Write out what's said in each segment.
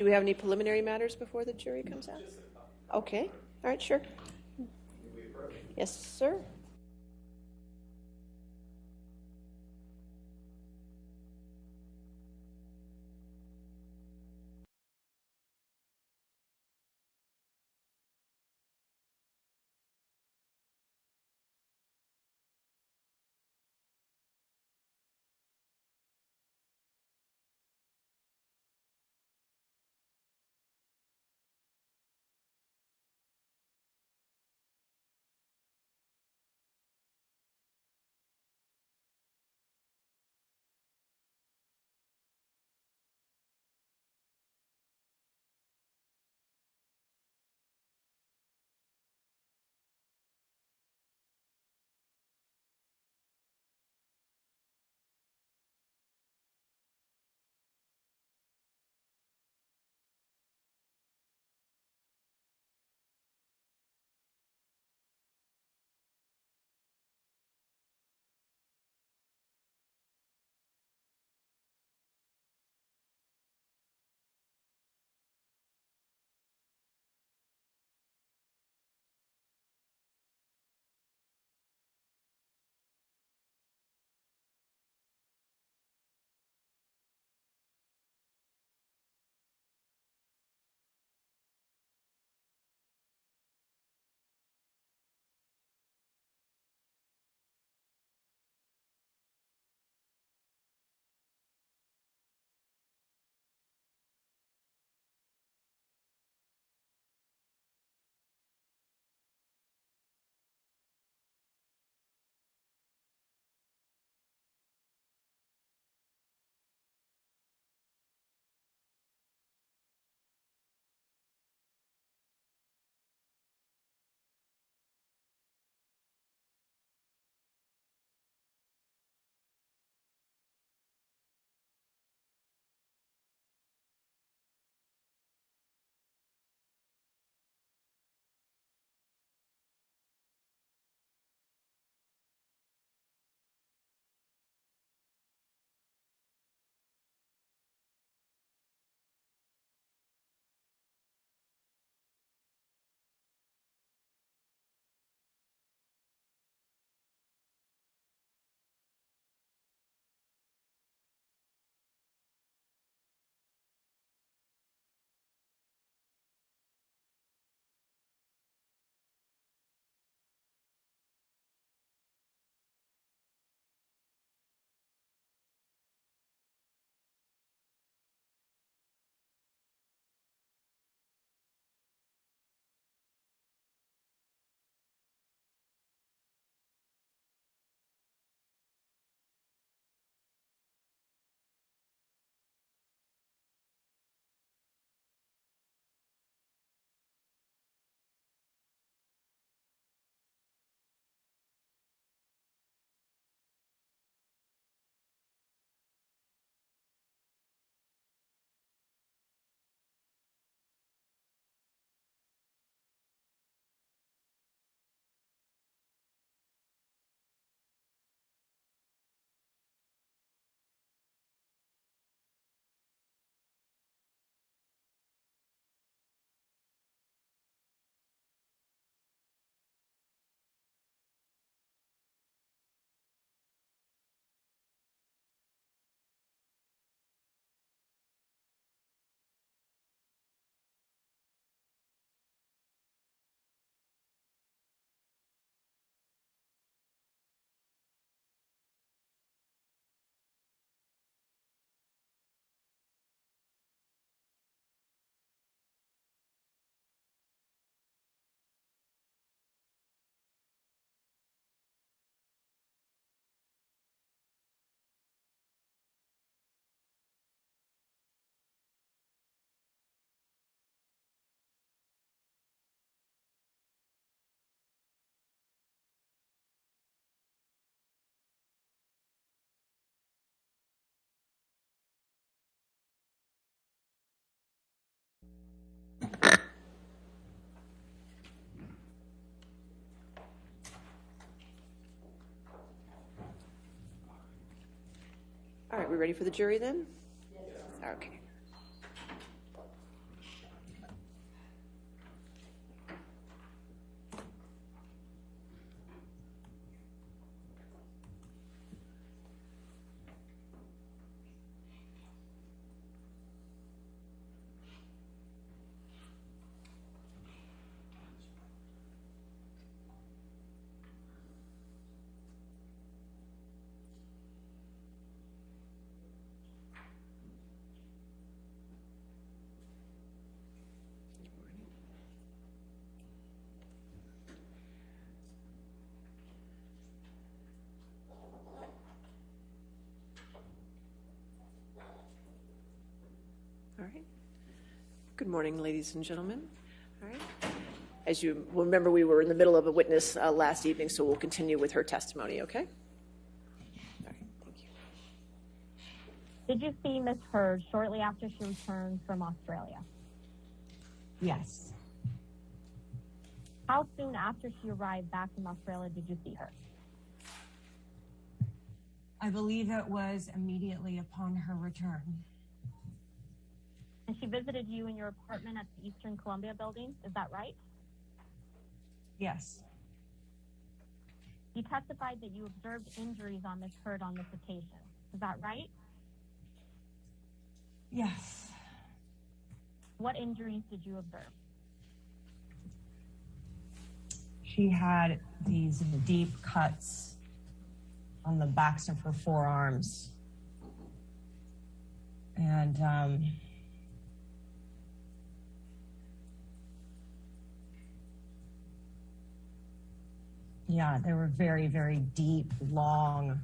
Do we have any preliminary matters before the jury comes out? Okay. All right, sure. Yes, sir. All right, we ready for the jury then? Yes. Okay. Good morning, ladies and gentlemen. All right. As you will remember, we were in the middle of a witness last evening, so we'll continue with her testimony, okay? All right, thank you. Did you see Ms. Heard shortly after she returned from Australia? Yes. How soon after she arrived back from Australia did you see her? I believe it was immediately upon her return. And she visited you in your apartment at the Eastern Columbia building, is that right? Yes. You testified that you observed injuries on Ms. Heard on this occasion, is that right? Yes. What injuries did you observe? She had these deep cuts on the backs of her forearms. And yeah, they were very, very deep, long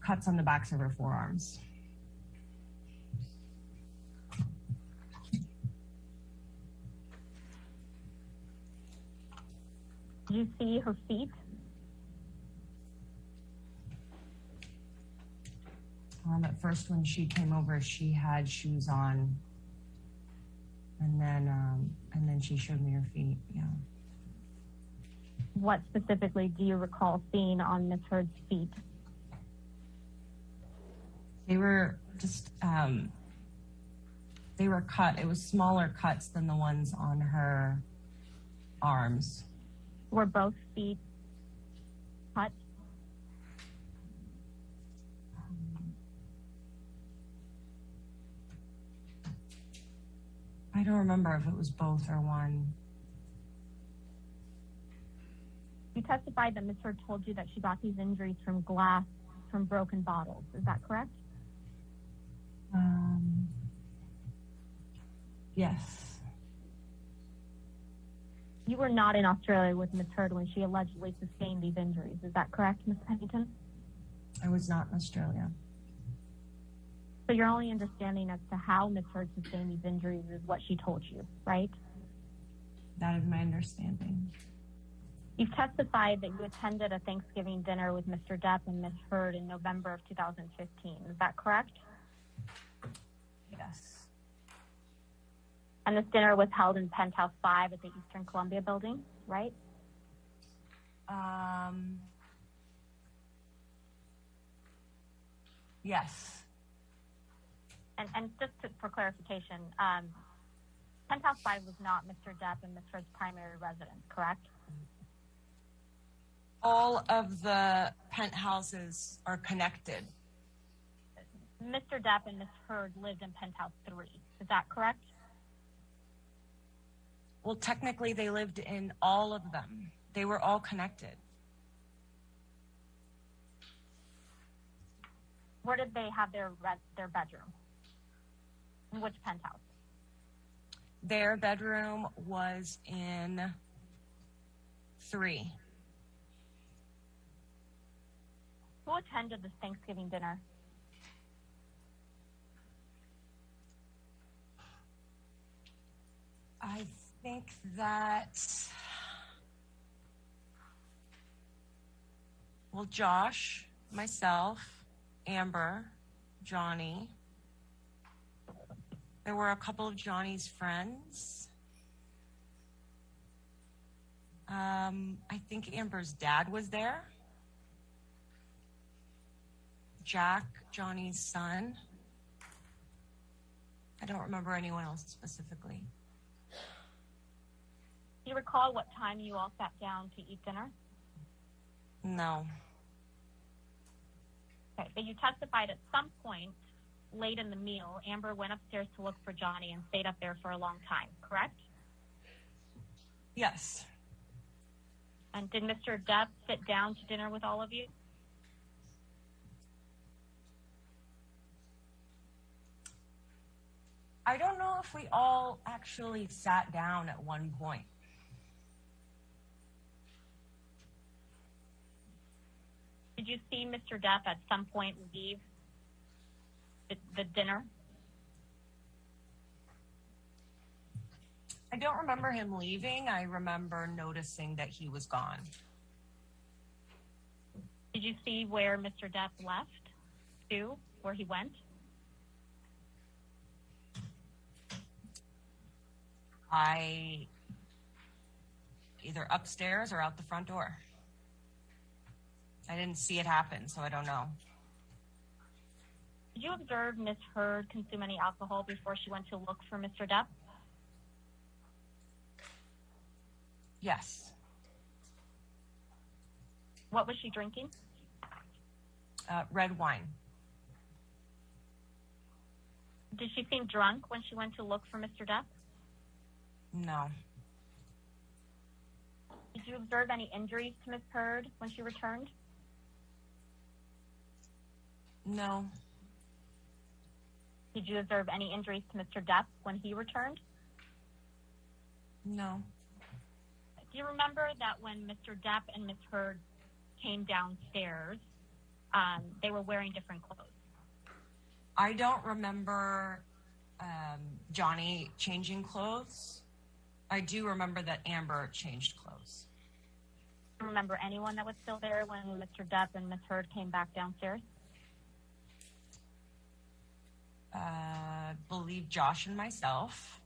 cuts on the backs of her forearms. Did you see her feet? At first, when she came over, she had shoes on, and then she showed me her feet. Yeah. What specifically do you recall seeing on Ms. Heard's feet? They were just they were cut. It was smaller cuts than the ones on her arms. Were both feet cut? I don't remember if it was both or one. You testified that Ms. Heard told you that she got these injuries from glass from broken bottles. Is that correct? Yes. You were not in Australia with Ms. Heard when she allegedly sustained these injuries. Is that correct, Ms. Pennington? I was not in Australia. So your only understanding as to how Ms. Heard sustained these injuries is what she told you, right? That is my understanding. You've testified that you attended a Thanksgiving dinner with Mr. Depp and Ms. Heard in November of 2015. Is that correct? Yes. And this dinner was held in Penthouse 5 at the Eastern Columbia building, right? Yes. And just for clarification, Penthouse 5 was not Mr. Depp and Ms. Heard's primary residence, correct? All of the penthouses are connected. Mr. Depp and Ms. Heard lived in Penthouse 3. Is that correct? Well, technically, they lived in all of them. They were all connected. Where did they have their bedroom? In which penthouse? Their bedroom was in 3. Who attended this Thanksgiving dinner? I think that, well, Josh, myself, Amber, Johnny. There were a couple of Johnny's friends. I think Amber's dad was there. Jack, Johnny's son. I don't remember anyone else specifically. Do you recall what time you all sat down to eat dinner? No. Okay, but you testified at some point late in the meal, Amber went upstairs to look for Johnny and stayed up there for a long time, correct? Yes. And did Mr. Depp sit down to dinner with all of you? I don't know if we all actually sat down at one point. Did you see Mr. Depp at some point leave the dinner? don't remember him leaving. I remember noticing that he was gone. Did you see where Mr. Depp left to, where he went? I either upstairs or out the front door. I didn't see it happen, so I don't know. Did you observe Ms. Heard consume any alcohol before she went to look for Mr. Depp? Yes. What was she drinking? Red wine. Did she seem drunk when she went to look for Mr. Depp? No. Did you observe any injuries to Ms. Heard when she returned? No. Did you observe any injuries to Mr. Depp when he returned? No. Do you remember that when Mr. Depp and Ms. Heard came downstairs, they were wearing different clothes? I don't remember Johnny changing clothes. I do remember that Amber changed clothes. Do you remember anyone that was still there when Mr. Depp and Ms. Heard came back downstairs? Believe Josh and myself.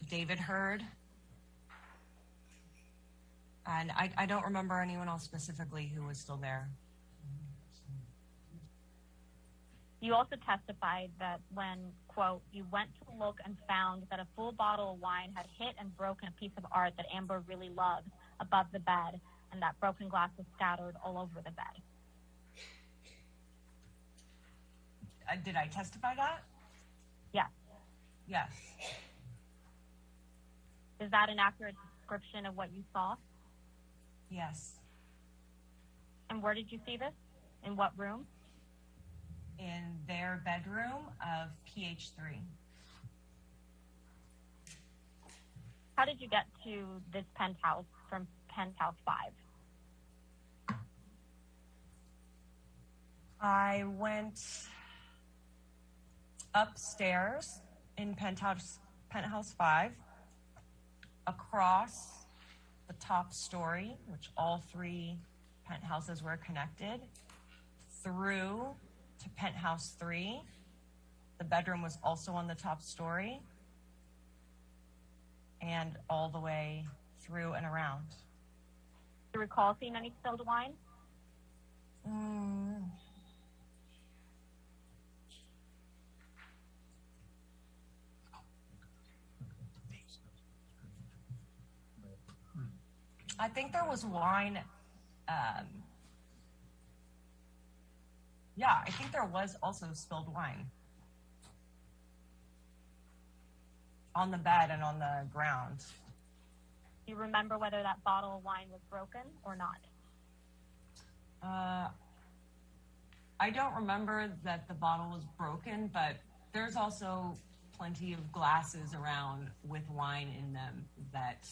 David Heard. And I don't remember anyone else specifically who was still there. You also testified that when, quote, you went to look and found that a full bottle of wine had hit and broken a piece of art that Amber really loved above the bed, and that broken glass was scattered all over the bed. Did I testify that? Yes. Yes. Is that an accurate description of what you saw? Yes. And where did you see this? In what room? In their bedroom of PH3. How did you get to this penthouse from penthouse 5? I went upstairs in penthouse 5, across the top story, which all 3 penthouses were connected, through to penthouse 3. The bedroom was also on the top story, and all the way through and around. Do you recall seeing any spilled wine? I think there was wine. Yeah, I think there was also spilled wine on the bed and on the ground. Do you remember whether that bottle of wine was broken or not? I don't remember that the bottle was broken, but there's also plenty of glasses around with wine in them that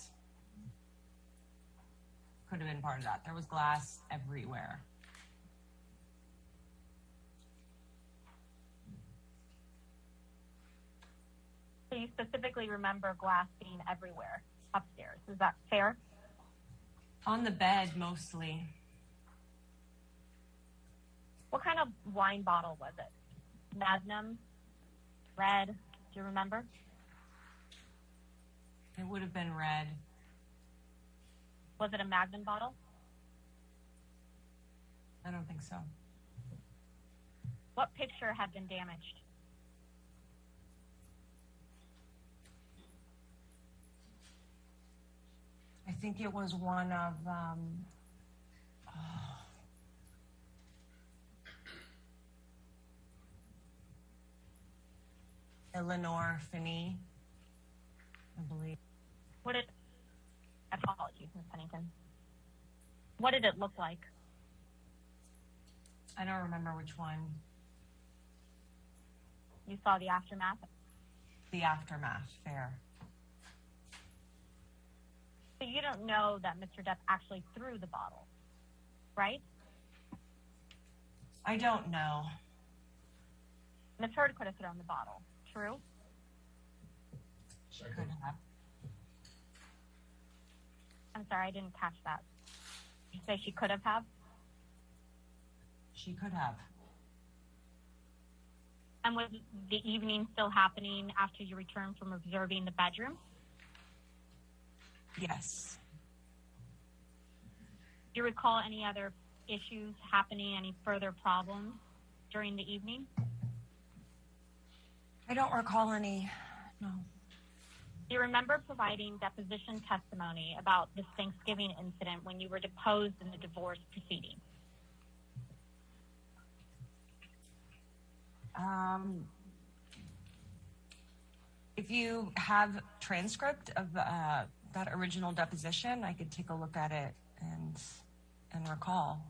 could have been part of that. There was glass everywhere. So you specifically remember glass being everywhere upstairs. Is that fair? On the bed, mostly. What kind of wine bottle was it? Magnum? Red? Do you remember? It would have been red. Was it a Magnum bottle? I don't think so. What picture had been damaged? I think it was one of Eleanor Finney, I believe. Apologies, Ms. Pennington. What did it look like? I don't remember which one. You saw the aftermath? The aftermath, fair. So you don't know that Mr. Depp actually threw the bottle, right? I don't know. Ms. Heard could have thrown the bottle. True? Could have. I'm sorry, I didn't catch that. Did you say she could have? She could have. And was the evening still happening after you returned from observing the bedroom? Yes. Do you recall any other issues happening, any further problems during the evening? I don't recall any, no. Do you remember providing deposition testimony about this Thanksgiving incident when you were deposed in the divorce proceeding? If you have transcript of that original deposition, I could take a look at it and recall.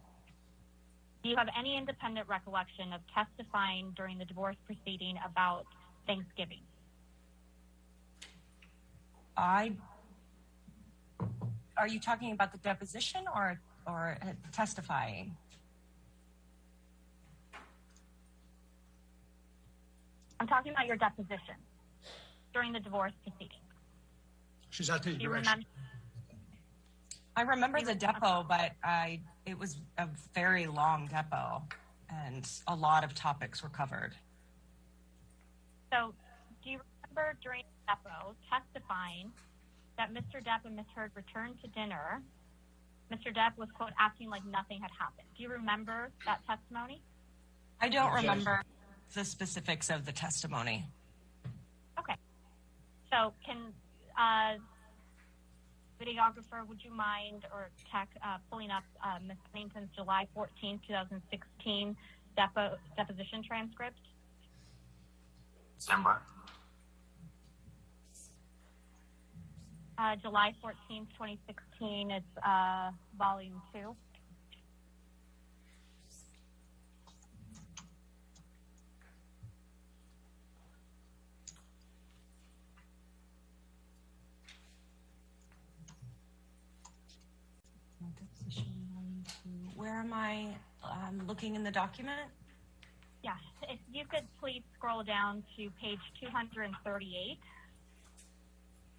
Do you have any independent recollection of testifying during the divorce proceeding about Thanksgiving? Are you talking about the deposition or testifying? I'm talking about your deposition during the divorce proceeding. She's asking Do you you direction. remember? I remember the depo, but it was a very long depo, and a lot of topics were covered. So, do you remember during the depo testifying that Mr. Depp and Ms. Heard returned to dinner? Mr. Depp was, quote, acting like nothing had happened. Do you remember that testimony? I don't remember the specifics of the testimony. Okay. So, can videographer, would you mind or pulling up Ms. Pennington's July 14, 2016 deposition transcript? Stand by. July 14, 2016, it's volume 2. Where am I looking in the document? Yes, if you could please scroll down to page 238.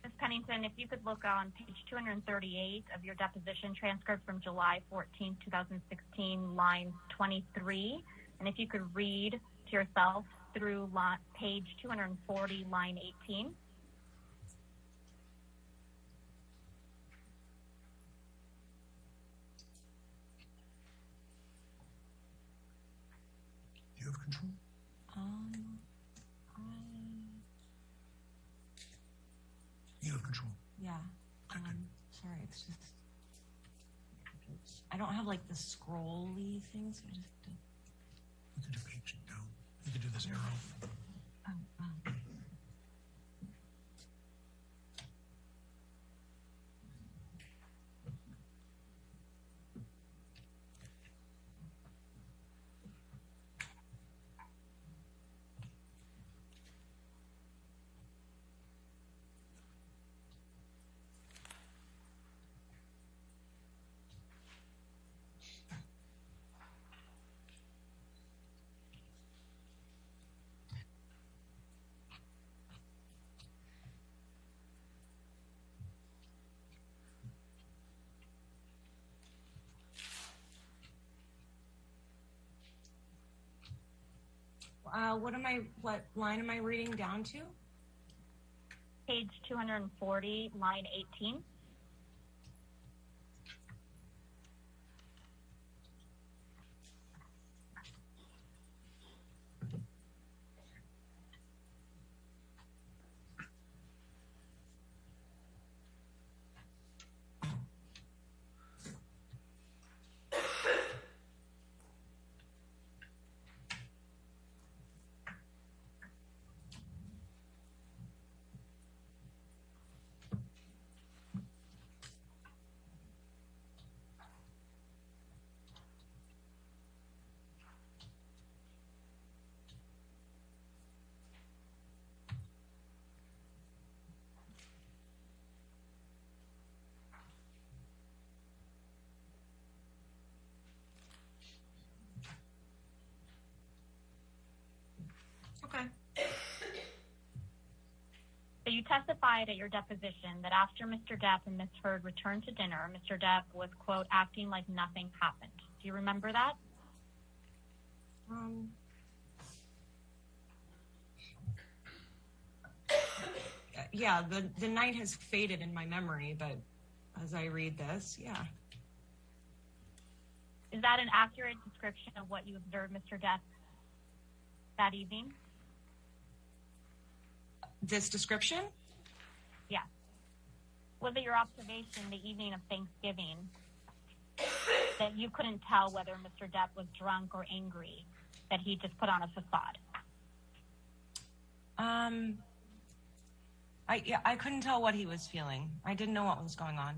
Ms. Pennington, if you could look on page 238 of your deposition transcript from July 14, 2016, line 23, and if you could read to yourself through page 240, line 18. Do you have control? You have control. Yeah. Sorry, it's just I don't have like the scrolly thing, so I just have to. You can do page down. You can do this arrow. What line am I reading down to? Page 240, line 18. testified at your deposition that after Mr. Depp and Ms. Heard returned to dinner, Mr. Depp was, quote, acting like nothing happened. Do you remember that? Yeah, the night has faded in my memory, but as I read this, yeah. Is that an accurate description of what you observed Mr. Depp that evening? This description? Yeah. Was it your observation the evening of Thanksgiving that you couldn't tell whether Mr. Depp was drunk or angry, that he just put on a facade? I couldn't tell what he was feeling. I didn't know what was going on.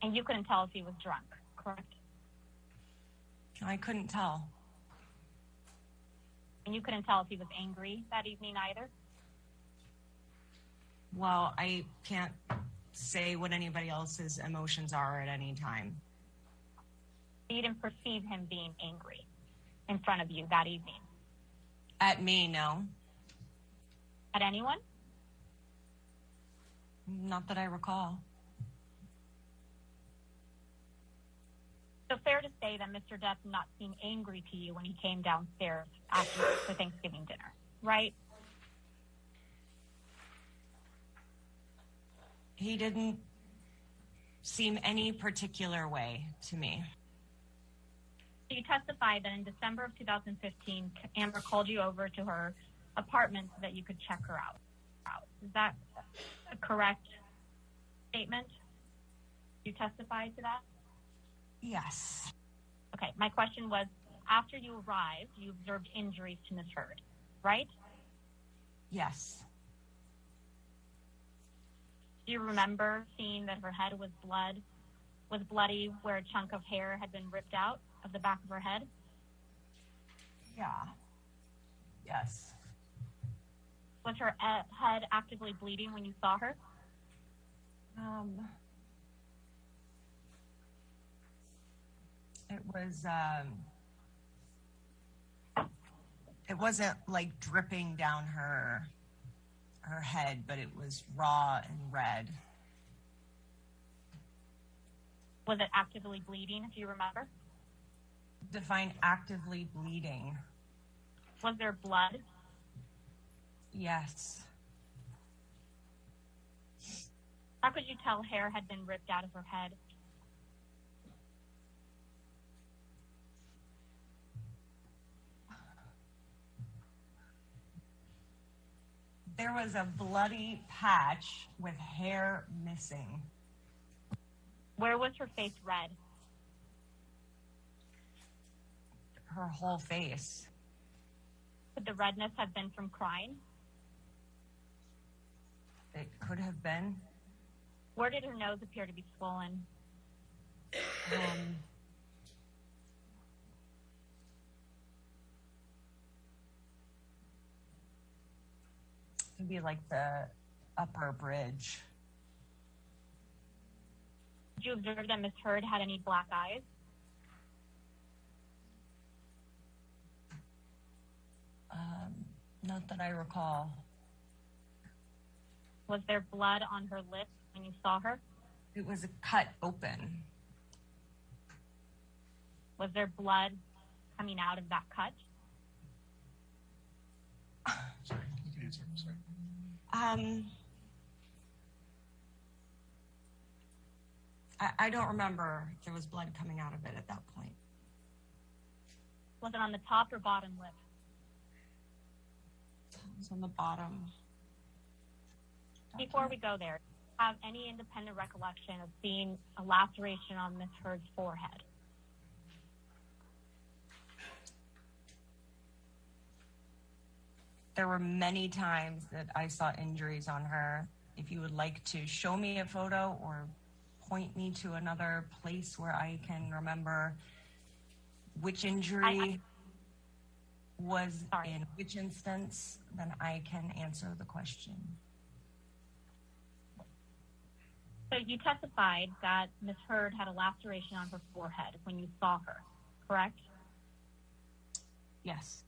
And you couldn't tell if he was drunk, correct? I couldn't tell. And you couldn't tell if he was angry that evening either? Well, I can't say what anybody else's emotions are at any time. You didn't perceive him being angry in front of you that evening? At me, no. At anyone? Not that I recall. So fair to say that Mr. Depp did not seem angry to you when he came downstairs after the Thanksgiving dinner, right? He didn't seem any particular way to me. You testified that in December of 2015, Amber called you over to her apartment so that you could check her out. Is that a correct statement? You testified to that? Yes. Okay, my question was, after you arrived, you observed injuries to Ms. Heard, right? Yes. Do you remember seeing that her head was bloody, where a chunk of hair had been ripped out of the back of her head? Yeah. Yes. Was her head actively bleeding when you saw her? It wasn't like dripping down her head, but it was raw and red. Was it actively bleeding, if you remember? Define actively bleeding. Was there blood? Yes. How could you tell hair had been ripped out of her head? There was a bloody patch with hair missing. Where was her face red? Her whole face. Could the redness have been from crying? It could have been. Where did her nose appear to be swollen? It'd be like the upper bridge. Did you observe that Ms. Heard had any black eyes? Not that I recall. Was there blood on her lips when you saw her? It was cut open. Was there blood coming out of that cut? Sorry, you can answer. Sorry. I don't remember if there was blood coming out of it at that point. Was it on the top or bottom lip? It was on the bottom. Before we go there, have any independent recollection of seeing a laceration on Ms. Heard's forehead? There were many times that I saw injuries on her. If you would like to show me a photo or point me to another place where I can remember which injury was in which instance, then I can answer the question. So you testified that Ms. Heard had a laceration on her forehead when you saw her, correct? Yes.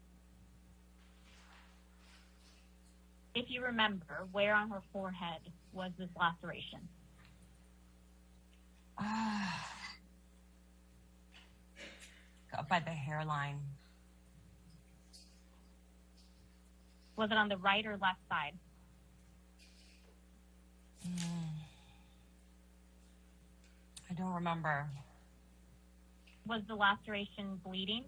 If you remember, where on her forehead was this laceration? Up by the hairline. Was it on the right or left side? I don't remember. Was the laceration bleeding?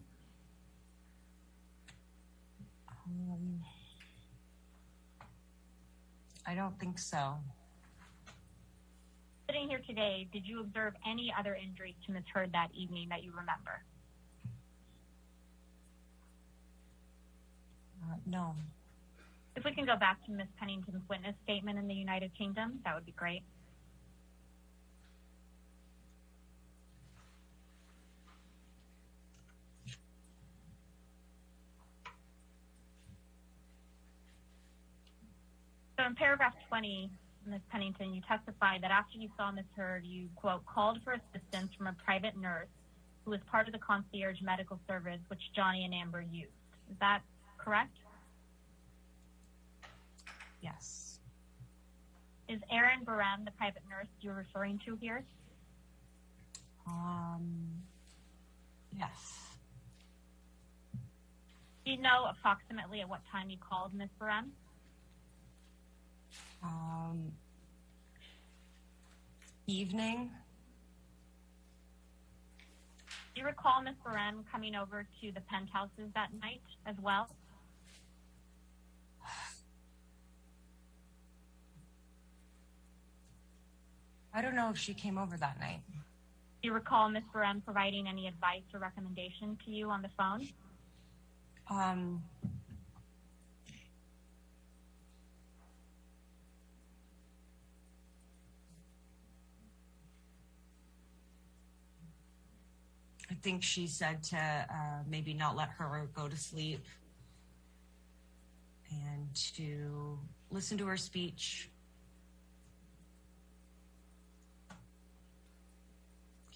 I don't think so. Sitting here today, did you observe any other injuries to Ms. Heard that evening that you remember? No. If we can go back to Ms. Pennington's witness statement in the United Kingdom, that would be great. So in paragraph 20, Ms. Pennington, you testified that after you saw Ms. Heard, you, quote, called for assistance from a private nurse who was part of the concierge medical service which Johnny and Amber used. Is that correct? Yes. Is Erin Barem the private nurse you're referring to here? Yes. Do you know approximately at what time you called Ms. Barem? Evening. Do you recall Ms. Barem coming over to the penthouses that night as well? I don't know if she came over that night. Do you recall Ms. Barem providing any advice or recommendation to you on the phone? I think she said to maybe not let her go to sleep and to listen to her speech.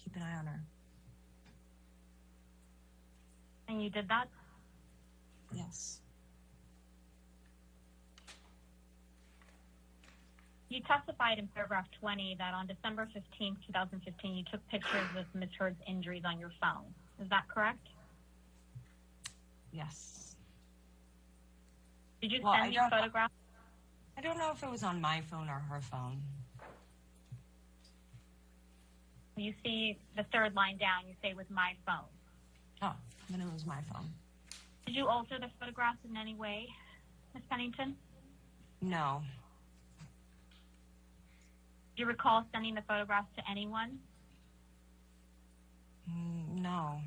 Keep an eye on her. And you did that? Yes. You testified in paragraph 20 that on December 15, 2015, you took pictures of Ms. Heard's injuries on your phone. Is that correct? Yes. Did you Well, send these photographs? I don't know if it was on my phone or her phone. You see the third line down, you say with my phone. Oh, then it was my phone. Did you alter the photographs in any way, Ms. Pennington? No. Do you recall sending the photographs to anyone? No.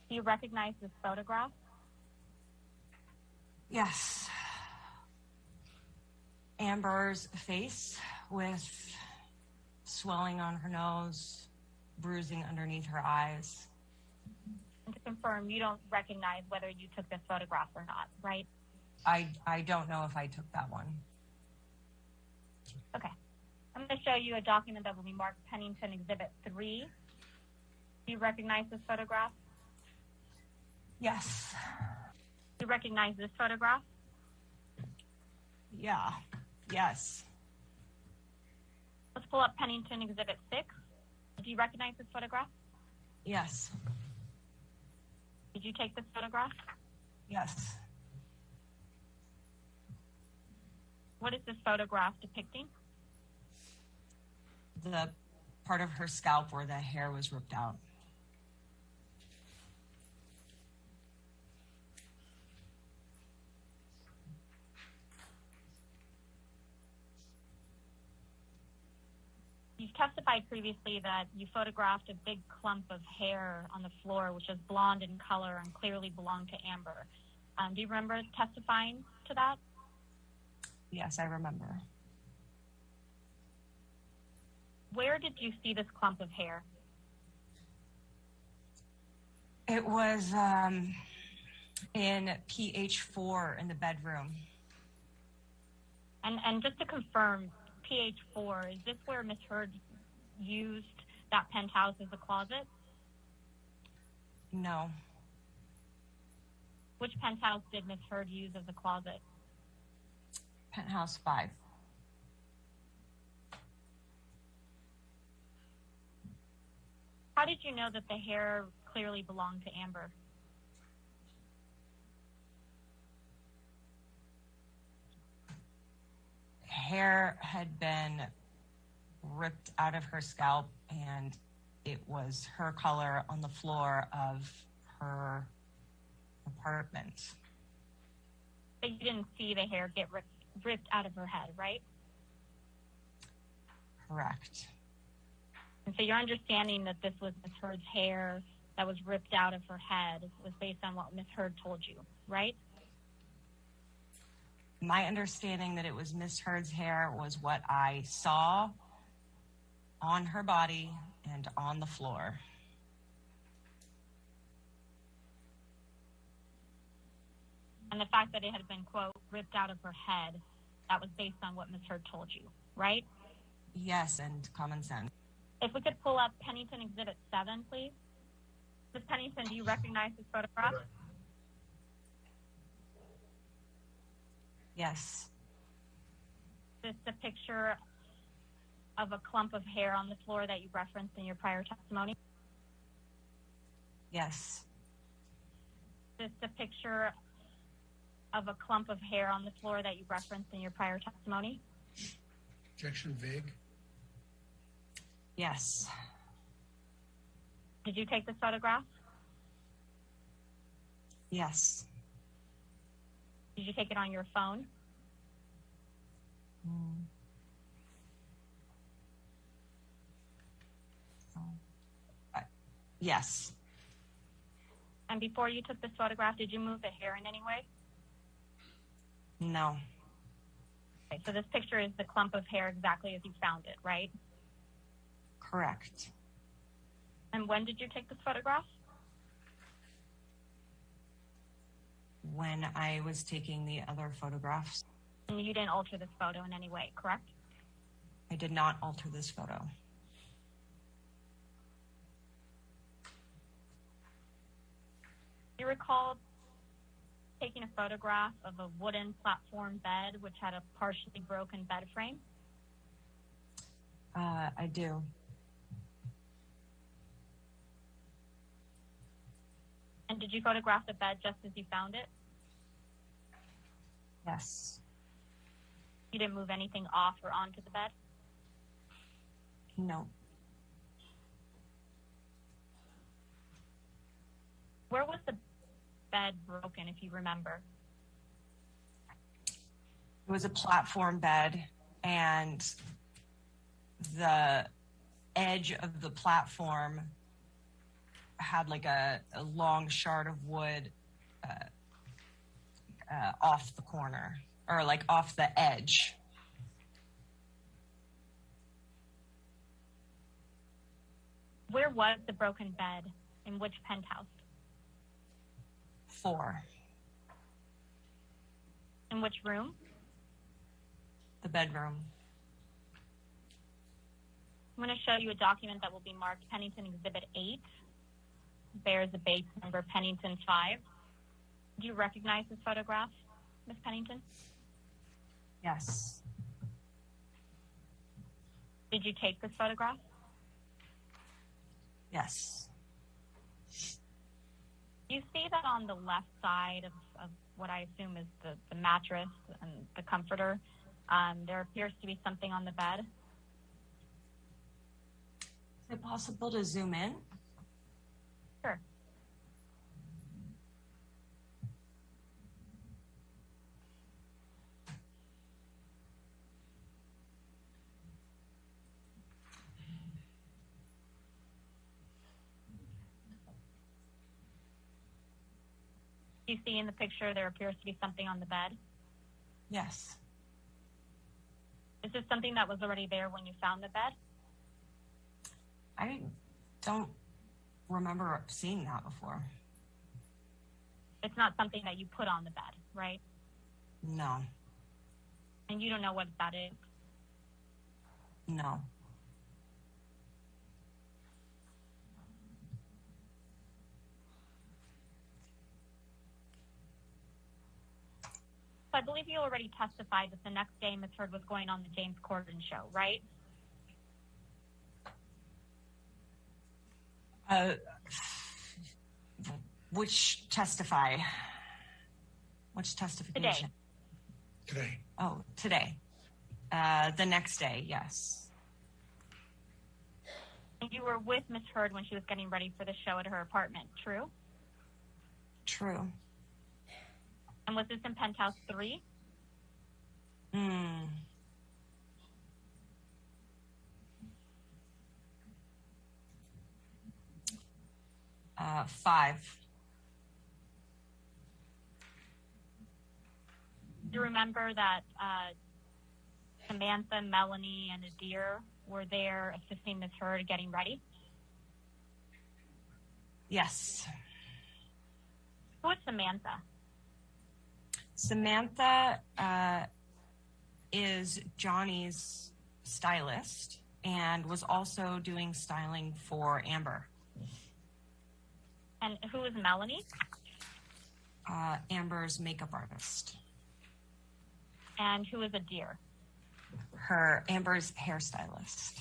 Do you recognize this photograph? Yes. Amber's face with swelling on her nose, bruising underneath her eyes. And to confirm, you don't recognize whether you took this photograph or not, right? I don't know if I took that one. Okay. I'm going to show you a document that will be marked Pennington Exhibit 3. Do you recognize this photograph? Yes. Do you recognize this photograph? Yeah. Yes. Let's pull up Pennington Exhibit 6. Do you recognize this photograph? Yes. Did you take this photograph? Yes. What is this photograph depicting? The part of her scalp where the hair was ripped out. You've testified previously that you photographed a big clump of hair on the floor, which is blonde in color and clearly belonged to Amber. Do you remember testifying to that? Yes, I remember. Where did you see this clump of hair? It was in PH4 in the bedroom. And just to confirm, PH4, is this where Ms. Heard used that penthouse as a closet? No. Which penthouse did Ms. Heard use as a closet? penthouse 5. How did you know that the hair clearly belonged to Amber? Hair had been ripped out of her scalp, and it was her color on the floor of her apartment. But you didn't see the hair get ripped out of her head, right? Correct. And so your understanding that this was Ms. Heard's hair that was ripped out of her head was based on what Ms. Heard told you, right? My understanding that it was Miss Heard's hair was what I saw on her body and on the floor. And the fact that it had been, quote, ripped out of her head, that was based on what Ms. Heard told you, right? Yes, and common sense. If we could pull up Pennington Exhibit 7, please. Ms. Pennington, do you recognize this photograph? Yes. Is this a picture of a clump of hair on the floor that you referenced in your prior testimony? Yes. Is this a picture of a clump of hair on the floor that you referenced in your prior testimony? Objection vague. Yes. Did you take this photograph? Yes. Did you take it on your phone? Yes. And before you took this photograph, did you move the hair in any way? No. Okay, so this picture is the clump of hair exactly as you found it, right? Correct. And when did you take this photograph? When I was taking the other photographs. And you didn't alter this photo in any way, correct? I did not alter this photo. Do you recall taking a photograph of a wooden platform bed which had a partially broken bed frame? I do. And did you photograph the bed just as you found it? Yes. You didn't move anything off or onto the bed? No. Where was the bed broken, if you remember? It was a platform bed, and the edge of the platform had like a long shard of wood off the corner, or like off the edge. Where was the broken bed? In which penthouse? 4. In which room? The bedroom. I'm going to show you a document that will be marked Pennington Exhibit 8. Bears a base number Pennington 5. Do you recognize this photograph, Ms. Pennington? Yes. Did you take this photograph? Yes. You see that on the left side of what I assume is the mattress and the comforter, there appears to be something on the bed. Is it possible to zoom in? Sure. You see in the picture there appears to be something on the bed. Yes. Is this something that was already there when you found the bed? I don't remember seeing that before. It's not something that you put on the bed, right? No. And you don't know what that is? No. So I believe you already testified that the next day Ms. Heard was going on the James Corden show, right? Which testify? Which testification? Today. Oh, today. The next day, yes. You were with Ms. Heard when she was getting ready for the show at her apartment, true? True. And was this in Penthouse 3? 5. Do you remember that Samantha, Melanie, and Adir were there assisting Ms. Heard getting ready? Yes. Who was Samantha? Samantha is Johnny's stylist and was also doing styling for Amber. And who is Melanie? Amber's makeup artist. And who is Adir? Amber's hairstylist.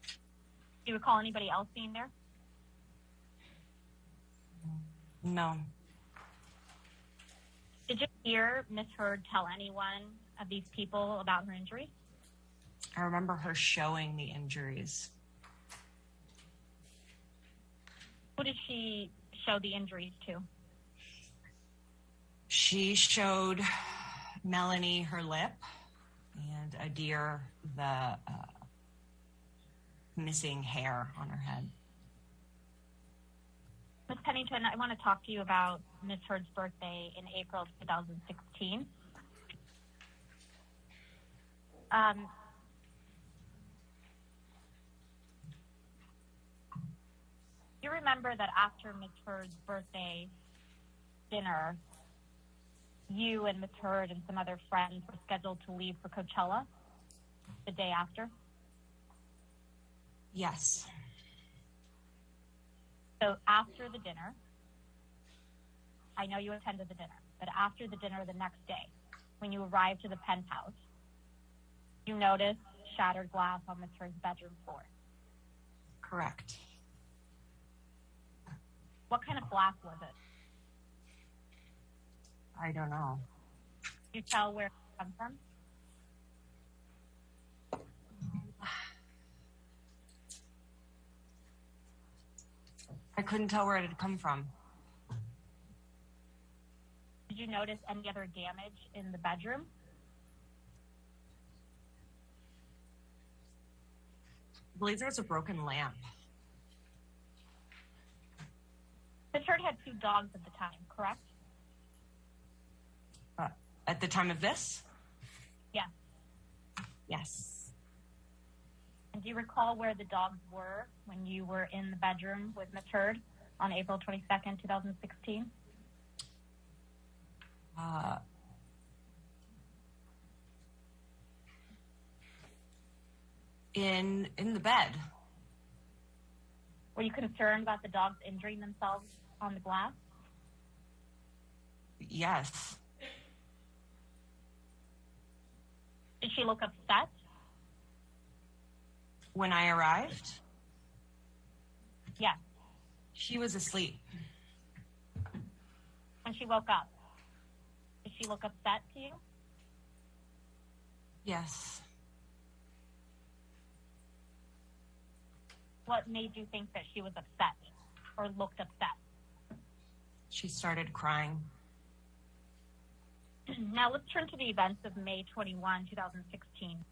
Do you recall anybody else being there? No. Did you hear Ms. Heard tell anyone of these people about her injuries? I remember her showing the injuries. Who did she show the injuries to? She showed Melanie her lip and Adir the missing hair on her head. Ms. Pennington, I want to talk to you about Ms. Heard's birthday in April of 2016. You remember that after Ms. Heard's birthday dinner, you and Ms. Heard and some other friends were scheduled to leave for Coachella the day after? Yes. So after the dinner, I know you attended the dinner, but after the dinner the next day, when you arrived to the penthouse, you noticed shattered glass on Ms. Heard's bedroom floor. Correct. What kind of glass was it? I don't know. Did you tell where it came from? I couldn't tell where it had come from. Did you notice any other damage in the bedroom? I believe there was a broken lamp. Ms. Heard had 2 dogs at the time, correct? At the time of this? Yes. Yes. And do you recall where the dogs were when you were in the bedroom with Ms. Heard on April 22nd, 2016? In the bed. Were you concerned about the dogs injuring themselves on the glass? Yes. Did she look upset? When I arrived, Yes. she was asleep. When she woke up, did she look upset to you? Yes. What made you think that she was upset or looked upset? She started crying. Now let's turn to the events of May 21, 2016.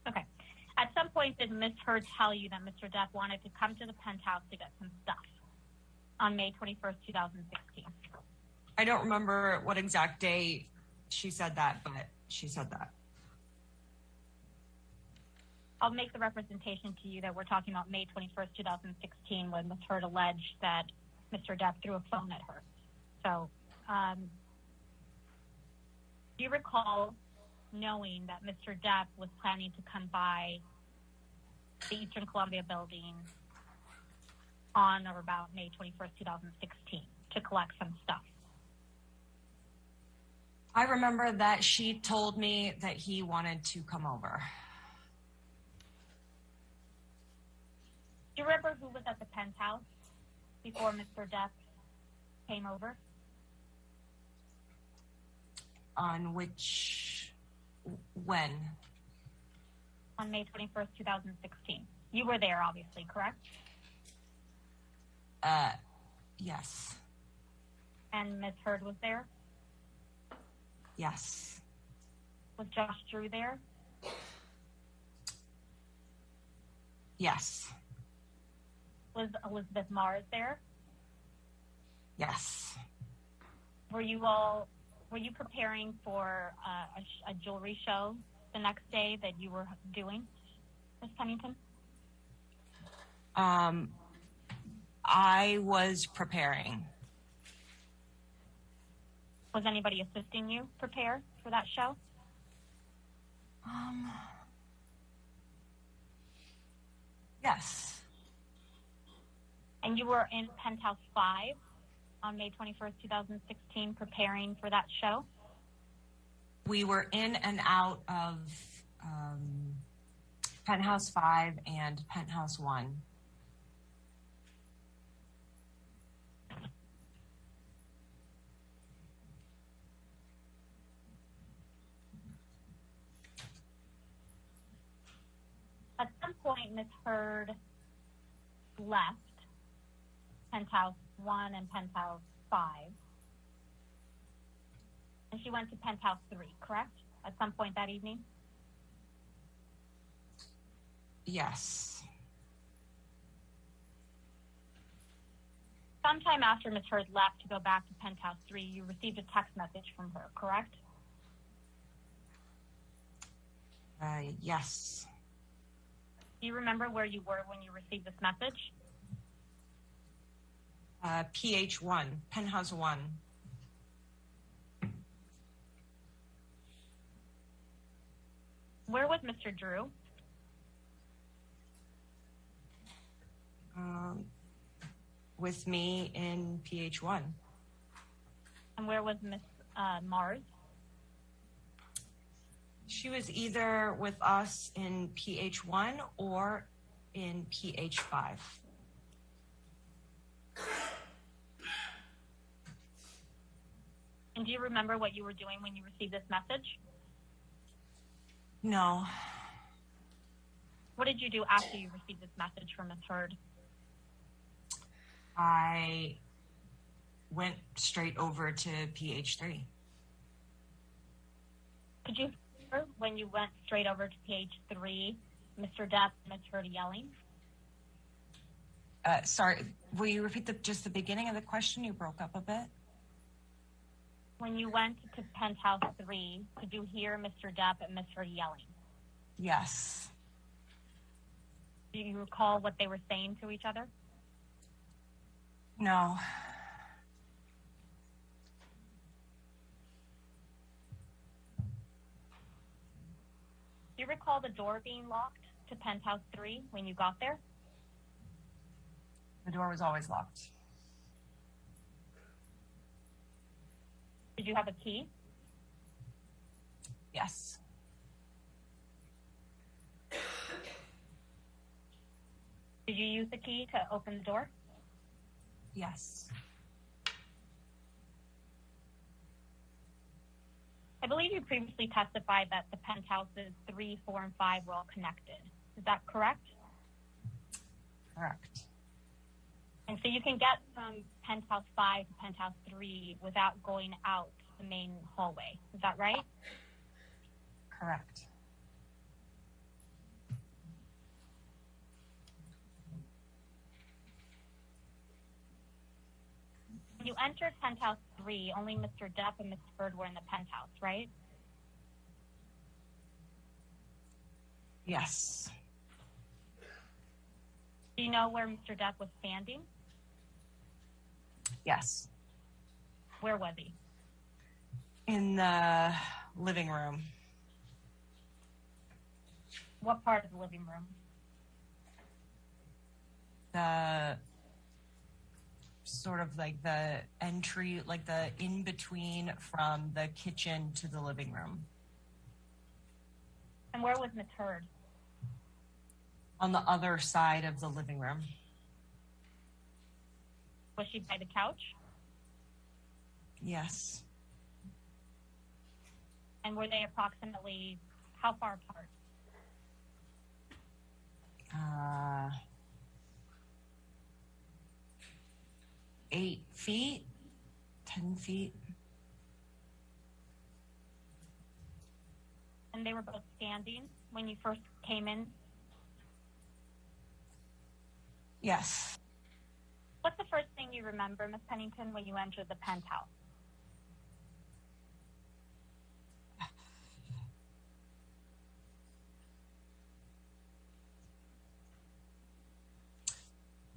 Okay. At some point, did Ms. Heard tell you that Mr. Depp wanted to come to the penthouse to get some stuff on May 21st, 2016? I don't remember what exact day she said that, but she said that. I'll make the representation to you that we're talking about May 21st, 2016, when Ms. Heard alleged that Mr. Depp threw a phone at her. So, do you recall knowing that Mr. Depp was planning to come by the Eastern Columbia building on or about May 21st, 2016 to collect some stuff? I remember that she told me that he wanted to come over. Do you remember who was at the penthouse before Mr. Depp came over? On which, when? On May 21st, 2016. You were there, obviously, correct? Yes. And Ms. Heard was there? Yes. Was Josh Drew there? Yes. Was Elizabeth Mars there? Yes. Were you preparing for a jewelry show the next day that you were doing, Ms. Pennington? I was preparing. Was anybody assisting you prepare for that show? Yes. And you were in Penthouse 5 on May 21st, 2016, preparing for that show? We were in and out of Penthouse 5 and Penthouse 1. At some point, Ms. Heard left Penthouse 1 and Penthouse 5, and she went to Penthouse 3, correct? At some point that evening? Yes. Sometime after Ms. Heard left to go back to Penthouse 3, you received a text message from her, correct? Yes. Do you remember where you were when you received this message? PH1, Penthouse 1. Where was Mr. Drew? With me in PH1. And where was Miss Mars? She was either with us in PH1 or in PH5. And do you remember what you were doing when you received this message? No. What did you do after you received this message from Ms. Heard? I went straight over to PH3. Could you hear when you went straight over to PH3, Mr. Depp and Ms. Heard yelling? Sorry, will you repeat just the beginning of the question? You broke up a bit. When you went to Penthouse 3, could you hear Mr. Depp and Ms. Heard yelling? Yes. Do you recall what they were saying to each other? No. Do you recall the door being locked to Penthouse 3 when you got there? The door was always locked. Did you have a key? Yes. Did you use the key to open the door? Yes. I believe you previously testified that the penthouses 3, 4, and 5 were all connected. Is that correct? Correct. And so you can get from Penthouse 5 to Penthouse 3 without going out the main hallway. Is that right? Correct. When you entered Penthouse 3, only Mr. Depp and Ms. Heard were in the penthouse, right? Yes. Do you know where Mr. Depp was standing? Yes. Where was he? In the living room. What part of the living room? The sort of like the entry, like the in-between from the kitchen to the living room. And where was Miss Heard? On the other side of the living room. Was she by the couch? Yes. And were they approximately how far apart? 8 feet, 10 feet. And they were both standing when you first came in? Yes. What's the first thing you remember, Miss Pennington, when you entered the penthouse?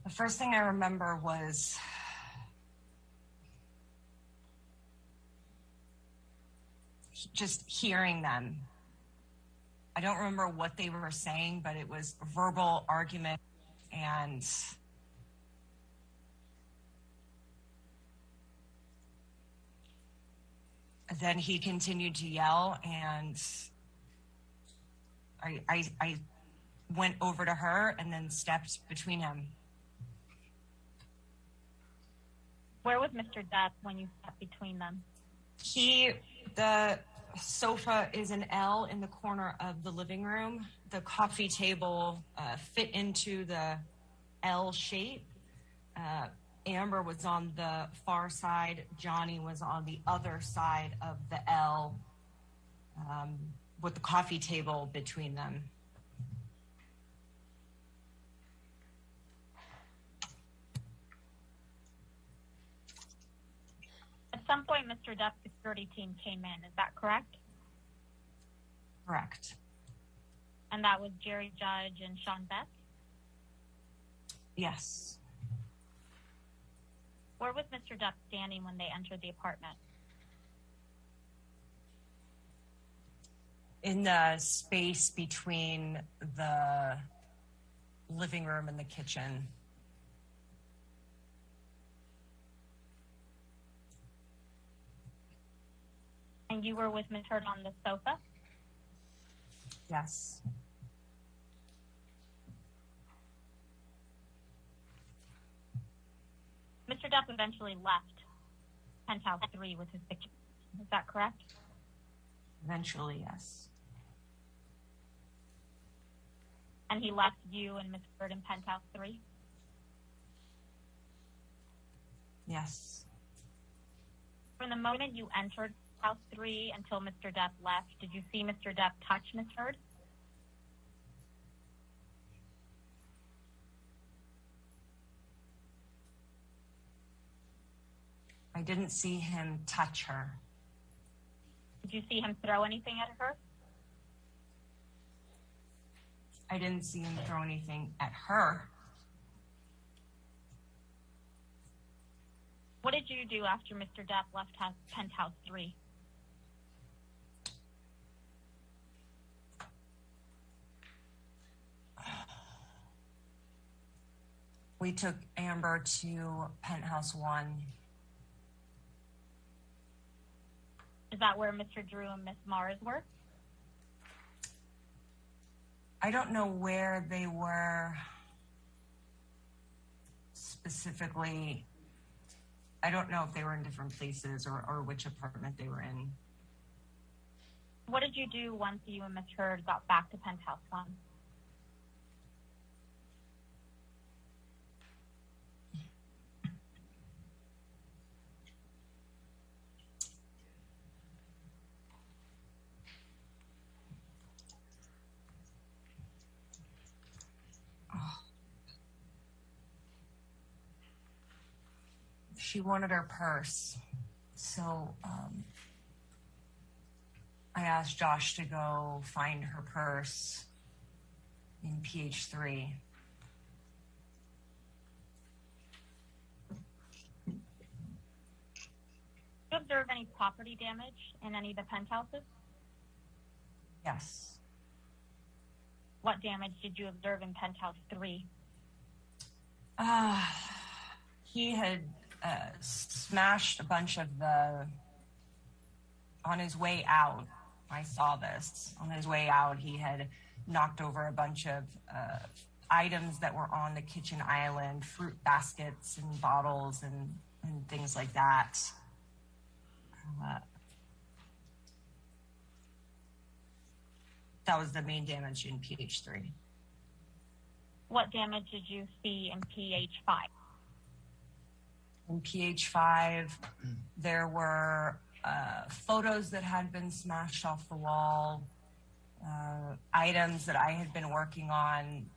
The first thing I remember was just hearing them. I don't remember what they were saying, but it was verbal argument, and then he continued to yell, and I went over to her and then stepped between him. Where was Mr. Depp when you stepped between them? The sofa is an L in the corner of the living room. The coffee table fit into the L shape. Amber was on the far side. Johnny was on the other side of the L, with the coffee table between them. At some point, Mr. Depp's security team came in. Is that correct? Correct. And that was Jerry Judge and Sean Beth? Yes. Where was Mr. Depp standing when they entered the apartment? In the space between the living room and the kitchen. And you were with Ms. Heard on the sofa? Yes. Mr. Depp eventually left Penthouse 3 with his picture. Is that correct? Eventually, yes. And he left you and Ms. Heard in Penthouse 3? Yes. From the moment you entered House 3 until Mr. Depp left, did you see Mr. Depp touch Ms. Heard? I didn't see him touch her. Did you see him throw anything at her? I didn't see him throw anything at her. What did you do after Mr. Depp left Penthouse 3? We took Amber to Penthouse 1. Is that where Mr. Drew and Miss Mars were? I don't know where they were specifically. I don't know if they were in different places or which apartment they were in. What did you do once you and Miss Heard got back to Penthouse 1? She wanted her purse, so I asked Josh to go find her purse in PH3. Did you observe any property damage in any of the penthouses? Yes. What damage did you observe in Penthouse 3? He had smashed a bunch of on his way out. I saw this. On his way out, he had knocked over a bunch of items that were on the kitchen island, fruit baskets and bottles and things like that. That was the main damage in PH3. What damage did you see in PH5? In PH5, there were photos that had been smashed off the wall, items that I had been working on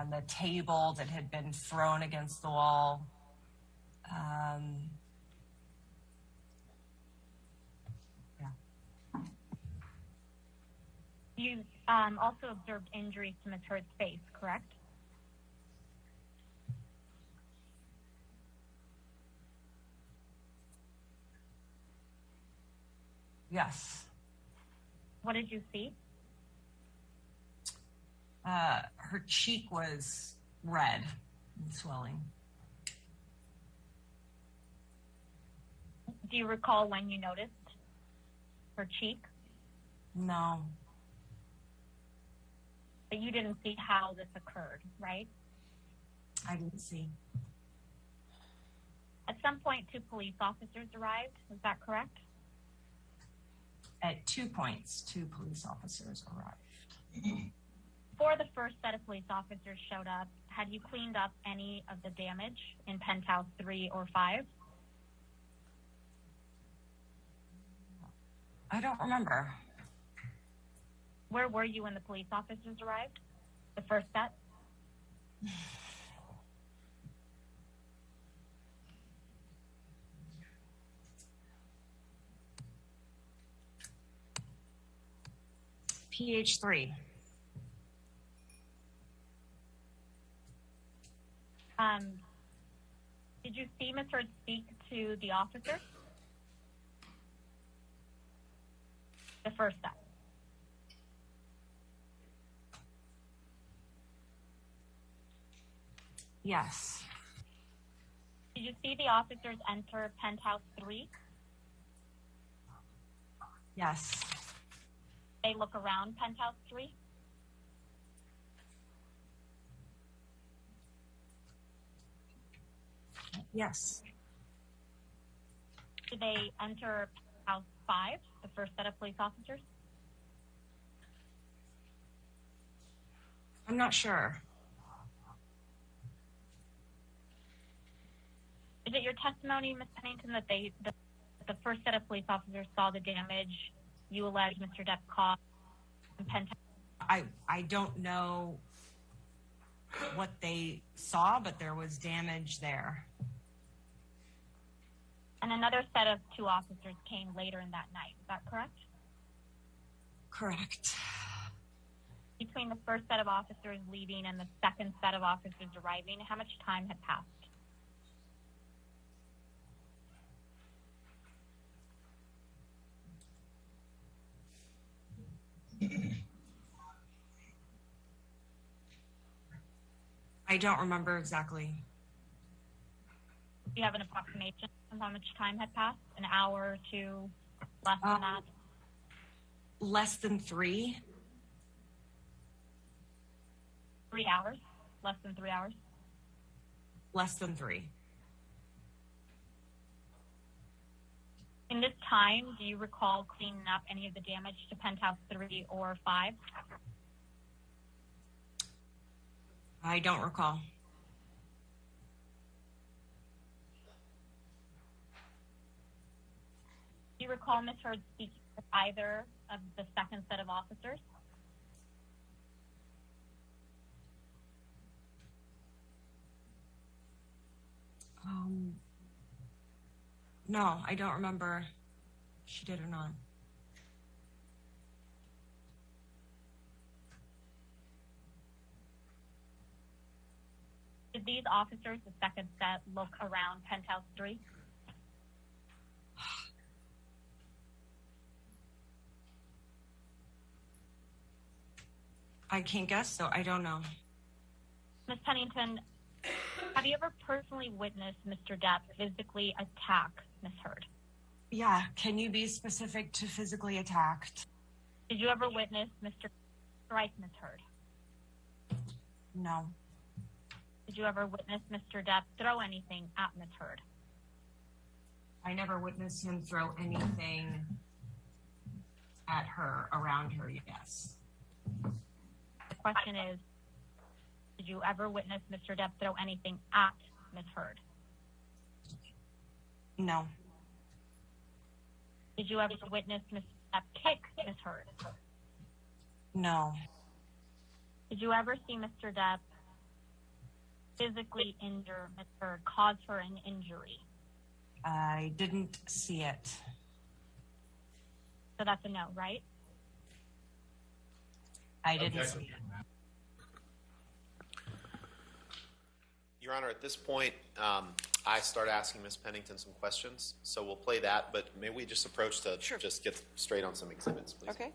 the table that had been thrown against the wall. You also observed injuries to Ms. Heard's face, correct? Yes. What did you see? Her cheek was red and swelling. Do you recall when you noticed her cheek? No. But you didn't see how this occurred, right? I didn't see. At some point, 2 police officers arrived. Is that correct? At 2 points, 2 police officers arrived. Before the first set of police officers showed up, had you cleaned up any of the damage in penthouse 3 or 5? I don't remember. Where were you when the police officers arrived? The first set? PH3. Did you see Ms. Heard speak to the officer? The first set. Yes. Did you see the officers enter penthouse 3? Yes. They look around penthouse 3? Yes. Did they enter penthouse 5, the first set of police officers? I'm not sure. Is it your testimony, Ms. Pennington, that the first set of police officers saw the damage you allege Mr. Depp caused in penthouse? I don't know what they saw, but there was damage there. And another set of 2 officers came later in that night. Is that correct? Correct. Between the first set of officers leaving and the second set of officers arriving, how much time had passed? I don't remember exactly. Do you have an approximation of how much time had passed? An hour or 2? Less than that? Less than 3. 3 hours? Less than 3 hours? Less than 3. In this time, do you recall cleaning up any of the damage to penthouse 3 or 5? I don't recall. Do you recall Ms. Heard speaking with either of the second set of officers? No, I don't remember if she did or not. Did these officers, the second set, look around penthouse 3? I can't guess, so I don't know. Ms. Pennington, Have you ever personally witnessed Mr. Depp physically attack Ms. Heard? Yeah. Can you be specific to physically attacked? Did you ever witness Mr. strike Ms. Heard? No. Did you ever witness Mr. Depp throw anything at Ms. Heard? I never witnessed him throw anything at her, around her, yes. The question is, did you ever witness Mr. Depp throw anything at Ms. Heard? No. Did you ever witness Mr. Depp kick Ms. Heard? No. Did you ever see Mr. Depp physically injure Ms. Heard, cause her an injury? I didn't see it. So that's a no, right? I didn't see it. Your Honor, at this point, I start asking Ms. Pennington some questions, so we'll play that, but maybe we just approach to just get straight on some exhibits, please. Okay.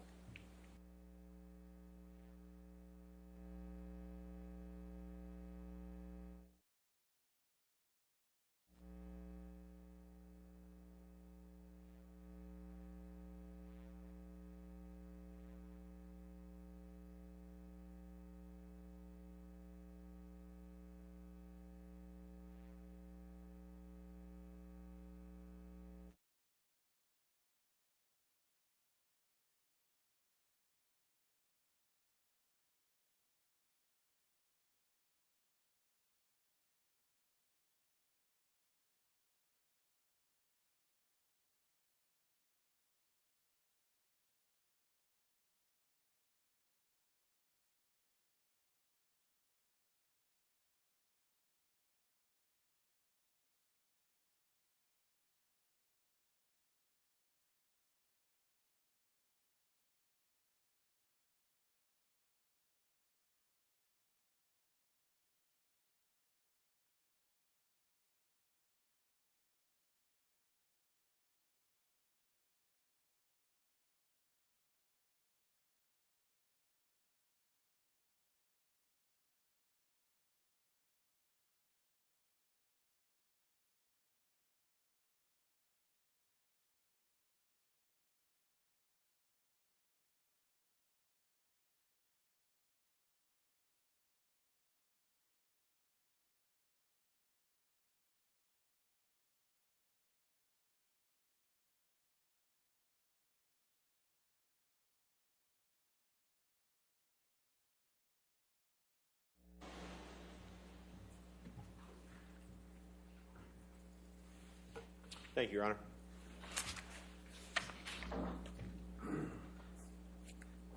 Thank you, Your Honor.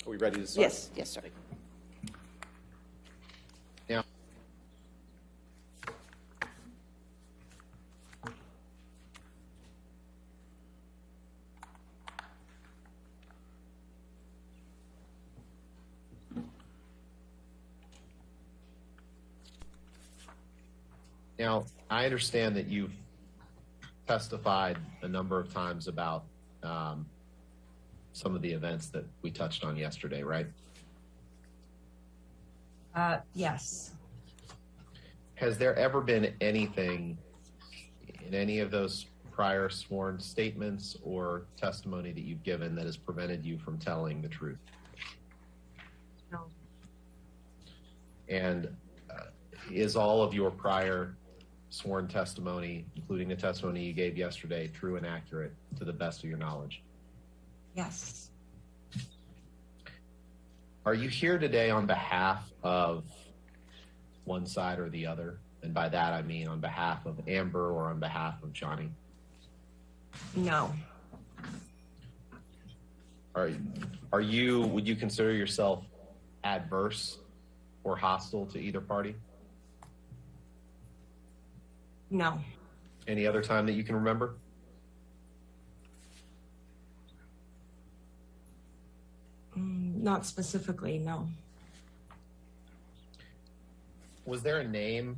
Are we ready to start? Yes, yes, sir. Yeah. Now, I understand that you've testified a number of times about some of the events that we touched on yesterday, right? Yes. Has there ever been anything in any of those prior sworn statements or testimony that you've given that has prevented you from telling the truth? No. And is all of your prior sworn testimony, including the testimony you gave yesterday, true and accurate to the best of your knowledge? Yes. Are you here today on behalf of one side or the other? And by that, I mean on behalf of Amber or on behalf of Johnny? No. Would you consider yourself adverse or hostile to either party? No. Any other time that you can remember? Not specifically, no. Was there a name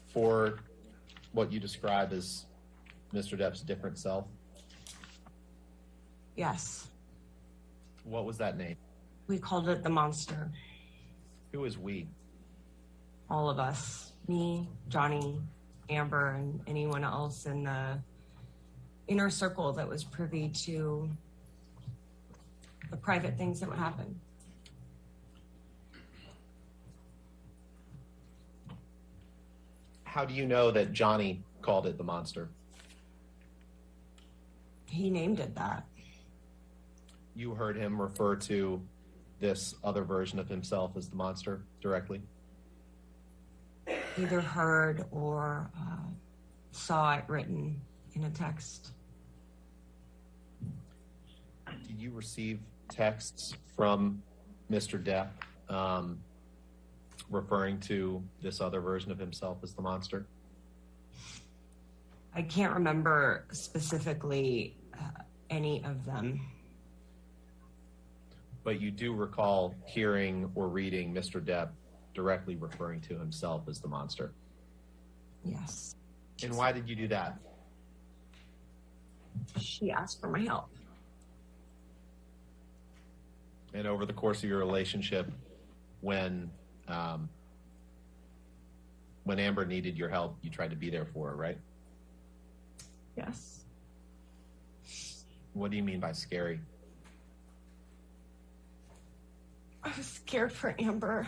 for what you describe as Mr. Depp's different self? Yes. What was that name? We called it the monster. Who is we? All of us. me, Johnny, Amber, and anyone else in the inner circle that was privy to the private things that would happen. How do you know that Johnny called it the monster? He named it that. You heard him refer to this other version of himself as the monster directly? Either heard or saw it written in a text. Did you receive texts from Mr. Depp referring to this other version of himself as the monster? I can't remember specifically any of them. But you do recall hearing or reading Mr. Depp directly referring to himself as the monster? Yes. And why did you do that? She asked for my help. And over the course of your relationship, when Amber needed your help, you tried to be there for her, right? Yes. What do you mean by scary? I was scared for Amber.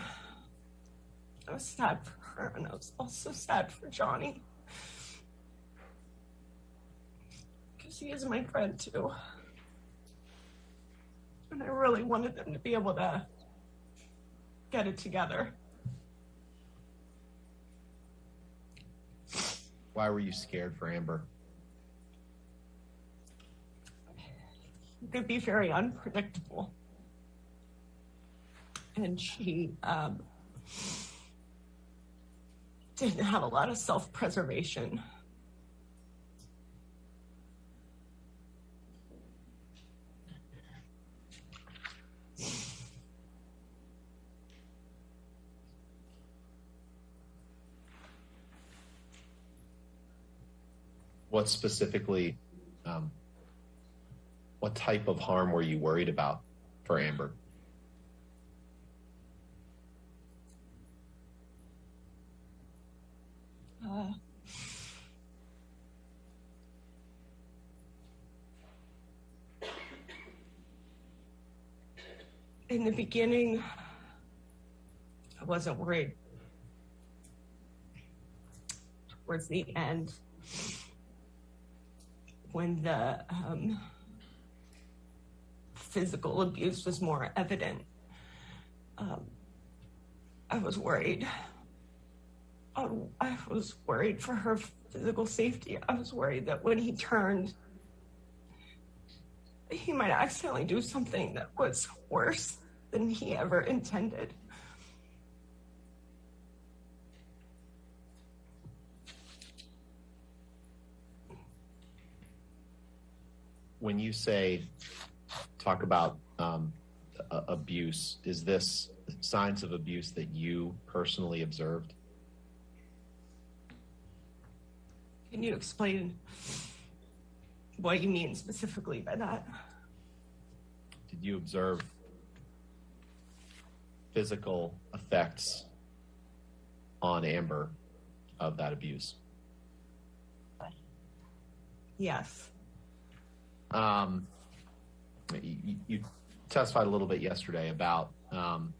I was sad for her, and I was also sad for Johnny. Because he is my friend, too. And I really wanted them to be able to get it together. Why were you scared for Amber? It could be very unpredictable. And she didn't have a lot of self-preservation. What specifically, what type of harm were you worried about for Amber? In the beginning, I wasn't worried. Towards the end, when the physical abuse was more evident, I was worried. I was worried for her physical safety. I was worried that when he turned, he might accidentally do something that was worse than he ever intended. When you talk about abuse, is this signs of abuse that you personally observed? Can you explain what you mean specifically by that? Did you observe physical effects on Amber of that abuse? Yes. You testified a little bit yesterday about an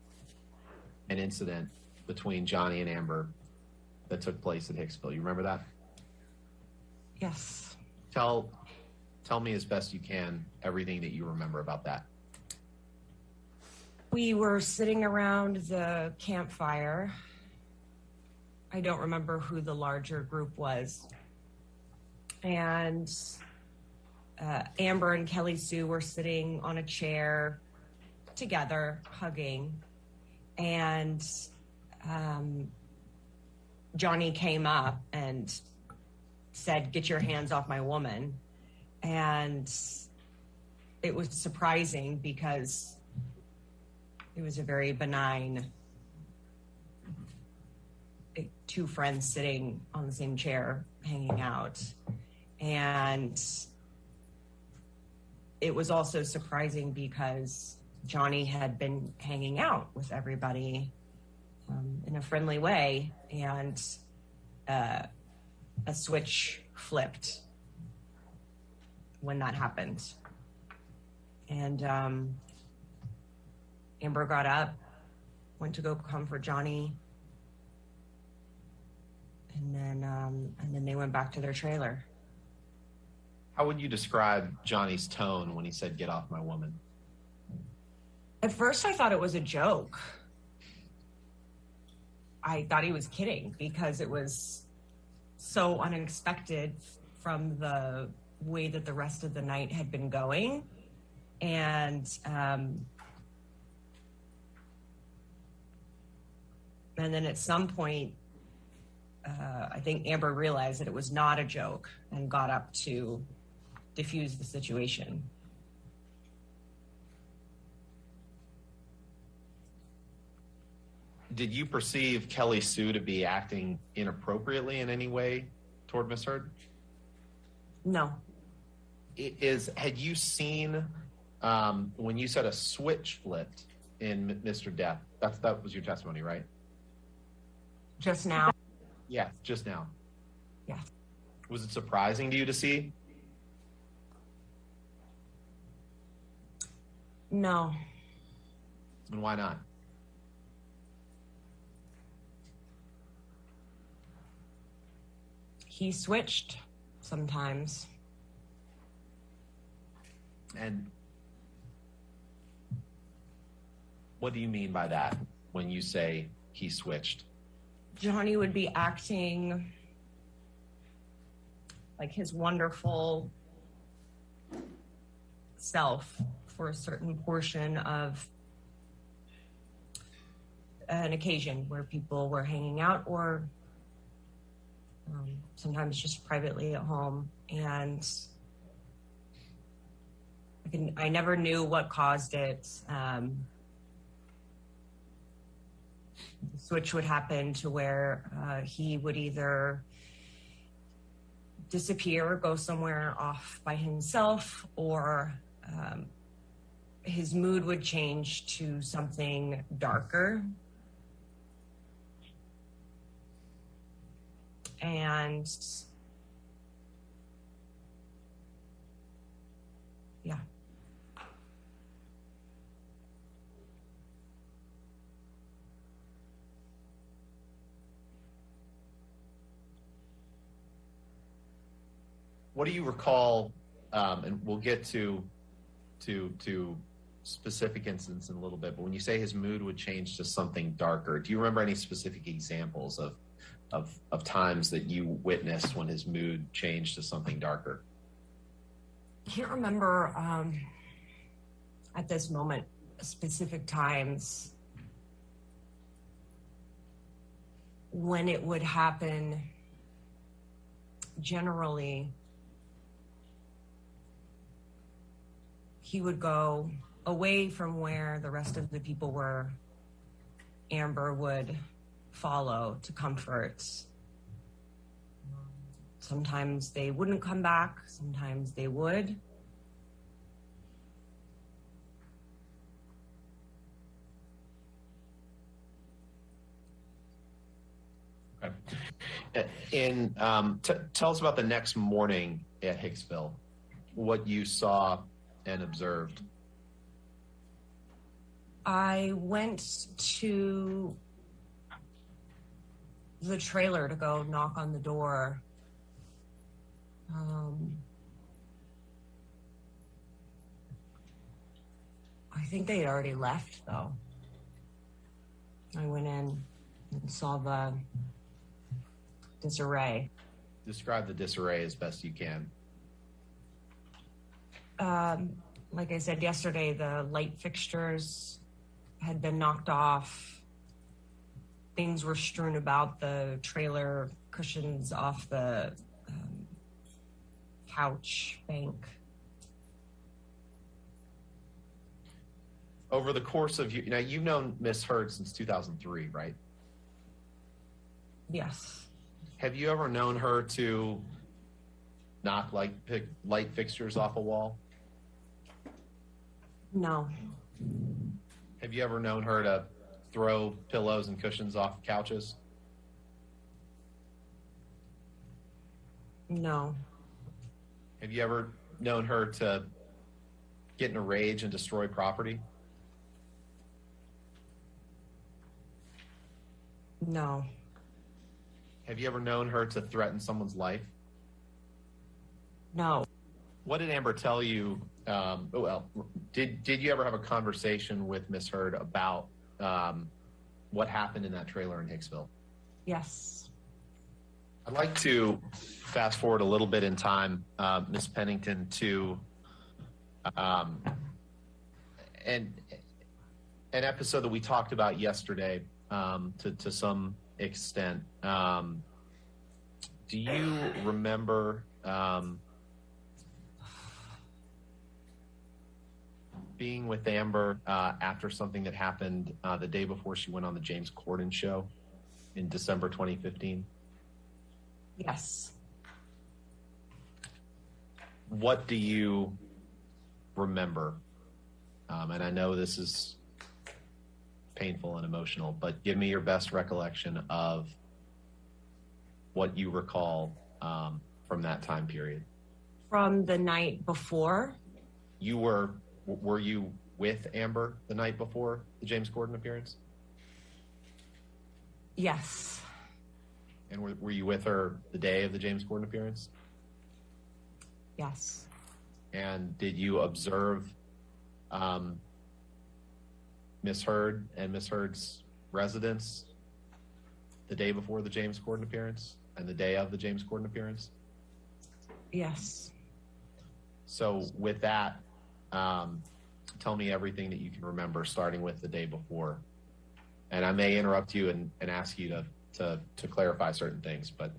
incident between Johnny and Amber that took place in Hicksville. You remember that? Yes. Tell me as best you can everything that you remember about that. We were sitting around the campfire. I don't remember who the larger group was. And Amber and Kelly Sue were sitting on a chair together, hugging. And Johnny came up and said, "Get your hands off my woman." And it was surprising because it was a very benign, two friends sitting on the same chair, hanging out. And it was also surprising because Johnny had been hanging out with everybody in a friendly way. And a switch flipped when that happened. And Amber got up, went to go comfort Johnny, and then they went back to their trailer. How would you describe Johnny's tone when he said, "Get off my woman"? At first, I thought it was a joke. I thought he was kidding because it was so unexpected from the way that the rest of the night had been going. And then at some point, I think Amber realized that it was not a joke and got up to diffuse the situation. Did you perceive Kelly Sue to be acting inappropriately in any way toward Miss Heard? No. Had you seen when you said a switch flipped in Mr. Depp? That was your testimony, right? Just now? Yeah, just now. Yeah. Was it surprising to you to see? No. And why not? He switched sometimes. And what do you mean by that when you say he switched? Johnny would be acting like his wonderful self for a certain portion of an occasion where people were hanging out, or sometimes just privately at home. And I never knew what caused it. The switch would happen to where he would either disappear or go somewhere off by himself, or his mood would change to something darker. And yeah. What do you recall? And we'll get to specific incidents in a little bit. But when you say his mood would change to something darker, do you remember any specific examples of times that you witnessed when his mood changed to something darker? I can't remember at this moment specific times when it would happen. Generally, he would go away from where the rest of the people were. Amber would follow to comfort. Sometimes they wouldn't come back, sometimes they would. Okay. Tell us about the next morning at Hicksville, what you saw and observed. I went to the trailer to go knock on the door. I think they had already left, though. I went in and saw the disarray. Describe the disarray as best you can. Like I said yesterday, the light fixtures had been knocked off. Things were strewn about the trailer, cushions off the couch bank. Over the course of you've known Miss Heard since 2003, right? Yes. Have you ever known her to knock light fixtures off a wall? No. Have you ever known her to throw pillows and cushions off couches? No. Have you ever known her to get in a rage and destroy property? No. Have you ever known her to threaten someone's life? No. What did Amber tell you? Did you ever have a conversation with Miss Heard about what happened in that trailer in Hicksville? Yes. I'd like to fast forward a little bit in time, Miss Pennington, to an episode that we talked about yesterday to some extent. Do you remember being with Amber after something that happened the day before she went on the James Corden show in December 2015? Yes. What do you remember? And I know this is painful and emotional, but give me your best recollection of what you recall from that time period. From the night before? Were you with Amber the night before the James Corden appearance? Yes. And were you with her the day of the James Corden appearance? Yes. And did you observe Miss Heard and Miss Heard's residence the day before the James Corden appearance and the day of the James Corden appearance? Yes. So with that, tell me everything that you can remember, starting with the day before. And I may interrupt you and ask you to clarify certain things, but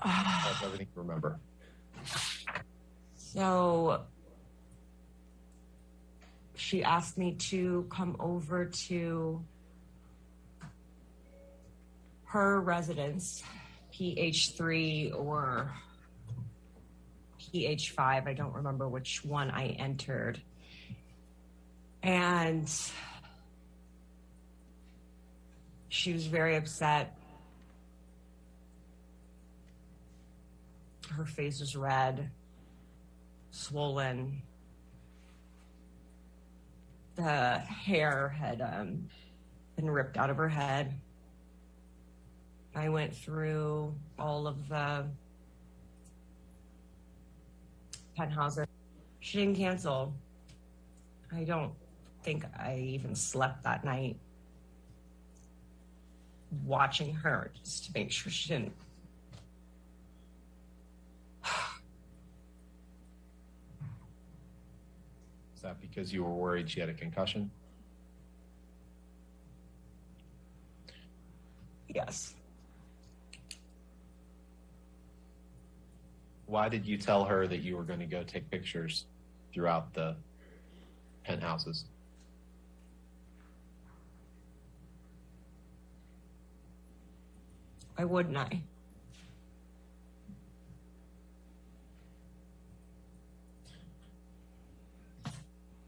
that's everything you remember. So she asked me to come over to her residence, PH3 or PH5. I don't remember which one I entered. And she was very upset. Her face was red, swollen. The hair had been ripped out of her head. I went through all of the penthouses. She didn't cancel. I don't think I even slept that night watching her just to make sure she didn't. Is that because you were worried she had a concussion? Yes. Why did you tell her that you were going to go take pictures throughout the penthouses? Why wouldn't I?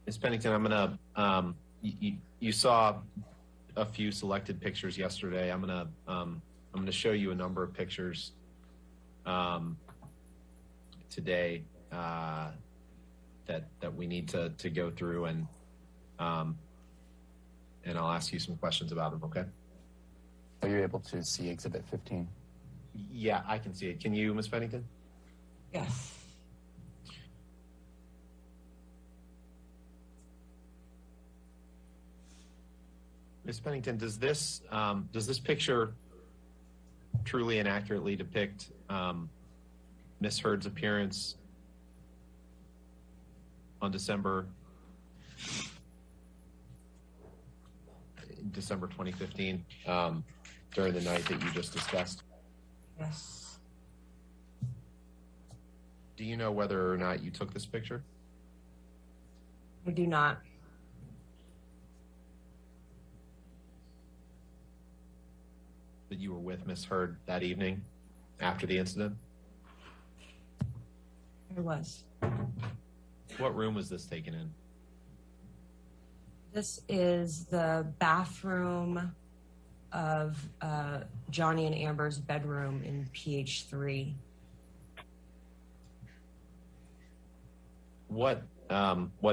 Ms. Pennington, I'm gonna. You saw a few selected pictures yesterday. I'm gonna show you a number of pictures today that we need to go through, and I'll ask you some questions about them. Okay? Are you able to see Exhibit 15? Yeah, I can see it. Can you, Ms. Pennington? Yes. Ms. Pennington, does this picture truly and accurately depict Miss Heard's appearance on December 2015, during the night that you just discussed? Yes. Do you know whether or not you took this picture? I do not. That you were with Miss Heard that evening after the incident? I was. What room was this taken in? This is the bathroom of Johnny and Amber's bedroom in PH3. What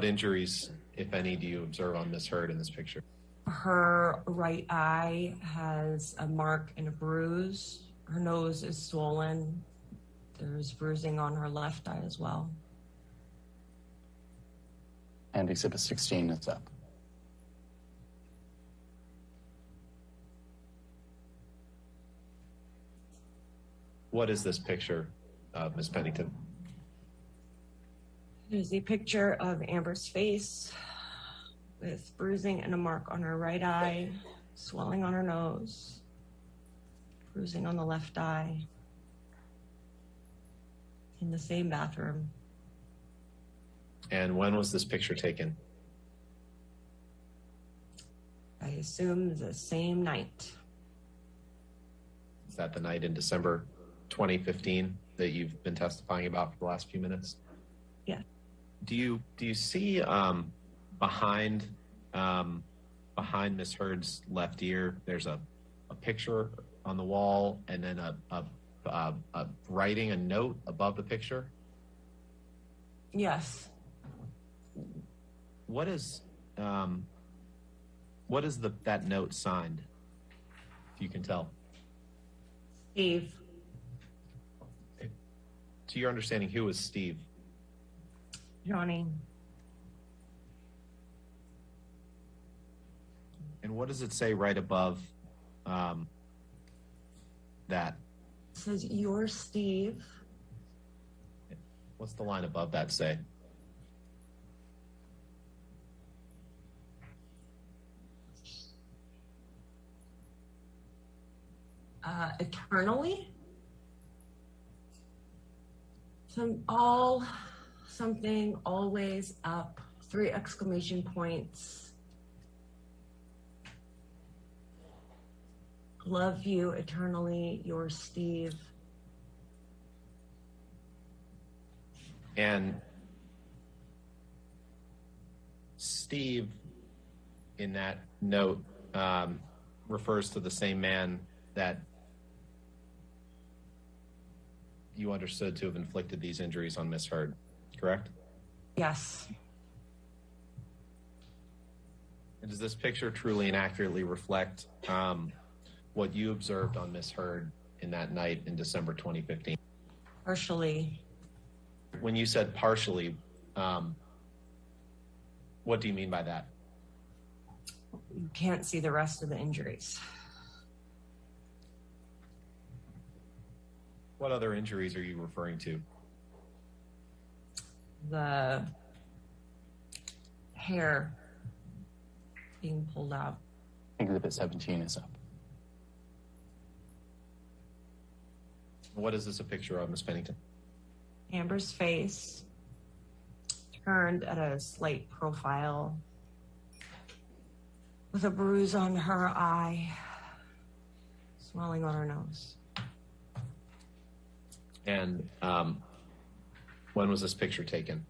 injuries, if any, do you observe on Miss Heard in this picture? Her right eye has a mark and a bruise. Her nose is swollen. There's bruising on her left eye as well. And Exhibit 16 is up. What is this picture of Miss Pennington? There's a picture of Amber's face with bruising and a mark on her right eye, swelling on her nose, bruising on the left eye, in the same bathroom. And when was this picture taken? I assume the same night. Is that the night in December 2015 that you've been testifying about for the last few minutes? Yeah. Do you see behind Miss Heard's left ear? There's a picture on the wall, and then a writing, a note above the picture. Yes. What is that note signed? If you can tell. Steve. To your understanding, who was Steve? Johnny. And what does it say right above that? It says, "You're Steve." What's the line above that say? Eternally? Something, always, up, 3 exclamation points. Love you eternally, your Steve. And Steve, in that note, refers to the same man that you understood to have inflicted these injuries on Miss Heard, correct? Yes. And does this picture truly and accurately reflect what you observed on Miss Heard in that night in December 2015? Partially. When you said partially, what do you mean by that? You can't see the rest of the injuries. What other injuries are you referring to? The hair being pulled out. Exhibit 17 is up. What is this a picture of, Miss Pennington? Amber's face turned at a slight profile with a bruise on her eye, swelling on her nose. And when was this picture taken?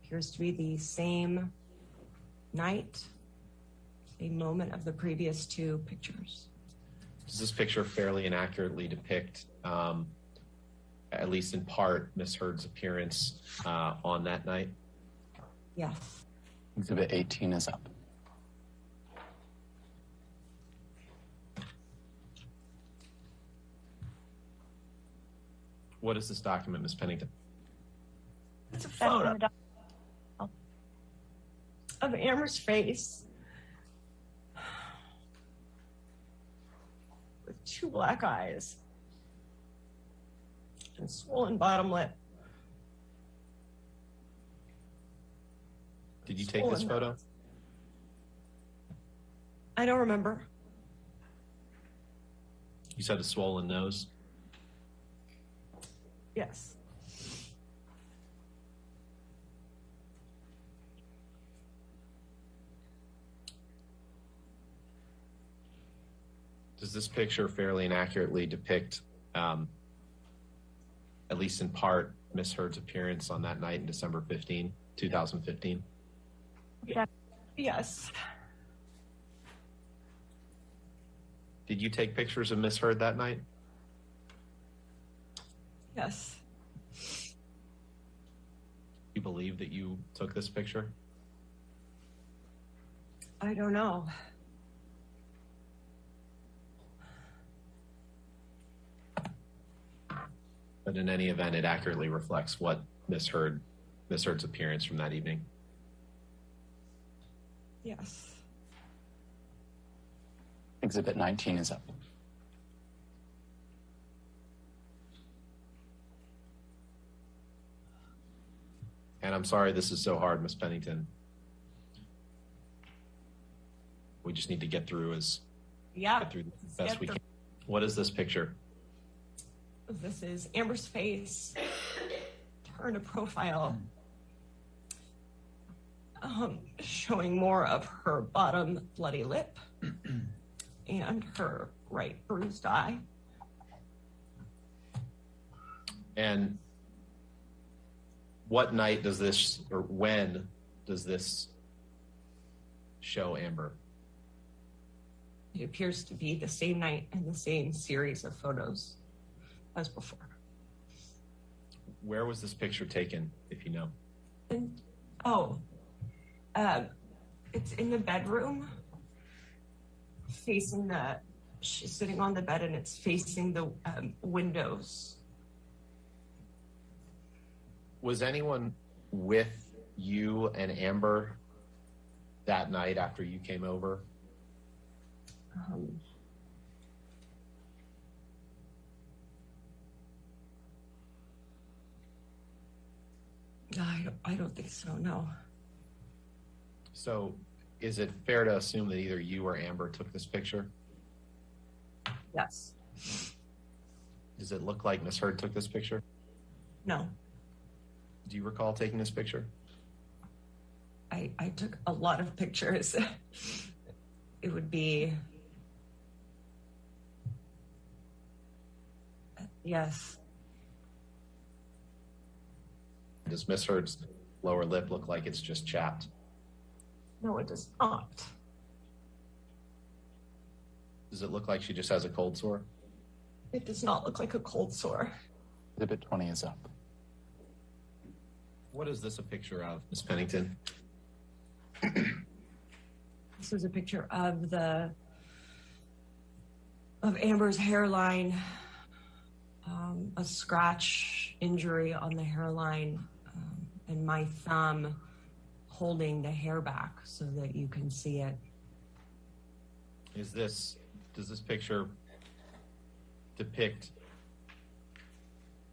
Appears to be the same night, same moment of the previous 2 pictures. Does this picture fairly and accurately depict, at least in part, Miss Heard's appearance on that night? Yes. Exhibit 18 is up. What is this document, Miss Pennington? It's a That's photo in the of Amber's face with 2 black eyes and swollen bottom lip. Did you take this photo? I don't remember. You said a swollen nose. Yes. Does this picture fairly and accurately depict, at least in part, Miss Heard's appearance on that night in December 2015? Yes. Did you take pictures of Miss Heard that night? Yes. You believe that you took this picture? I don't know. But in any event, it accurately reflects what Miss Heard's appearance from that evening. Yes. Exhibit 19 is up. And I'm sorry this is so hard, Miss Pennington. We just need to get through the best we can. What is this picture? This is Amber's face turned a profile, showing more of her bottom bloody lip and her right bruised eye. And what night does this, or when does this show Amber? It appears to be the same night and the same series of photos as before. Where was this picture taken, if you know? It's in the bedroom, she's sitting on the bed and it's facing the windows. Was anyone with you and Amber that night after you came over? I don't think so, no. So is it fair to assume that either you or Amber took this picture? Yes. Does it look like Miss Heard took this picture? No. Do you recall taking this picture? I took a lot of pictures. It would be... Yes. Does Miss Heard's lower lip look like it's just chapped? No, it does not. Does it look like she just has a cold sore? It does not look like a cold sore. Exhibit 20 is up. What is this a picture of, Miss Pennington? This is a picture of Amber's hairline, a scratch injury on the hairline, and my thumb holding the hair back so that you can see it. Does this picture depict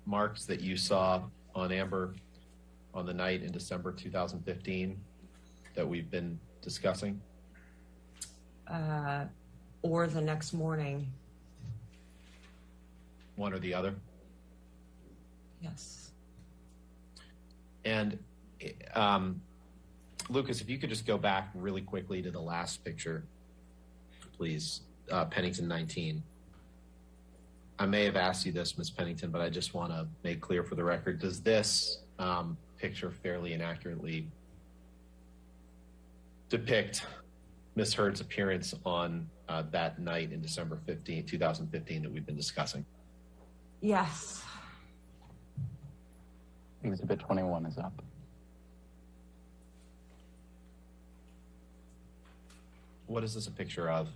marks that you saw on Amber on the night in December 2015 that we've been discussing? Or the next morning. One or the other? Yes. And Lucas, if you could just go back really quickly to the last picture, please, Pennington 19. I may have asked you this, Ms. Pennington, but I just want to make clear for the record, does this picture fairly and accurately depict Miss Heard's appearance on that night in December 2015 that we've been discussing? Yes. Exhibit 21 is up. What is this a picture of,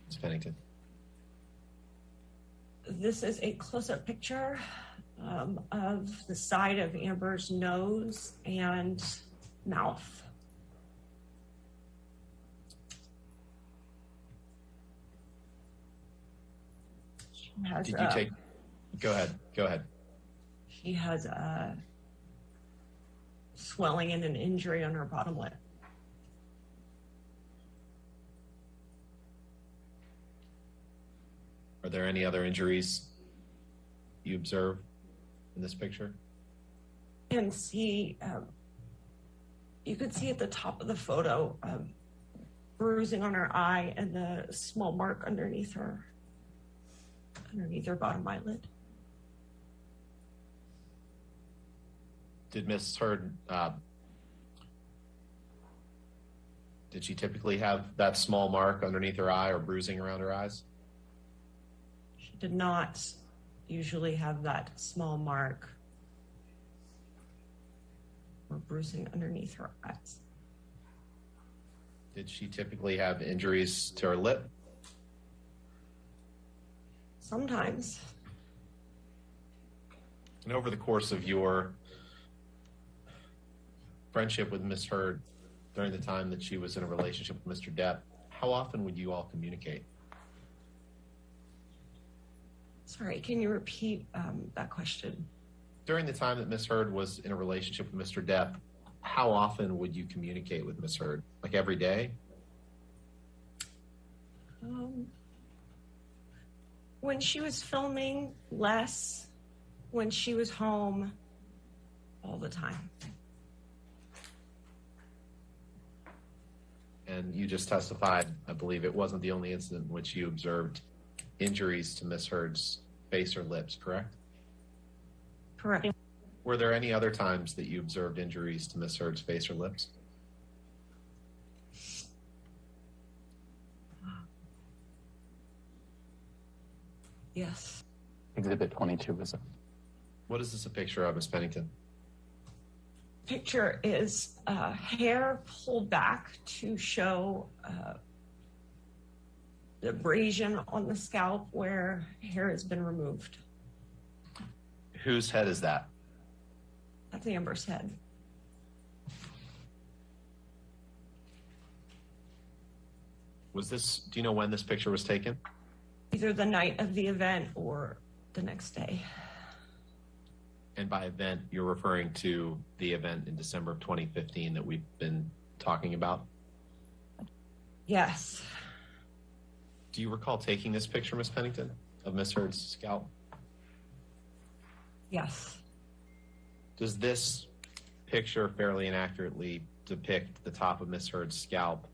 Ms. Pennington? This is a close-up picture of the side of Amber's nose and mouth. Did you take? Go ahead. She has a swelling and an injury on her bottom lip. Are there any other injuries you observe in this picture? And see, you could see at the top of the photo, bruising on her eye and the small mark underneath her bottom eyelid. Did Miss Heard, did she typically have that small mark underneath her eye or bruising around her eyes? She did not. usually have that small mark or bruising underneath her eyes. Did she typically have injuries to her lip? Sometimes. And over the course of your friendship with Miss Heard during the time that she was in a relationship with Mr. Depp, how often would you all communicate? Sorry, can you repeat that question? During the time that Miss Heard was in a relationship with Mr. Depp, how often would you communicate with Miss Heard? Like every day? When she was filming, less. When she was home, all the time. And you just testified, I believe it wasn't the only incident in which you observed injuries to Miss Heard's face or lips, correct? Correct. Were there any other times that you observed injuries to Miss Heard's face or lips? Yes. Exhibit 22 is up. What is this a picture of, Miss Pennington? Picture is hair pulled back to show the abrasion on the scalp where hair has been removed. Whose head is that? That's Amber's head. Was this, do you know when this picture was taken? Either the night of the event or the next day. And by event, you're referring to the event in December of 2015 that we've been talking about? Yes. Do you recall taking this picture, Miss Pennington, of Miss Heard's scalp? Yes. Does this picture fairly and accurately depict the top of Miss Heard's scalp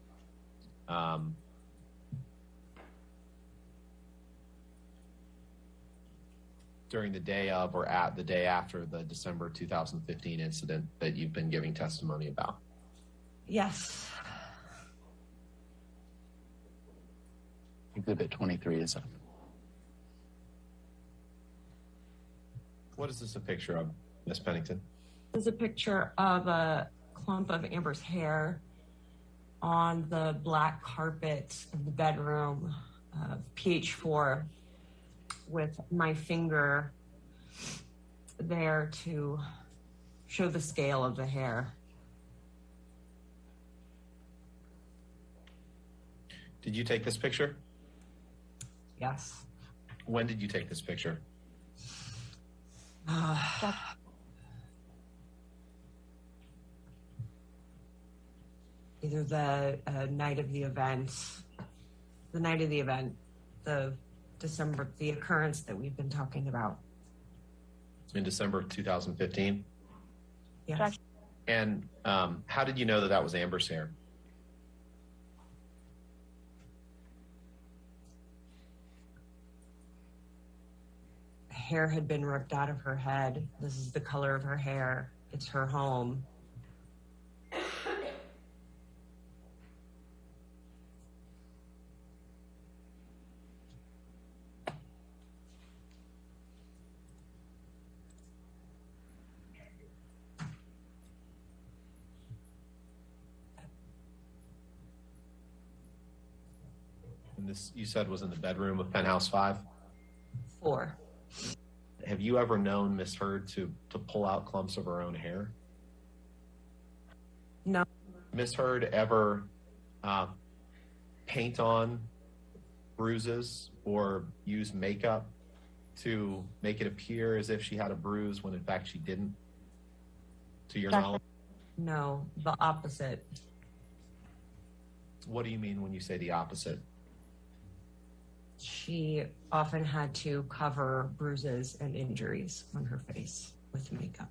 during the day of or at the day after the December 2015 incident that you've been giving testimony about? Yes. Exhibit 23 is up. What is this a picture of, Miss Pennington? This is a picture of a clump of Amber's hair on the black carpet of the bedroom, PH4, with my finger there to show the scale of the hair. Did you take this picture? Yes. When did you take this picture? Either the night of the event, the occurrence that we've been talking about. In December of 2015? Yes. And how did you know that that was Amber's hair? Hair had been ripped out of her head. This is the color of her hair. It's her home. And this, you said, was in the bedroom of Penthouse 5? 4. Have you ever known Miss Heard to pull out clumps of her own hair? No. Miss Heard ever paint on bruises or use makeup to make it appear as if she had a bruise when in fact she didn't, to your knowledge? No, the opposite. What do you mean when you say the opposite? She often had to cover bruises and injuries on her face with makeup.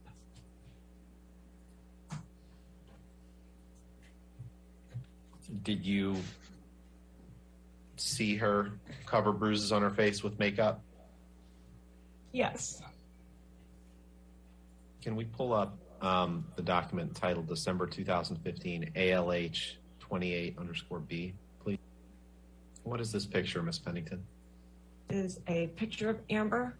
Did you see her cover bruises on her face with makeup? Yes. Can we pull up the document titled December 2015 ALH 28_B, please? What is this picture, Miss Pennington? Is a picture of Amber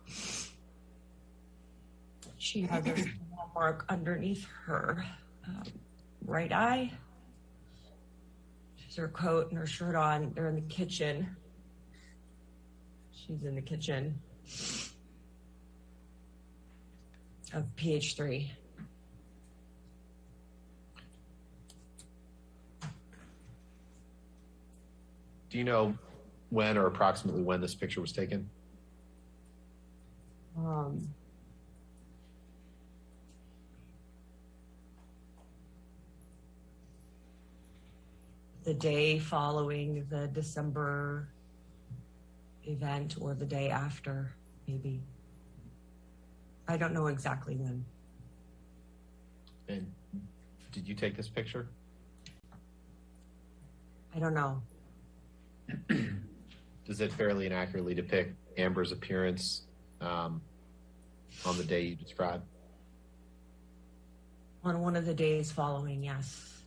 She has a small mark underneath her right eye. She has her coat and her shirt on. They're in the kitchen. She's in the kitchen of PH3. Do you know when or approximately when this picture was taken? The day following the December event or the day after, maybe. I don't know exactly when. And did you take this picture? I don't know. Does it fairly and accurately depict Amber's appearance on the day you described? On one of the days following, yes.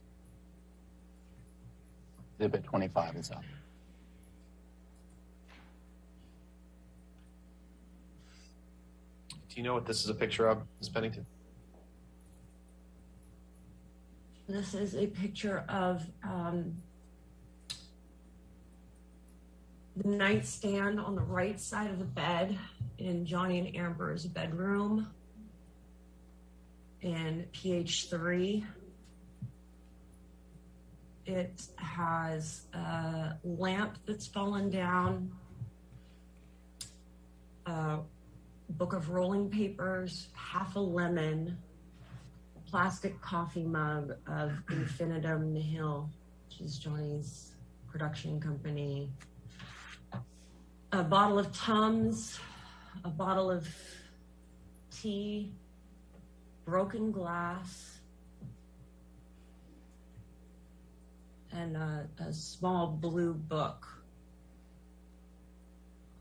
Exhibit 25 is up. Do you know what this is a picture of, Ms. Pennington? This is a picture of the nightstand on the right side of the bed in Johnny and Amber's bedroom in PH3. It has a lamp that's fallen down, a book of rolling papers, half a lemon, a plastic coffee mug of Infinitum Nihil, which is Johnny's production company, a bottle of Tums, a bottle of tea, broken glass, and a small blue book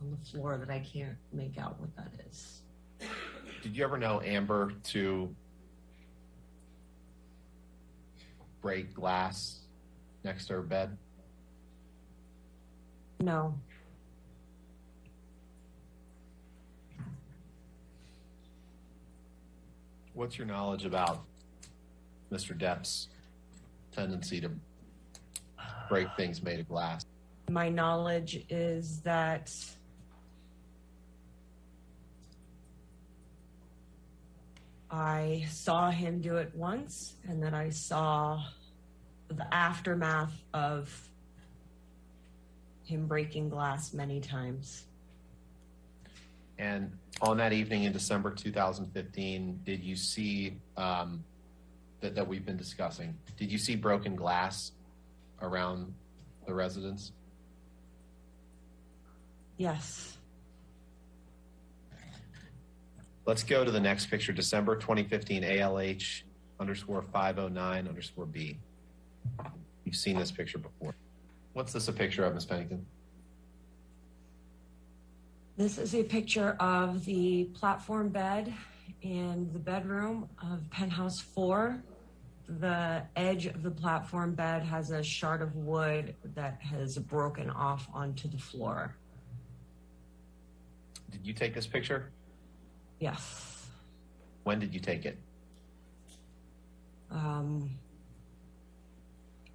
on the floor that I can't make out what that is. Did you ever know Amber to break glass next to her bed? No. What's your knowledge about Mr. Depp's tendency to break things made of glass? My knowledge is that I saw him do it once, and that I saw the aftermath of him breaking glass many times. And on that evening in December 2015, did you see that we've been discussing? Did you see broken glass around the residence? Yes. Let's go to the next picture, December 2015, ALH _509_B. You've seen this picture before. What's this a picture of, Ms. Pennington? This is a picture of the platform bed in the bedroom of penthouse 4. The edge of the platform bed has a shard of wood that has broken off onto the floor. Did you take this picture? Yes. When did you take it?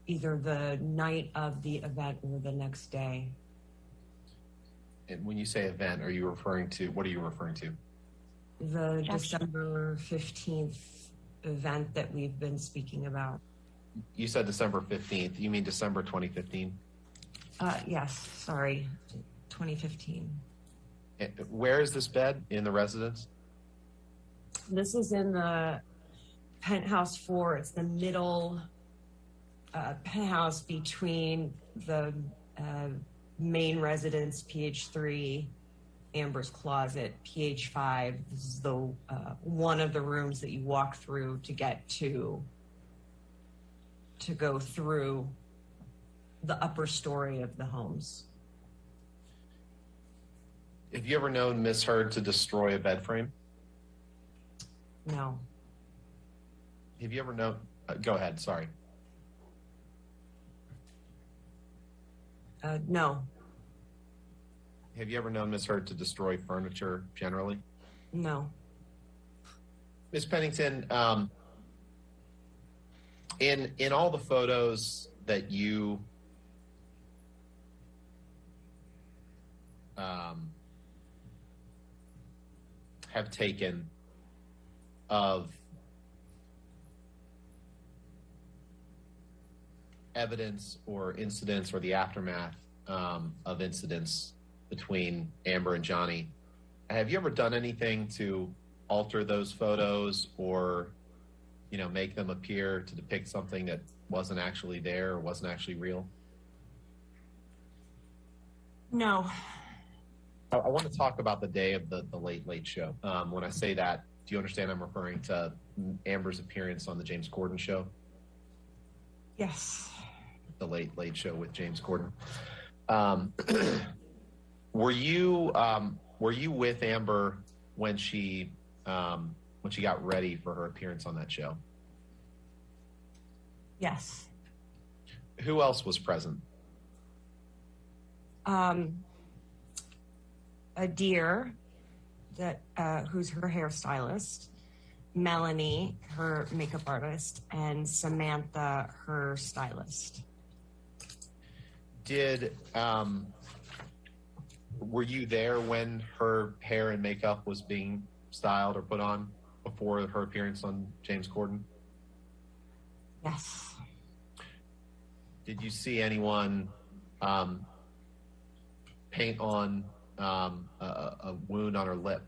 Either the night of the event or the next day. And when you say event, what are you referring to? The December 15th event that we've been speaking about. You said December 15th. You mean December 2015? Yes, sorry, 2015. Where is this bed in the residence? This is in the penthouse 4. It's the middle penthouse between the main residence, PH3, Amber's closet, PH5. This is the one of the rooms that you walk through to get to go through the upper story of the homes. Have you ever known Miss Heard to destroy a bed frame? No. Have you ever known? Go ahead. Sorry. No. Have you ever known Miss Heard to destroy furniture generally? No. Ms. Pennington, in all the photos that you have taken of evidence or incidents or the aftermath of incidents between Amber and Johnny, have you ever done anything to alter those photos or, make them appear to depict something that wasn't actually there or wasn't actually real? No. I want to talk about the day of the Late Late Show. When I say that, do you understand I'm referring to Amber's appearance on the James Corden show? Yes. The Late Late Show with James Corden. Were you with Amber when she got ready for her appearance on that show? Yes. Who else was present? Adir, who's her hairstylist, Melanie, her makeup artist, and Samantha, her stylist. Were you there when her hair and makeup was being styled or put on before her appearance on James Corden? Yes. Did you see anyone paint on a wound on her lip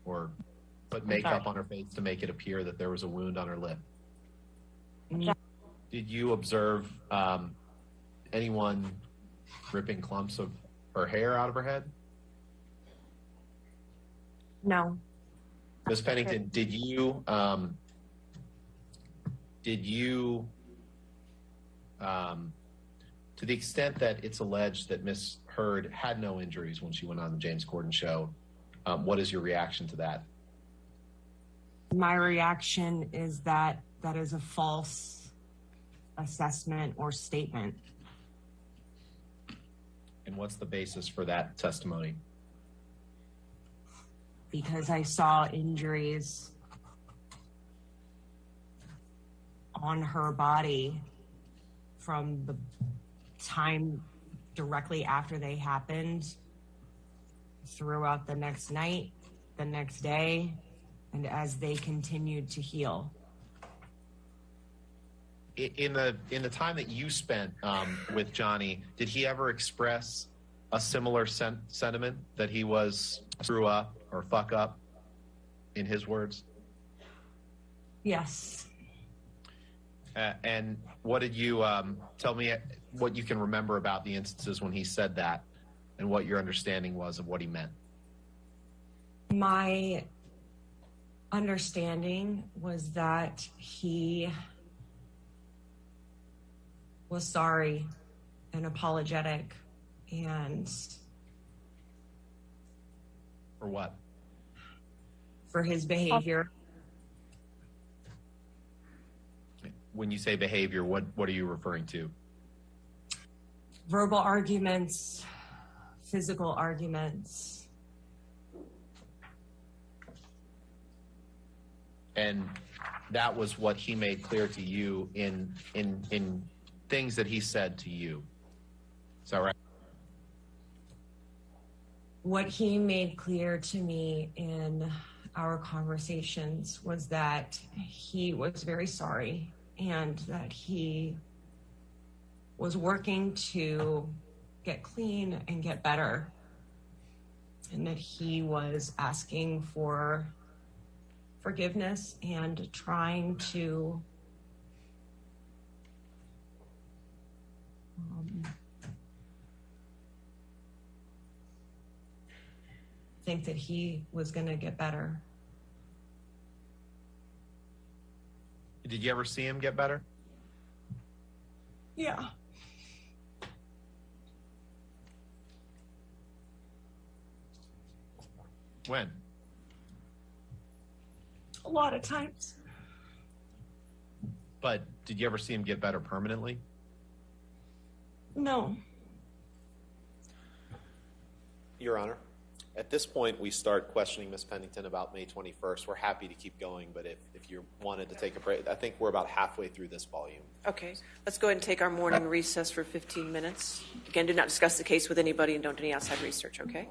or put makeup on her face to make it appear that there was a wound on her lip? No. Did you observe anyone ripping clumps of her hair out of her head? No. Ms. Pennington, did you to the extent that it's alleged that Ms. Heard had no injuries when she went on the James Corden show, what is your reaction to that? My reaction is that that is a false assessment or statement. And what's the basis for that testimony? Because I saw injuries on her body from the time directly after they happened throughout the next night, the next day, and as they continued to heal. In the time that you spent with Johnny, did he ever express a similar sentiment that he was screw up or fuck up, in his words? Yes. And what did you tell me what you can remember about the instances when he said that and what your understanding was of what he meant? My understanding was that he was sorry and apologetic and For what? for his behavior. When you say behavior, what are you referring to? Verbal arguments, physical arguments. And that was what he made clear to you in things that he said to you. Is that right? What he made clear to me in our conversations was that he was very sorry and that he was working to get clean and get better, and that he was asking for forgiveness and trying to think that he was going to get better. Did you ever see him get better? Yeah. When? A lot of times. But did you ever see him get better permanently? No. Your Honor, At this point, we start questioning Ms. Pennington about May 21st. We're happy to keep going, but if you wanted to take a break, I think we're about halfway through this volume. Okay, let's go ahead and take our morning recess for 15 minutes. Again, do not discuss the case with anybody and don't do any outside research, okay?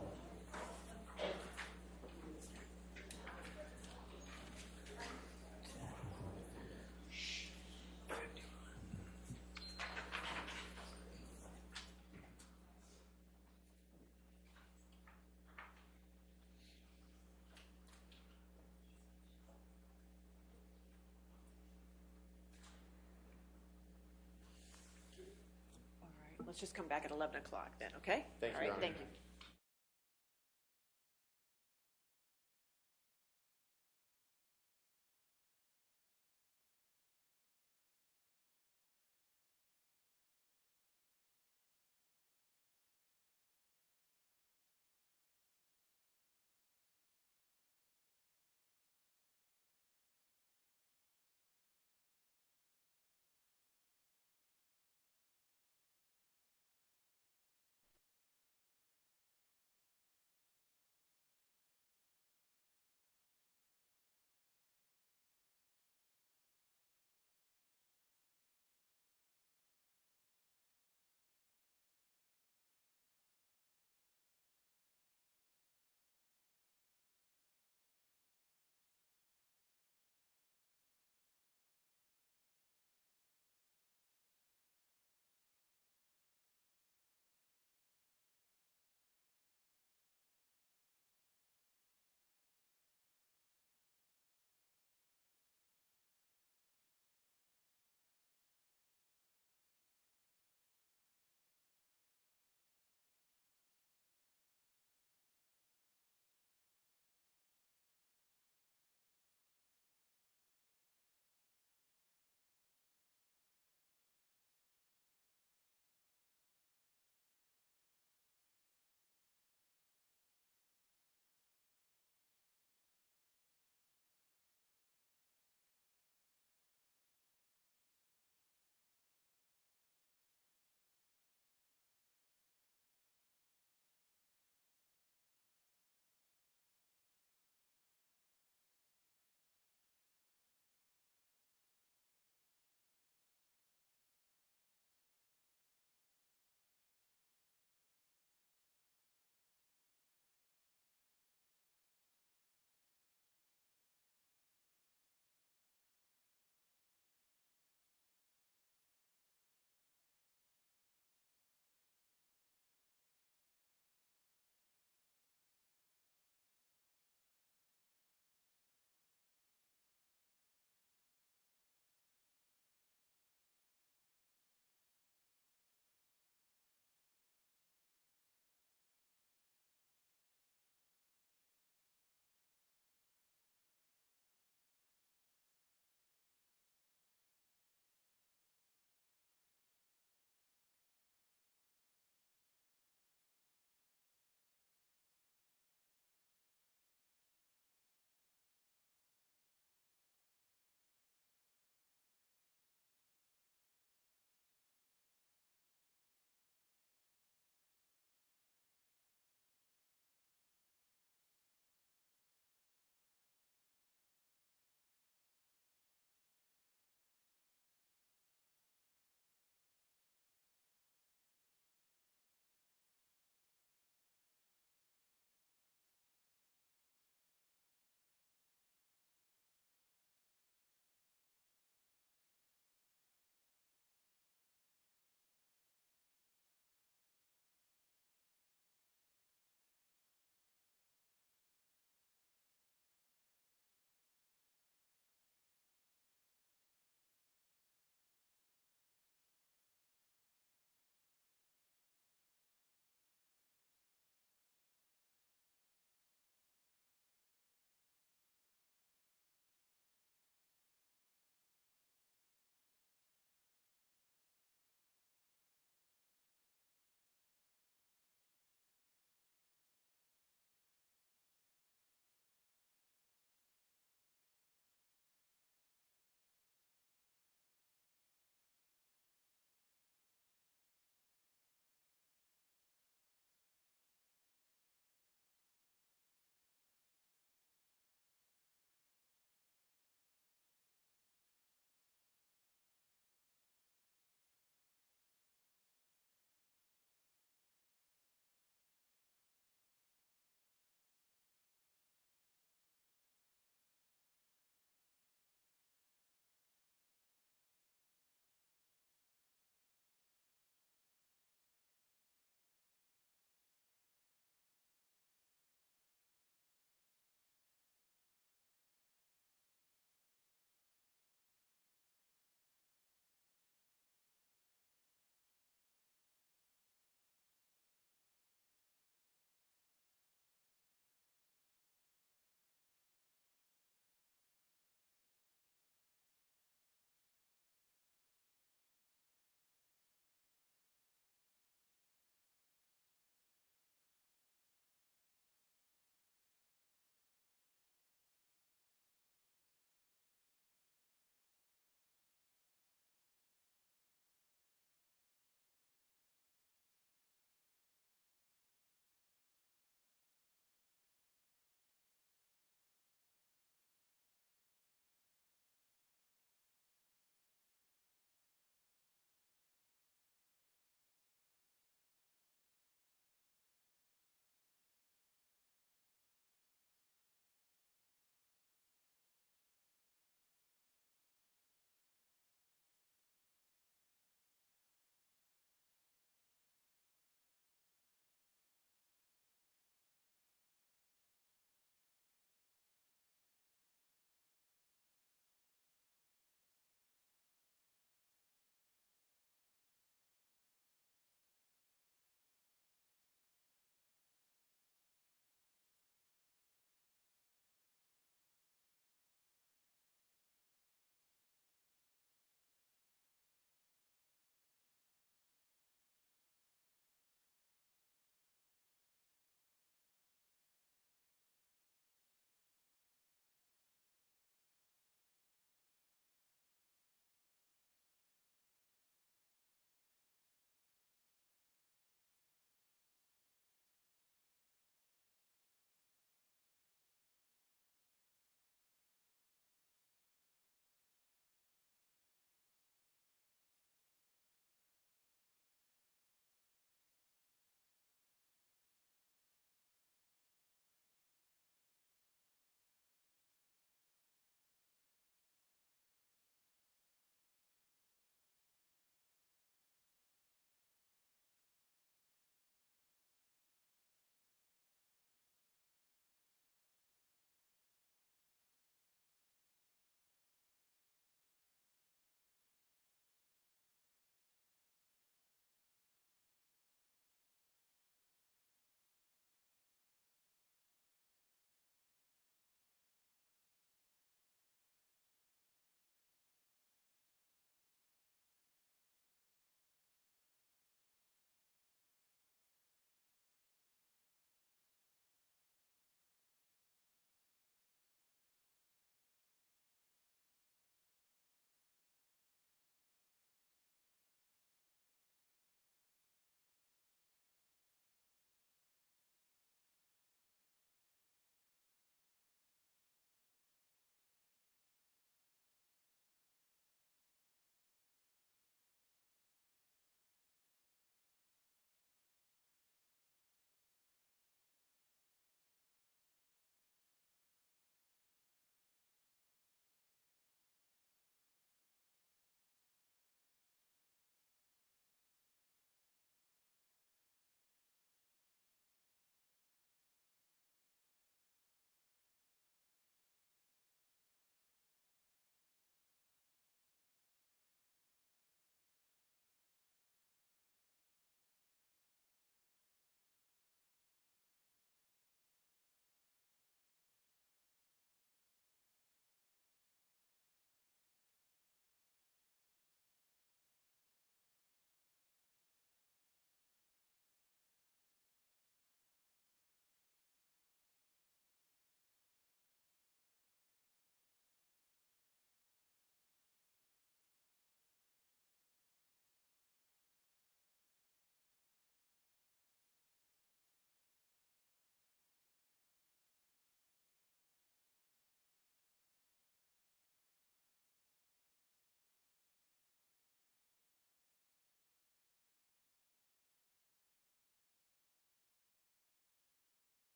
All right, let's just come back at 11 o'clock then, okay? Thank you, All right, Your Honor. thank you.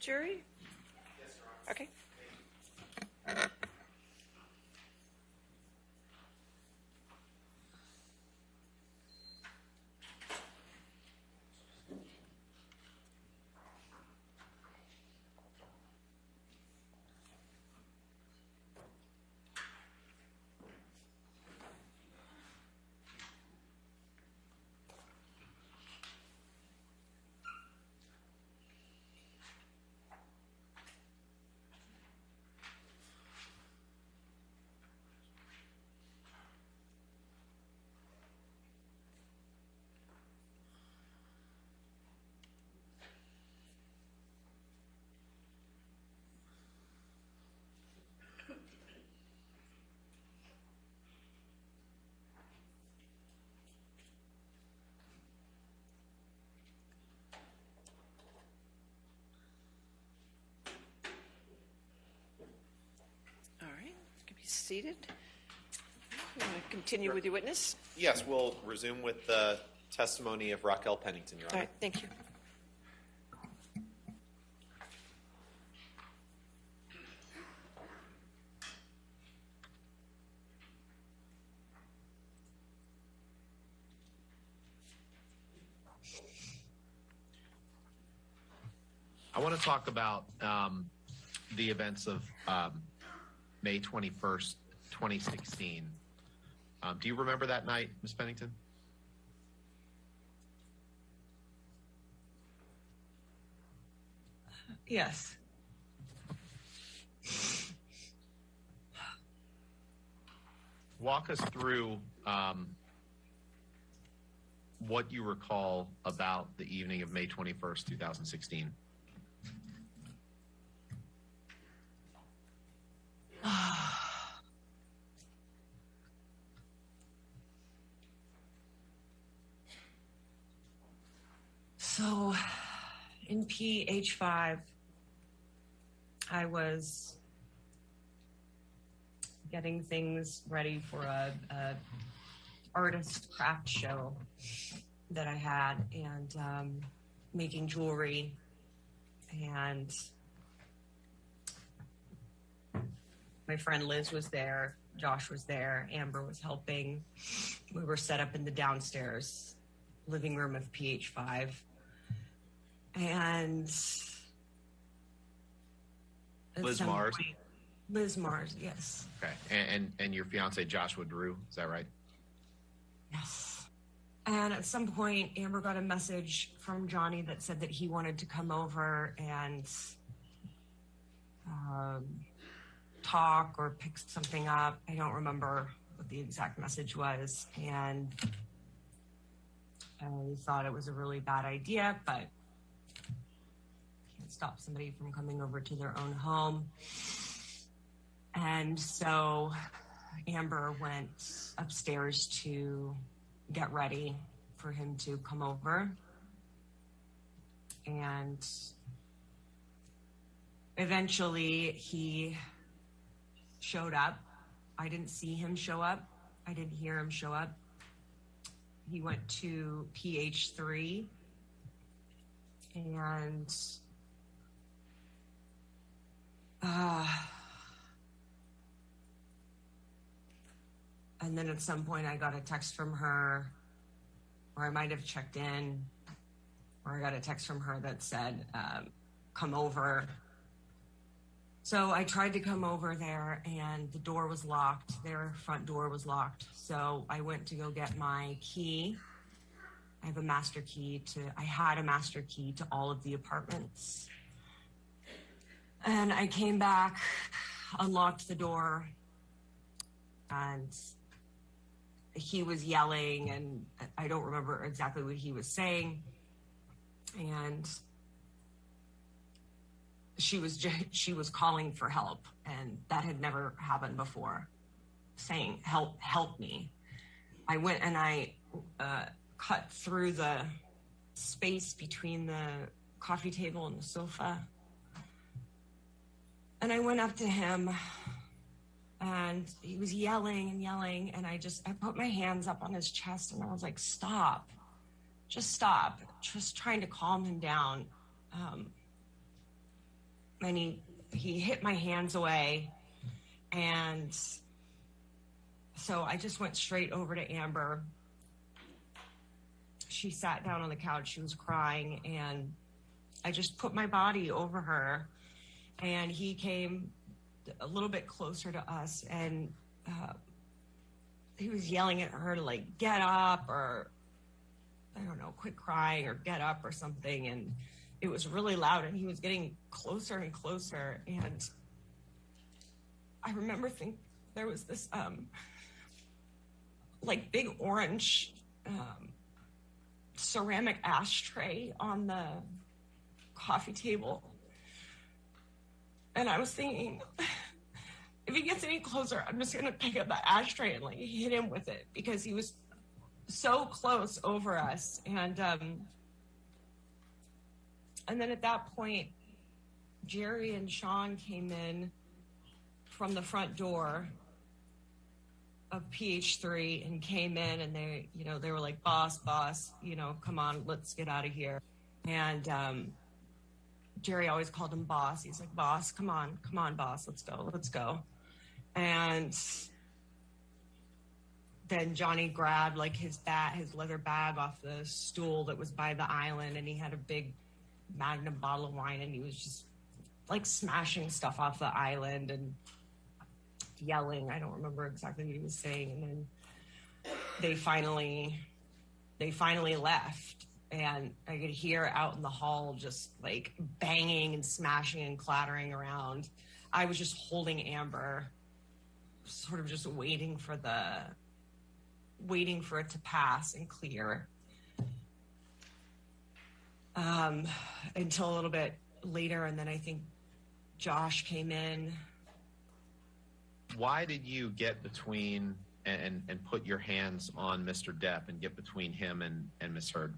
jury? Yes, Your Honor. Okay. All right, you can be seated. You want to continue with your witness? Yes, we'll resume with the testimony of Raquel Pennington, Your All Honor. right, thank you. I want to talk about the events of May 21st, 2016. Do you remember that night, Ms. Pennington? Yes. Walk us through what you recall about the evening of May 21st, 2016. So in PH5, I was getting things ready for a artist craft show that I had, and making jewelry, and my friend Liz was there, Josh was there, Amber was helping. We were set up in the downstairs living room of PH5. And Liz Mars? Liz Mars, yes. Okay. And your fiance, Joshua Drew, is that right? Yes. And at some point, Amber got a message from Johnny that said that he wanted to come over and talk or pick something up. I don't remember what the exact message was. And I thought it was a really bad idea, but can't stop somebody from coming over to their own home. And so Amber went upstairs to get ready for him to come over. And eventually he showed up. I didn't see him show up. I didn't hear him show up. He went to PH3 and then at some point I got a text from her, or I might have checked in, or I got a text from her that said, come over. So I tried to come over there and the door was locked. Their front door was locked. So I went to go get my key. I had a master key to all of the apartments. And I came back, unlocked the door, and he was yelling, and I don't remember exactly what he was saying. And she was calling for help, and that had never happened before, saying, help me. I went and I cut through the space between the coffee table and the sofa. And I went up to him, and he was yelling and yelling, and I put my hands up on his chest, and I was like, stop, just trying to calm him down. and he hit my hands away, and so I just went straight over to Amber. She sat down on the couch. She was crying, and I just put my body over her, and he came a little bit closer to us, and he was yelling at her to, like, get up, or I don't know, quit crying or get up or something. And it was really loud, and he was getting closer and closer. And I remember there was this like big orange ceramic ashtray on the coffee table. And I was thinking, if he gets any closer, I'm just going to pick up the ashtray and, like, hit him with it, because he was so close over us. And then at that point, Jerry and Sean came in from the front door of PH3 and came in, and they were like, boss, come on, let's get out of here. And Jerry always called him boss. He's like, boss, come on, boss, let's go. And then Johnny grabbed, like, his leather bag off the stool that was by the island, and he had a big Magnum bottle of wine, and he was just, like, smashing stuff off the island and yelling. I don't remember exactly what he was saying. And then they finally left, and I could hear out in the hall just, like, banging and smashing and clattering around. I was just holding Amber, sort of just waiting for it to pass and clear, until a little bit later. And then I think Josh came in. Why did you get between and put your hands on Mr. Depp and get between him and Miss Heard?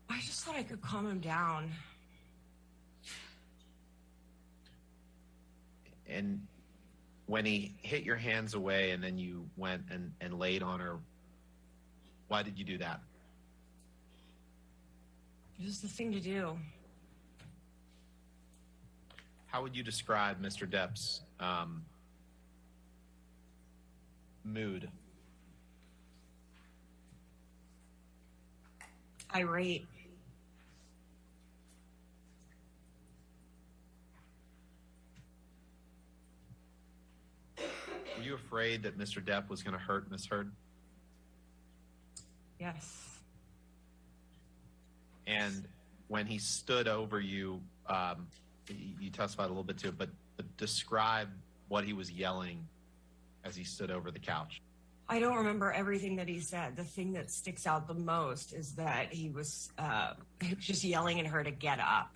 I just thought I could calm him down. And when he hit your hands away and then you went and laid on her, why did you do that? It was the thing to do. How would you describe Mr. Depp's mood? Irate. Were you afraid that Mr. Depp was going to hurt Miss Heard? Yes. And when he stood over you, you testified a little bit to it, but describe what he was yelling as he stood over the couch. I don't remember everything that he said. The thing that sticks out the most is that he was just yelling at her to get up.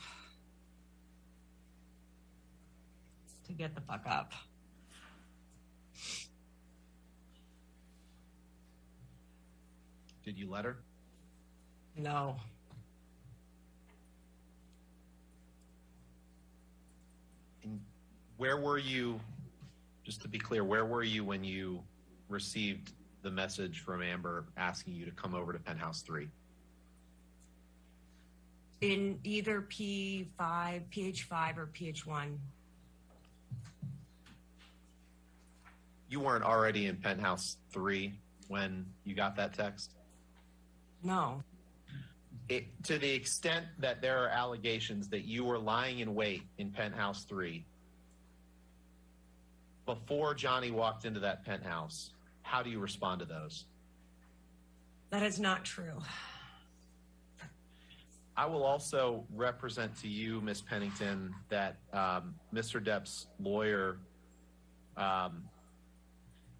To get the fuck up. Did you let her? No. And where were you, just to be clear, where were you when you received the message from Amber asking you to come over to Penthouse 3? In either PH5 or PH1. You weren't already in Penthouse 3 when you got that text? No. To the extent that there are allegations that you were lying in wait in Penthouse 3 before Johnny walked into that penthouse, how do you respond to those? That is not true. I will also represent to you, Ms. Pennington, that Mr. Depp's lawyer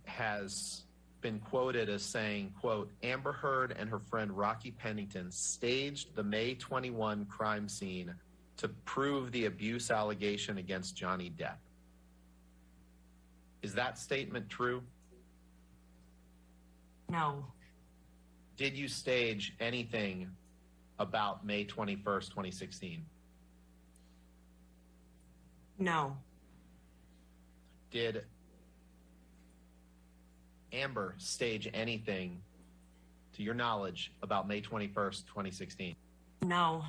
has been quoted as saying, quote, Amber Heard and her friend Rocky Pennington staged the May 21 crime scene to prove the abuse allegation against Johnny Depp. Is that statement true? No. Did you stage anything about May 21st, 2016? No. Did Amber stage anything, to your knowledge, about May 21st, 2016? No.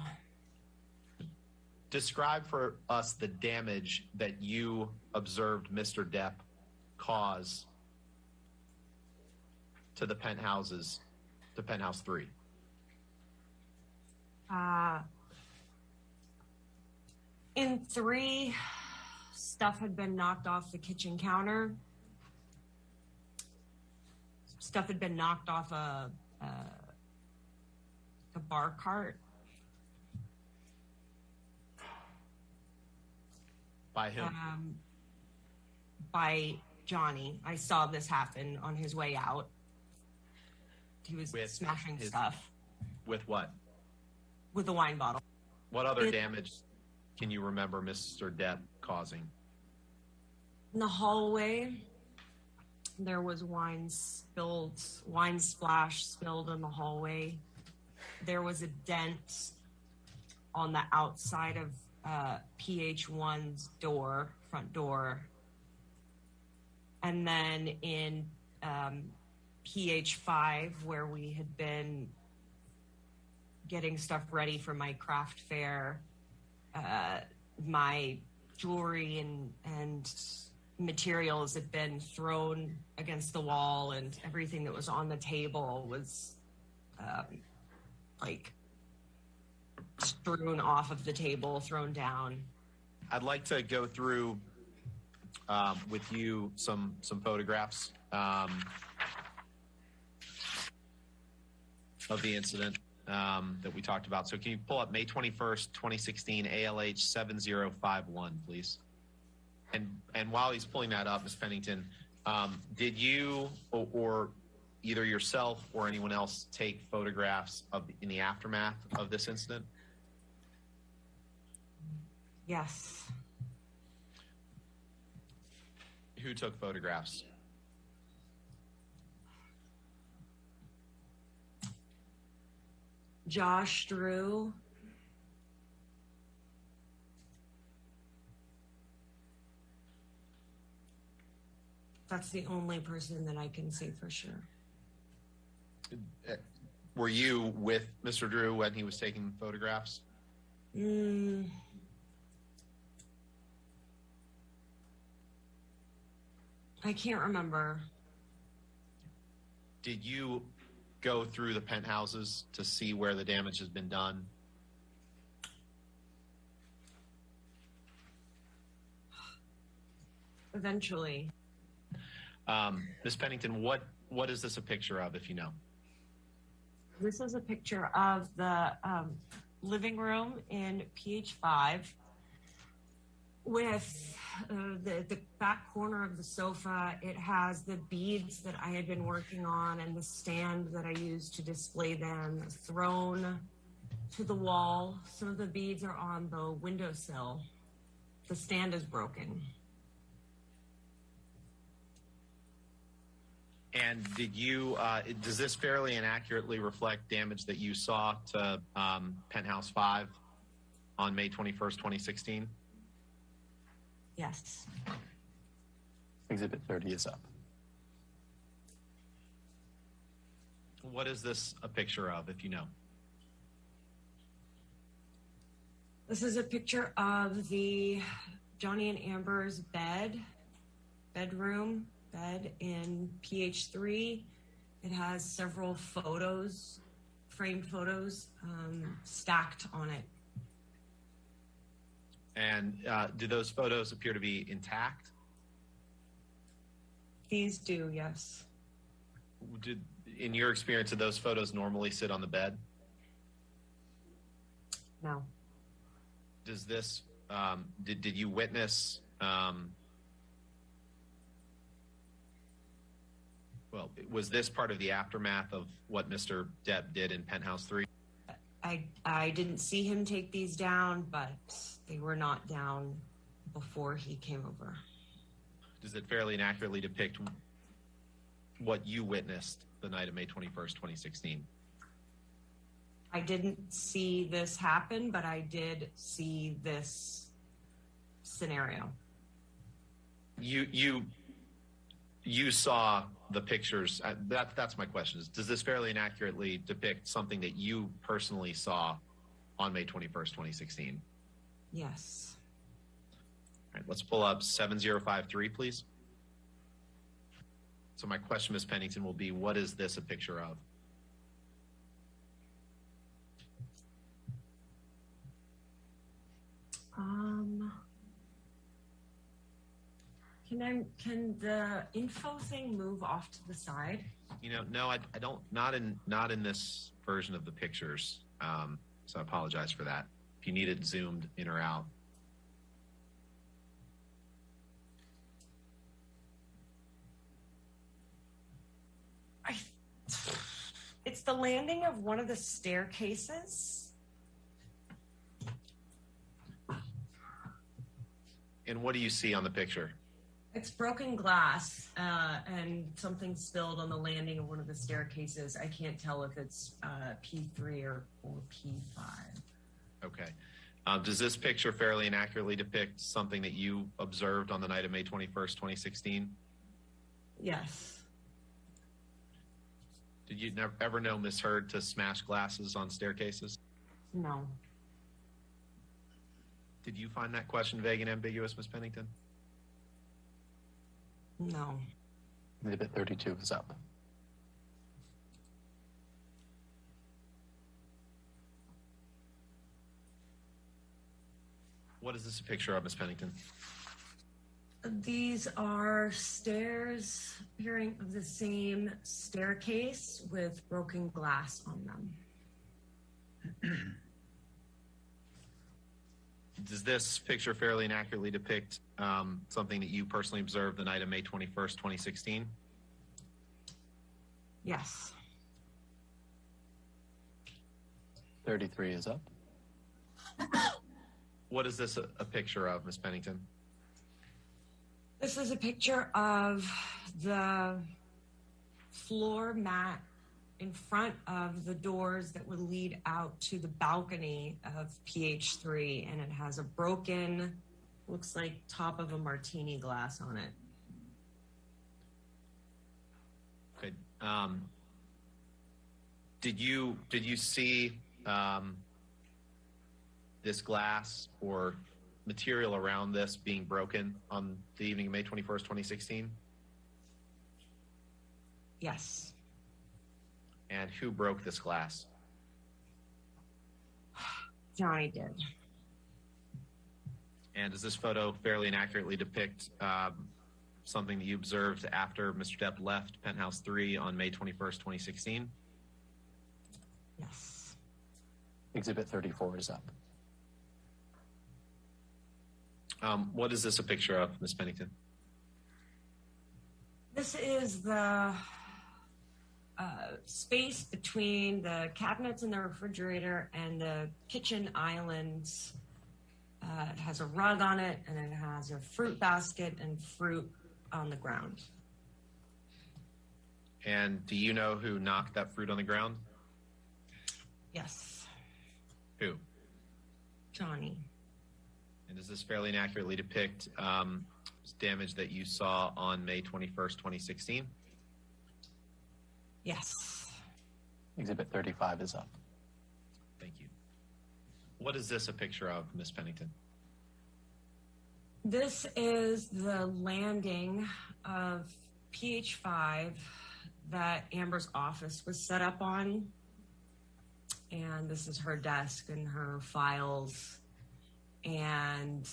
describe for us the damage that you observed Mr. Depp cause to the penthouses, to penthouse 3. In 3, stuff had been knocked off the kitchen counter. Stuff had been knocked off a bar cart. By whom? By Johnny. I saw this happen on his way out. He was smashing stuff. With what? With a wine bottle. What other damage can you remember Mr. Depp causing? In the hallway, there was wine splash spilled in the hallway. There was a dent on the outside of PH1's front door. And then in PH5, where we had been getting stuff ready for my craft fair, my jewelry and materials had been thrown against the wall, and everything that was on the table was like strewn off of the table, thrown down. I'd like to go through with you some photographs of the incident that we talked about. So can you pull up May 21st, 2016, ALH 7051, please? And while he's pulling that up, Ms. Pennington, did you or either yourself or anyone else take photographs in the aftermath of this incident? Yes. Who took photographs? Josh Drew. That's the only person that I can say for sure. Were you with Mr. Drew when he was taking photographs? I can't remember. Did you go through the penthouses to see where the damage has been done? Eventually. Ms. Pennington, what is this a picture of, if you know? This is a picture of the living room in PH5 with the back corner of the sofa. It has the beads that I had been working on and the stand that I used to display them thrown to the wall. Some of the beads are on the windowsill. The stand is broken. And did you, does this fairly and accurately reflect damage that you saw to Penthouse 5 on May 21st, 2016? Yes. Exhibit 30 is up. What is this a picture of, if you know? This is a picture of the Johnny and Amber's bedroom bed in PH3. It has several photos, framed photos, stacked on it. And do those photos appear to be intact? These do, yes. In your experience, did those photos normally sit on the bed? No. Does this, did you witness, well, was this part of the aftermath of what Mr. Depp did in Penthouse 3? I didn't see him take these down, but they were not down before he came over. Does it fairly and accurately depict what you witnessed the night of May 21st, 2016? I didn't see this happen, but I did see this scenario. You saw the pictures. That's my question. Does this fairly and accurately depict something that you personally saw on May 21st, 2016? Yes. All right, let's pull up 7053, please. So my question, Ms. Pennington, will be, what is this a picture of? Can the info thing move off to the side? You know, no, I don't. Not in this version of the pictures. So I apologize for that. If you need it zoomed in or out. It's the landing of one of the staircases. And what do you see on the picture? It's broken glass and something spilled on the landing of one of the staircases. I can't tell if it's P3 or P5. Okay. Does this picture fairly and accurately depict something that you observed on the night of May 21st, 2016? Yes. Did you ever know Miss Heard to smash glasses on staircases? No. Did you find that question vague and ambiguous, Ms. Pennington? No. Exhibit 32 is up. What is this a picture of, Ms. Pennington? These are stairs appearing of the same staircase with broken glass on them. Does this picture fairly and accurately depict something that you personally observed the night of May 21st, 2016? Yes. 33 is up. What is this a picture of, Ms. Pennington? This is a picture of the floor mat in front of the doors that would lead out to the balcony of PH3, and it has a broken, looks like top of a martini glass on it. Okay. Did you see this glass or material around this being broken on the evening of May 21st, 2016? Yes. And who broke this glass? Johnny did. And does this photo fairly and accurately depict something that you observed after Mr. Depp left Penthouse 3 on May 21st, 2016? Yes. Exhibit 34 is up. What is this a picture of, Ms. Pennington? This is the space between the cabinets in the refrigerator and the kitchen islands. It has a rug on it, and it has a fruit basket and fruit on the ground. And do you know who knocked that fruit on the ground? Yes. Who? Johnny. And does this fairly and accurately depict damage that you saw on May 21st, 2016? Yes. Exhibit 35 is up. Thank you. What is this a picture of, Ms. Pennington? This is the landing of PH5 that Amber's office was set up on. And this is her desk and her files. And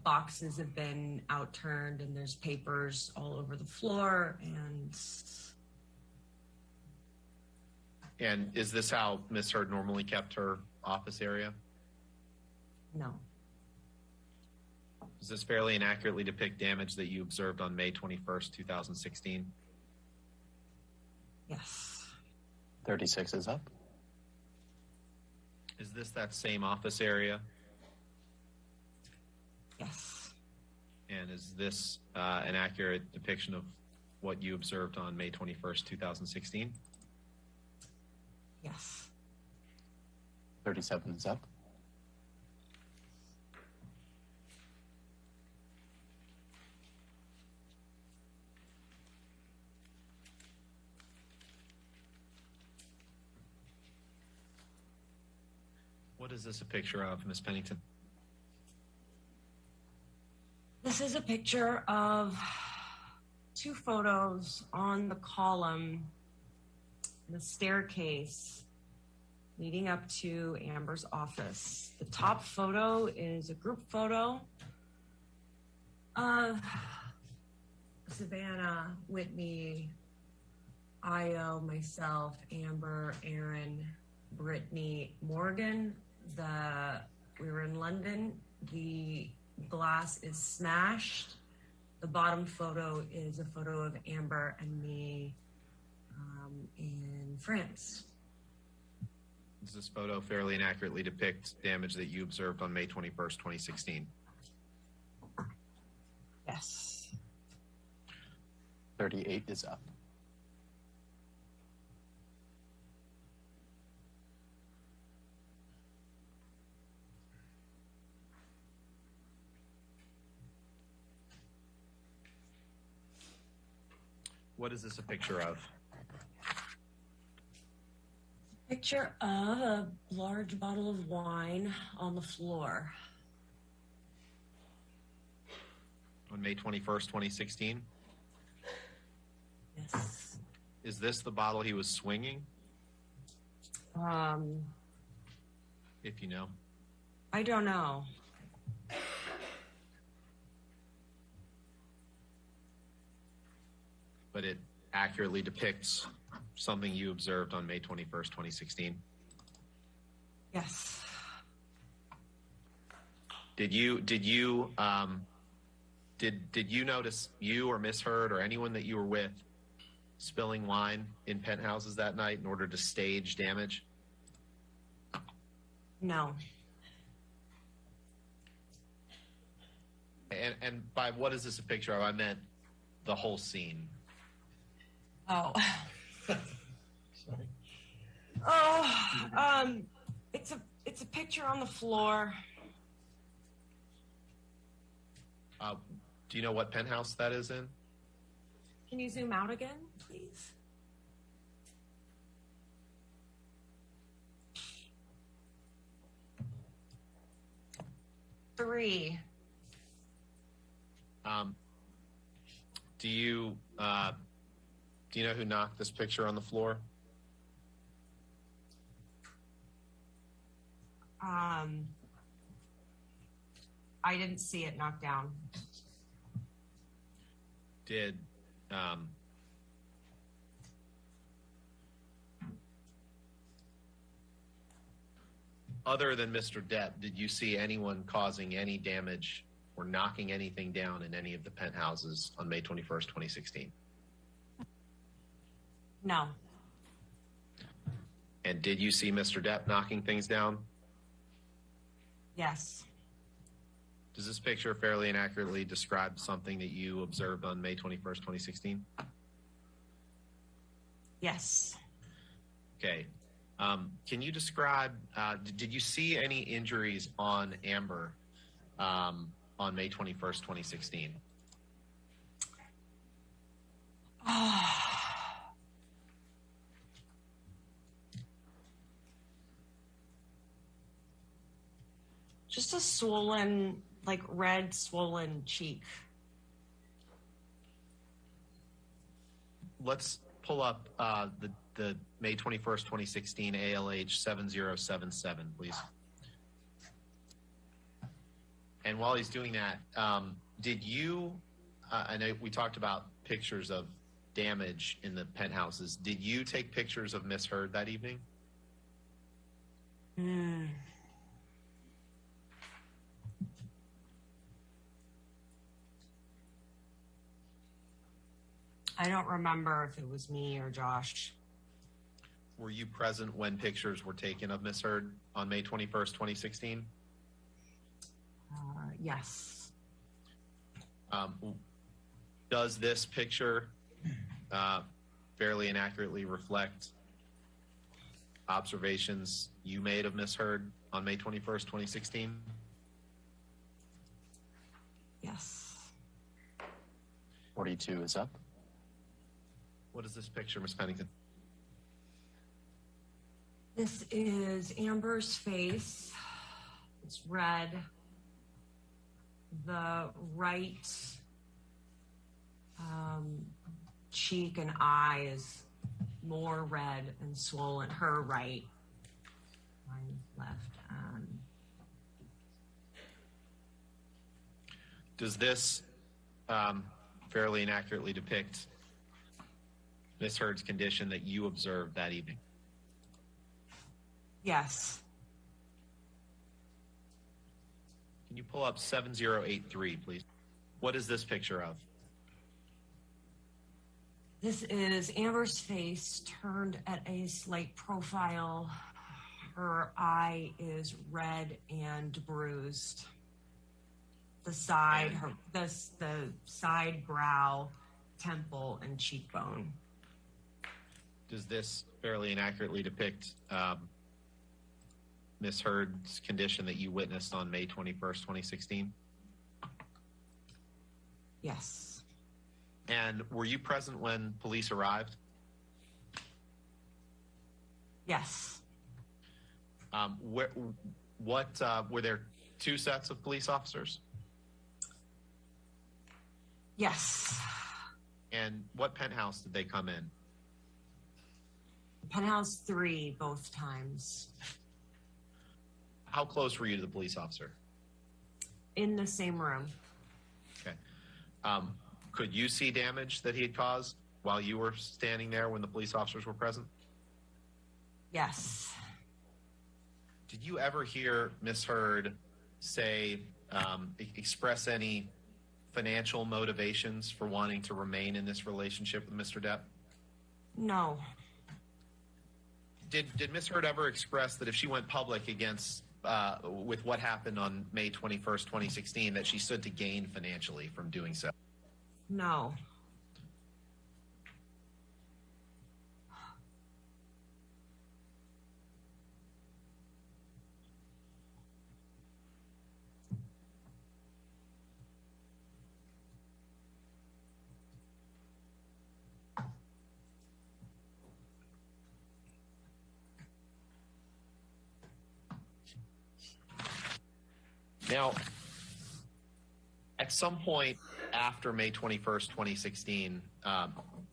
boxes have been outturned, and there's papers all over the floor. And is this how Ms. Heard normally kept her office area? No. Does this fairly and accurately depict damage that you observed on May 21st, 2016? Yes. 36 is up. Is this that same office area? Yes. And is this an accurate depiction of what you observed on May 21st, 2016? Yes. 37 is up. What is this a picture of, Ms. Pennington? This is a picture of two photos on the column, the staircase leading up to Amber's office. The top photo is a group photo of Savannah, Whitney, Io, myself, Amber, Aaron, Brittany, Morgan. We were in London. The glass is smashed. The bottom photo is a photo of Amber and me in France. Does this photo fairly and accurately depict damage that you observed on May 21st, 2016? Yes. 38 is up. What is this a picture of? Picture of a large bottle of wine on the floor. On May 21st, 2016? Yes. Is this the bottle he was swinging, if you know? I don't know. But it accurately depicts something you observed on May 21st, 2016. Yes. Did you notice you or misheard or anyone that you were with spilling wine in penthouses that night in order to stage damage? No. And by what is this a picture of? I meant the whole scene. Oh. Sorry. Oh. It's a picture on the floor. Do you know what penthouse that is in? Can you zoom out again, please? Three. Do you know who knocked this picture on the floor? I didn't see it knocked down. Did other than Mr. Depp, did you see anyone causing any damage or knocking anything down in any of the penthouses on May 21st, 2016? No. And did you see Mr. Depp knocking things down? Yes. Does this picture fairly and accurately describe something that you observed on May 21st, 2016? Yes. Okay. Can you describe, did you see any injuries on Amber on May 21st, 2016? Just a swollen, like red swollen cheek. Let's pull up the May 21st, 2016 ALH 7077, please. And while he's doing that, did you, I know we talked about pictures of damage in the penthouses. Did you take pictures of Miss Heard that evening? I don't remember if it was me or Josh. Were you present when pictures were taken of Miss Heard on May 21st, 2016? Yes. Does this picture fairly and accurately reflect observations you made of Miss Heard on May 21st, 2016? Yes. 42 is up. What is this picture, Ms. Pennington? This is Amber's face. It's red. the right cheek and eye is more red and swollen. Her right, mine left. Does this fairly and accurately depict Ms. Heard's condition that you observed that evening? Yes. Can you pull up 7083, please? What is this picture of? This is Amber's face turned at a slight profile. Her eye is red and bruised. The side, the side brow, temple, and cheekbone. Does this fairly and accurately depict Ms. Heard's condition that you witnessed on May 21st, 2016? Yes. And were you present when police arrived? Yes. Were there two sets of police officers? Yes. And what penthouse did they come in? Penthouse 3 both times. How close were you to the police officer? In the same room. Okay. Could you see damage that he had caused while you were standing there when the police officers were present? Yes. Did you ever hear Ms. Heard say, express any financial motivations for wanting to remain in this relationship with Mr. Depp? No. Did Ms. Heard ever express that if she went public against with what happened on May 21st, 2016, that she stood to gain financially from doing so? No. Now, at some point after May 21st, 2016,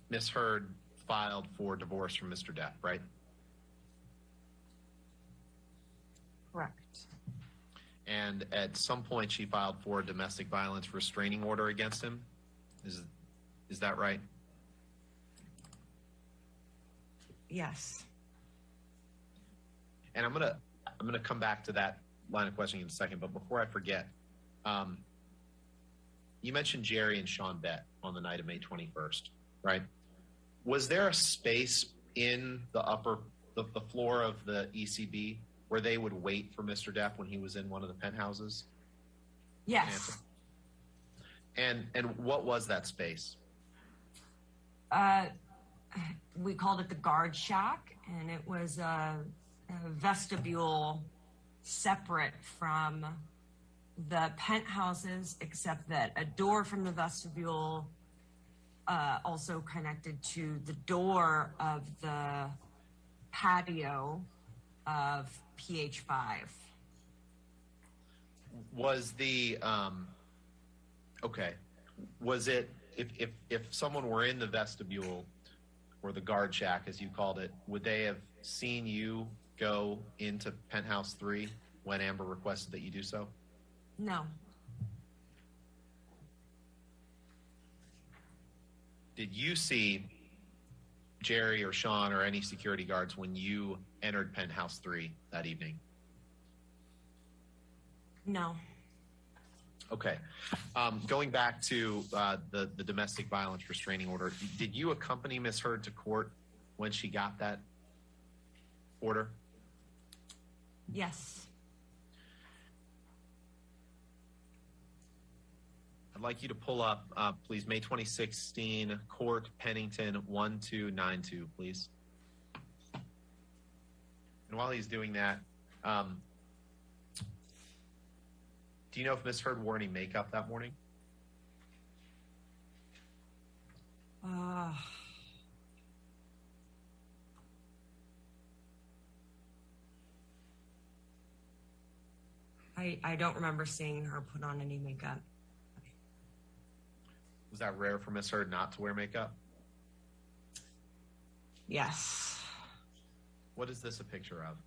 Ms. Heard filed for divorce from Mr. Depp, right? Correct. And at some point she filed for a domestic violence restraining order against him. Is that right? Yes. And I'm gonna come back to that line of questioning in a second, but before I forget, you mentioned Jerry and Sean Bett on the night of May 21st, right? Was there a space in the floor of the ECB where they would wait for Mr. Depp when he was in one of the penthouses? Yes. And what was that space? We called it the guard shack, and it was a vestibule separate from the penthouses, except that a door from the vestibule also connected to the door of the patio of PH5. Was the okay? Was it if someone were in the vestibule or the guard shack, as you called it, would they have seen you go into penthouse 3 when Amber requested that you do so? No. Did you see Jerry or Sean or any security guards when you entered penthouse 3 that evening? No. Okay. Going back to the domestic violence restraining order, did you accompany Ms. Heard to court when she got that order? Yes. I'd like you to pull up, please, May 2016, Court Pennington 1292, please. And while he's doing that, do you know if Ms. Heard wore any makeup that morning? I don't remember seeing her put on any makeup. Was that rare for Miss Heard not to wear makeup? Yes. What is this a picture of?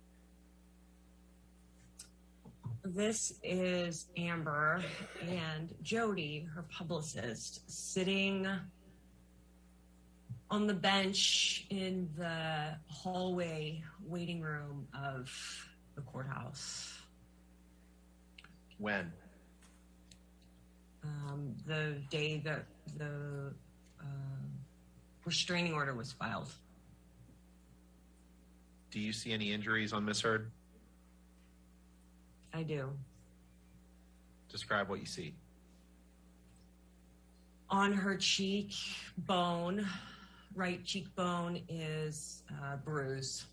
This is Amber and Jody, her publicist, sitting on the bench in the hallway waiting room of the courthouse. When? The day that the restraining order was filed. Do you see any injuries on Miss Heard? I do. Describe what you see. On her cheekbone, right cheekbone, is a bruise.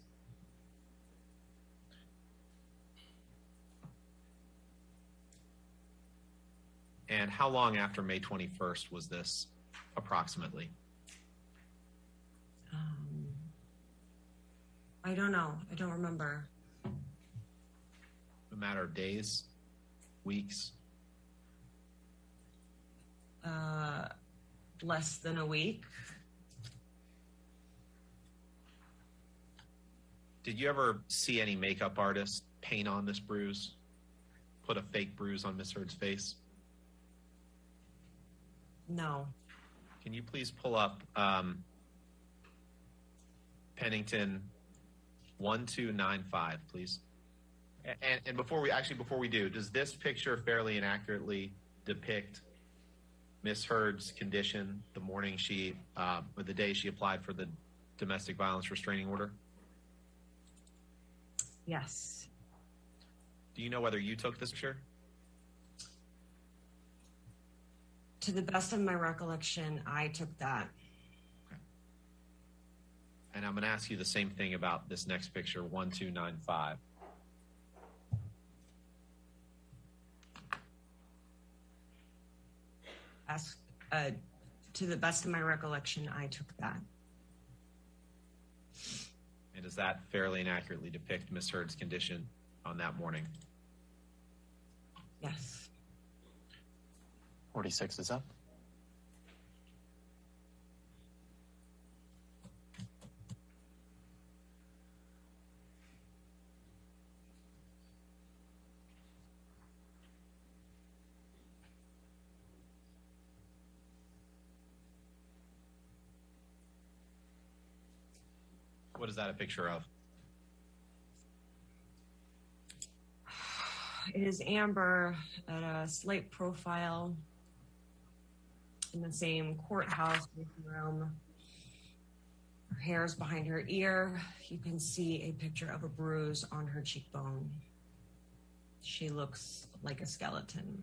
And how long after May 21st was this, approximately? I don't know. I don't remember. A matter of days, weeks? Less than a week. Did you ever see any makeup artist paint on this bruise? Put a fake bruise on Miss Heard's face? No. Can you please pull up Pennington 1295, please? And before we do, does this picture fairly and accurately depict Miss Heard's condition the morning she, or the day she applied for the domestic violence restraining order? Yes. Do you know whether you took this picture? To the best of my recollection, I took that. Okay. And I'm going to ask you the same thing about this next picture, 1295. To the best of my recollection, I took that. And does that fairly and accurately depict Miss Heard's condition on that morning? Yes. 46 is up. What is that a picture of? It is Amber at a slight profile in the same courthouse room. Her hair is behind her ear. You can see a picture of a bruise on her cheekbone. She looks like a skeleton.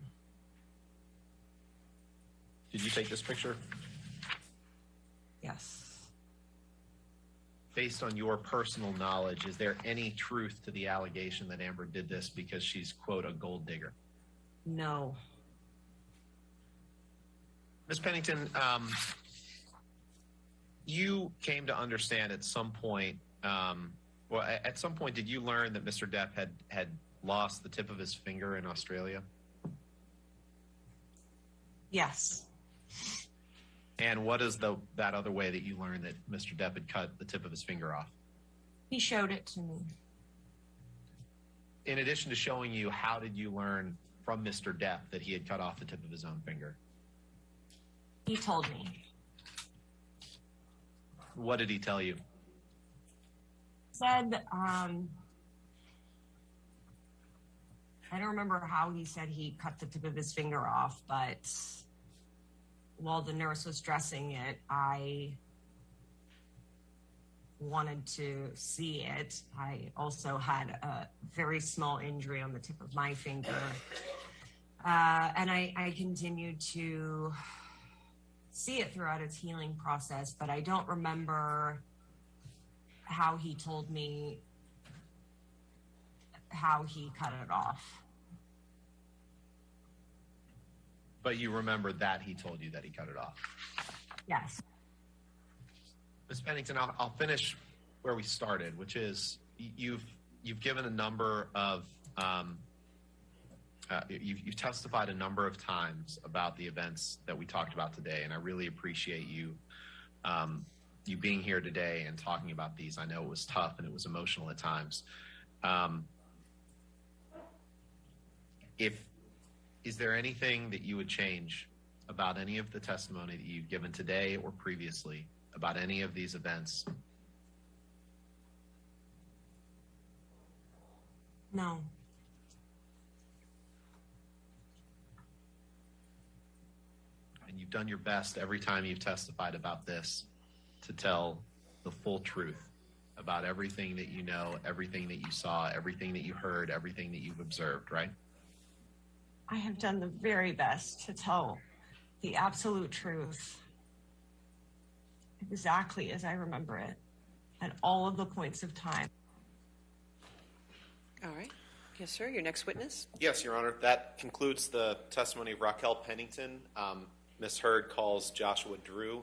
Did you take this picture? Yes. Based on your personal knowledge, is there any truth to the allegation that Amber did this because she's, quote, a gold digger? No. Ms. Pennington, you came to understand at some point, at some point, did you learn that Mr. Depp had lost the tip of his finger in Australia? Yes. And what is that other way that you learned that Mr. Depp had cut the tip of his finger off? He showed it to me. In addition to showing you, how did you learn from Mr. Depp that he had cut off the tip of his own finger? He told me. What did he tell you? He said, I don't remember how he said he cut the tip of his finger off, but while the nurse was dressing it, I wanted to see it. I also had a very small injury on the tip of my finger. And I continued to see it throughout its healing process, but I don't remember how he told me how he cut it off. But you remember that he told you that he cut it off? Yes. Ms. Pennington, I'll finish where we started, which is you've given a number of you've testified a number of times about the events that we talked about today, and I really appreciate you you being here today and talking about these. I know it was tough and it was emotional at times. Is there anything that you would change about any of the testimony that you've given today or previously about any of these events? No. And you've done your best every time you've testified about this to tell the full truth about everything that you know, everything that you saw, everything that you heard, everything that you've observed, right? I have done the very best to tell the absolute truth exactly as I remember it at all of the points of time. All right. Yes, sir. Your next witness. Yes, Your Honor. That concludes the testimony of Raquel Pennington. Ms. Hurd calls Joshua Drew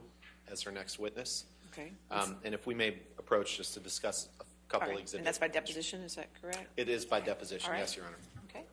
as her next witness. Okay. And if we may approach just to discuss a All couple right. exhibits. And that's by deposition, is that correct? It is by deposition, All right. yes, Your Honor. Okay.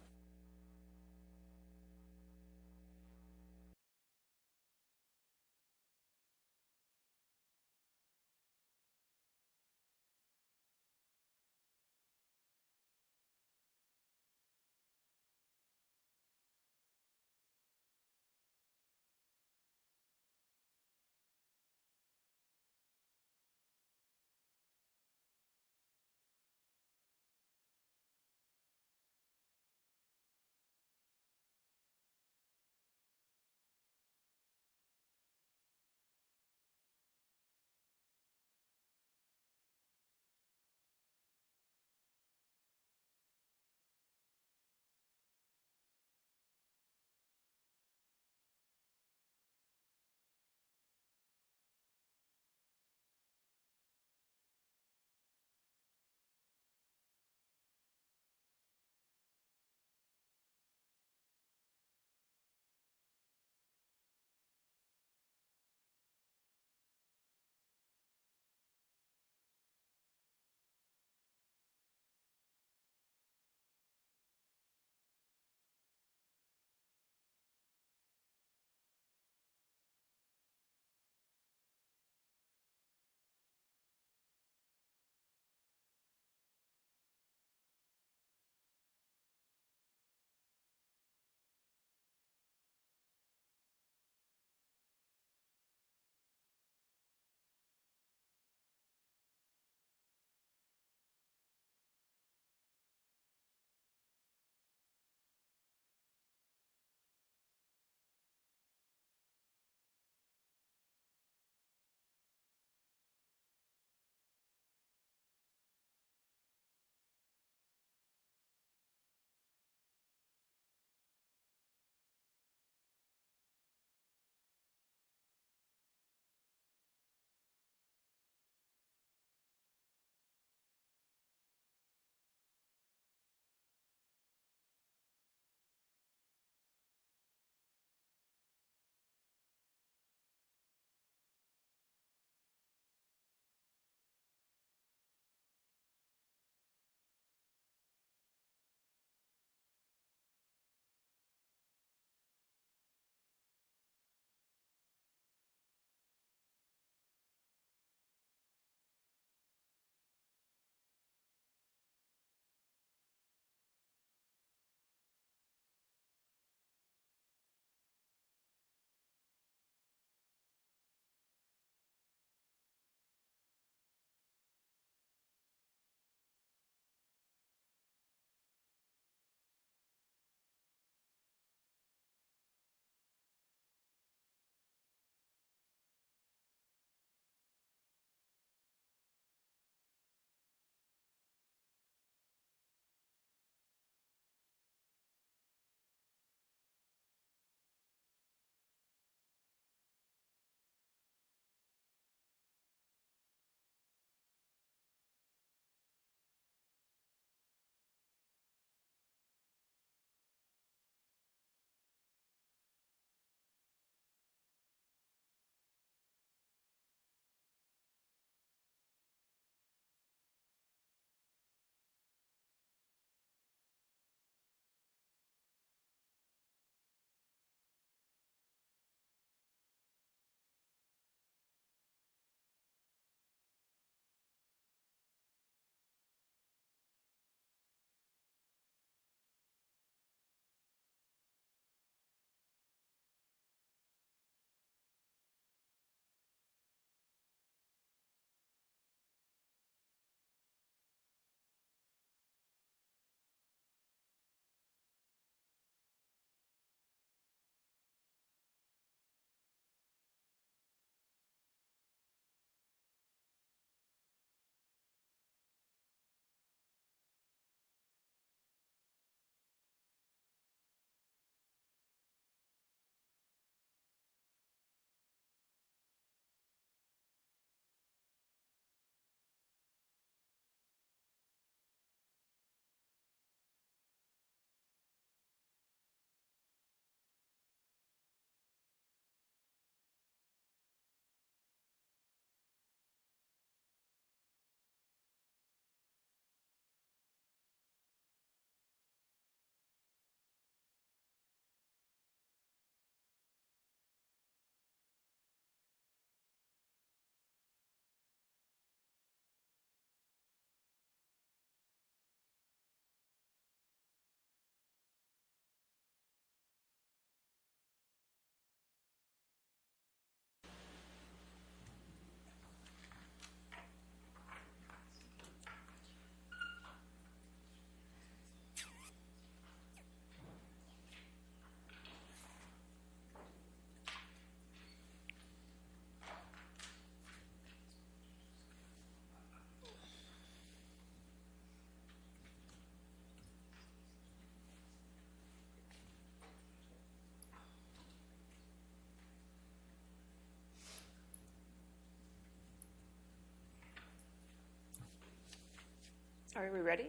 Are we ready?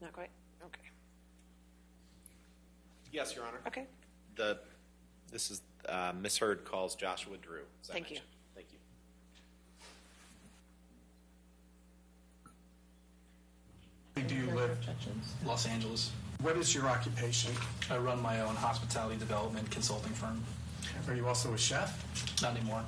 Not quite? Okay. Yes, Your Honor. Okay. This is Ms. Heard calls Joshua Drew. as I Thank you. mentioned. Thank you. Do you live Los Angeles? What is your occupation? I run my own hospitality development consulting firm. Are you also a chef? Not anymore.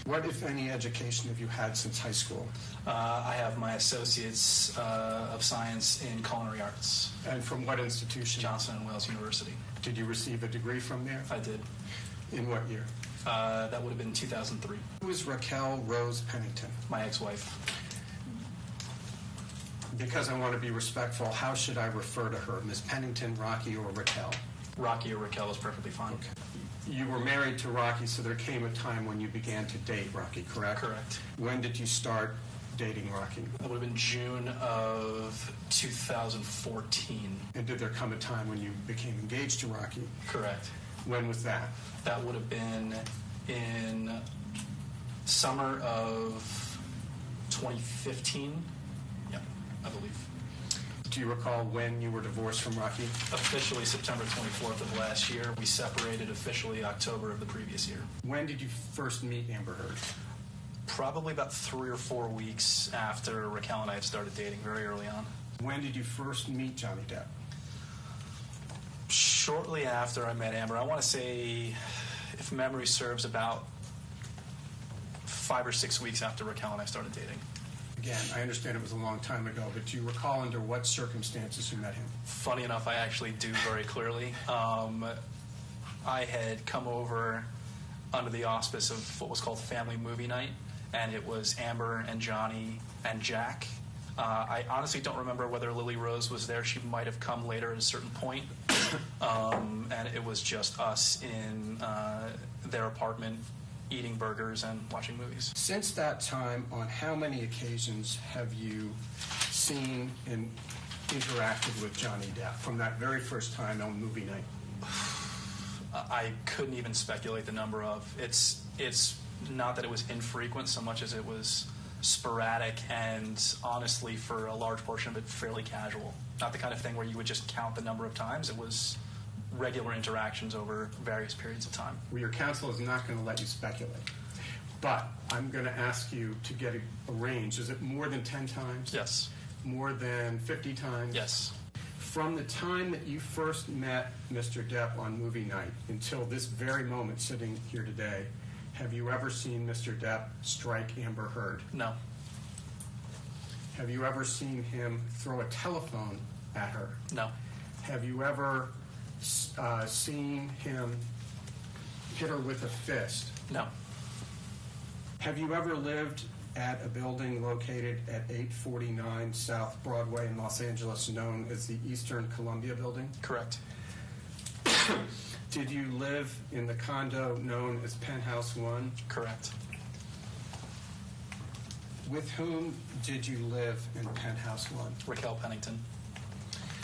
What, if any, education have you had since high school? I have my Associates of Science in Culinary Arts, And from what institution? Johnson & Wales University. Did you receive a degree from there? I did. In what year? That would have been 2003. Who is Raquel Rose Pennington? My ex-wife. Because I want to be respectful, how should I refer to her? Ms. Pennington, Rocky, or Raquel? Rocky or Raquel is perfectly fine. Okay. You were married to Rocky, so there came a time when you began to date Rocky, correct? Correct. When did you start dating Rocky? That would have been June of 2014. And did there come a time when you became engaged to Rocky? Correct. When was that? That would have been in summer of 2015. Yep, I believe. Do you recall when you were divorced from Rocky? Officially September 24th of last year. We separated officially October of the previous year. When did you first meet Amber Heard? Probably about 3 or 4 weeks after Raquel and I had started dating, very early on. When did you first meet Johnny Depp? Shortly after I met Amber, I want to say, if memory serves, about 5 or 6 weeks after Raquel and I started dating. Again, I understand it was a long time ago, but do you recall under what circumstances you met him? Funny enough, I actually do very clearly. I had come over under the auspice of what was called Family Movie Night, and it was Amber and Johnny and Jack. I honestly don't remember whether Lily Rose was there. She might have come later at a certain point. And it was just us in their apartment eating burgers and watching movies. Since that time, on how many occasions have you seen and interacted with Johnny Depp from that very first time on movie night? I couldn't even speculate the number of. It's not that it was infrequent so much as it was sporadic and, honestly, for a large portion of it, fairly casual. Not the kind of thing where you would just count the number of times. It was regular interactions over various periods of time. Well, your counsel is not going to let you speculate. But I'm going to ask you to get a range. Is it more than 10 times? Yes. More than 50 times? Yes. From the time that you first met Mr. Depp on movie night until this very moment sitting here today, have you ever seen Mr. Depp strike Amber Heard? No. Have you ever seen him throw a telephone at her? No. Have you ever seen him hit her with a fist? No. Have you ever lived at a building located at 849 South Broadway in Los Angeles known as the Eastern Columbia Building? Correct. Did you live in the condo known as Penthouse 1? Correct. With whom did you live in Penthouse 1? Raquel Pennington.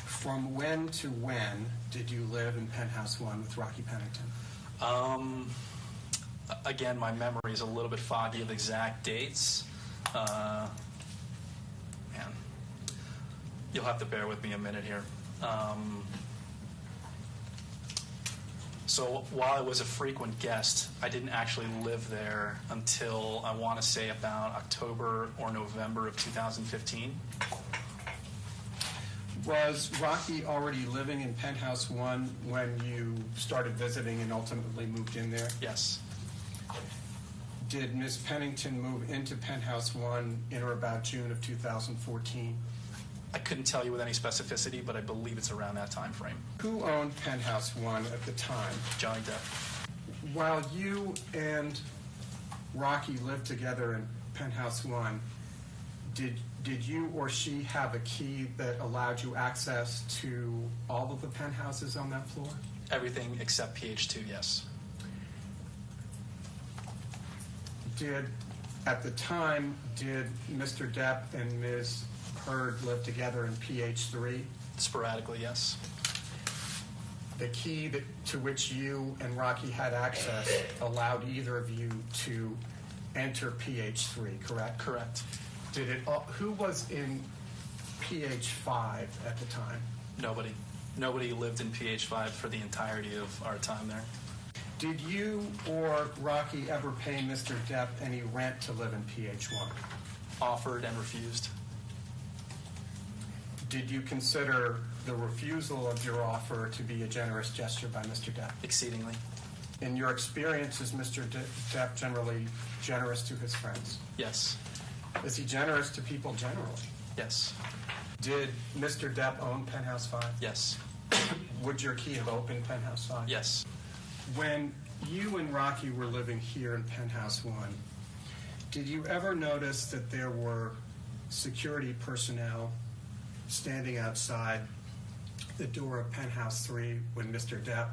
From when to when did you live in Penthouse 1 with Rocky Pennington? Again, my memory is a little bit foggy of exact dates. Man, you'll have to bear with me a minute here. So while I was a frequent guest, I didn't actually live there until, I want to say, about October or November of 2015. Was Rocky already living in Penthouse 1 when you started visiting and ultimately moved in there? Yes. Did Ms. Pennington move into Penthouse 1 in or about June of 2014? I couldn't tell you with any specificity, but I believe it's around that time frame. Who owned Penthouse 1 at the time? Johnny Depp. While you and Rocky lived together in Penthouse 1, did you or she have a key that allowed you access to all of the penthouses on that floor? Everything except PH2, yes. At the time, did Mr. Depp and Ms. Heard live together in PH3? Sporadically, yes. The key to which you and Rocky had access allowed either of you to enter PH3, correct? Correct. Who was in PH5 at the time? Nobody lived in PH5 for the entirety of our time there. Did you or Rocky ever pay Mr. Depp any rent to live in PH1? Offered and refused. Did you consider the refusal of your offer to be a generous gesture by Mr. Depp? Exceedingly. In your experience, is Mr. Depp generally generous to his friends? Yes. Is he generous to people generally? Yes. Did Mr. Depp own Penthouse 5? Yes. Would your key have opened Penthouse 5? Yes. When you and Rocky were living here in Penthouse 1, did you ever notice that there were security personnel standing outside the door of Penthouse 3 when Mr. Depp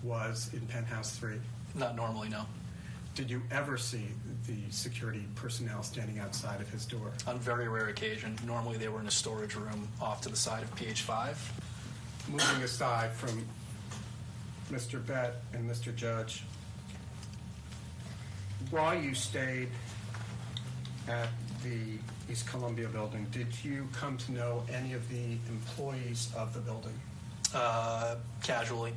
was in Penthouse 3? Not normally, no. Did you ever see the security personnel standing outside of his door? On very rare occasion. Normally they were in a storage room off to the side of PH5. Moving aside from Mr. Bett and Mr. Judge, while you stayed at the East Columbia building, did you come to know any of the employees of the building? Casually.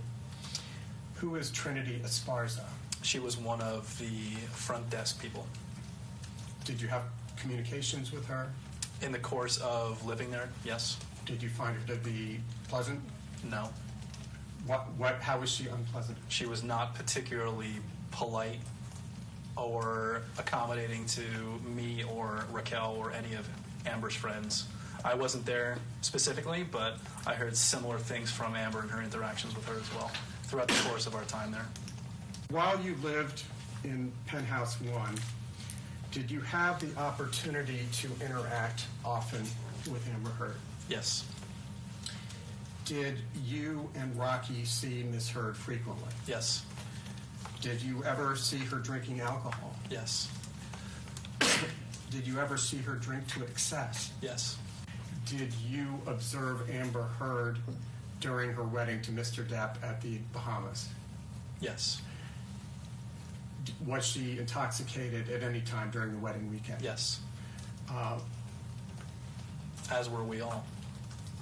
Who is Trinity Esparza? She was one of the front desk people. Did you have communications with her? In the course of living there, yes. Did you find her to be pleasant? No. How was she unpleasant? She was not particularly polite or accommodating to me or Raquel or any of Amber's friends. I wasn't there specifically, but I heard similar things from Amber and her interactions with her as well throughout the course of our time there. While you lived in Penthouse 1, did you have the opportunity to interact often with Amber Heard? Yes. Did you and Rocky see Ms. Heard frequently? Yes. Did you ever see her drinking alcohol? Yes. Did you ever see her drink to excess? Yes. Did you observe Amber Heard during her wedding to Mr. Depp at the Bahamas? Yes. Was she intoxicated at any time during the wedding weekend? Yes. As were we all.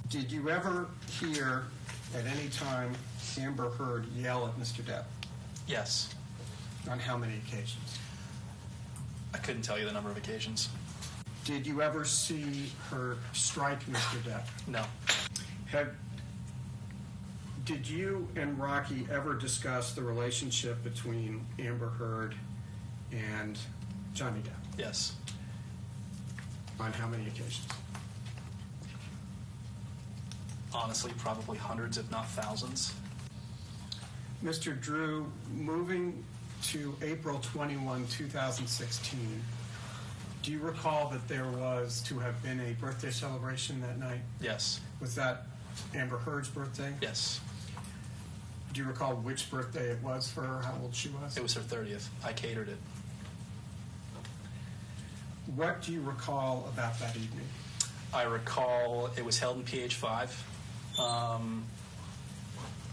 Did you ever hear at any time Amber Heard yell at Mr. Depp? Yes. On how many occasions? I couldn't tell you the number of occasions. Did you ever see her strike Mr. Depp? No. Did you and Rocky ever discuss the relationship between Amber Heard and Johnny Depp? Yes. On how many occasions? Honestly, probably hundreds, if not thousands. Mr. Drew, moving to April 21, 2016, do you recall that there was to have been a birthday celebration that night? Yes. Was that Amber Heard's birthday? Yes. Do you recall which birthday it was for her, how old she was? It was her 30th. I catered it. What do you recall about that evening? I recall it was held in PH5.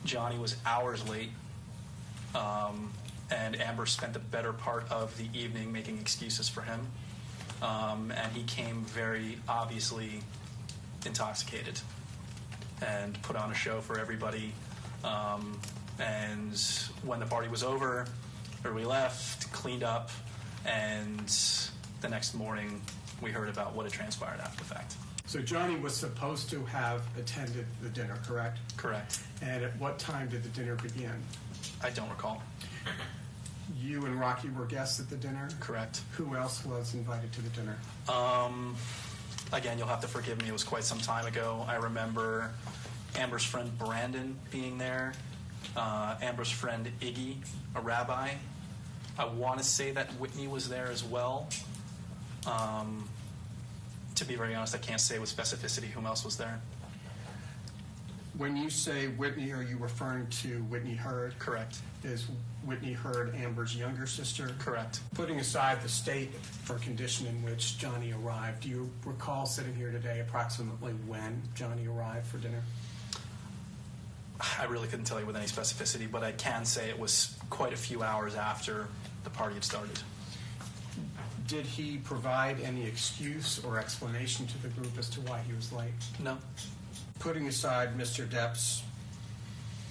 Johnny was hours late, and Amber spent the better part of the evening making excuses for him. And he came very obviously intoxicated and put on a show for everybody. And when the party was over, or we left, cleaned up, and the next morning we heard about what had transpired after the fact. So Johnny was supposed to have attended the dinner, correct? Correct. And at what time did the dinner begin? I don't recall. You and Rocky were guests at the dinner? Correct. Who else was invited to the dinner? Again, you'll have to forgive me. It was quite some time ago. I remember Amber's friend Brandon being there, Amber's friend Iggy, a rabbi. I want to say that Whitney was there as well. To be very honest, I can't say with specificity whom else was there. When you say Whitney, are you referring to Whitney Heard? Correct. Is Whitney Heard Amber's younger sister? Correct. Putting aside the state or condition in which Johnny arrived, do you recall sitting here today approximately when Johnny arrived for dinner? I really couldn't tell you with any specificity, but I can say it was quite a few hours after the party had started. Did he provide any excuse or explanation to the group as to why he was late? No. Putting aside Mr. Depp's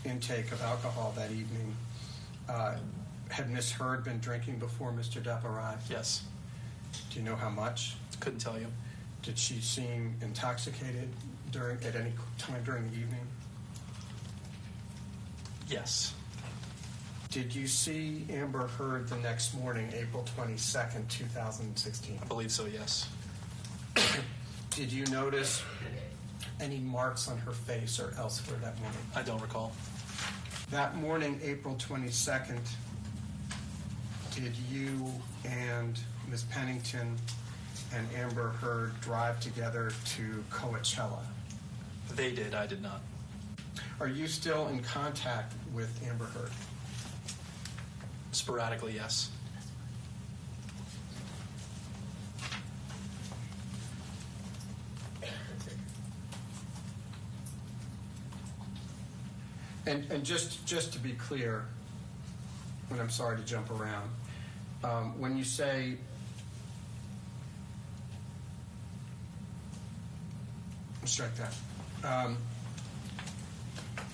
intake of alcohol that evening, had Miss Heard been drinking before Mr. Depp arrived? Yes. Do you know how much? Couldn't tell you. Did she seem intoxicated at any time during the evening? Yes. Did you see Amber Heard the next morning, April 22nd, 2016? I believe so, yes. Did you notice any marks on her face or elsewhere that morning? I don't recall. That morning, April 22nd, did you and Ms. Pennington and Amber Heard drive together to Coachella? They did, I did not. Are you still in contact with Amber Heard? Sporadically, yes. And just to be clear, and I'm sorry to jump around, when you say strike that,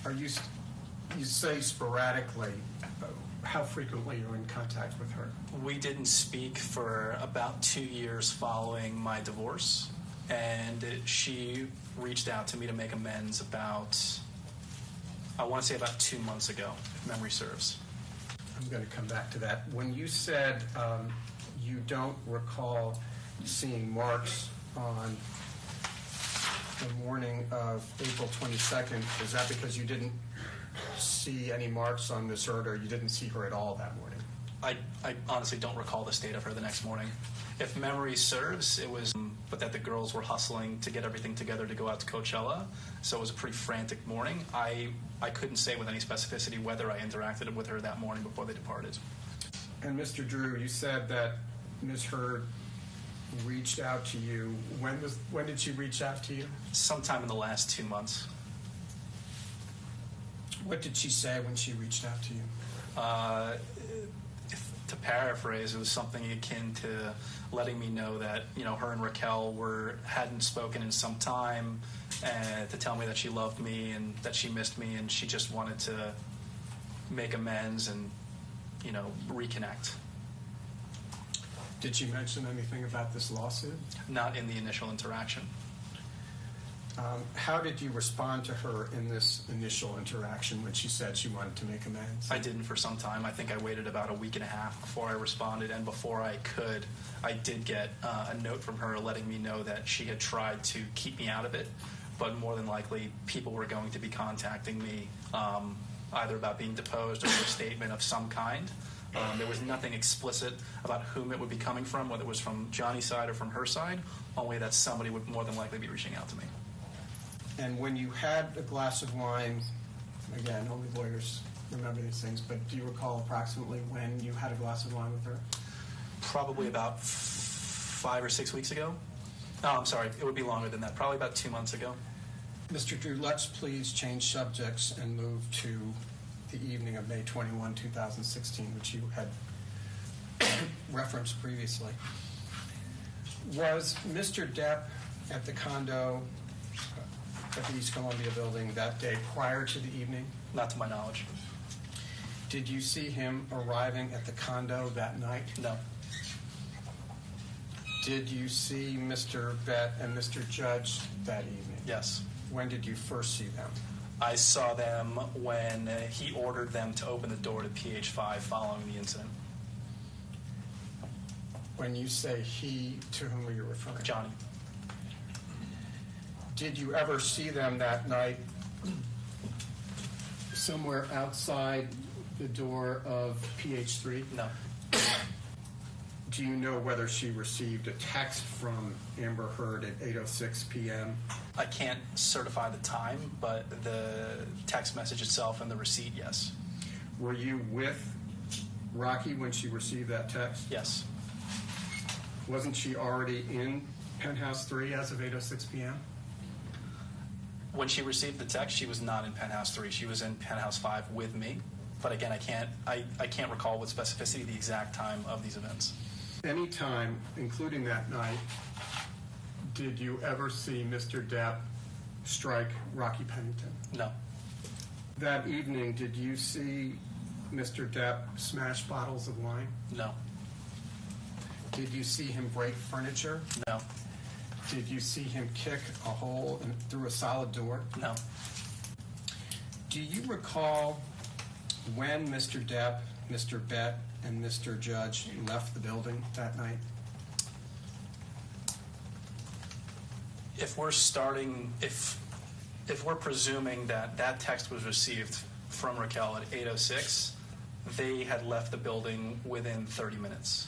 are you say sporadically? How frequently you're in contact with her? We didn't speak for about 2 years following my divorce, and she reached out to me to make amends about, I want to say about 2 months ago, if memory serves. I'm going to come back to that. When you said you don't recall seeing marks on the morning of April 22nd, is that because you didn't see any marks on Ms. Heard, or you didn't see her at all that morning? I honestly don't recall the state of her the next morning. If memory serves, it was, but that the girls were hustling to get everything together to go out to Coachella, so it was a pretty frantic morning. I couldn't say with any specificity whether I interacted with her that morning before they departed. And Mr. Drew, you said that Ms. Heard reached out to you. When did she reach out to you? Sometime in the last 2 months. What did she say when she reached out to you? To paraphrase, it was something akin to letting me know that, her and Raquel hadn't spoken in some time, and to tell me that she loved me and that she missed me, and she just wanted to make amends and, reconnect. Did she mention anything about this lawsuit? Not in the initial interaction. How did you respond to her in this initial interaction when she said she wanted to make amends? I didn't for some time. I think I waited about a week and a half before I responded, and before I could, I did get a note from her letting me know that she had tried to keep me out of it, but more than likely people were going to be contacting me either about being deposed or a statement of some kind. There was nothing explicit about whom it would be coming from, whether it was from Johnny's side or from her side, only that somebody would more than likely be reaching out to me. And when you had a glass of wine, again, only lawyers remember these things, but do you recall approximately when you had a glass of wine with her? Probably about 5 or 6 weeks ago. No, I'm sorry, it would be longer than that. Probably about 2 months ago. Mr. Drew, let's please change subjects and move to the evening of May 21, 2016, which you had referenced previously. Was Mr. Depp at the condo at the East Columbia building that day prior to the evening? Not to my knowledge. Did you see him arriving at the condo that night? No. Did you see Mr. Bett and Mr. Judge that evening? Yes. When did you first see them? I saw them when he ordered them to open the door to PH5 following the incident. When you say he, to whom are you referring? Johnny. Did you ever see them that night somewhere outside the door of PH3? No. Do you know whether she received a text from Amber Heard at 8:06 p.m.? I can't certify the time, but the text message itself and the receipt, yes. Were you with Rocky when she received that text? Yes. Wasn't she already in Penthouse 3 as of 8:06 p.m.? When she received the text, she was not in Penthouse 3. She was in Penthouse 5 with me. But again, I can't recall with specificity the exact time of these events. any time, including that night, did you ever see Mr. Depp strike Rocky Pennington? No. That evening, did you see Mr. Depp smash bottles of wine? No. Did you see him break furniture? No. Did you see him kick a hole through a solid door? No. Do you recall when Mr. Depp, Mr. Bett, and Mr. Judge left the building that night? If we're presuming that that text was received from Raquel at 8:06, they had left the building within 30 minutes,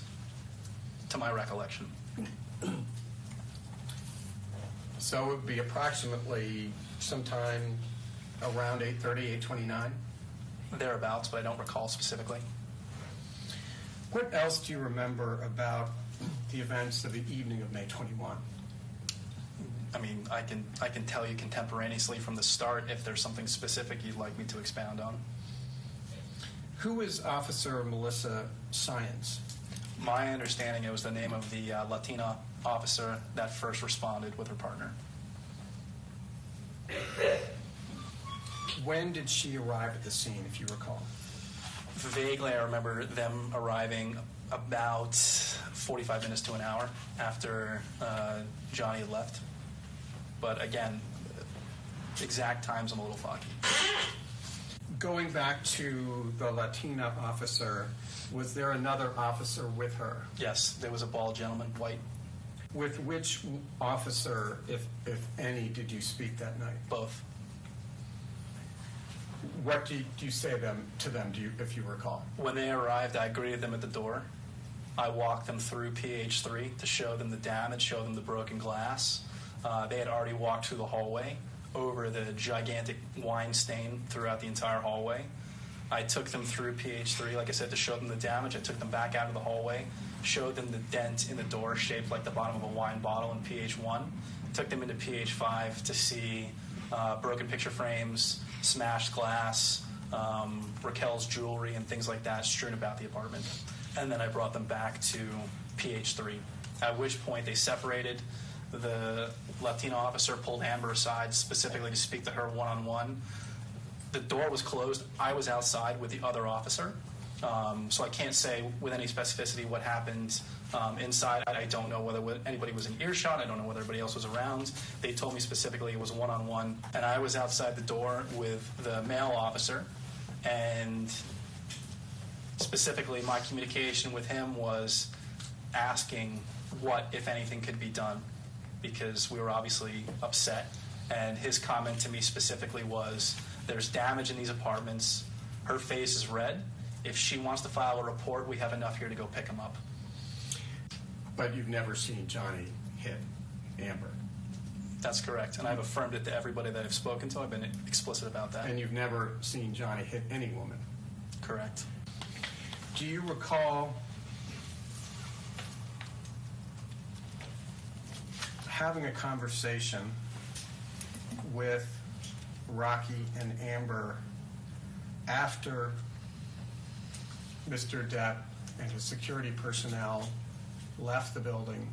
to my recollection. So it would be approximately sometime around 8:30, 8:29? Thereabouts, but I don't recall specifically. What else do you remember about the events of the evening of May 21? I mean, I can tell you contemporaneously from the start if there's something specific you'd like me to expound on. Who is Officer Melissa Science? My understanding, it was the name of the Latina officer that first responded with her partner. When did she arrive at the scene, if you recall? Vaguely, I remember them arriving about 45 minutes to an hour after Johnny had left. But again, exact times I'm a little foggy. Going back to the Latina officer, was there another officer with her? Yes, there was a bald gentleman, white. With which officer, if any, did you speak that night? Both. What do you say to them, if you recall? When they arrived, I greeted them at the door. I walked them through PH3 to show them the damage, show them the broken glass. They had already walked through the hallway over the gigantic wine stain throughout the entire hallway. I took them through PH3, like I said, to show them the damage. I took them back out of the hallway, showed them the dent in the door shaped like the bottom of a wine bottle in PH1. Took them into PH5 to see broken picture frames, smashed glass, Raquel's jewelry, and things like that strewn about the apartment. And then I brought them back to PH3, at which point they separated. The Latino officer pulled Amber aside specifically to speak to her one-on-one. The door was closed. I was outside with the other officer. So I can't say with any specificity what happened inside. I don't know whether anybody was in earshot. I don't know whether everybody else was around. They told me specifically it was one-on-one. And I was outside the door with the male officer. And specifically my communication with him was asking what, if anything, could be done, because we were obviously upset. And his comment to me specifically was, there's damage in these apartments. Her face is red. If she wants to file a report, we have enough here to go pick him up. But you've never seen Johnny hit Amber? That's correct. And I've affirmed it to everybody that I've spoken to. I've been explicit about that. And you've never seen Johnny hit any woman? Correct. Do you recall having a conversation with Rocky and Amber after Mr. Depp and his security personnel left the building,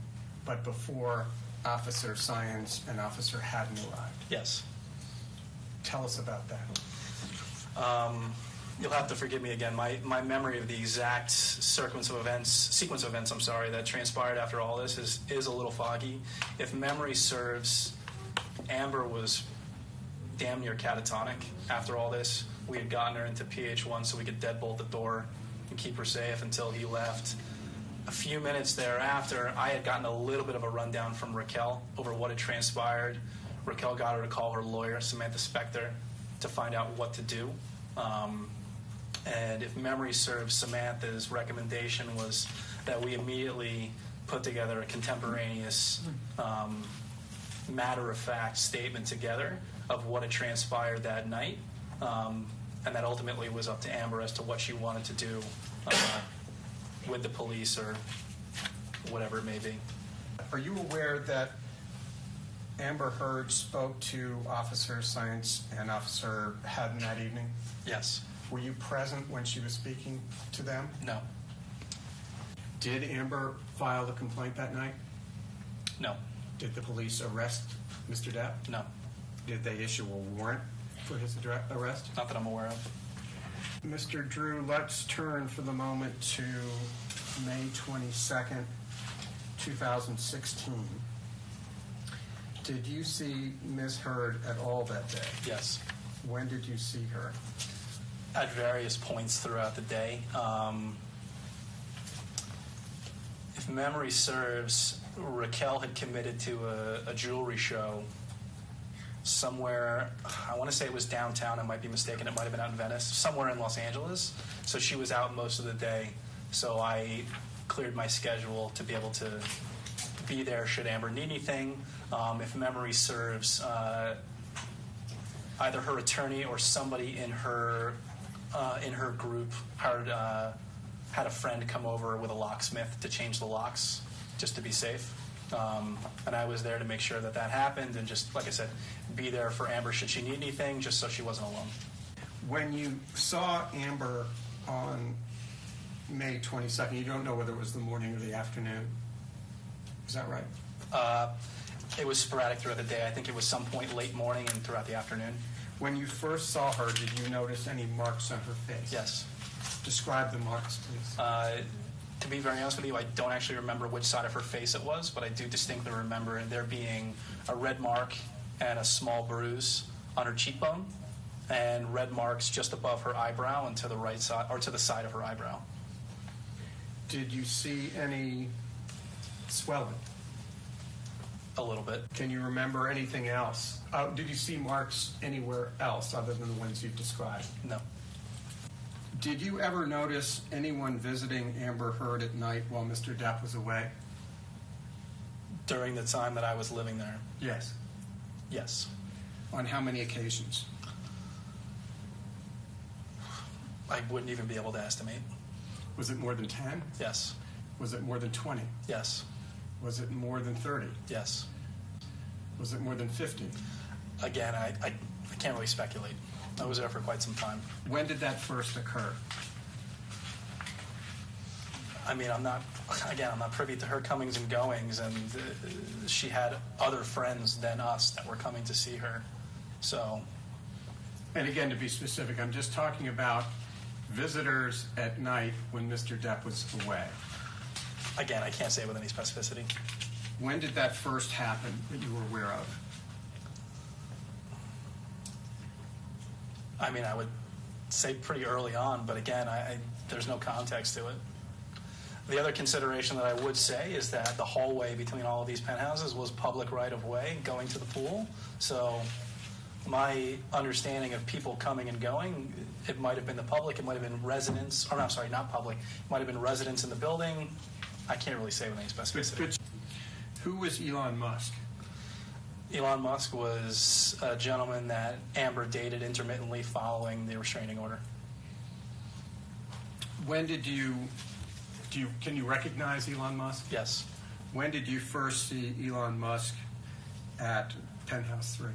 but before Officer Science and Officer Haddon arrived? Yes. Tell us about that. You'll have to forgive me again. My memory of the exact sequence of events that transpired after all this is a little foggy. If memory serves, Amber was damn near catatonic after all this. We had gotten her into PH1 so we could deadbolt the door and keep her safe until he left. A few minutes thereafter, I had gotten a little bit of a rundown from Raquel over what had transpired. Raquel got her to call her lawyer, Samantha Spector, to find out what to do. And if memory serves, Samantha's recommendation was that we immediately put together a contemporaneous, matter-of-fact statement together of what had transpired that night. And that ultimately was up to Amber as to what she wanted to do with the police or whatever it may be. Are you aware that Amber Heard spoke to Officer Science and Officer Haddon that evening? Yes. Were you present when she was speaking to them? No. Did Amber file the complaint that night? No. Did the police arrest Mr. Depp? No. Did they issue a warrant for his arrest? Not that I'm aware of. Mr. Drew, let's turn for the moment to May 22nd, 2016. Did you see Ms. Heard at all that day? Yes. When did you see her? At various points throughout the day. If memory serves, Raquel had committed to a jewelry show somewhere, I want to say it was downtown, I might be mistaken, it might have been out in Venice, somewhere in Los Angeles. So she was out most of the day. So I cleared my schedule to be able to be there should Amber need anything. If memory serves, either her attorney or somebody in her group had a friend come over with a locksmith to change the locks, just to be safe. And I was there to make sure that happened, and just, like I said, be there for Amber should she need anything, just so she wasn't alone. When you saw Amber on May 22nd, you don't know whether it was the morning or the afternoon. Is that right? It was sporadic throughout the day. I think it was some point late morning and throughout the afternoon. When you first saw her, did you notice any marks on her face? Yes. Describe the marks, please. To be very honest with you, I don't actually remember which side of her face it was, but I do distinctly remember there being a red mark and a small bruise on her cheekbone, and red marks just above her eyebrow and to the right side, or to the side of her eyebrow. Did you see any swelling? A little bit. Can you remember anything else? Did you see marks anywhere else other than the ones you've described? No. Did you ever notice anyone visiting Amber Heard at night while Mr. Depp was away? During the time that I was living there? Yes. Yes. On how many occasions? I wouldn't even be able to estimate. Was it more than 10? Yes. Was it more than 20? Yes. Was it more than 30? Yes. Was it more than 50? Again, I can't really speculate. I was there for quite some time. When did that first occur? I mean, I'm not privy to her comings and goings, and she had other friends than us that were coming to see her. So. And again, to be specific, I'm just talking about visitors at night when Mr. Depp was away. Again, I can't say with any specificity. When did that first happen that you were aware of? I mean, I would say pretty early on, but again, there's no context to it. The other consideration that I would say is that the hallway between all of these penthouses was public right-of-way going to the pool. So my understanding of people coming and going, it might have been the public, it might have been residents, or I'm sorry, not public, it might have been residents in the building. I can't really say with any specificity. Who was Elon Musk? Elon Musk was a gentleman that Amber dated intermittently following the restraining order. When did can you recognize Elon Musk? Yes. When did you first see Elon Musk at Penthouse 3?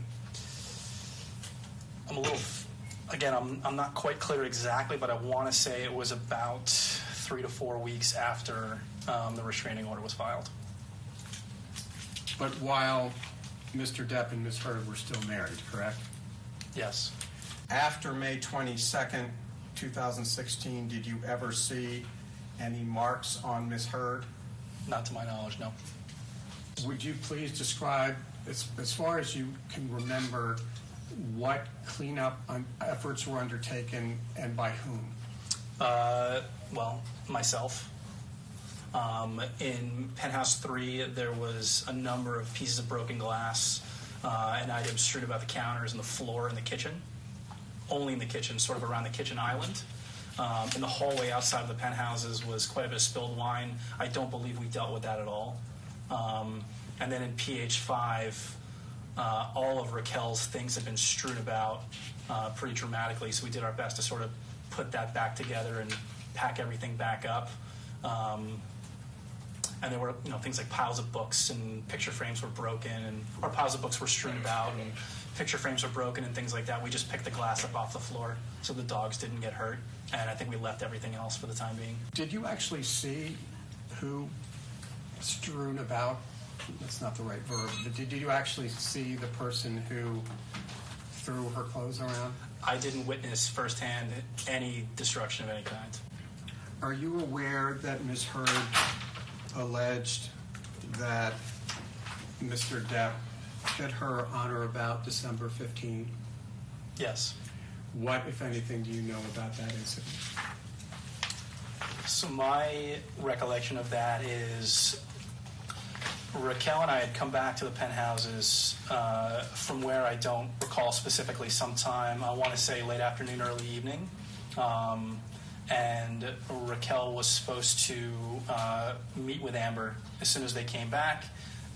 I'm not quite clear exactly, but I want to say it was about 3 to 4 weeks after the restraining order was filed. But while Mr. Depp and Ms. Heard were still married, correct? Yes. After May 22nd, 2016, did you ever see any marks on Ms. Heard? Not to my knowledge, no. Would you please describe, as far as you can remember, what cleanup efforts were undertaken and by whom? Well, myself. In Penthouse 3, there was a number of pieces of broken glass and items strewn about the counters and the floor in the kitchen. Only in the kitchen, sort of around the kitchen island. In the hallway outside of the penthouses was quite a bit of spilled wine. I don't believe we dealt with that at all. And then in PH5, all of Raquel's things had been strewn about pretty dramatically, so we did our best to sort of put that back together and pack everything back up. And there were, things like piles of books and picture frames were broken, or piles of books were strewn about, and picture frames were broken and things like that. We just picked the glass up off the floor so the dogs didn't get hurt, and I think we left everything else for the time being. Did you actually see who? Strewn about? That's not the right verb. But did you actually see the person who threw her clothes around? I didn't witness firsthand any destruction of any kind. Are you aware that Ms. Heard alleged that Mr. Depp hit her on or about December 15? Yes. What, if anything, do you know about that incident? So my recollection of that is Raquel and I had come back to the penthouses from where I don't recall specifically, sometime, I want to say late afternoon, early evening. And Raquel was supposed to meet with Amber as soon as they came back.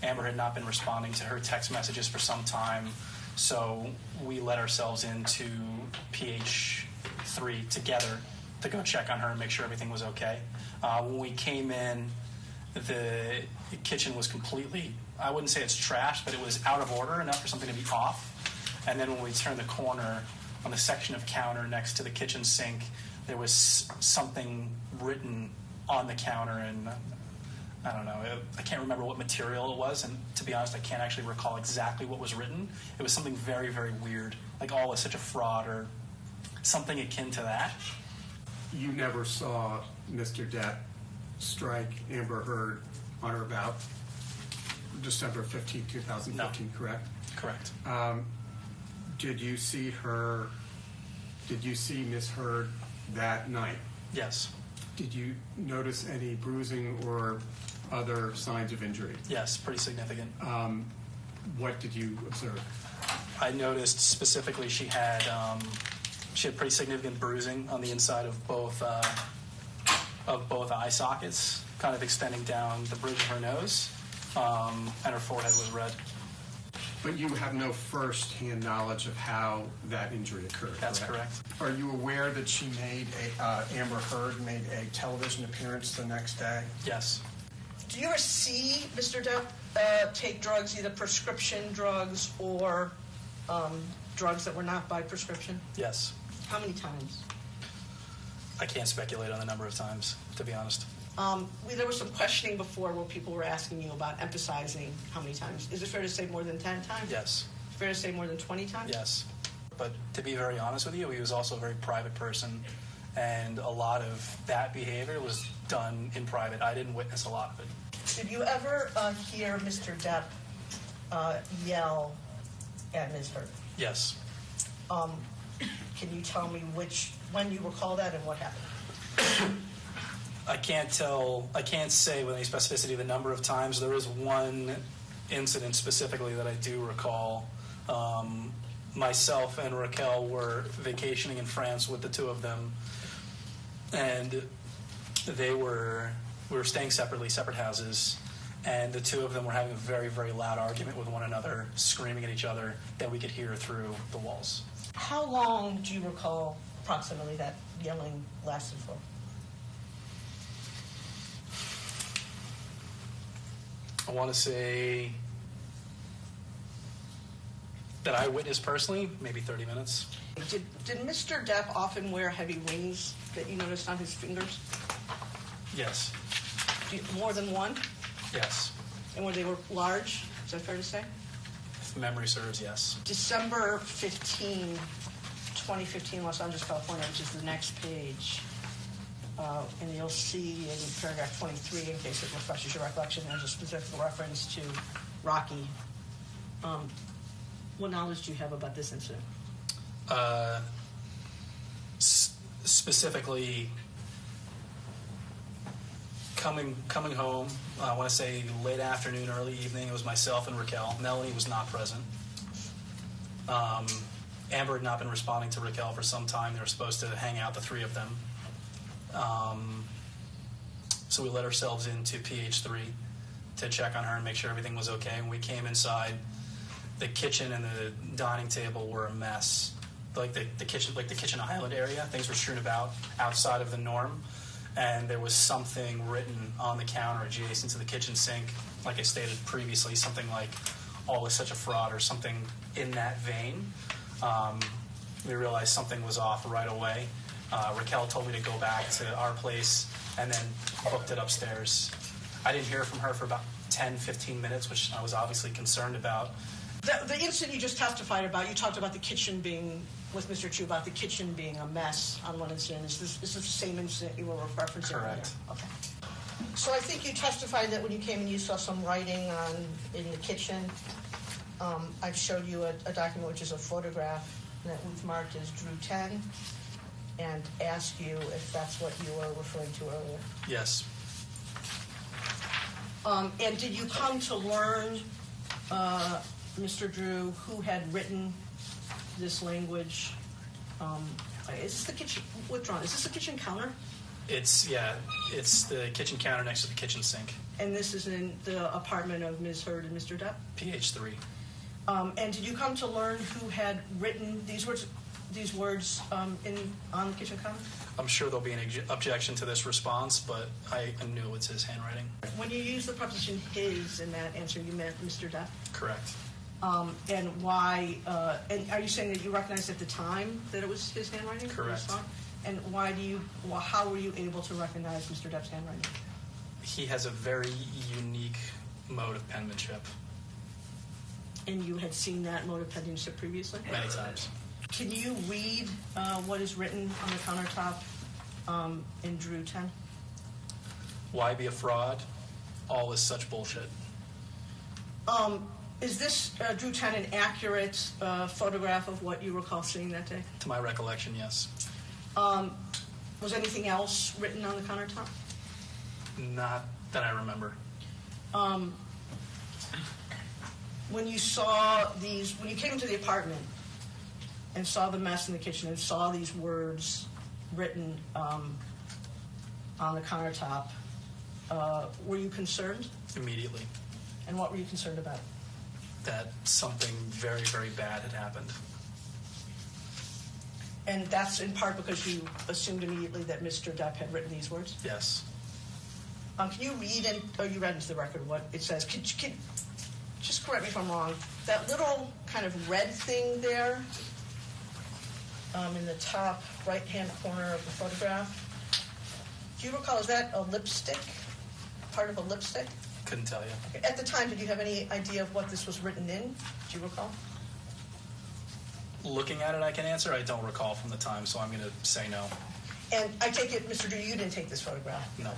Amber had not been responding to her text messages for some time, so we let ourselves into PH3 together to go check on her and make sure everything was okay. When we came in, the kitchen was completely, I wouldn't say it's trashed, but it was out of order enough for something to be off. And then when we turned the corner on the section of counter next to the kitchen sink, there was something written on the counter, and I don't know, I can't remember what material it was, and to be honest, I can't actually recall exactly what was written. It was something very, very weird, like all is such a fraud or something akin to that. You never saw Mr. Depp strike Amber Heard on or about December 15, 2015, No. correct? Correct. Did you see Ms. Heard that night? Yes. Did you notice any bruising or other signs of injury? Yes, pretty significant. What did you observe? I noticed specifically she had pretty significant bruising on the inside of both eye sockets, kind of extending down the bridge of her nose, and her forehead was red. But you have no first-hand knowledge of how that injury occurred. That's correct. Are you aware that she Amber Heard made a television appearance the next day? Yes. Do you ever see Mr. Depp take drugs, either prescription drugs or drugs that were not by prescription? Yes. How many times? I can't speculate on the number of times, to be honest. There was some questioning before where people were asking you about emphasizing how many times. Is it fair to say more than 10 times? Yes. Fair to say more than 20 times? Yes. But to be very honest with you, he was also a very private person, and a lot of that behavior was done in private. I didn't witness a lot of it. Did you ever hear Mr. Depp yell at Ms. Heard? Yes. Can you tell me when you recall that and what happened? I can't say with any specificity the number of times. There is one incident specifically that I do recall. Myself and Raquel were vacationing in France with the two of them, and we were staying separately, separate houses, and the two of them were having a very, very loud argument with one another, screaming at each other that we could hear through the walls. How long do you recall approximately that yelling lasted for? I want to say that I witnessed personally, maybe 30 minutes. Did Mr. Depp often wear heavy rings that you noticed on his fingers? Yes. More than one? Yes. And were they large? Is that fair to say? If memory serves, yes. December 15, 2015, Los Angeles, California, which is the next page. And you'll see in paragraph 23, in case it refreshes your recollection, there's a specific reference to Rocky. What knowledge do you have about this incident? Specifically, coming home, I want to say late afternoon, early evening, it was myself and Raquel. Melanie was not present. Amber had not been responding to Raquel for some time. They were supposed to hang out, the three of them. So we let ourselves into PH3 to check on her and make sure everything was okay. When we came inside, the kitchen and the dining table were a mess. Like the kitchen island area, things were strewn about outside of the norm, and there was something written on the counter adjacent to the kitchen sink, like I stated previously, something like "all is such a fraud" or something in that vein. We realized something was off right away, Raquel told me to go back to our place and then booked it upstairs. I didn't hear from her for about 10, 15 minutes, which I was obviously concerned about. The incident you just testified about, you talked about the kitchen being, with Mr. Chu, about the kitchen being a mess on one incident. Is this the same incident you were referencing? Correct. Earlier? Okay. So I think you testified that when you came and you saw some writing in the kitchen. I've showed you a document which is a photograph that we've marked as Drew 10 and asked you if that's what you were referring to earlier. Yes. And did you come to learn, Mr. Drew, who had written this language? Is this the kitchen, withdrawn, is this the kitchen counter? It's the kitchen counter next to the kitchen sink. And this is in the apartment of Ms. Hurd and Mr. Depp? PH3. And did you come to learn who had written these words on the kitchen counter? I'm sure there'll be an objection to this response, but I knew it's his handwriting. When you use the preposition his in that answer, you meant Mr. Depp? Correct. And why, and are you saying that you recognized at the time that it was his handwriting? Correct. And how were you able to recognize Mr. Depp's handwriting? He has a very unique mode of penmanship. And you had seen that mode of penmanship previously? Many times. Can you read what is written on the countertop in Drew 10? Why be a fraud? All is such bullshit. Is this Drew 10 an accurate photograph of what you recall seeing that day? To my recollection, yes. Was anything else written on the countertop? Not that I remember. When you came into the apartment and saw the mess in the kitchen and saw these words written on the countertop, were you concerned? Immediately. And what were you concerned about? That something very, very bad had happened. And that's in part because you assumed immediately that Mr. Depp had written these words? Yes. Can you read, you read into the record what it says. Just correct me if I'm wrong. That little kind of red thing there in the top right-hand corner of the photograph, do you recall, is that a lipstick? Part of a lipstick? Couldn't tell you. Okay. At the time, did you have any idea of what this was written in? Do you recall? Looking at it, I can answer. I don't recall from the time, so I'm going to say no. And I take it, Mr. Drew, you didn't take this photograph? No.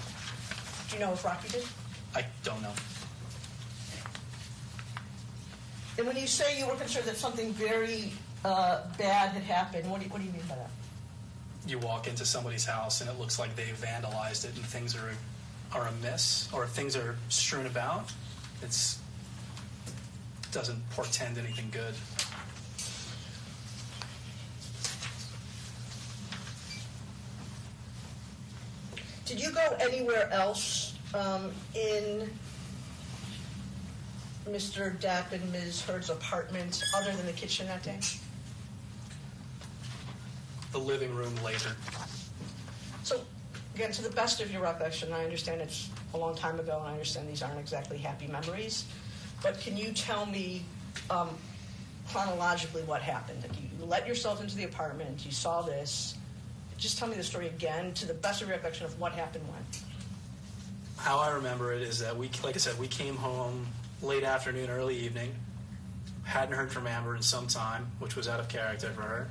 Do you know if Rocky did? I don't know. And when you say you were concerned that something very bad had happened, what do you mean by that? You walk into somebody's house and it looks like they vandalized it and things are amiss, or if things are strewn about, it doesn't portend anything good. Did you go anywhere else in Mr. Depp and Ms. Hurd's apartment other than the kitchen that day? The living room later. So, again, to the best of your recollection, I understand it's a long time ago, and I understand these aren't exactly happy memories, but can you tell me chronologically what happened? Like you let yourself into the apartment, you saw this. Just tell me the story again, to the best of your recollection of what happened when. How I remember it is that like I said, we came home late afternoon, early evening, hadn't heard from Amber in some time, which was out of character for her.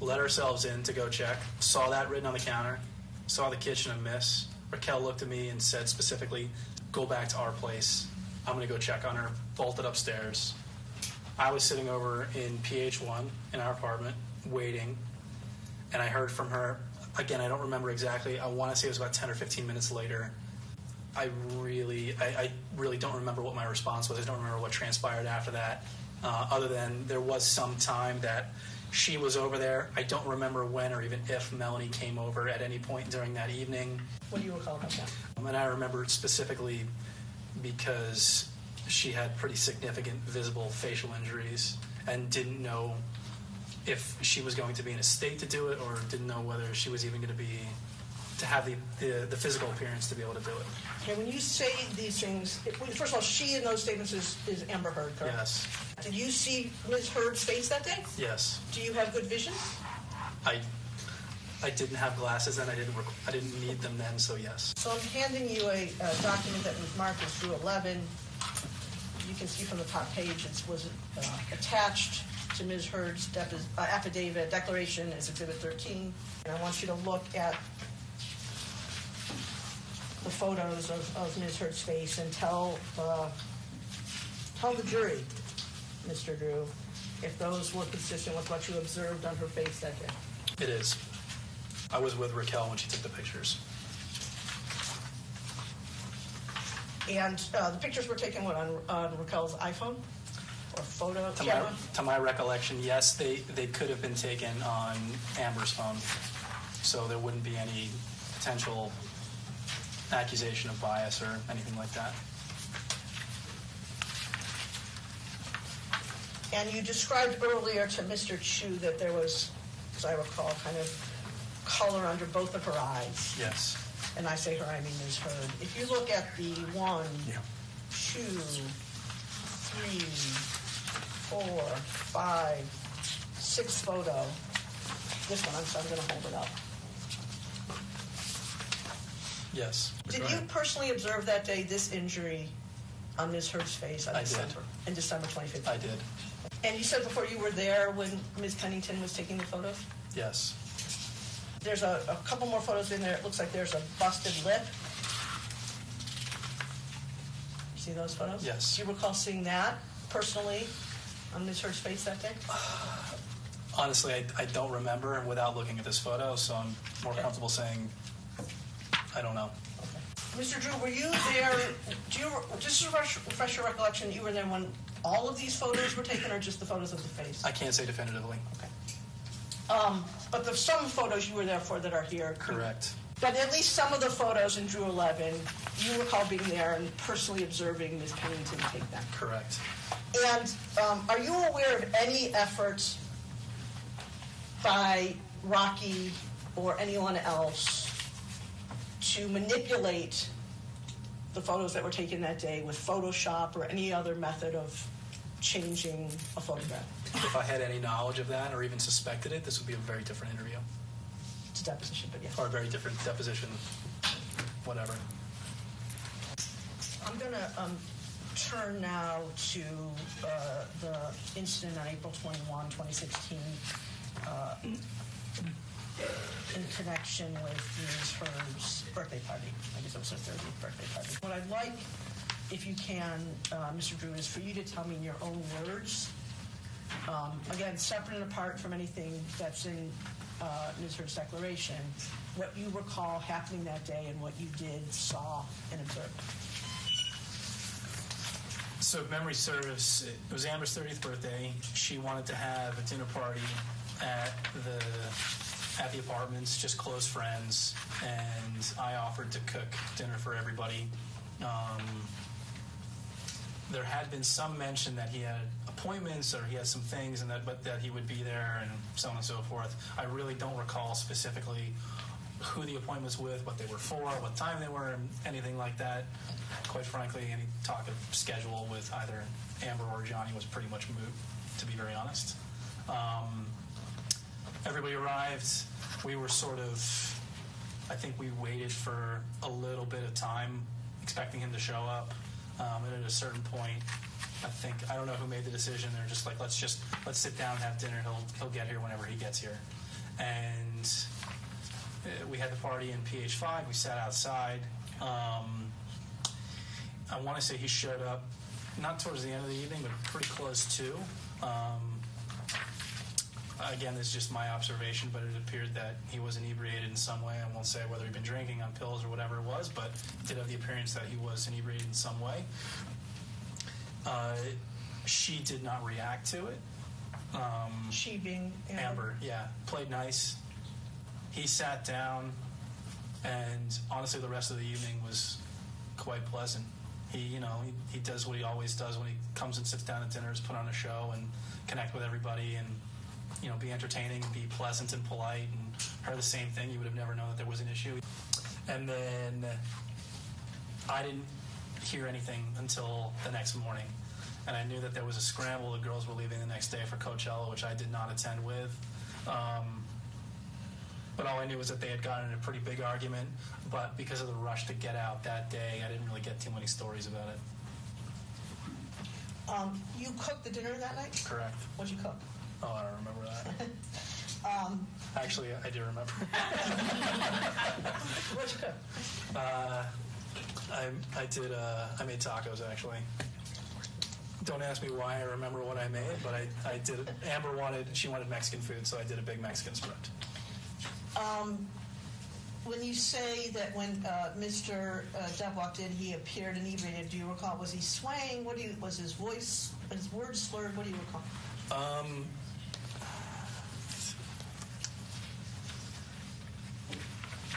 Let ourselves in to go check, saw that written on the counter, saw the kitchen amiss. Raquel looked at me and said specifically, go back to our place. I'm going to go check on her, bolted upstairs. I was sitting over in PH1 in our apartment, waiting, and I heard from her. Again, I don't remember exactly. I want to say it was about 10 or 15 minutes later. I really don't remember what my response was. I don't remember what transpired after that, other than there was some time that she was over there. I don't remember when or even if Melanie came over at any point during that evening. What do you recall about that? And I remember specifically because she had pretty significant visible facial injuries and didn't know if she was going to be in a state to do it, or didn't know whether she was even going to have the physical appearance to be able to do it. Okay, when you say these things, first of all, she in those statements is Amber Heard, correct? Yes. Did you see Ms. Heard's face that day? Yes. Do you have good vision? I I didn't have glasses then. I didn't need them then. So yes. So I'm handing you a document that was marked as through 11. You can see from the top page it was attached to Ms. Heard's affidavit declaration as Exhibit 13. And I want you to look at the photos of Ms. Heard's face and tell the jury, Mr. Drew, if those were consistent with what you observed on her face that day. It is. I was with Raquel when she took the pictures. And the pictures were taken on Raquel's iPhone or photo camera? To my recollection, yes, they could have been taken on Amber's phone, so there wouldn't be any potential accusation of bias or anything like that. And you described earlier to Mr. Chu that there was, as I recall, kind of color under both of her eyes. Yes. And I say her, I mean Ms. Heard. If you look at the 1, 2, 3, 4, 5, 6 photo, this one, I'm going to hold it up. Yes. Did you personally observe that day this injury on Ms. Heard's face I in December 2015? I did. And you said before you were there when Ms. Pennington was taking the photos? Yes. There's a couple more photos in there. It looks like there's a busted lip. See those photos? Yes. Do you recall seeing that personally on Ms. Heard's face that day? Honestly, I don't remember without looking at this photo, so I'm more comfortable saying I don't know. Okay. Mr. Drew, were you there? Do you just to refresh your recollection? You were there when all of these photos were taken, or just the photos of the face? I can't say definitively. Okay. But there's some photos you were there for that are here. Correct. But at least some of the photos in Drew 11, you recall being there and personally observing Ms. Pennington take them. Correct. And are you aware of any efforts by Rocky or anyone else to manipulate the photos that were taken that day with Photoshop or any other method of changing a photograph? If I had any knowledge of that or even suspected it, this would be a very different interview. It's a deposition, but yes. Or a very different deposition, whatever. I'm going to turn now to the incident on April 21, 2016, in connection with Ms. Heard's birthday party. I guess it was her 30th birthday party. What I'd like, if you can, Mr. Drew, is for you to tell me in your own words, again, separate and apart from anything that's in Ms. Heard's declaration, what you recall happening that day and what you did, saw, and observed. So if memory serves, it was Amber's 30th birthday. She wanted to have a dinner party at the apartments, just close friends, and I offered to cook dinner for everybody. There had been some mention that he had appointments or he had some things, and but that he would be there and so on and so forth. I really don't recall specifically who the appointment was with, what they were for, what time they were, and anything like that. Quite frankly, any talk of schedule with either Amber or Johnny was pretty much moot, to be very honest. Everybody arrived. We were sort of, I think we waited for a little bit of time, expecting him to show up. And at a certain point, I don't know who made the decision. They're just like, let's sit down and have dinner. He'll get here whenever he gets here. And we had the party in PH5. We sat outside. I want to say he showed up not towards the end of the evening, but pretty close to. Again, this is just my observation, but it appeared that he was inebriated in some way. I won't say whether he'd been drinking on pills or whatever it was, but it did have the appearance that he was inebriated in some way. She did not react to it. She being Amber, yeah, played nice. He sat down, and honestly, the rest of the evening was quite pleasant. He does what he always does when he comes and sits down at dinner, is put on a show and connect with everybody and, be entertaining and be pleasant and polite. And her the same thing. You would have never known that there was an issue. And then I didn't hear anything until the next morning. And I knew that there was a scramble. The girls were leaving the next day for Coachella, which I did not attend with. But all I knew was that they had gotten in a pretty big argument. But because of the rush to get out that day, I didn't really get too many stories about it. You cooked the dinner that night? Correct. What'd you cook? Oh, I don't remember that. Actually, I do remember. What'd you cook? I made tacos, actually. Don't ask me why I remember what I made, but I did it. Amber wanted Mexican food, so I did a big Mexican spread. When you say that when Mr. Depp walked in, he appeared inebriated, do you recall, was he swaying? Was his voice, his words slurred? What do you recall?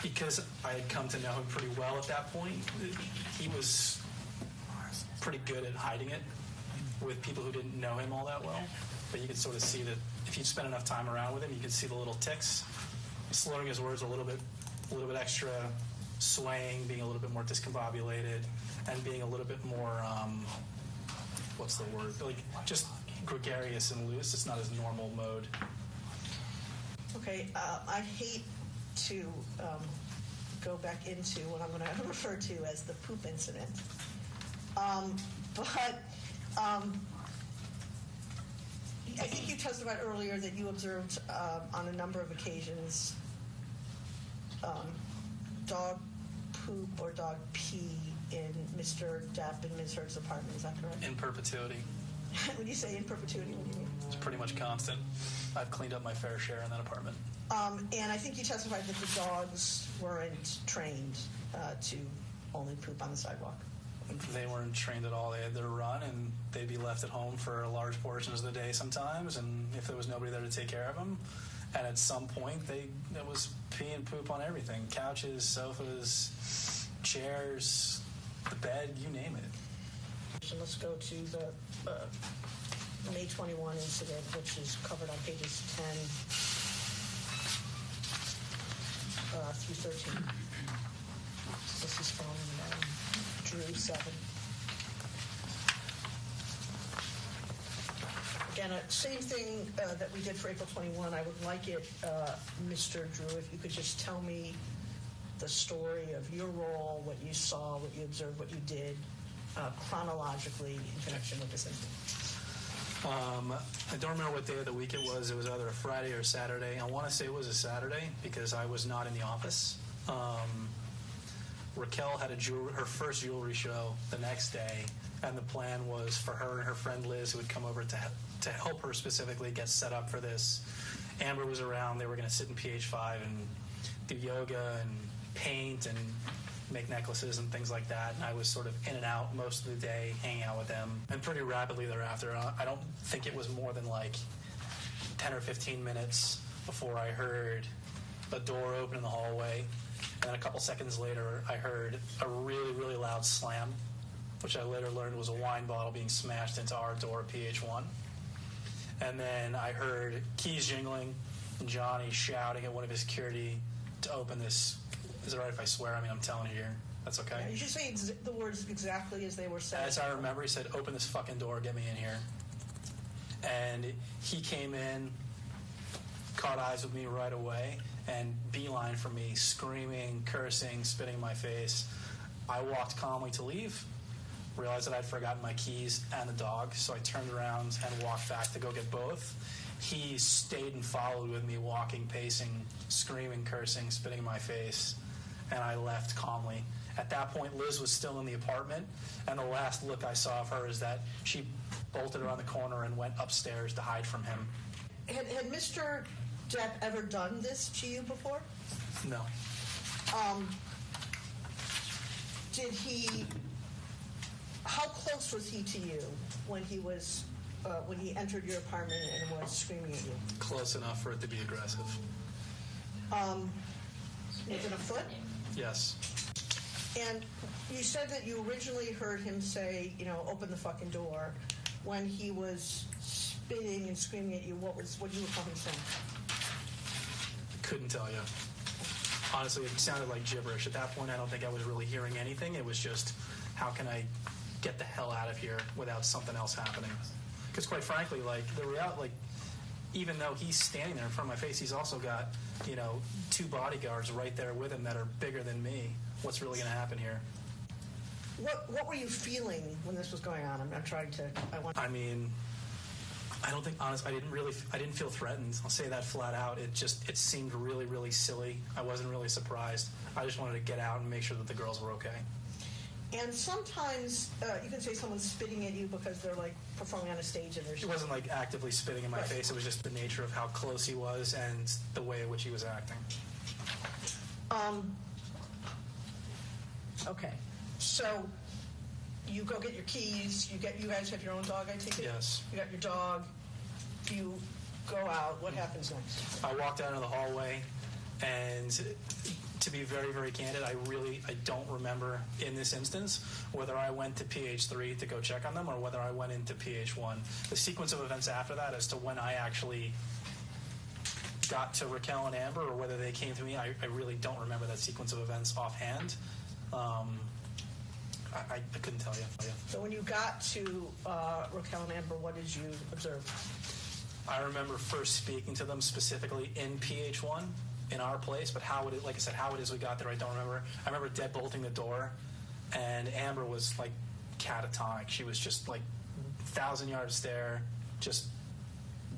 Because I had come to know him pretty well at that point, he was pretty good at hiding it with people who didn't know him all that well. But you could sort of see that if you spend enough time around with him, you could see the little ticks, slurring his words a little bit extra, swaying, being a little bit more discombobulated, and being a little bit more, what's the word? Like, just gregarious and loose. It's not his normal mode. Okay, I hate to go back into what I'm going to refer to as the poop incident. But I think you testified earlier that you observed on a number of occasions dog poop or dog pee in Mr. Depp and Ms. Heard's apartment. Is that correct? In perpetuity. When you say in perpetuity, what do you mean? It's pretty much constant. I've cleaned up my fair share in that apartment. And I think you testified that the dogs weren't trained to only poop on the sidewalk. They weren't trained at all. They had their run, and they'd be left at home for large portions of the day sometimes, and if there was nobody there to take care of them, and at some point, there was pee and poop on everything. Couches, sofas, chairs, the bed, you name it. So let's go to the May 21 incident, which is covered on pages 10 through 13. This is from Drew 7. Again, same thing that we did for April 21. I would like it, Mr. Drew, if you could just tell me the story of your role, what you saw, what you observed, what you did, chronologically in connection with this incident. I don't remember what day of the week it was. It was either a Friday or Saturday. I want to say it was a Saturday because I was not in the office. Raquel had her first jewelry show the next day, and the plan was for her and her friend Liz, who would come over to help her specifically get set up for this. Amber was around. They were going to sit in PH5 and do yoga and paint and make necklaces and things like that. And I was sort of in and out most of the day, hanging out with them. And pretty rapidly thereafter, I don't think it was more than like 10 or 15 minutes before I heard a door open in the hallway. And then a couple seconds later, I heard a really, really loud slam, which I later learned was a wine bottle being smashed into our door at PH1. And then I heard keys jingling and Johnny shouting at one of his security to open this. Is it right if I swear? I mean, I'm telling you here. That's okay. You should say the words exactly as they were said. As I remember, he said, "Open this fucking door, get me in here." And he came in, caught eyes with me right away, and beeline for me, screaming, cursing, spitting in my face. I walked calmly to leave, realized that I'd forgotten my keys and the dog, so I turned around and walked back to go get both. He stayed and followed with me, walking, pacing, screaming, cursing, spitting in my face, and I left calmly. At that point, Liz was still in the apartment, and the last look I saw of her is that she bolted around the corner and went upstairs to hide from him. Had Mr. Depp ever done this to you before? No. Did he? How close was he to you when he was when he entered your apartment and was screaming at you? Close enough for it to be aggressive. Within a foot? Yes. And you said that you originally heard him say, open the fucking door. When he was spitting and screaming at you, what do you recall him saying? Couldn't tell you. Honestly, it sounded like gibberish. At that point, I don't think I was really hearing anything. It was just, how can I get the hell out of here without something else happening? Because quite frankly, even though he's standing there in front of my face, he's also got, 2 bodyguards right there with him that are bigger than me. What's really going to happen here? What were you feeling when this was going on? I'm trying to. I mean, I don't think, honestly, I didn't feel threatened. I'll say that flat out. It seemed really, really silly. I wasn't really surprised. I just wanted to get out and make sure that the girls were okay. And sometimes you can say someone's spitting at you because they're like performing on a stage and there's. It wasn't like actively spitting in my face. It was just the nature of how close he was and the way in which he was acting. Okay. So you go get your keys. You guys have your own dog, I take it? Yes. You got your dog. You go out. What happens next? I walked out into the hallway, and to be very, very candid, I don't remember in this instance whether I went to PH3 to go check on them or whether I went into PH1. The sequence of events after that as to when I actually got to Raquel and Amber or whether they came to me, I really don't remember that sequence of events offhand. I couldn't tell you. So when you got to Raquel and Amber, what did you observe? I remember first speaking to them specifically in PH1 in our place, but how it is we got there, I don't remember. I remember deadbolting the door, and Amber was like catatonic. She was just like 1,000-yard stare, just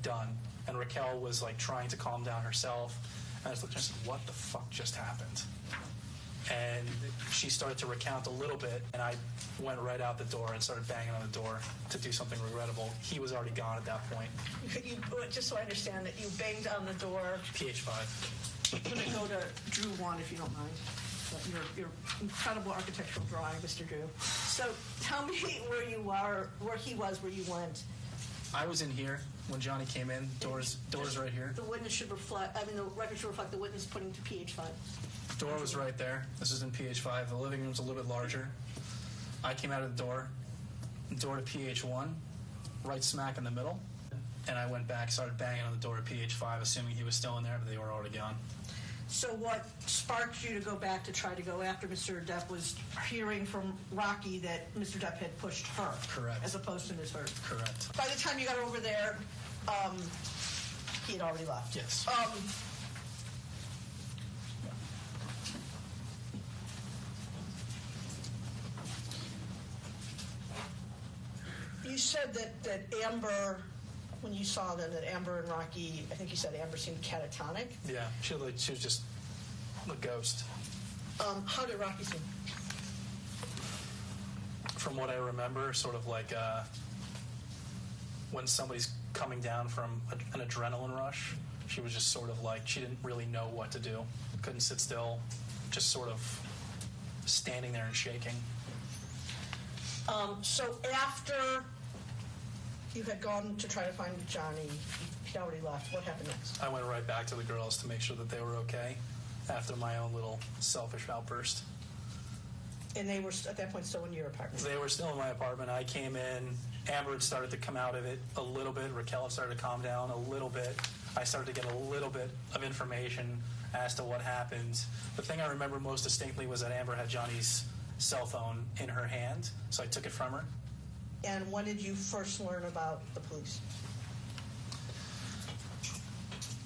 done. And Raquel was like trying to calm down herself. And I just looked at her and said, "What the fuck just happened?" And she started to recount a little bit, and I went right out the door and started banging on the door to do something regrettable. He was already gone at that point. Just so I understand that you banged on the door. PH5. I'm going to go to Drew 1, if you don't mind. Your incredible architectural drawing, Mr. Drew. So tell me where you are, where he was, where you went. I was in here when Johnny came in. Doors right here. The witness should reflect, the record should reflect the witness putting to PH5. Door was right there. This is in PH5. The living room's a little bit larger. I came out of the door to PH1, right smack in the middle, and I went back, started banging on the door at PH5, assuming he was still in there, but they were already gone. So what sparked you to go back to try to go after Mr. Depp was hearing from Rocky that Mr. Depp had pushed her. Correct. As opposed to Ms. Heard. Correct. By the time you got over there, he had already left. Yes. You said that Amber, when you saw them, that Amber and Rocky, I think you said Amber seemed catatonic. Yeah, she was just a ghost. How did Rocky seem? From what I remember, sort of like when somebody's coming down from an adrenaline rush, she was just sort of like, she didn't really know what to do. Couldn't sit still, just sort of standing there and shaking. So after you had gone to try to find Johnny, he'd already left. What happened next? I went right back to the girls to make sure that they were okay after my own little selfish outburst. And they were, at that point, still in your apartment? They were still in my apartment. I came in. Amber had started to come out of it a little bit. Raquel had started to calm down a little bit. I started to get a little bit of information as to what happened. The thing I remember most distinctly was that Amber had Johnny's cell phone in her hand, so I took it from her. And when did you first learn about the police?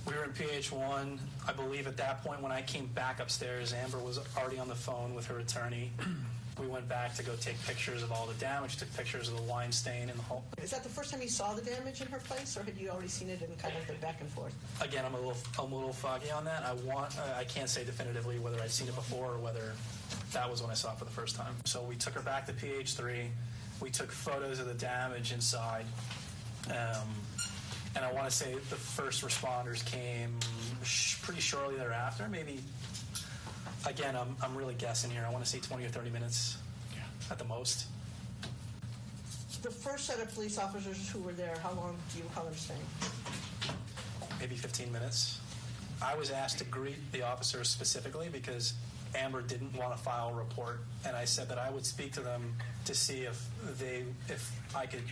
We were in PH1. I believe at that point when I came back upstairs, Amber was already on the phone with her attorney. We went back to go take pictures of all the damage, took pictures of the wine stain in the home. Is that the first time you saw the damage in her place, or had you already seen it in kind of the back and forth? Again, I'm a little foggy on that. I can't say definitively whether I'd seen it before or whether that was when I saw it for the first time. So we took her back to PH3. We took photos of the damage inside. And I want to say the first responders came pretty shortly thereafter. Maybe, again, I'm really guessing here. I want to say 20 or 30 minutes at the most. The first set of police officers who were there, how long do you recall them staying? Maybe 15 minutes. I was asked to greet the officers specifically because Amber didn't want to file a report, and I said that I would speak to them to see if I could,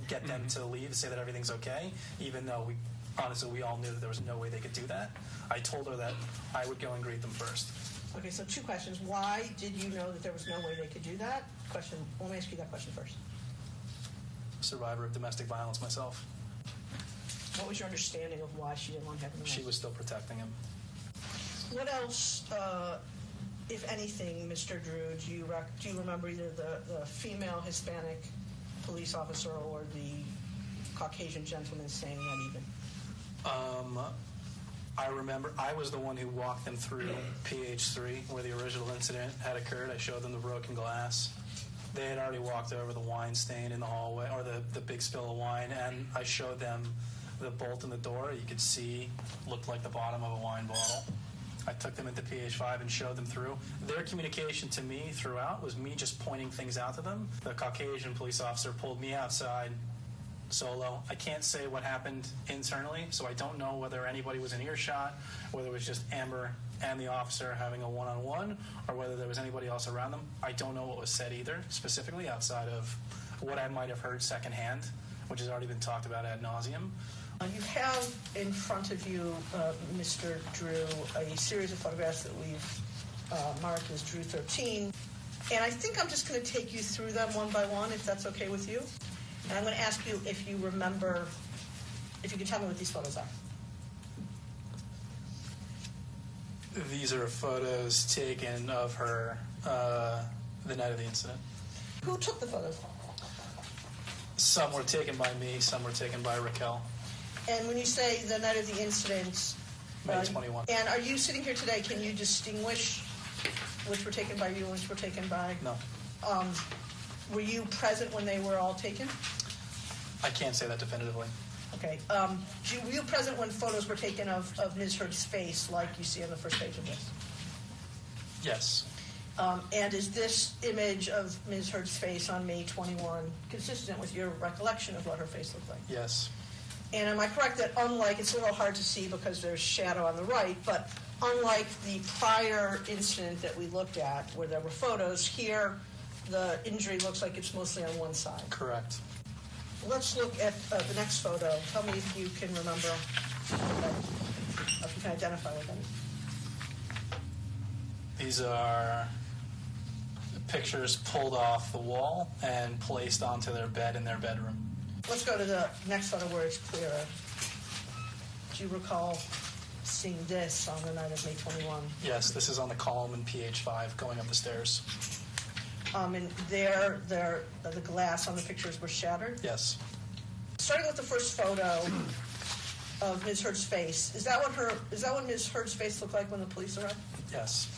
get them to leave, say that everything's okay, even though we all knew that there was no way they could do that. I told her that I would go and greet them first. Okay, so 2 questions. Why did you know that there was no way they could do that? Let me ask you that question first. Survivor of domestic violence myself. What was your understanding of why she didn't want to have him She arrested? was still protecting him. What else, if anything, Mr. Drew, do you remember either the female Hispanic police officer or the Caucasian gentleman saying that even? I remember I was the one who walked them through PH3 where the original incident had occurred. I showed them the broken glass. They had already walked over the wine stain in the hallway, or the big spill of wine, and I showed them the bolt in the door. You could see looked like the bottom of a wine bottle. I took them into PH5 and showed them through. Their communication to me throughout was me just pointing things out to them. The Caucasian police officer pulled me outside solo. I can't say what happened internally, so I don't know whether anybody was in earshot, whether it was just Amber and the officer having a one-on-one, or whether there was anybody else around them. I don't know what was said either, specifically outside of what I might have heard secondhand, which has already been talked about ad nauseum. You have in front of you, Mr. Drew, a series of photographs that we've marked as Drew 13. And I think I'm just going to take you through them one by one, if that's okay with you. And I'm going to ask you if you remember, if you can tell me what these photos are. These are photos taken of her the night of the incident. Who took the photos? Some were taken by me, some were taken by Raquel. And when you say the night of the incident, May 21. And are you sitting here today, can you distinguish which were taken by you and which were taken by? No. Were you present when they were all taken? I can't say that definitively. Okay. Were you present when photos were taken of Ms. Heard's face, like you see on the first page of this? Yes. And is this image of Ms. Heard's face on May 21 consistent with your recollection of what her face looked like? Yes. And am I correct that unlike, it's a little hard to see because there's shadow on the right, but unlike the prior incident that we looked at where there were photos, here the injury looks like it's mostly on one side? Correct. Let's look at the next photo. Tell me if you can remember, if you can identify what that is. These are pictures pulled off the wall and placed onto their bed in their bedroom. Let's go to the next photo where it's clearer. Do you recall seeing this on the night of May 21? Yes, this is on the column in PH5 going up the stairs. And there, the glass on the pictures was shattered? Yes. Starting with the first photo of Ms. Heard's face, is that what Ms. Heard's face looked like when the police arrived? Yes.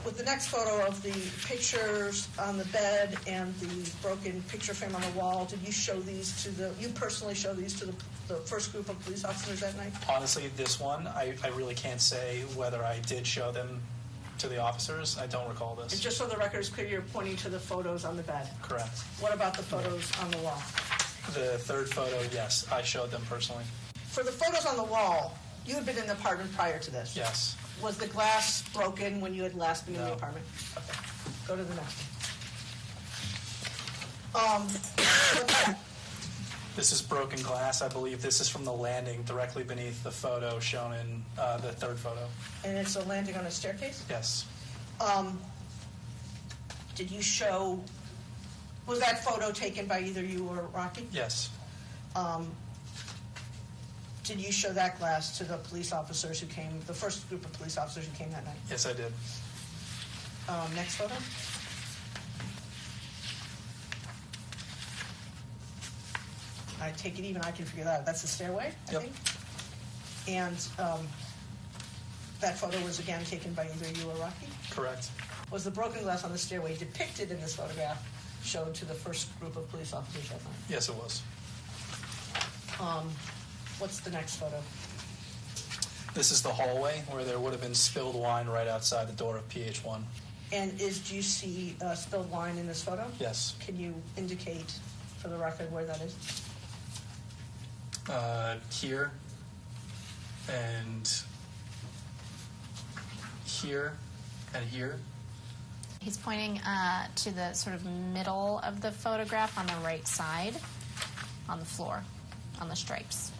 With the next photo of the pictures on the bed and the broken picture frame on the wall, did you show these to you personally show these to the first group of police officers that night? Honestly, this one, I really can't say whether I did show them to the officers. I don't recall this. And just so the record is clear, you're pointing to the photos on the bed. Correct. What about the photos on the wall? The third photo, yes, I showed them personally. For the photos on the wall, you had been in the apartment prior to this? Yes. Was the glass broken when you had last been in the No. apartment? Okay. Go to the next one. What's that? This is broken glass. I believe this is from the landing directly beneath the photo shown in the third photo. And it's a landing on a staircase? Yes. Did you show, was that photo taken by either you or Rocky? Yes. Did you show that glass to the police officers who came, the first group of police officers who came that night? Yes, I did. Next photo. I take it even I can figure that out. That's the stairway, I Yep. think. And that photo was again taken by either you or Rocky? Correct. Was the broken glass on the stairway depicted in this photograph showed to the first group of police officers that night? Yes, it was. What's the next photo? This is the hallway where there would have been spilled wine right outside the door of PH1. And do you see spilled wine in this photo? Yes. Can you indicate for the record where that is? Here and here and here. He's pointing to the sort of middle of the photograph on the right side, on the floor, on the stripes.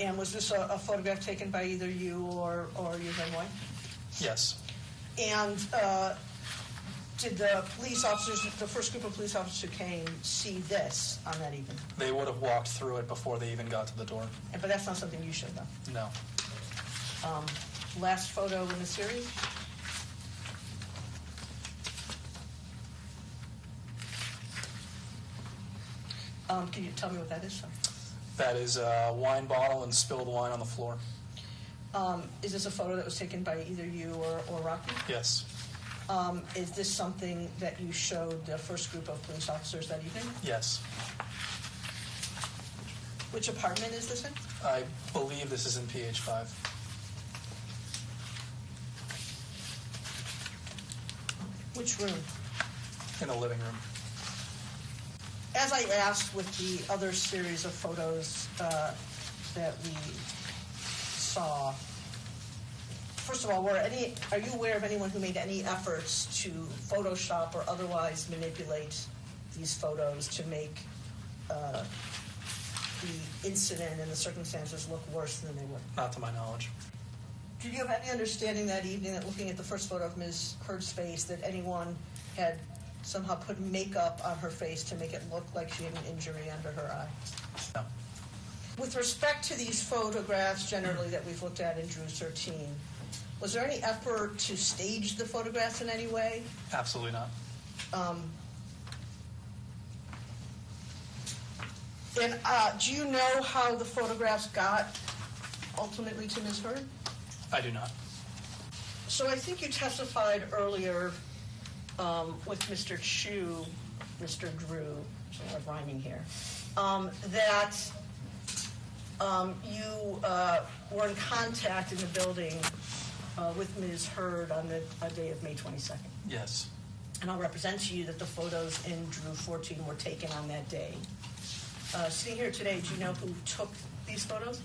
And was this a photograph taken by either you or your then wife? Yes. And Did the police officers, the first group of police officers who came, see this on that evening? They would have walked through it before they even got to the door. But that's not something you showed them? No. Last photo in the series? Can you tell me what that is, sir? That is a wine bottle and spilled wine on the floor. Is this a photo that was taken by either you or Rocky? Yes. Is this something that you showed the first group of police officers that evening? Yes. Which apartment is this in? I believe this is in PH5. Which room? In the living room. As I asked with the other series of photos that we saw, first of all, are you aware of anyone who made any efforts to Photoshop or otherwise manipulate these photos to make the incident and the circumstances look worse than they were? Not to my knowledge. Did you have any understanding that evening that looking at the first photo of Ms. Heard's face that anyone had somehow put makeup on her face to make it look like she had an injury under her eye? No. With respect to these photographs generally that we've looked at in Drew 13, was there any effort to stage the photographs in any way? Absolutely not. And do you know how the photographs got ultimately to Ms. Heard? I do not. So I think you testified earlier with Mr. Chu, Mr. Drew, so I'm rhyming here, that you were in contact in the building with Ms. Heard on the day of May 22nd. Yes. And I'll represent to you that the photos in Drew 14 were taken on that day. Sitting here today, do you know who took these photos?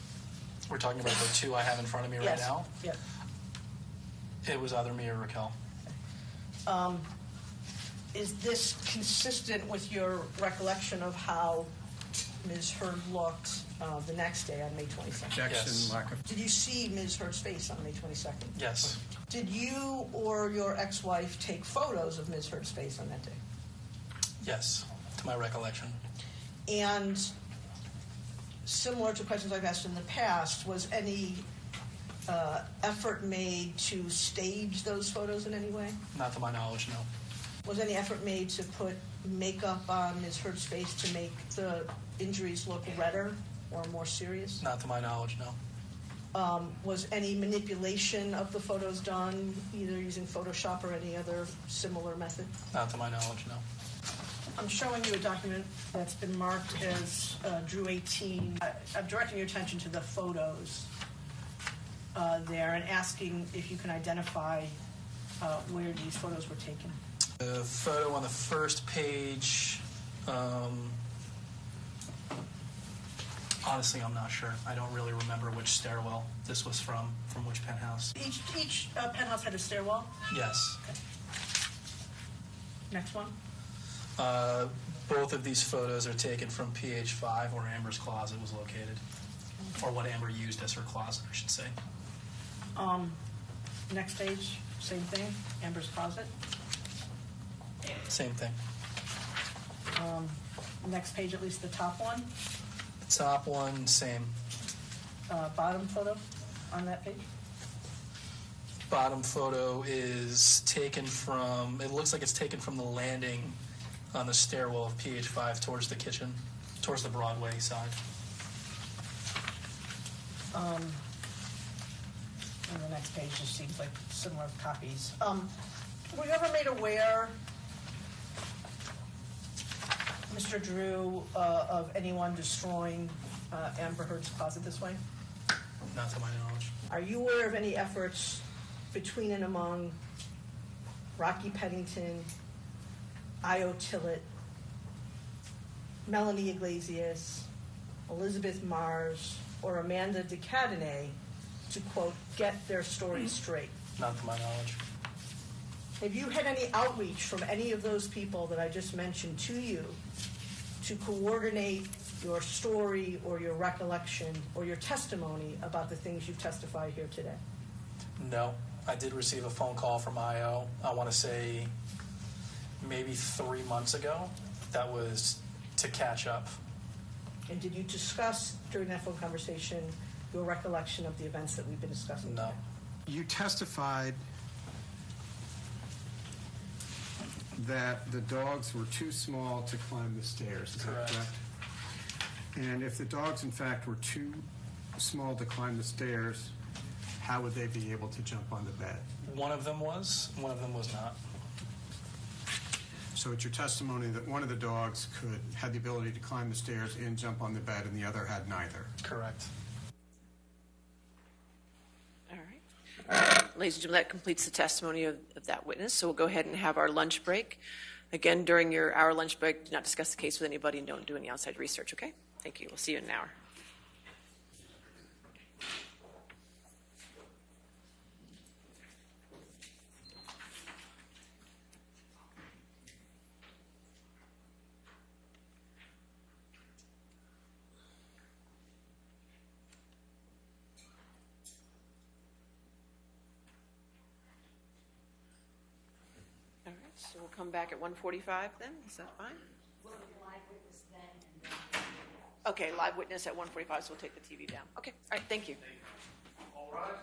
We're talking about the two I have in front of me right now? Yeah. It was either me or Raquel. Is this consistent with your recollection of how Ms. Heard looked the next day on May 22nd? Objection, Yes. lack of. Did you see Ms. Heard's face on May 22nd? Yes. Did you or your ex-wife take photos of Ms. Heard's face on that day? Yes, to my recollection. And similar to questions I've asked in the past, was any effort made to stage those photos in any way? Not to my knowledge, no. Was any effort made to put makeup on Ms. Heard's face to make the injuries look redder or more serious? Not to my knowledge, no. Was any manipulation of the photos done, either using Photoshop or any other similar method? Not to my knowledge, no. I'm showing you a document that's been marked as Drew 18. I'm directing your attention to the photos there and asking if you can identify where these photos were taken. The photo on the first page, honestly, I'm not sure. I don't really remember which stairwell this was from which penthouse. Each penthouse had a stairwell? Yes. Okay. Next one. Both of these photos are taken from PH5, where Amber's closet was located, or what Amber used as her closet, I should say. Next page, same thing, Amber's closet. Same thing. Next page, at least the top one. The top one, same. Bottom photo on that page. Bottom photo is taken from, it looks like it's taken from the landing on the stairwell of PH5 towards the kitchen, towards the Broadway side. And the next page just seems like similar copies. Were you ever made aware, Mr. Drew, of anyone destroying Amber Heard's closet this way? Not to my knowledge. Are you aware of any efforts between and among Rocky Pennington, Io Tillett, Melanie Iglesias, Elizabeth Mars, or Amanda DeCadenet to, quote, get their story straight? Not to my knowledge. Have you had any outreach from any of those people that I just mentioned to you to coordinate your story or your recollection or your testimony about the things you've testified here today? No. I did receive a phone call from IO, I want to say maybe 3 months ago. That was to catch up. And did you discuss during that phone conversation your recollection of the events that we've been discussing? No. You testified that the dogs were too small to climb the stairs. Is that Correct. correct? And if the dogs, in fact, were too small to climb the stairs, how would they be able to jump on the bed? One of them was not. So it's your testimony that one of the dogs had the ability to climb the stairs and jump on the bed, and the other had neither. Correct. All right. Ladies and gentlemen, that completes the testimony of that witness. So we'll go ahead and have our lunch break. Again, during your hour lunch break, do not discuss the case with anybody and don't do any outside research, okay? Thank you. We'll see you in an hour. All right, so we'll come back at 1:45 then. Is that fine? Okay, live witness at 1:45, so we'll take the TV down. Okay, all right, thank you. All rise.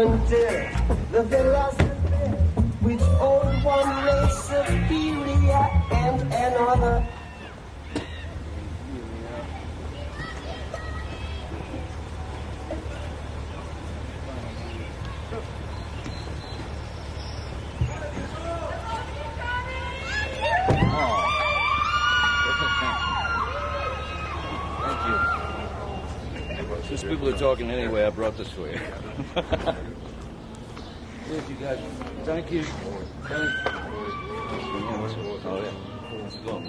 until the philosophy which owns one race superior and another. Since people are talking anyway, I brought this for you. Good, you guys. Thank you. Thank you. Oh, yeah. Let's go.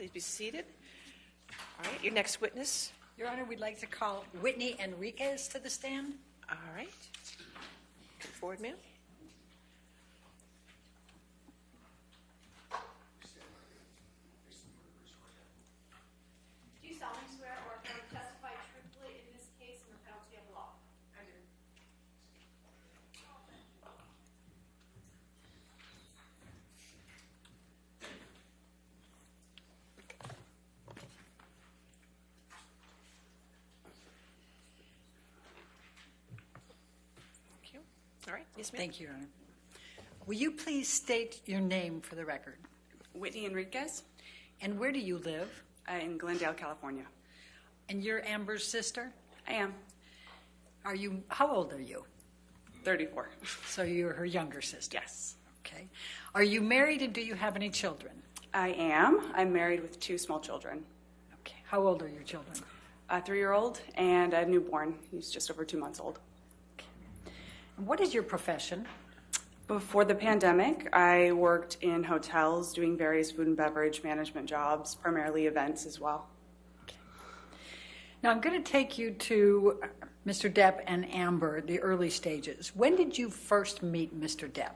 please be seated. All right, your next witness. Your Honor, we'd like to call Whitney Enriquez to the stand. All right. Come forward, ma'am. Do you solemnly swear or affirm to testify truthfully in this case under penalty of law? I do. Thank you. All right, yes, ma'am. Thank you, Your Honor. Will you please state your name for the record? Whitney Enriquez. And where do you live? In Glendale, California. And you're Amber's sister? I am. How old are you? 34. So you're her younger sister? Yes. Okay. Are you married and do you have any children? I am. I'm married with 2 small children. Okay. How old are your children? A 3-year-old and a newborn. He's just over 2 months old. Okay. And what is your profession? Before the pandemic, I worked in hotels doing various food and beverage management jobs, primarily events as well. Okay. Now I'm going to take you to Mr. Depp and Amber, the early stages. When did you first meet Mr. Depp?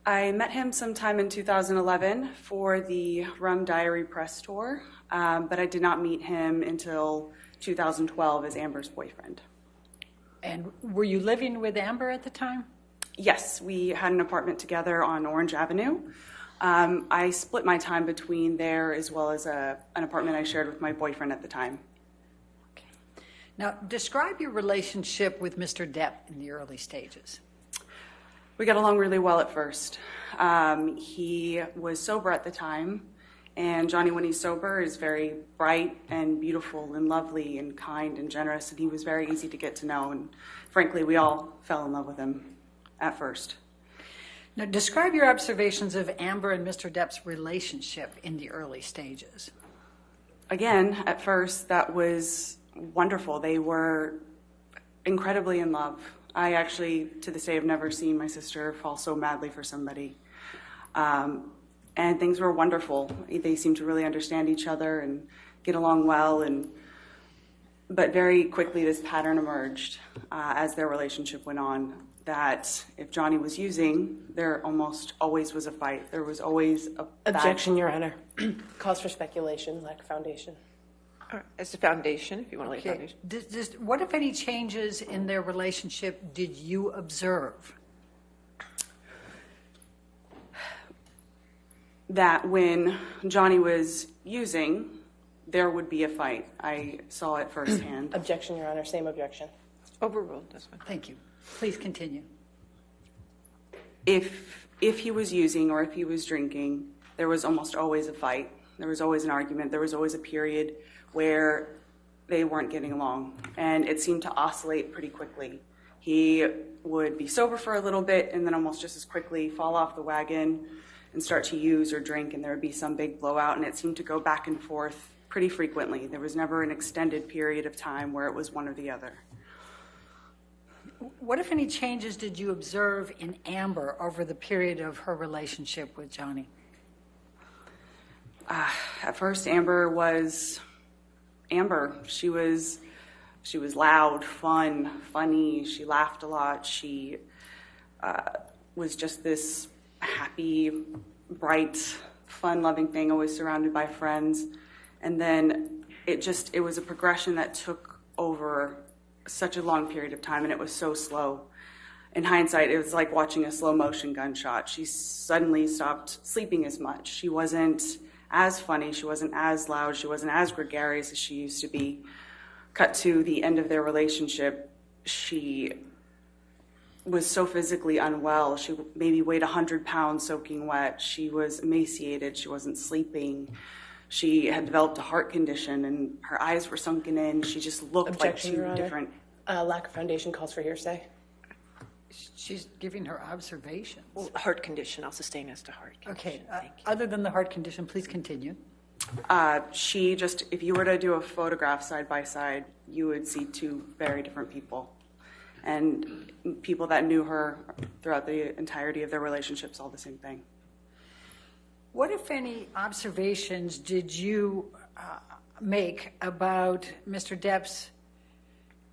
I met him sometime in 2011 for the Rum Diary press tour, but I did not meet him until 2012 as Amber's boyfriend. And were you living with Amber at the time? Yes, we had an apartment together on Orange Avenue. I split my time between there as well as an apartment I shared with my boyfriend at the time. Okay. Now, describe your relationship with Mr. Depp in the early stages. We got along really well at first. He was sober at the time, and Johnny, when he's sober, is very bright and beautiful and lovely and kind and generous, and he was very easy to get to know, and frankly, we all fell in love with him at first. Now, describe your observations of Amber and Mr. Depp's relationship in the early stages. Again, at first, that was wonderful. They were incredibly in love. I actually, to this day, have never seen my sister fall so madly for somebody. And things were wonderful. They seemed to really understand each other and get along well. But very quickly, this pattern emerged as their relationship went on, that if Johnny was using, there almost always was a fight. There was always a Objection, Your Honor. Cause for speculation, lack of foundation. All right. As a foundation, if you want to lay a foundation. What, if any, changes in their relationship did you observe? That when Johnny was using, there would be a fight. I saw it firsthand. Objection, Your Honor. Same objection. Overruled. That's fine. Thank you. Please continue. If he was using or if he was drinking, there was almost always a fight. There was always an argument. There was always a period where they weren't getting along. And it seemed to oscillate pretty quickly. He would be sober for a little bit and then almost just as quickly fall off the wagon and start to use or drink, and there would be some big blowout. And it seemed to go back and forth pretty frequently. There was never an extended period of time where it was one or the other. What, if any, changes did you observe in Amber over the period of her relationship with Johnny? At first, Amber was Amber. She was loud, funny. She laughed a lot. She was just this happy, bright, fun-loving thing, always surrounded by friends. And then it was a progression that took over such a long period of time, and it was so slow. In hindsight, it was like watching a slow motion gunshot. She suddenly stopped sleeping as much. She wasn't as funny. She wasn't as loud. She wasn't as gregarious as she used to be. Cut to the end of their relationship, she was so physically unwell. She maybe weighed 100 pounds soaking wet. She was emaciated. She wasn't sleeping. She had developed a heart condition, and her eyes were sunken in. She just looked Objection, like Your two Honor. different. Lack of foundation calls for hearsay. She's giving her observations. Well, heart condition. I'll sustain as to heart condition. Okay. Other than the heart condition, please continue. She just, if you were to do a photograph side by side, you would see 2 very different people. And people that knew her throughout the entirety of their relationship saw the same thing. What, if any, observations did you make about Mr.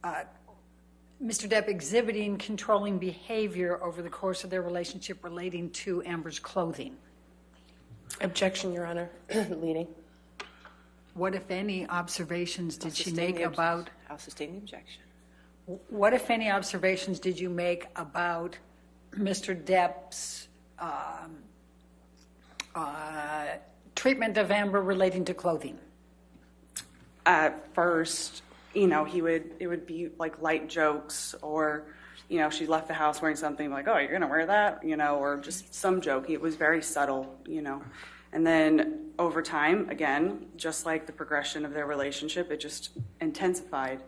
Depp exhibiting controlling behavior over the course of their relationship relating to Amber's clothing? Objection, Your Honor. Leading. What, if any, observations did she make about... I'll sustain the objection. What, if any, observations did you make about Mr. Depp's treatment of Amber relating to clothing? At first, it would be like light jokes, or, she left the house wearing something like, oh, you're going to wear that, or just some joke. It was very subtle, And then over time, again, just like the progression of their relationship, it just intensified.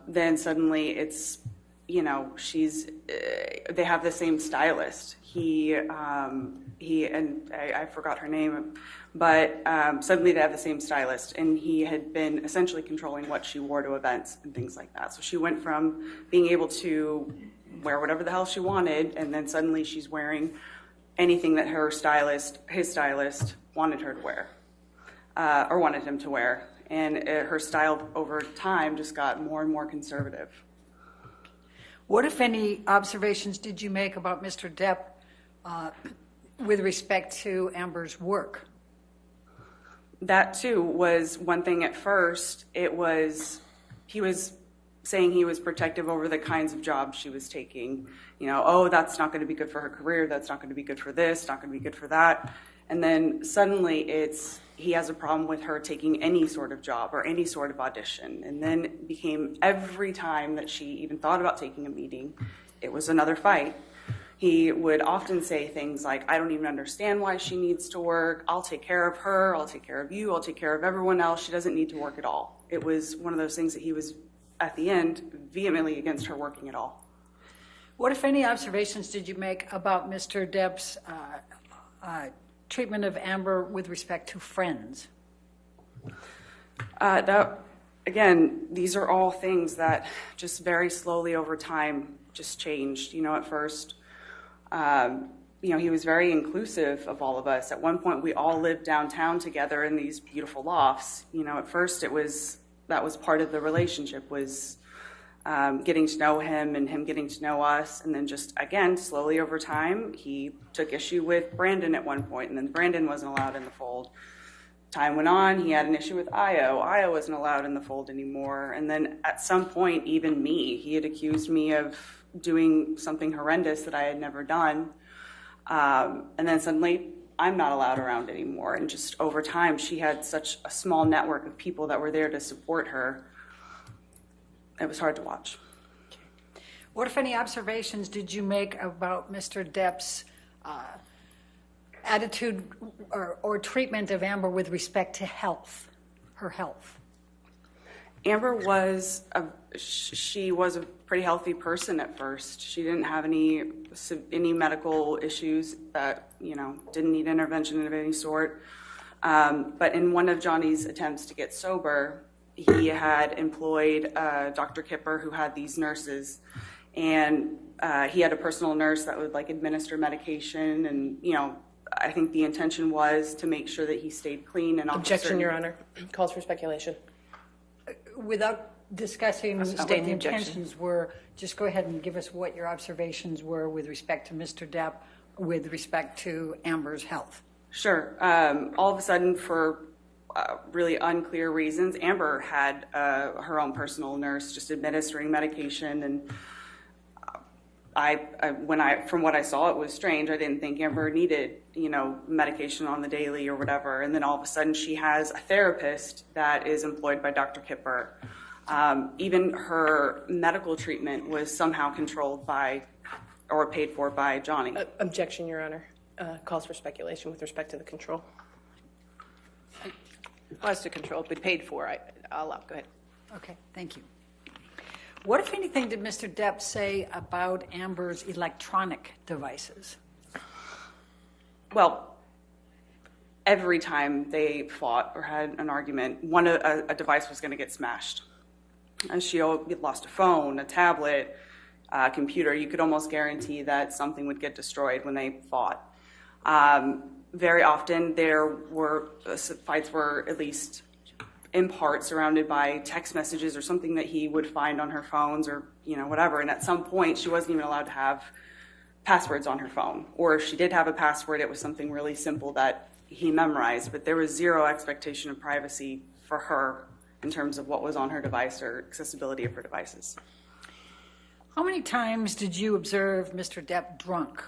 Then suddenly it's, they have the same stylist. He and I forgot her name, but suddenly they have the same stylist, and he had been essentially controlling what she wore to events and things like that. So she went from being able to wear whatever the hell she wanted, and then suddenly she's wearing anything that his stylist wanted her to wear, or wanted him to wear. And her style over time just got more and more conservative. What, if any, observations did you make about Mr. Depp with respect to Amber's work? That, too, was one thing at first. He was saying he was protective over the kinds of jobs she was taking. Oh, that's not going to be good for her career. That's not going to be good for this, not going to be good for that. And then suddenly he has a problem with her taking any sort of job or any sort of audition. And then it became every time that she even thought about taking a meeting, it was another fight. He would often say things like, I don't even understand why she needs to work. I'll take care of her. I'll take care of you. I'll take care of everyone else. She doesn't need to work at all. It was one of those things that he was, at the end, vehemently against her working at all. What, if any, observations did you make about Mr. Depp's treatment of Amber with respect to friends? Again, these are all things that just very slowly over time just changed. At first, he was very inclusive of all of us. At one point, we all lived downtown together in these beautiful lofts. At first, that was part of the relationship, was getting to know him and him getting to know us. And then just, again, slowly over time, he took issue with Brandon at one point, and then Brandon wasn't allowed in the fold. Time went on, he had an issue with Io. Io wasn't allowed in the fold anymore. And then at some point, even me, he had accused me of doing something horrendous that I had never done. And then suddenly, I'm not allowed around anymore. And just over time, she had such a small network of people that were there to support her. It was hard to watch. What, if any, observations did you make about Mr. Depp's attitude or treatment of Amber with respect to her health? Amber was a pretty healthy person at first. She didn't have any medical issues that, didn't need intervention of any sort. But in one of Johnny's attempts to get sober, he had employed Dr. Kipper, who had these nurses, and he had a personal nurse that would administer medication, and I think the intention was to make sure that he stayed clean and Objection, Your Honor. Calls for speculation. Without discussing what the intentions were, just go ahead and give us what your observations were with respect to Mr. Depp, with respect to Amber's health. Sure. All of a sudden, for really unclear reasons, Amber had her own personal nurse just administering medication, and from what I saw, it was strange. I didn't think Amber needed, medication on the daily or whatever. And then all of a sudden, she has a therapist that is employed by Dr. Kipper. Even her medical treatment was somehow controlled by or paid for by Johnny. Objection, Your Honor. Calls for speculation with respect to the control. Well, as to control, but paid for, I'll allow. Go ahead. Okay, thank you. What, if anything, did Mr. Depp say about Amber's electronic devices? Well, every time they fought or had an argument, a device was going to get smashed. And she lost a phone, a tablet, a computer. You could almost guarantee that something would get destroyed when they fought. very often fights were at least in part surrounded by text messages or something that he would find on her phones or, whatever. And at some point, she wasn't even allowed to have passwords on her phone. Or if she did have a password, it was something really simple that he memorized. But there was zero expectation of privacy for her in terms of what was on her device or accessibility of her devices. How many times did you observe Mr. Depp drunk?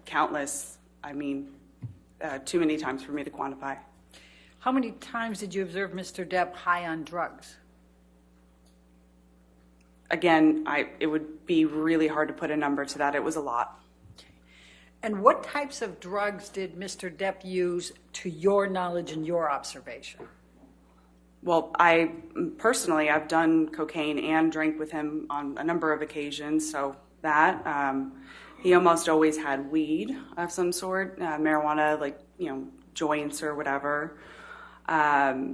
Countless. Too many times for me to quantify. How many times did you observe Mr. Depp high on drugs? Again, it would be really hard to put a number to that. It was a lot. Okay. And what types of drugs did Mr. Depp use to your knowledge and your observation? Well, I've done cocaine and drank with him on a number of occasions, so that. He almost always had weed of some sort, marijuana, joints or whatever. I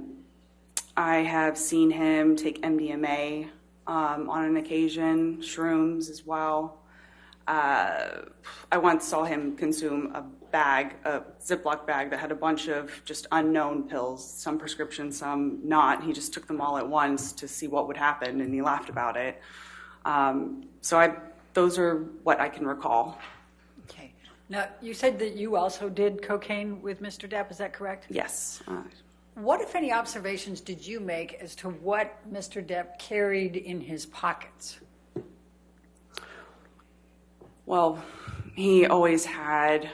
have seen him take MDMA on an occasion, shrooms as well. I once saw him consume a Ziploc bag that had a bunch of just unknown pills, some prescription, some not. He just took them all at once to see what would happen, and he laughed about it. Those are what I can recall. Okay. Now, you said that you also did cocaine with Mr. Depp, is that correct? Yes. What, if any, observations did you make as to what Mr. Depp carried in his pockets? Well, he always had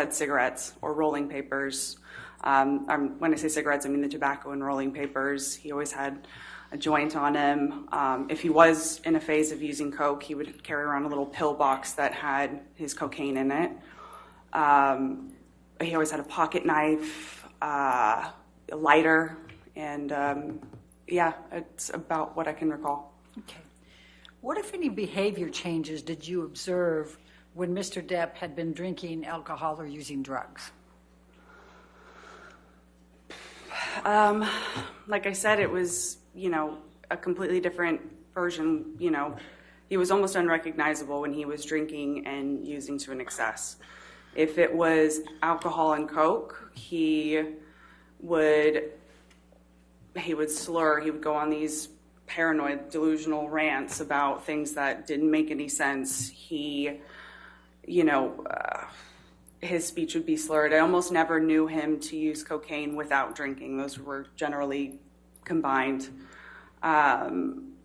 cigarettes or rolling papers. When I say cigarettes, I mean the tobacco and rolling papers. He always had a joint on him. If he was in a phase of using coke, he would carry around a little pill box that had his cocaine in it. He always had a pocket knife, a lighter, and it's about what I can recall. Okay. What, if any, behavior changes did you observe when Mr. Depp had been drinking alcohol or using drugs? Like I said, it was, a completely different version. He was almost unrecognizable when he was drinking and using to an excess. If it was alcohol and coke, he would slur. He would go on these paranoid, delusional rants about things that didn't make any sense. His speech would be slurred. I almost never knew him to use cocaine without drinking. Those were generally combined.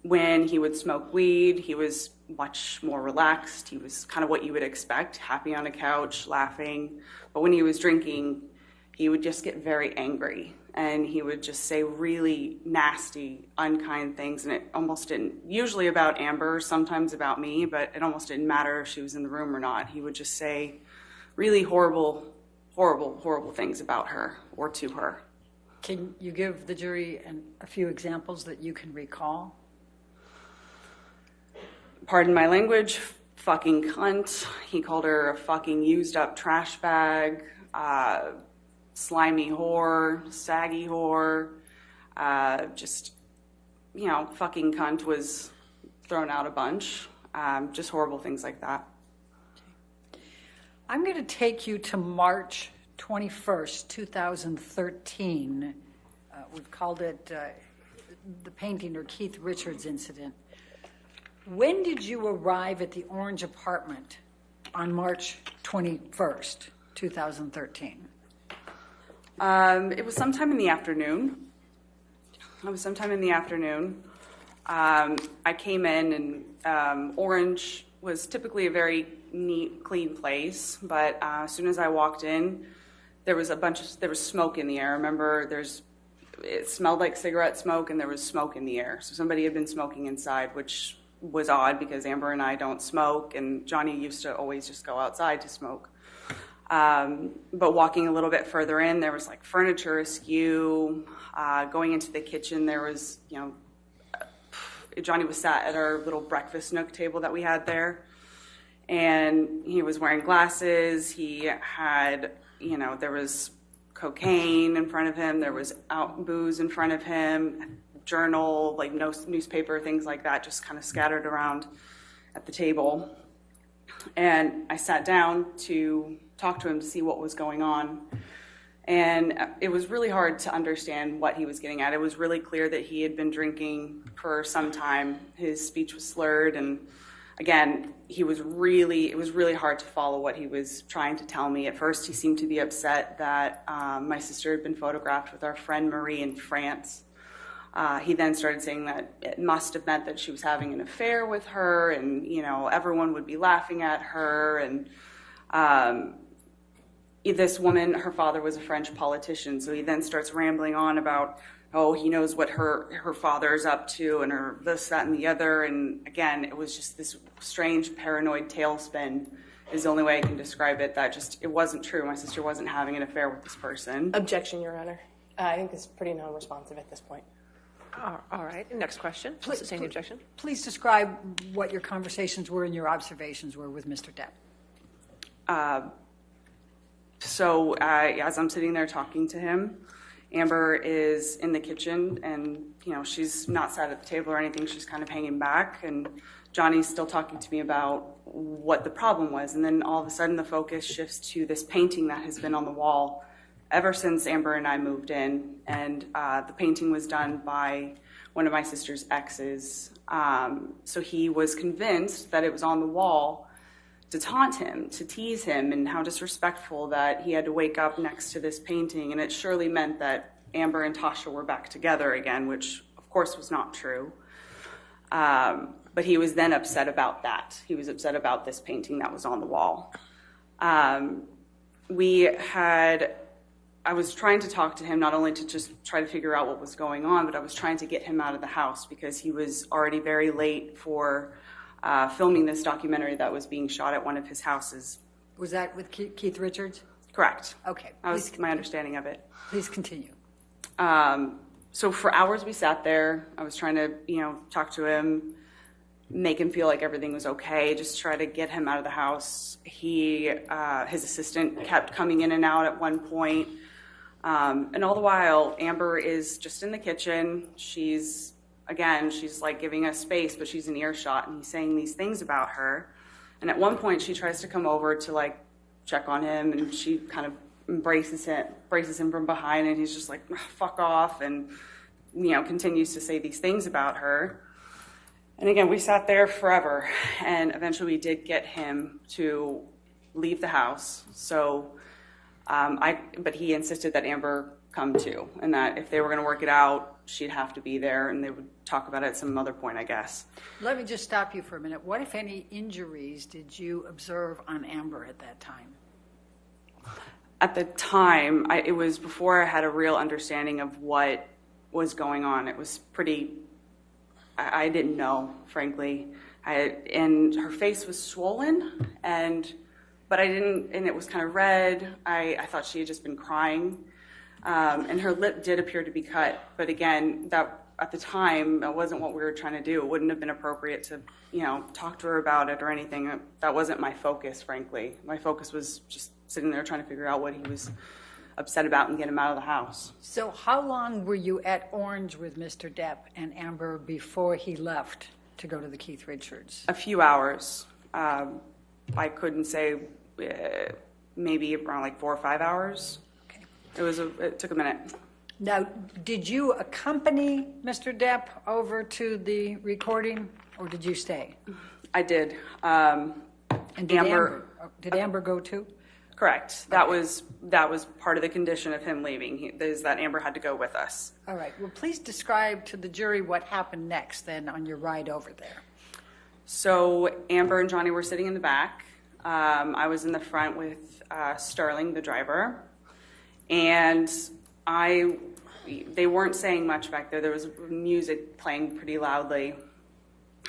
When he would smoke weed, he was much more relaxed. He was kind of what you would expect, happy on a couch, laughing. But when he was drinking, he would just get very angry. And he would just say really nasty, unkind things. And it almost didn't, usually about Amber, sometimes about me, but it almost didn't matter if she was in the room or not. He would just say really horrible, horrible, horrible things about her or to her. Can you give the jury a few examples that you can recall? Pardon my language, fucking cunt. He called her a fucking used up trash bag, slimy whore, saggy whore. Fucking cunt was thrown out a bunch. Just horrible things like that. I'm going to take you to March 21st, 2013. We've called it the painting or Keith Richards incident. When did you arrive at the Orange apartment on March 21st, 2013? It was sometime in the afternoon. I came in and Orange was typically a very neat, clean place, but as soon as I walked in, there was smoke in the air. Remember, it smelled like cigarette smoke and there was smoke in the air. So somebody had been smoking inside, which was odd because Amber and I don't smoke, and Johnny used to always just go outside to smoke. But walking a little bit further in, there was furniture askew. Going into the kitchen, there was, Johnny was sat at our little breakfast nook table that we had there, and he was wearing glasses. He had, there was cocaine in front of him. There was booze in front of him. journal, like no newspaper, things like that, just kind of scattered around at the table. And I sat down to talk to him to see what was going on. And it was really hard to understand what he was getting at. It was really clear that he had been drinking for some time. His speech was slurred, and again, it was really hard to follow what he was trying to tell me. At first, he seemed to be upset that my sister had been photographed with our friend Marie in France. He then started saying that it must have meant that she was having an affair with her, and everyone would be laughing at her. And this woman, her father was a French politician, so he then starts rambling on about, he knows what her father's up to, and her this, that, and the other. And again, it was just this strange paranoid tailspin is the only way I can describe it. It wasn't true. My sister wasn't having an affair with this person. Objection, Your Honor. I think it's pretty non-responsive at this point. All right. Next question. Sustain the objection. Please describe what your conversations were and your observations were with Mr. Depp. So as I'm sitting there talking to him, Amber is in the kitchen, and she's not sat at the table or anything. She's kind of hanging back, and Johnny's still talking to me about what the problem was. And then all of a sudden the focus shifts to this painting that has been on the wall ever since Amber and I moved in. And the painting was done by one of my sister's exes. So he was convinced that it was on the wall to taunt him, to tease him, and how disrespectful that he had to wake up next to this painting. And it surely meant that Amber and Tasha were back together again, which of course was not true. But he was then upset about that. He was upset about this painting that was on the wall. I was trying to talk to him, not only to just try to figure out what was going on, but I was trying to get him out of the house because he was already very late for filming this documentary that was being shot at one of his houses. Was that with Keith Richards? Correct. Okay. That was my understanding of it. Please continue. So for hours we sat there. I was trying to, talk to him, make him feel like everything was okay, just try to get him out of the house. His assistant kept coming in and out at one point. And all the while, Amber is just in the kitchen. She's like giving us space, but she's in earshot, and he's saying these things about her. And at one point, she tries to come over to like check on him, and she kind of embraces him from behind, and he's just like, fuck off, and continues to say these things about her. And again, we sat there forever, and eventually we did get him to leave the house. So, but he insisted that Amber come too, and that if they were going to work it out, she'd have to be there, and they would talk about it at some other point, I guess. Let me just stop you for a minute. What, if any, injuries did you observe on Amber at that time? At the time, it was before I had a real understanding of what was going on. It was I didn't know, frankly. And her face was swollen, but I didn't, and it was kind of red. I thought she had just been crying. And her lip did appear to be cut, but again, that at the time, that wasn't what we were trying to do. It wouldn't have been appropriate to, talk to her about it or anything. That wasn't my focus, frankly. My focus was just sitting there trying to figure out what he was upset about and get him out of the house. So how long were you at Orange with Mr. Depp and Amber before he left to go to the Keith Richards? A few hours. I couldn't say, maybe around like 4 or 5 hours. It took a minute. Now, did you accompany Mr. Depp over to the recording, or did you stay? I did. And did Amber go too? Correct. That was part of the condition of him leaving, is that Amber had to go with us. All right. Well, please describe to the jury what happened next then on your ride over there. So Amber and Johnny were sitting in the back. I was in the front with Sterling, the driver. And they weren't saying much back there. There was music playing pretty loudly,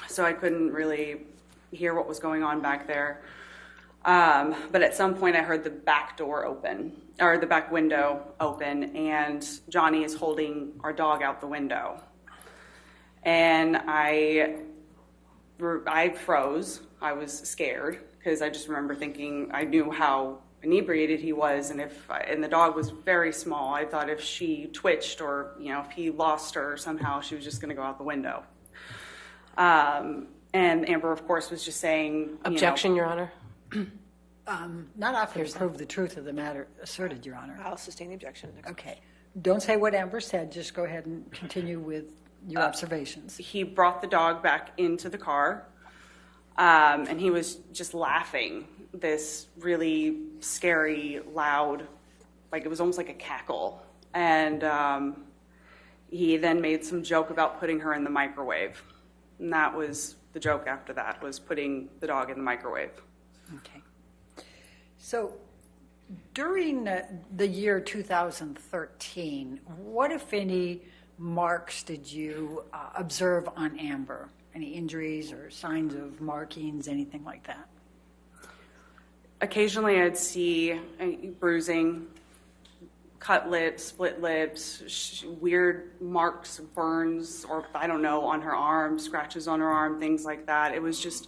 so I couldn't really hear what was going on back there. But at some point I heard the back door open, or the back window open, and Johnny is holding our dog out the window. And I froze. I was scared, because I just remember thinking, I knew how inebriated he was, and the dog was very small. I thought if she twitched or if he lost her somehow, she was just going to go out the window. And Amber, of course, was just saying, Objection, Your Honor. Not often to prove the truth of the matter asserted, Your Honor. I'll sustain the objection. Okay. Don't say what Amber said. Just go ahead and continue with your observations. He brought the dog back into the car, and he was just laughing, this really scary, loud, like it was almost like a cackle. And he then made some joke about putting her in the microwave. And that was the joke after that, was putting the dog in the microwave. Okay. So during the year 2013, what, if any, marks did you observe on Amber? Any injuries or signs of markings, anything like that? Occasionally I'd see bruising, cut lips, split lips, weird marks, burns, or I don't know, on her arm, scratches on her arm, things like that. It was just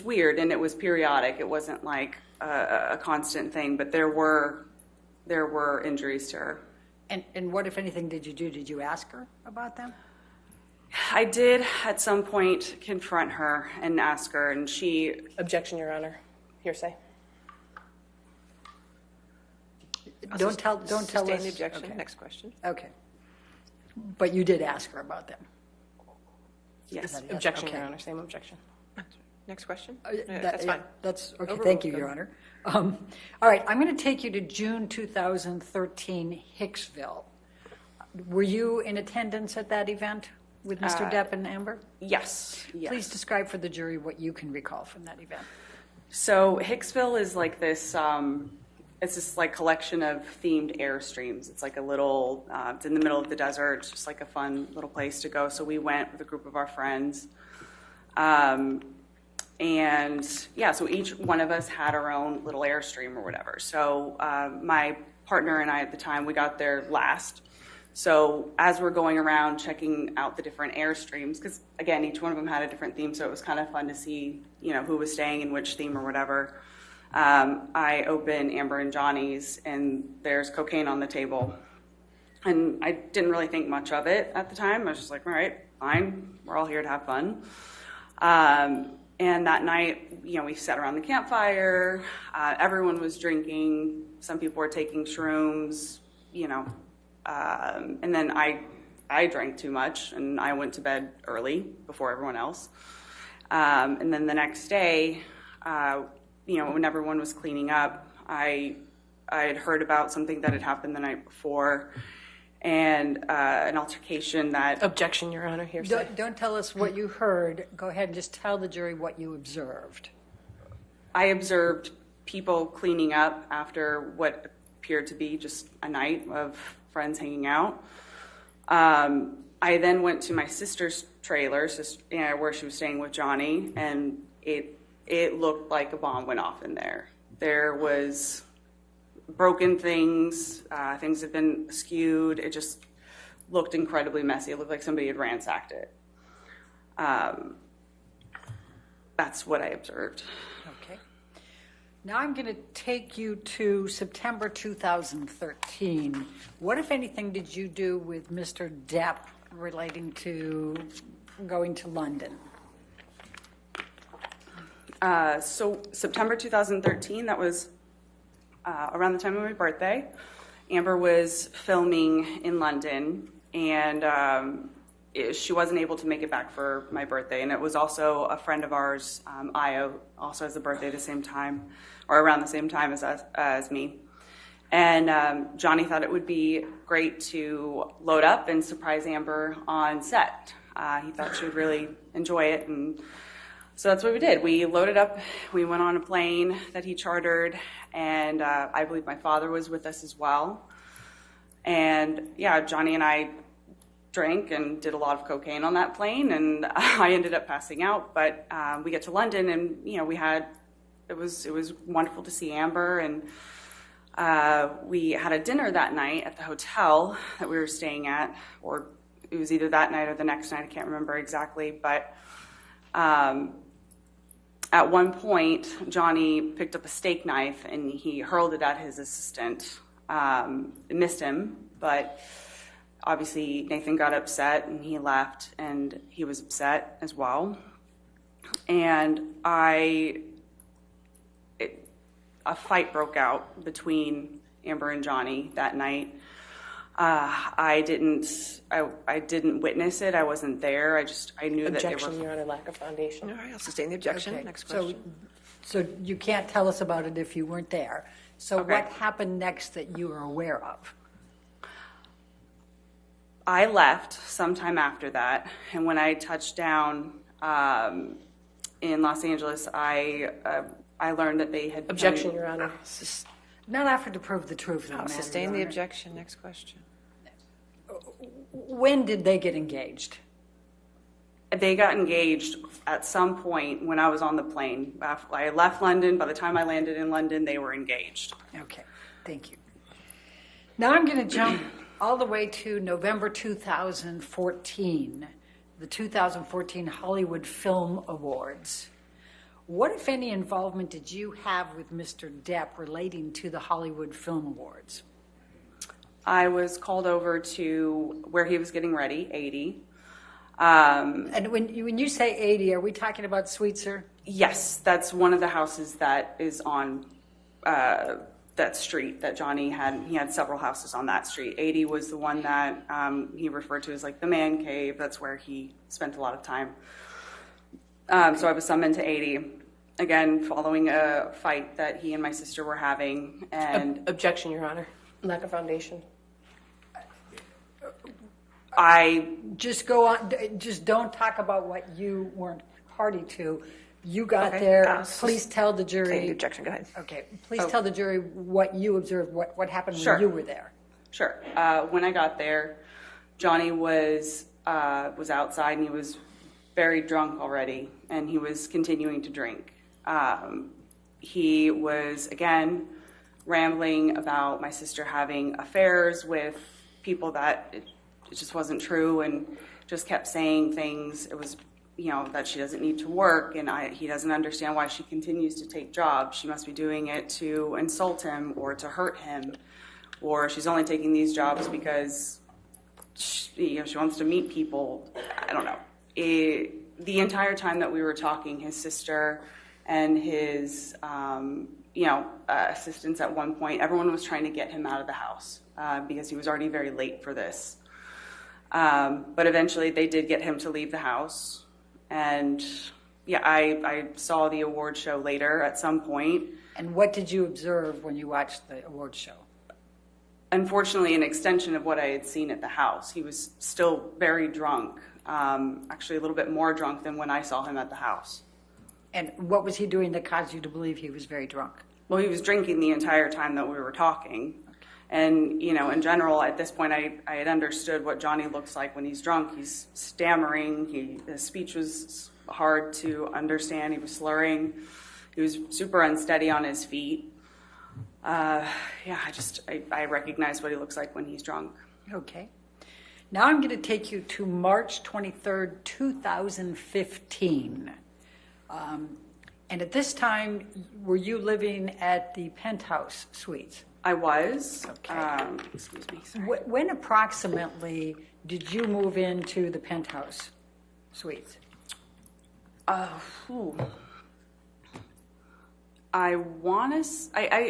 weird, and it was periodic. It wasn't like a constant thing, but there were injuries to her. And what, if anything, did you do? Did you ask her about them? I did at some point confront her and ask her, and she... Objection, Your Honor. Hearsay. Don't tell Sustain us. the objection. Okay. Next question. Okay. But you did ask her about them? Yes. Objection, Okay. Your Honor. Same objection. Next question. That's fine. That's okay. Overruled. Thank you, Your Honor. All right, I'm going to take you to June 2013, Hicksville. Were you in attendance at that event with Mr. Depp and Amber? Yes. Please describe for the jury what you can recall from that event. So Hicksville is like this. It's this like collection of themed Airstreams. It's like a little. It's in the middle of the desert. It's just like a fun little place to go. So we went with a group of our friends. And yeah, so each one of us had our own little Airstream or whatever. So my partner and I at the time, we got there last. So as we're going around checking out the different Airstreams, because again, each one of them had a different theme, so it was kind of fun to see, who was staying in which theme or whatever. I open Amber and Johnny's, and there's cocaine on the table. And I didn't really think much of it at the time. I was just like, all right, fine. We're all here to have fun. And that night, we sat around the campfire. Everyone was drinking. Some people were taking shrooms, and then I drank too much, and I went to bed early before everyone else. And then the next day, when everyone was cleaning up, I had heard about something that had happened the night before, and an altercation that... Objection, Your Honor. Hearsay. Don't tell us what you heard. Go ahead and just tell the jury what you observed. I observed people cleaning up after what appeared to be just a night of friends hanging out. I then went to my sister's trailer, where she was staying with Johnny, and it looked like a bomb went off in there. There was broken things, things had been skewed. It just looked incredibly messy. It looked like somebody had ransacked it. That's what I observed. Okay. Now I'm going to take you to September 2013. What, if anything, did you do with Mr. Depp relating to going to London? So September 2013, that was around the time of my birthday. Amber was filming in London, and she wasn't able to make it back for my birthday. And it was also a friend of ours, Io, also has a birthday the same time, or around the same time as me. And Johnny thought it would be great to load up and surprise Amber on set. He thought she would really enjoy it, and so that's what we did. We loaded up, we went on a plane that he chartered, and I believe my father was with us as well. And yeah, Johnny and I drank and did a lot of cocaine on that plane, and I ended up passing out. But we get to London, and it was wonderful to see Amber, and we had a dinner that night at the hotel that we were staying at, or it was either that night or the next night, I can't remember exactly, but At one point, Johnny picked up a steak knife and he hurled it at his assistant. It missed him, but obviously Nathan got upset and he left, and he was upset as well. And a fight broke out between Amber and Johnny that night. I didn't witness it. I wasn't there. I knew that they were. Objection, Your Honor, lack of foundation. All right, I'll sustain the objection. Okay, Next question. So you can't tell us about it if you weren't there. So Okay. what happened next that you were aware of? I left sometime after that, and when I touched down in Los Angeles, I learned that they had. Objection, Your Honor. Not after to prove the truth. I'll sustain the objection. Next question. When did they get engaged? They got engaged at some point when I was on the plane. I left London. By the time I landed in London, they were engaged. Okay, thank you. Now I'm going to jump all the way to November 2014, the 2014 Hollywood Film Awards. What, if any, involvement did you have with Mr. Depp relating to the Hollywood Film Awards? I was called over to where he was getting ready, 80. And when you say 80, are we talking about Sweetser? Yes, that's one of the houses that is on that street that Johnny had. He had several houses on that street. 80 was the one that he referred to as like the man cave. That's where he spent a lot of time. So I was summoned to 80, again, following a fight that he and my sister were having. And Objection, Your Honor. Lack of foundation. I just go on. Just don't talk about what you weren't party to. You got Okay, there. Please tell the jury. Sustain the objection. Go ahead. Okay. Please tell the jury what you observed. What happened Sure. when you were there. Sure. When I got there, Johnny was outside and he was very drunk already, and he was continuing to drink. He was, again, rambling about my sister having affairs with people that it just wasn't true, and just kept saying things. It was, that she doesn't need to work, and he doesn't understand why she continues to take jobs. She must be doing it to insult him or to hurt him, or she's only taking these jobs because she wants to meet people. I don't know. The entire time that we were talking, his sister and his assistants at one point, everyone was trying to get him out of the house because he was already very late for this. But eventually they did get him to leave the house. And I saw the award show later at some point. And what did you observe when you watched the award show? Unfortunately, an extension of what I had seen at the house. He was still very drunk, actually a little bit more drunk than when I saw him at the house. And what was he doing that caused you to believe he was very drunk? Well, he was drinking the entire time that we were talking. And, in general, at this point, I had understood what Johnny looks like when he's drunk. He's stammering. His speech was hard to understand. He was slurring. He was super unsteady on his feet. I recognize what he looks like when he's drunk. Okay. Now I'm going to take you to March 23rd, 2015. And at this time, were you living at the penthouse suites? I was. Okay. Excuse me. Sorry. When approximately did you move into the penthouse suites? I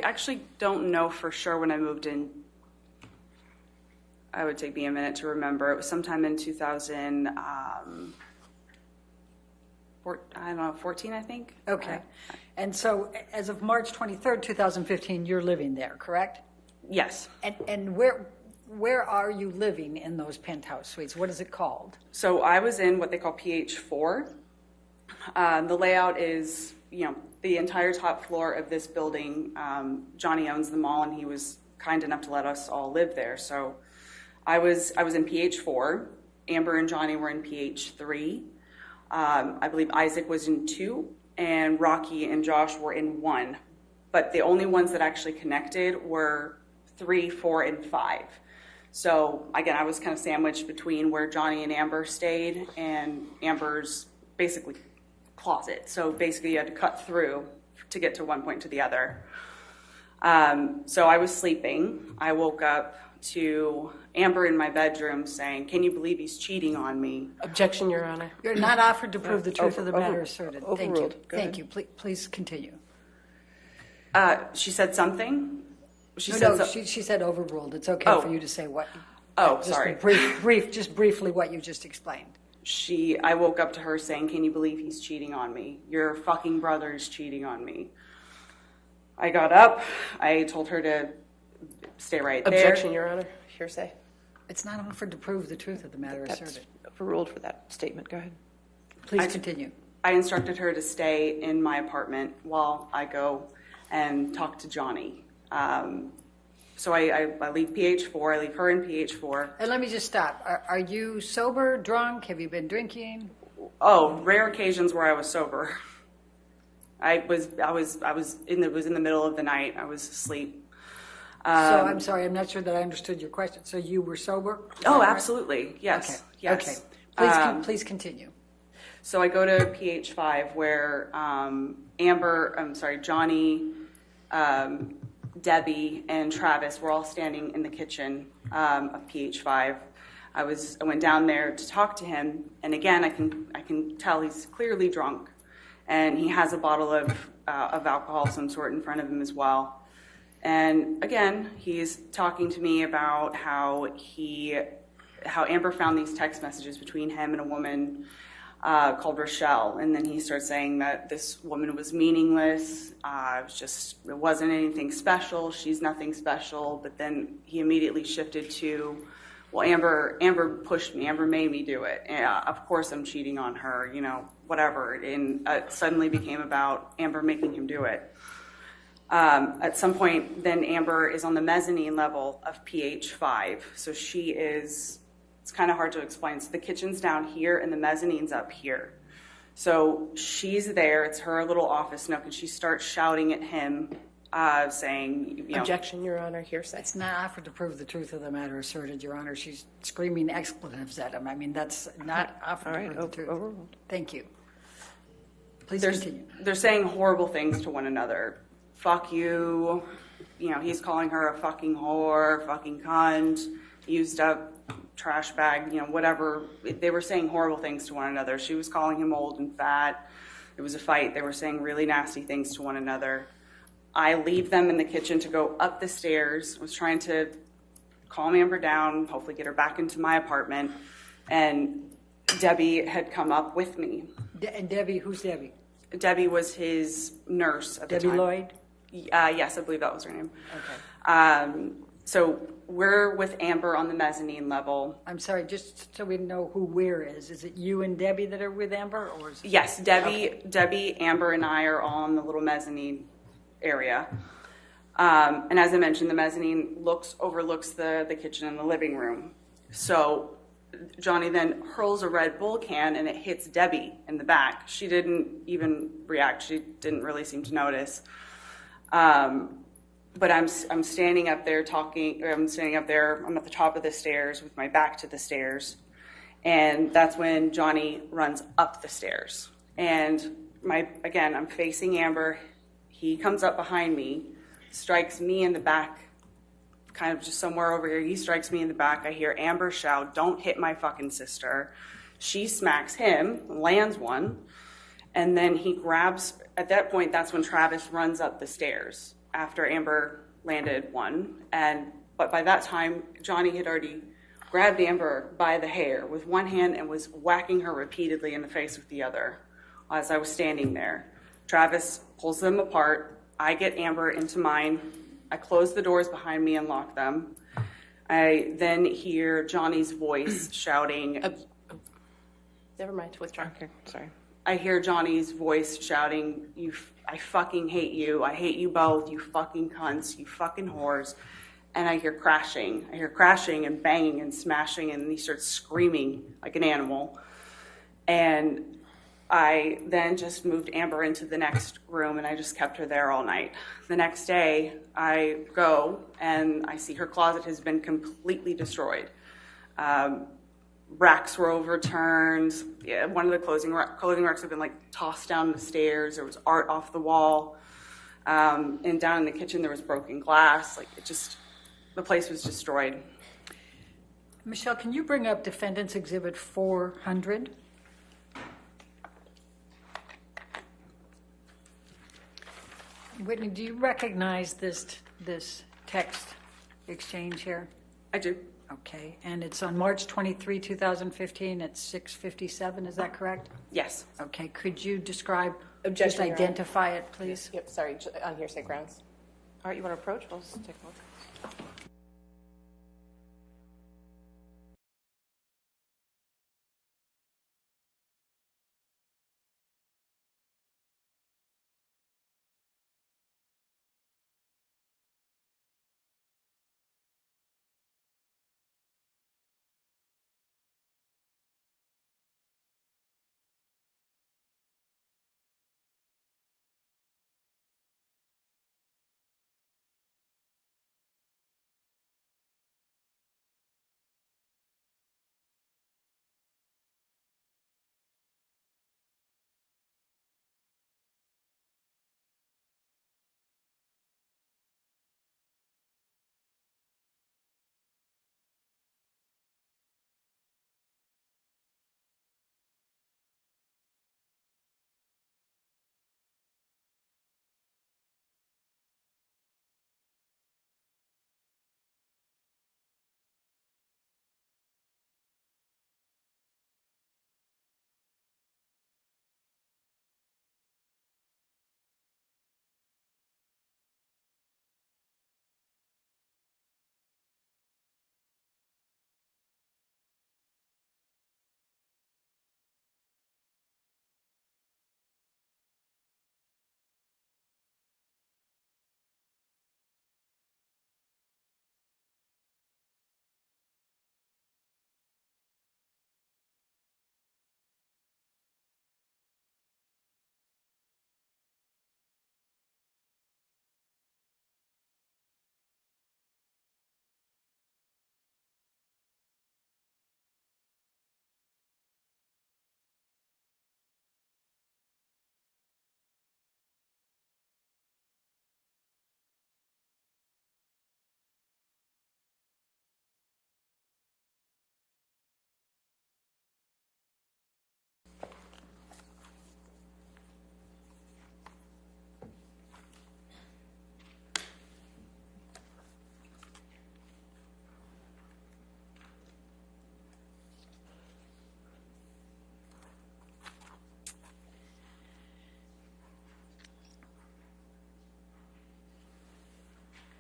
actually don't know for sure when I moved in. I would take me a minute to remember. It was sometime in 2014, I think. Okay. And so as of March 23rd, 2015, you're living there, correct? Yes. And where are you living in those penthouse suites? What is it called? So I was in what they call PH4. The layout is, the entire top floor of this building. Johnny owns them all, and he was kind enough to let us all live there. So I was in PH4. Amber and Johnny were in PH3. I believe Isaac was in 2, and Rocky and Josh were in 1. But the only ones that actually connected were 3, 4, and 5. So again, I was kind of sandwiched between where Johnny and Amber stayed, and Amber's basically closet. So basically you had to cut through to get to one point to the other. So I was sleeping. I woke up to Amber in my bedroom saying, "Can you believe he's cheating on me?" Objection, Your Honor. You're not offered to prove the truth of the matter asserted. Thank you. Overruled. Go Thank ahead. you. Please continue. She said something. No, she said overruled. It's okay for you to say what. Just Sorry. Briefly what you just explained. I woke up to her saying, "Can you believe he's cheating on me? Your fucking brother is cheating on me." I got up. I told her to stay right there. Objection, Your Honor. Hearsay. It's not offered to prove the truth of the matter That's asserted. overruled for that statement. Go ahead. Please continue. I instructed her to stay in my apartment while I go and talk to Johnny. So I leave PH4. I leave her in PH4. And let me just stop. Are you sober, drunk? Have you been drinking? Oh, rare occasions where I was sober. It was in the middle of the night. I was asleep. So I'm sorry, I'm not sure that I understood your question. So you were sober? Oh, absolutely. Yes. Okay. Yes. Okay. Please continue. So I go to PH5 where Johnny, Debbie, and Travis were all standing in the kitchen of PH5. I went down there to talk to him, and again, I can tell he's clearly drunk, and he has a bottle of alcohol of some sort in front of him as well. And again, he's talking to me about how Amber found these text messages between him and a woman called Rochelle, and then he starts saying that this woman was meaningless. It wasn't anything special. She's nothing special. But then he immediately shifted to, well, Amber pushed me. Amber made me do it. Of course, I'm cheating on her. Whatever. And it suddenly became about Amber making him do it. At some point, then Amber is on the mezzanine level of PH5. So it's kind of hard to explain. So the kitchen's down here and the mezzanine's up here. So she's there. It's her little office nook, and she starts shouting at him, saying, Objection, Your Honor. Hearsay. It's not offered to prove the truth of the matter asserted, Your Honor. She's screaming expletives at him. I mean, that's not offered to prove the truth. Overruled. Thank you. Please continue. They're saying horrible things to one another. Fuck you. He's calling her a fucking whore, fucking cunt, used up trash bag, whatever. They were saying horrible things to one another. She was calling him old and fat. It was a fight. They were saying really nasty things to one another. I leave them in the kitchen to go up the stairs. I was trying to calm Amber down, hopefully get her back into my apartment. And Debbie had come up with me. And Debbie, who's Debbie? Debbie was his nurse at the time. Debbie Lloyd? Yes, I believe that was her name. Okay. So we're with Amber on the mezzanine level. I'm sorry, just so we know who we're is. Is it you and Debbie that are with Amber? Or is it... Yes, Debbie, Amber, and I are all in the little mezzanine area. And as I mentioned, the mezzanine overlooks the kitchen and the living room. So Johnny then hurls a Red Bull can, and it hits Debbie in the back. She didn't even react. She didn't really seem to notice. But I'm standing up there talking. I'm standing up there. I'm at the top of the stairs with my back to the stairs, and that's when Johnny runs up the stairs. And I'm facing Amber. He comes up behind me, strikes me in the back, kind of just somewhere over here. He strikes me in the back. I hear Amber shout, "Don't hit my fucking sister." She smacks him, lands one, and then he grabs. At that point, that's when Travis runs up the stairs after Amber landed one. But by that time, Johnny had already grabbed Amber by the hair with one hand and was whacking her repeatedly in the face with the other as I was standing there. Travis pulls them apart. I get Amber into mine. I close the doors behind me and lock them. I then hear Johnny's voice shouting. Never mind. Withdraw. Okay, sorry. I hear Johnny's voice shouting, I fucking hate you. I hate you both. You fucking cunts. You fucking whores. And I hear crashing. I hear crashing and banging and smashing, and he starts screaming like an animal. And I then just moved Amber into the next room, and I just kept her there all night. The next day, I go, and I see her closet has been completely destroyed. racks were overturned. Yeah, one of the clothing racks had been like tossed down the stairs. There was art off the wall. And down in the kitchen, there was broken glass. Like, the place was destroyed. Michelle, can you bring up Defendant's Exhibit 400? Whitney, do you recognize this text exchange here? I do. Okay, and it's on March 23, 2015 at 6:57, is that correct? Yes. Okay, could you describe, Objection, just Your Honor. identify it, please? Yep, sorry, on hearsay grounds. All right, you want to approach? We'll just take a look.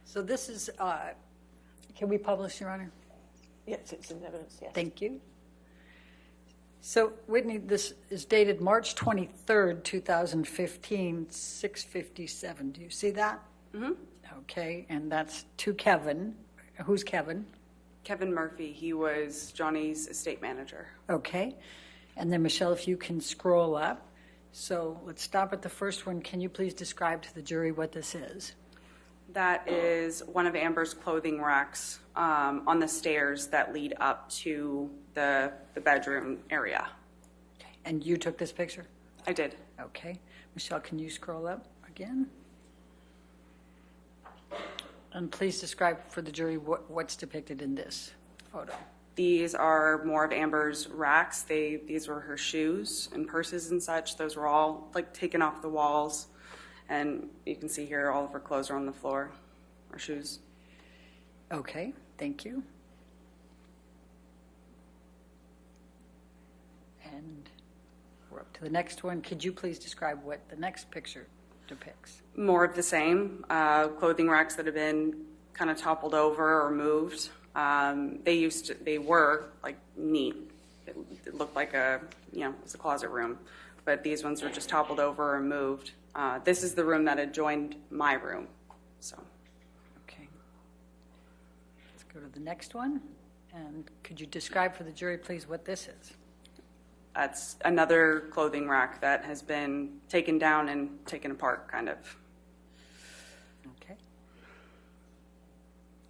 So this is, can we publish, Your Honor? Yes, it's in evidence, yes. Thank you. So, Whitney, this is dated March 23rd, 2015, 6:57. Do you see that? Mm-hmm. Okay, and that's to Kevin. Who's Kevin? Kevin Murphy. He was Johnny's estate manager. Okay. And then, Michelle, if you can scroll up. So let's stop at the first one. Can you please describe to the jury what this is? That is one of Amber's clothing racks on the stairs that lead up to the bedroom area. Okay. And you took this picture? I did. Okay. Michelle, can you scroll up again? And please describe for the jury what's depicted in this photo. These are more of Amber's racks. These were her shoes and purses and such. Those were all like taken off the walls. And you can see here all of her clothes are on the floor, her shoes. Okay, thank you. And we're up to the next one. Could you please describe what the next picture depicts? More of the same, clothing racks that have been kind of toppled over or moved. They were like neat. It looked like it was a closet room, but these ones were just toppled over or moved. This is the room that adjoined my room. So, okay. Let's go to the next one. And could you describe for the jury, please, what this is? That's another clothing rack that has been taken down and taken apart, kind of. Okay.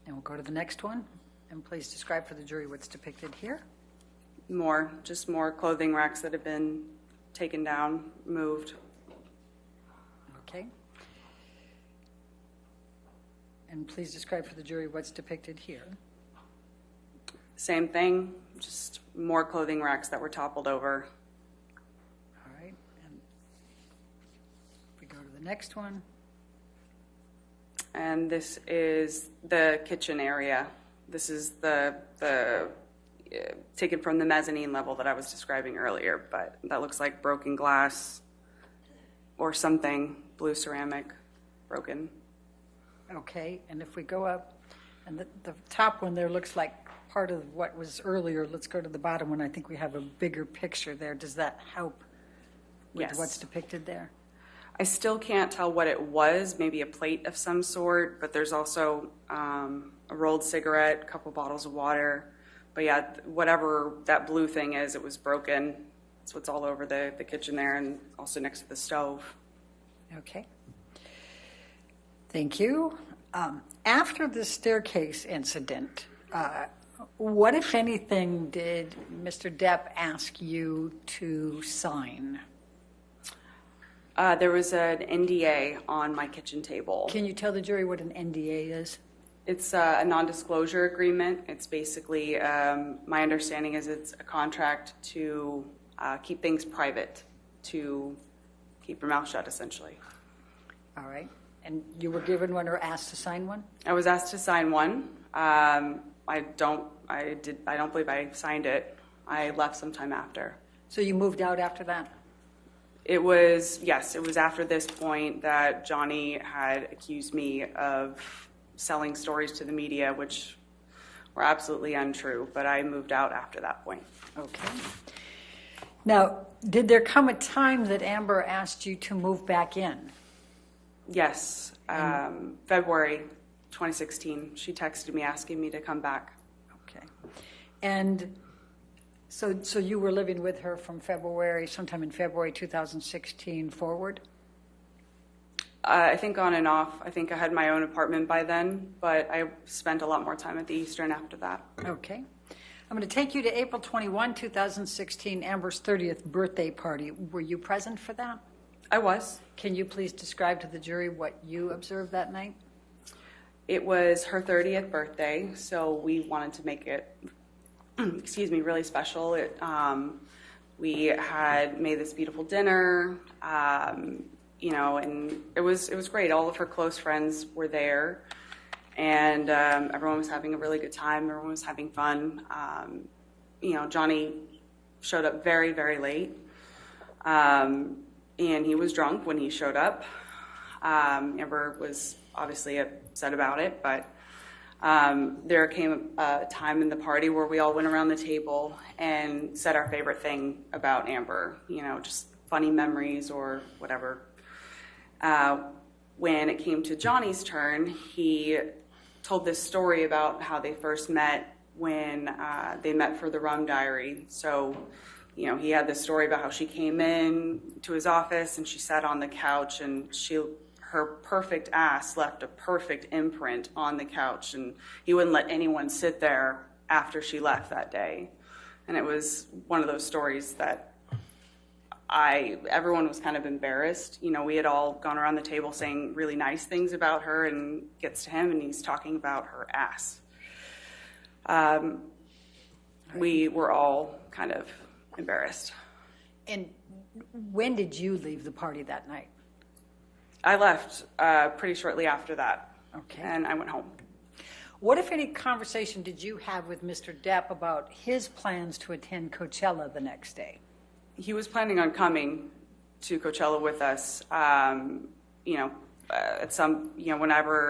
And we'll go to the next one. And please describe for the jury what's depicted here. just more clothing racks that have been taken down, moved. Okay. And please describe for the jury what's depicted here. Same thing, just more clothing racks that were toppled over. All right. And if we go to the next one. And this is the kitchen area. This is the taken from the mezzanine level that I was describing earlier, but that looks like broken glass or something, blue ceramic, broken. Okay, and if we go up, and the top one there looks like part of what was earlier. Let's go to the bottom one. I think we have a bigger picture there. Does that help with Yes. what's depicted there? I still can't tell what it was, maybe a plate of some sort, but there's also a rolled cigarette, a couple bottles of water. But yeah, whatever that blue thing is, it was broken. That's what's all over the kitchen there and also next to the stove. Okay. Thank you. After the staircase incident, what, if anything, did Mr. Depp ask you to sign? There was an NDA on my kitchen table. Can you tell the jury what an NDA is? It's a non-disclosure agreement. It's basically, my understanding is it's a contract to keep things private, to keep your mouth shut, essentially. All right. And you were given one or asked to sign one? I was asked to sign one. I don't believe I signed it. I left sometime after. So you moved out after that? It was after this point that Johnny had accused me of selling stories to the media, which were absolutely untrue, but I moved out after that point. Okay. Now, did there come a time that Amber asked you to move back in? Yes, February 2016. She texted me asking me to come back. Okay. And so you were living with her from sometime in February 2016 forward? I think on and off. I think I had my own apartment by then, but I spent a lot more time at the Eastern after that. Okay. I'm going to take you to April 21, 2016, Amber's 30th birthday party. Were you present for that? I was. Can you please describe to the jury what you observed that night? It was her 30th birthday, so we wanted to make it, really special. We had made this beautiful dinner, and it was great. All of her close friends were there, and everyone was having a really good time. Everyone was having fun. Johnny showed up very, very late. And he was drunk when he showed up. Amber was obviously upset about it, but there came a time in the party where we all went around the table and said our favorite thing about Amber, just funny memories or whatever. When it came to Johnny's turn, he told this story about how they first met when they met for the Rum Diary. So, he had this story about how she came in to his office and she sat on the couch and her perfect ass left a perfect imprint on the couch, and he wouldn't let anyone sit there after she left that day. And it was one of those stories that everyone was kind of embarrassed. We had all gone around the table saying really nice things about her, and gets to him and he's talking about her ass. We were all kind of embarrassed. And when did you leave the party that night? I left pretty shortly after that. Okay. And I went home. What, if any, conversation did you have with Mr. Depp about his plans to attend Coachella the next day? He was planning on coming to Coachella with us. Whenever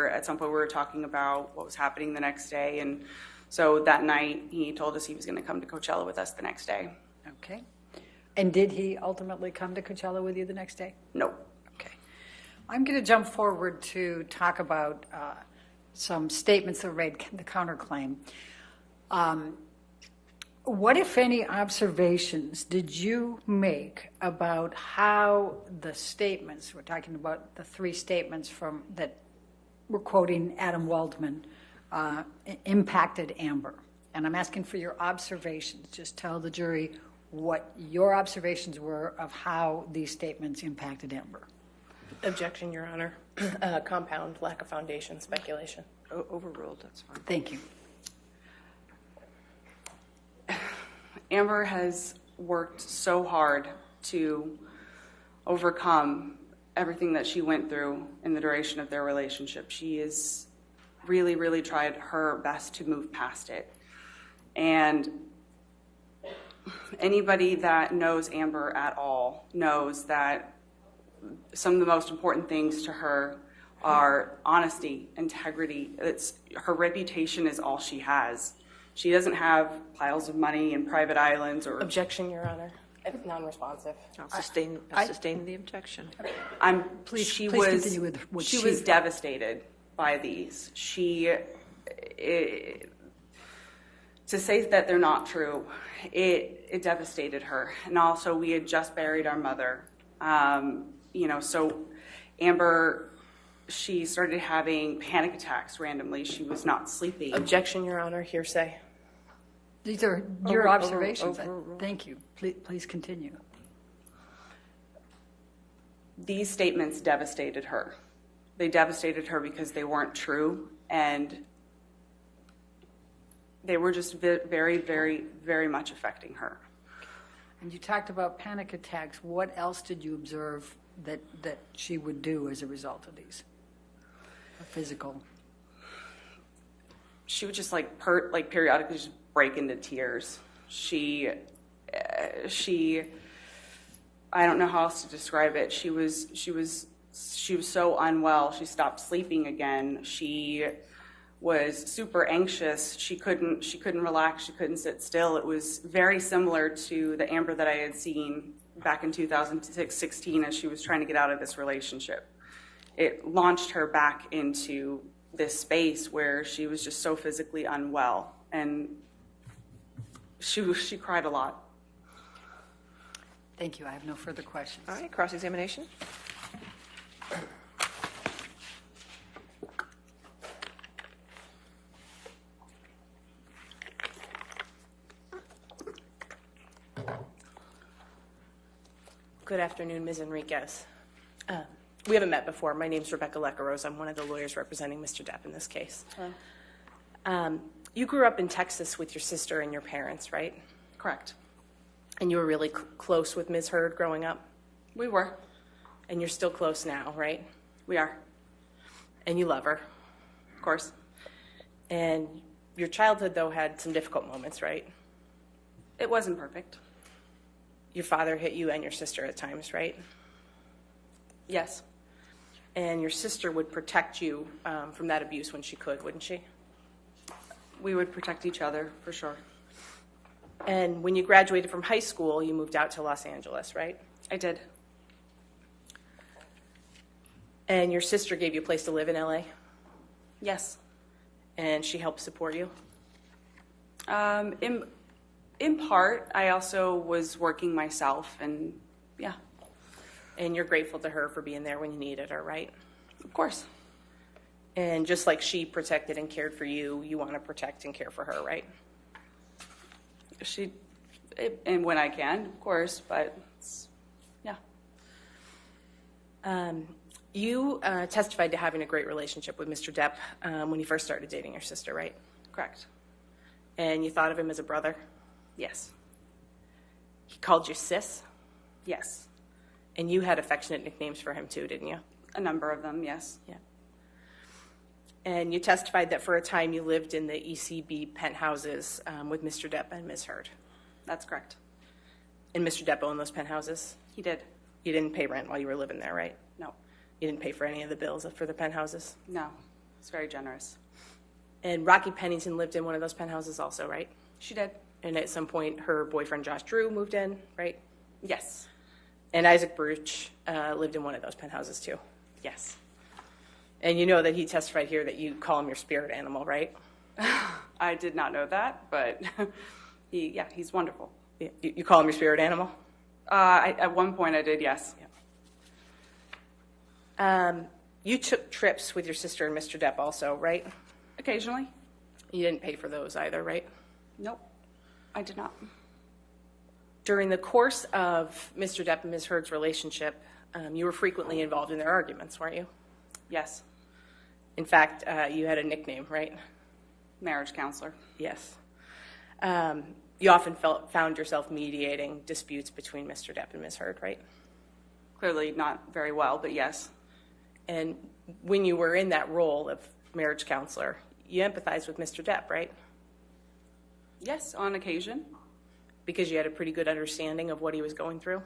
at some point we were talking about what was happening the next day, and so that night he told us he was going to come to Coachella with us the next day. Okay. And did he ultimately come to Coachella with you the next day? No. Okay. I'm going to jump forward to talk about some statements that made the counterclaim. What, if any, observations did you make about how the statements, we're talking about the three statements that we're quoting Adam Waldman, impacted Amber? and I'm asking for your observations. Just tell the jury what your observations were of how these statements impacted Amber. Objection, Your Honor. Compound, lack of foundation, speculation. Overruled, that's fine. Thank you. Amber has worked so hard to overcome everything that she went through in the duration of their relationship. She has really, really tried her best to move past it. And anybody that knows Amber at all knows that some of the most important things to her are honesty, integrity. Her reputation is all she has. She doesn't have piles of money and private islands or... Objection, Your Honor. Non-responsive. I'll sustain the objection. Please continue with what she was devastated by these. To say that they're not true, it devastated her. And also, we had just buried our mother. So Amber, she started having panic attacks randomly. She was not sleeping. Objection, Your Honor. Hearsay. These are your observations. Thank you. Please continue. These statements devastated her. They devastated her because they weren't true, and they were just very, very, very much affecting her. And you talked about panic attacks. What else did you observe that she would do as a result of these? Physical. She would just periodically just break into tears. She I don't know how else to describe it. She was so unwell. She stopped sleeping again. She was super anxious. She couldn't relax. She couldn't sit still. It was very similar to the Amber that I had seen back in 2016 as she was trying to get out of this relationship. It launched her back into this space where she was just so physically unwell, and she cried a lot. Thank you. I have no further questions. All right, cross-examination. Good afternoon, Ms. Enriquez. We haven't met before. My name's Rebecca Lecaros. I'm one of the lawyers representing Mr. Depp in this case. You grew up in Texas with your sister and your parents, right? Correct. And you were really close with Ms. Heard growing up? We were. And you're still close now, right? We are. And you love her? Of course. And your childhood, though, had some difficult moments, right? It wasn't perfect. Your father hit you and your sister at times, right? Yes. And your sister would protect you from that abuse when she could, wouldn't she? We would protect each other, for sure. And when you graduated from high school, you moved out to Los Angeles, right? I did. And your sister gave you a place to live in LA? Yes. And she helped support you? In part, I also was working myself, and yeah. And you're grateful to her for being there when you needed her, right? Of course. And just like she protected and cared for you, you want to protect and care for her, right? And when I can, of course, but yeah. You testified to having a great relationship with Mr. Depp when you first started dating your sister, right? Correct. And you thought of him as a brother? Yes. He called you sis? Yes. And you had affectionate nicknames for him too, didn't you? A number of them, yes. Yeah. And you testified that for a time you lived in the ECB penthouses with Mr. Depp and Ms. Heard. That's correct. And Mr. Depp owned those penthouses? He did. You didn't pay rent while you were living there, right? No. You didn't pay for any of the bills for the penthouses? No. It's very generous. And Rocky Pennington lived in one of those penthouses also, right? She did. And at some point her boyfriend Josh Drew moved in, right? Yes. And Isaac Bruch lived in one of those penthouses too? Yes. And you know that he testified here that you call him your spirit animal, right? I did not know that, but he's wonderful. You call him your spirit animal? At one point I did, yes. Yeah. You took trips with your sister and Mr. Depp also, right? Occasionally. You didn't pay for those either, right? Nope, I did not. During the course of Mr. Depp and Ms. Heard's relationship, you were frequently involved in their arguments, weren't you? Yes. In fact, you had a nickname, right? Marriage counselor. Yes. You often found yourself mediating disputes between Mr. Depp and Ms. Heard, right? Clearly not very well, but yes. And when you were in that role of marriage counselor, you empathized with Mr. Depp, right? Yes, on occasion. Because you had a pretty good understanding of what he was going through?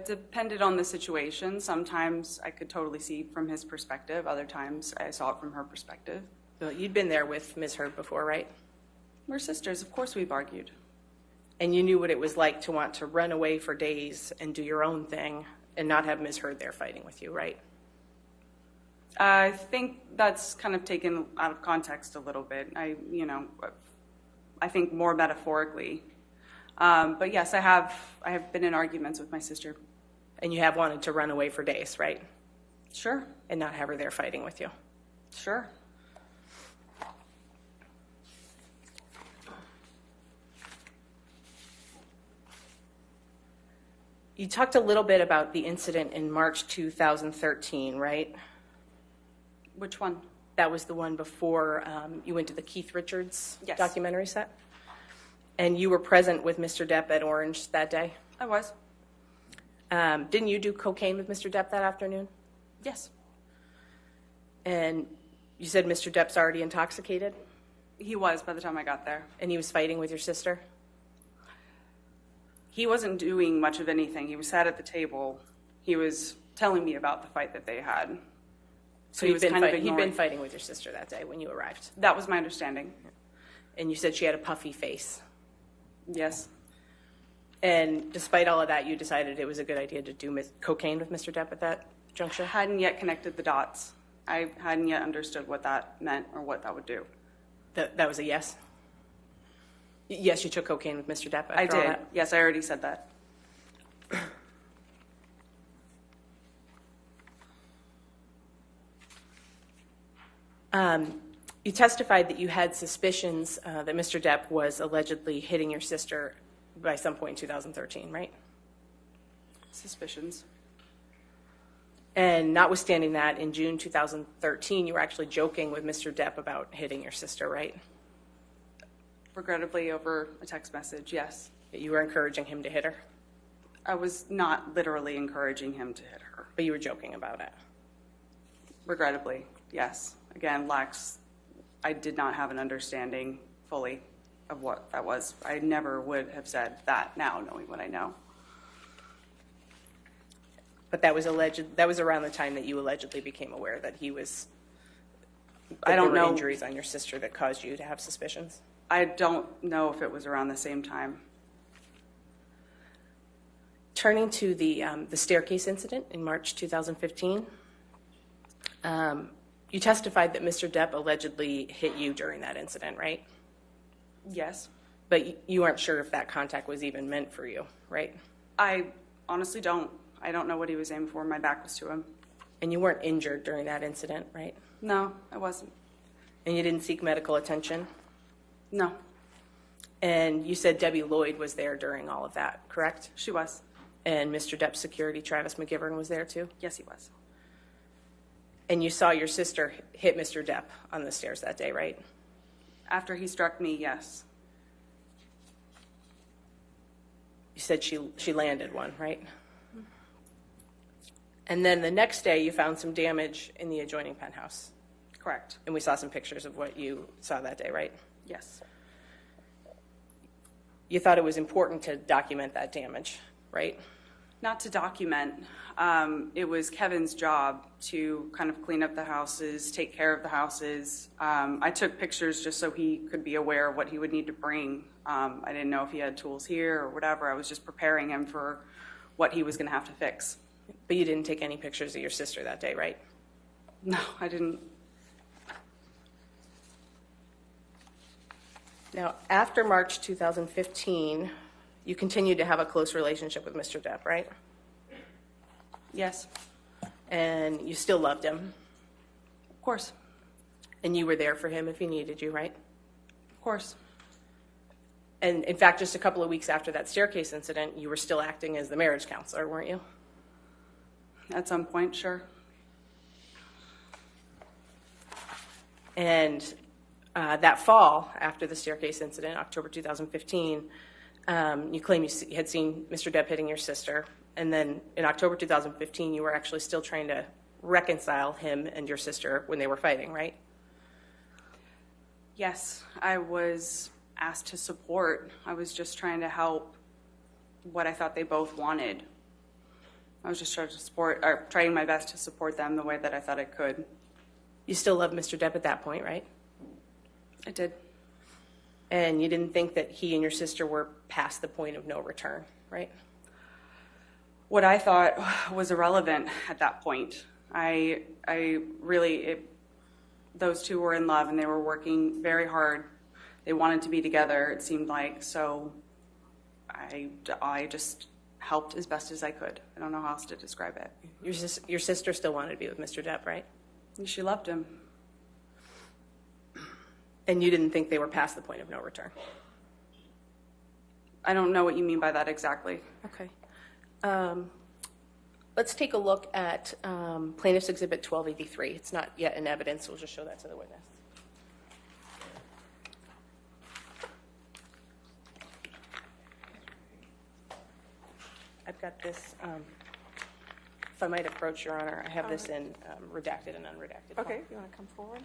Depended on the situation. Sometimes I could totally see from his perspective. Other times I saw it from her perspective. Well, you'd been there with Ms. Heard before, right? We're sisters. Of course we've argued. And you knew what it was like to want to run away for days and do your own thing and not have Ms. Heard there fighting with you, right? I think that's kind of taken out of context a little bit. I think more metaphorically. But yes, I have been in arguments with my sister. And you have wanted to run away for days, right? Sure. And not have her there fighting with you? Sure. You talked a little bit about the incident in March 2013, right? Which one? That was the one before you went to the Keith Richards documentary set? And you were present with Mr. Depp at Orange that day? I was. Didn't you do cocaine with Mr. Depp that afternoon? Yes. And you said Mr. Depp's already intoxicated? He was by the time I got there. And he was fighting with your sister? He wasn't doing much of anything. He was sat at the table. He was telling me about the fight that they had. So he'd been fighting with your sister that day when you arrived? That was my understanding. And you said she had a puffy face? Yes. And despite all of that, you decided it was a good idea to do cocaine with Mr. Depp at that juncture? I hadn't yet connected the dots. I hadn't yet understood what that meant or what that would do. That was a yes? Yes, you took cocaine with Mr. Depp? I did. Yes, I already said that. You testified that you had suspicions that Mr. Depp was allegedly hitting your sister by some point in 2013, right? Suspicions. And notwithstanding that, in June 2013, you were actually joking with Mr. Depp about hitting your sister, right? Regrettably, over a text message, yes. You were encouraging him to hit her? I was not literally encouraging him to hit her. But you were joking about it? Regrettably, yes. Again, I did not have an understanding fully of what that was. I never would have said that now, knowing what I know. But that was around the time that you allegedly became aware that he was... I don't know. There were injuries on your sister that caused you to have suspicions? I don't know if it was around the same time. Turning to the staircase incident in March 2015, you testified that Mr. Depp allegedly hit you during that incident, right? Yes. But you aren't sure if that contact was even meant for you, right? I honestly don't. I don't know what he was aiming for. My back was to him. And you weren't injured during that incident, right? No, I wasn't. And you didn't seek medical attention? No. And you said Debbie Lloyd was there during all of that, correct? She was. And Mr. Depp's security, Travis McGivern, was there too? Yes, he was. And you saw your sister hit Mr. Depp on the stairs that day, right? After he struck me, yes. You said she landed one, right? And then the next day you found some damage in the adjoining penthouse. Correct. And we saw some pictures of what you saw that day, right? Yes. You thought it was important to document that damage, right? Not to document. It was Kevin's job to kind of clean up the houses, take care of the houses. I took pictures just so he could be aware of what he would need to bring. I didn't know if he had tools here or whatever. I was just preparing him for what he was going to have to fix. But you didn't take any pictures of your sister that day, right? No, I didn't. Now, after March 2015, you continued to have a close relationship with Mr. Depp, right? Yes. And you still loved him? Of course. And you were there for him if he needed you, right? Of course. And in fact, just a couple of weeks after that staircase incident, you were still acting as the marriage counselor, weren't you? At some point, sure. And that fall, after the staircase incident, October 2015, you claim you had seen Mr. Depp hitting your sister. And then in October 2015, you were actually still trying to reconcile him and your sister when they were fighting, right? Yes, I was asked to support. I was just trying to help what I thought they both wanted. I was just trying to support, or trying my best to support them the way that I thought I could. You still loved Mr. Depp at that point, right? I did. And you didn't think that he and your sister were past the point of no return, right? What I thought was irrelevant at that point. Those two were in love and they were working very hard. They wanted to be together, it seemed like, so I just helped as best as I could. I don't know how else to describe it. Your sister still wanted to be with Mr. Depp, right? She loved him. And you didn't think they were past the point of no return? I don't know what you mean by that exactly. Okay. Let's take a look at Plaintiff's Exhibit 1283. It's not yet in evidence, so we'll just show that to the witness. I've got this, if I might approach, Your Honor, I have this in redacted and unredacted. Okay, you want to come forward?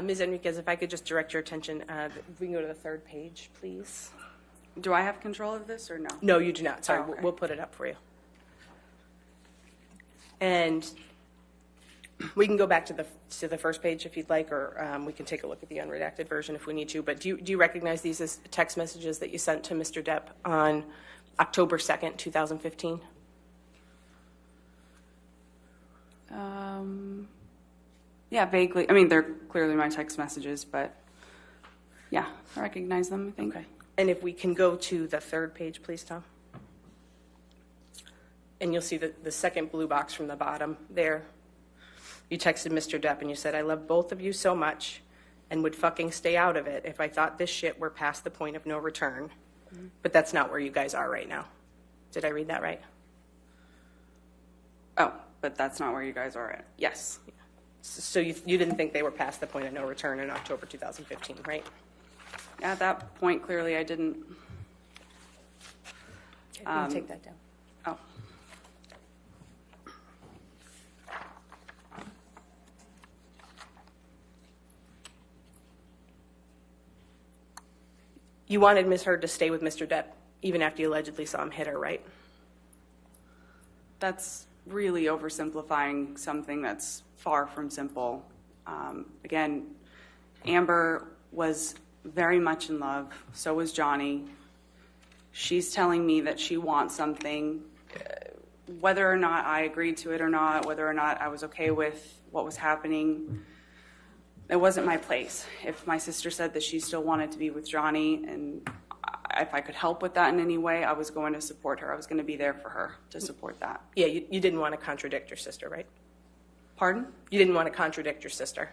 Ms. Enriquez, if I could just direct your attention, if we can go to the third page, please. Do I have control of this or no? No, you do not. Sorry, Oh, okay. we'll put it up for you. And we can go back to the first page if you'd like, or we can take a look at the unredacted version if we need to. But do you recognize these as text messages that you sent to Mr. Depp on October 2nd, 2015? Yeah, vaguely. I mean, they're clearly my text messages, but yeah, I recognize them, I think. Okay. And if we can go to the third page, please, Tom. And you'll see the second blue box from the bottom there. You texted Mr. Depp and you said, I love both of you so much and would fucking stay out of it if I thought this shit were past the point of no return. Mm-hmm. But that's not where you guys are right now. Did I read that right? Oh, but that's not where you guys are at. Yes. So you didn't think they were past the point of no return in October 2015, right? At that point, clearly I didn't. Can you take that down? Oh. You wanted Ms. Heard to stay with Mr. Depp even after you allegedly saw him hit her, right? That's really oversimplifying something that's far from simple. Again, Amber was very much in love. So was Johnny. She's telling me that she wants something. Whether or not I agreed to it or not, whether or not I was okay with what was happening, it wasn't my place. If my sister said that she still wanted to be with Johnny, and if I could help with that in any way, I was going to support her. I was going to be there for her to support that. Yeah, you didn't want to contradict your sister, right? Pardon? You didn't want to contradict your sister.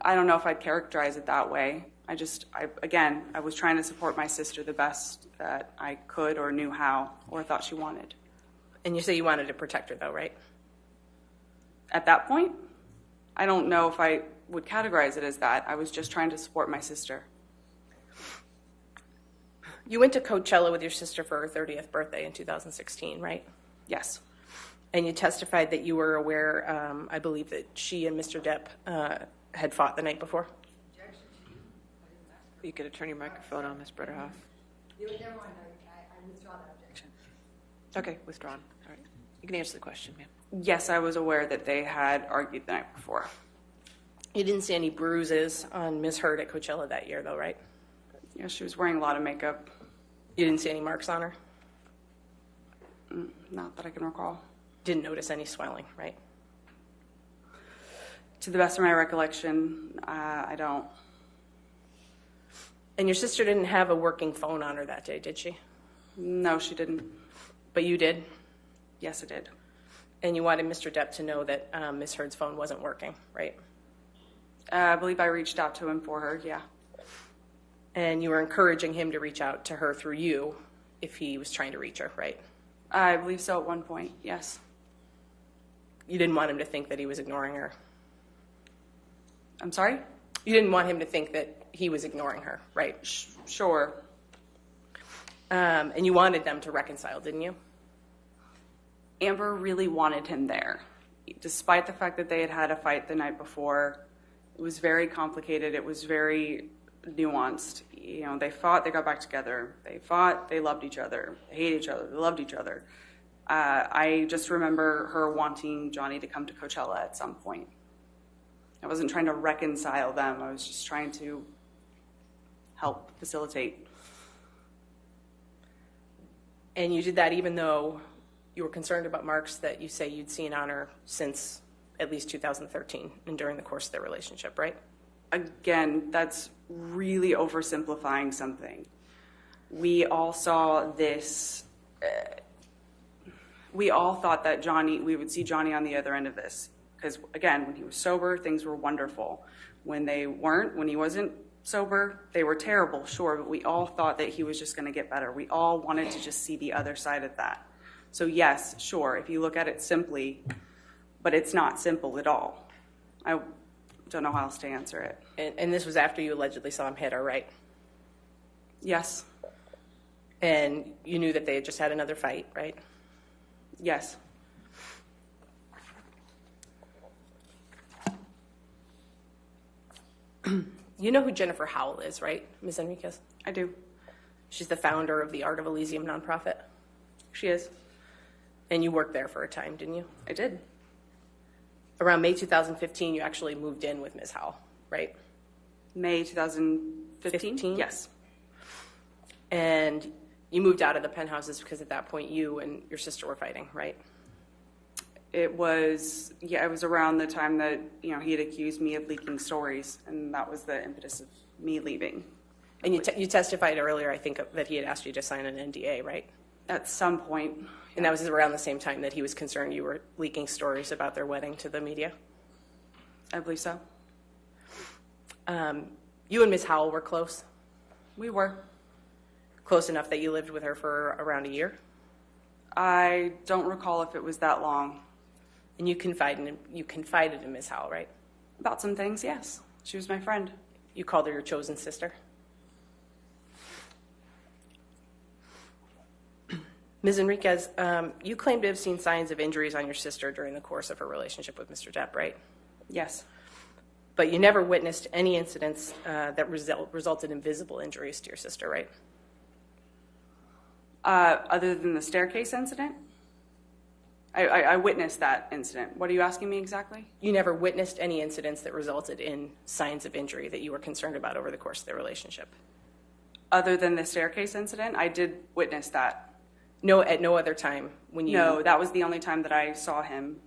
I don't know if I'd characterize it that way. I was trying to support my sister the best that I could or knew how or thought she wanted. And you say you wanted to protect her, though, right? At that point, I don't know if I would categorize it as that. I was just trying to support my sister. You went to Coachella with your sister for her 30th birthday in 2016, right? Yes. And you testified that you were aware, I believe, that she and Mr. Depp had fought the night before? You could turn your microphone on, Ms. Bretterhoff. Never mind, I withdraw that objection. Okay, withdrawn. All right. You can answer the question, ma'am. Yes, I was aware that they had argued the night before. You didn't see any bruises on Ms. Heard at Coachella that year, though, right? Yeah, she was wearing a lot of makeup. You didn't see any marks on her? Not that I can recall. Didn't notice any swelling, right? To the best of my recollection, I don't. And your sister didn't have a working phone on her that day, did she? No, she didn't. But you did? Yes, I did. And you wanted Mr. Depp to know that Ms. Heard's phone wasn't working, right? I believe I reached out to him for her, yeah. And you were encouraging him to reach out to her through you if he was trying to reach her, right? I believe so at one point, yes. You didn't want him to think that he was ignoring her? I'm sorry? You didn't want him to think that he was ignoring her, right? Sure. And you wanted them to reconcile, didn't you? Amber really wanted him there. Despite the fact that they had had a fight the night before, it was very complicated. It was very nuanced. You know, they fought, they got back together. They fought, they loved each other. They hated each other, they loved each other. I just remember her wanting Johnny to come to Coachella at some point. I wasn't trying to reconcile them. I was just trying to help facilitate. And you did that even though you were concerned about marks that you say you'd seen on her since at least 2013 and during the course of their relationship, right? Again, that's really oversimplifying something. We all saw this. We all thought that we would see Johnny on the other end of this. Because, again, when he was sober, things were wonderful. When he wasn't sober, they were terrible, sure, but we all thought that he was just going to get better. We all wanted to just see the other side of that. So, yes, sure, if you look at it simply, but it's not simple at all. I don't know how else to answer it. And this was after you allegedly saw him hit her, right? Yes. And you knew that they had just had another fight, right? Yes. You know who Jennifer Howell is, right, Ms. Enriquez? I do. She's the founder of the Art of Elysium nonprofit. She is. And you worked there for a time, didn't you? I did. Around May 2015, you actually moved in with Ms. Howell, right? May 2015? 15? Yes. And you moved out of the penthouses because at that point you and your sister were fighting, right? It was around the time that, he had accused me of leaking stories, and that was the impetus of me leaving. And you testified earlier, I think, that he had asked you to sign an NDA, right? At some point. And that was around the same time that he was concerned you were leaking stories about their wedding to the media? I believe so. You and Ms. Howell were close? We were. Close enough that you lived with her for around a year? I don't recall if it was that long. And you confided in Ms. Howell, right? About some things, yes. She was my friend. You called her your chosen sister. Ms. Enriquez, you claim to have seen signs of injuries on your sister during the course of her relationship with Mr. Depp, right? Yes. But you never witnessed any incidents that resulted in visible injuries to your sister, right? Other than the staircase incident? I witnessed that incident. What are you asking me exactly? You never witnessed any incidents that resulted in signs of injury that you were concerned about over the course of their relationship? Other than the staircase incident, I did witness that. No, at no other time when you... No, that was the only time that I saw him.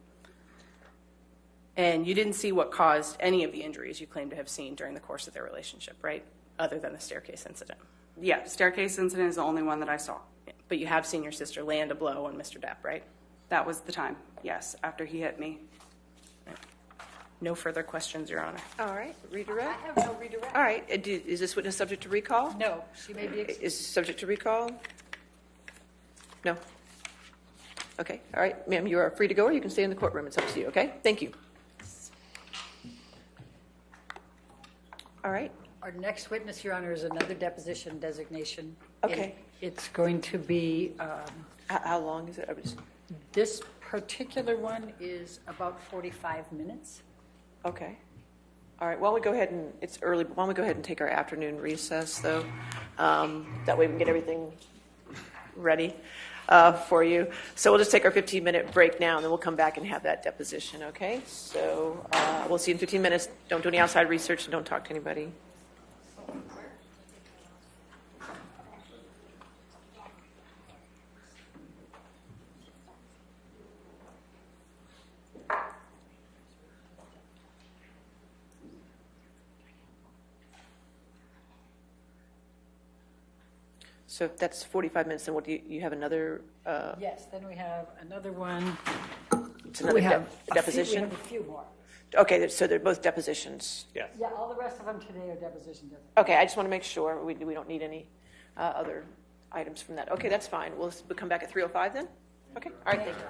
And you didn't see what caused any of the injuries you claim to have seen during the course of their relationship, right? Other than the staircase incident. Yeah, staircase incident is the only one that I saw. But you have seen your sister land a blow on Mr. Depp, right? That was the time, yes, after he hit me. No further questions, Your Honor. All right, redirect. I have no redirect. All right, is this witness subject to recall? No, she may be Is subject to recall? No? Okay, all right, ma'am, you are free to go, or you can stay in the courtroom. It's up to you, okay? Thank you. All right. Our next witness, Your Honor, is another deposition designation. Okay. It's going to be, How long is it? this particular one is about 45 minutes. Okay. All right, why don't we go ahead and, it's early, but why don't we go ahead and take our afternoon recess, though? That way we can get everything ready for you. So we'll just take our 15-minute break now, and then we'll come back and have that deposition, okay? So we'll see you in 15 minutes. Don't do any outside research and don't talk to anybody. So if that's 45 minutes, then what do you have another? Yes, then we have another one. It's another deposition? We have a few more. Okay, so they're both depositions. Yeah, all the rest of them today are depositions. Okay, I just want to make sure we don't need any other items from that. Okay, that's fine. We'll come back at 3:05 then? Okay, all right, thank you.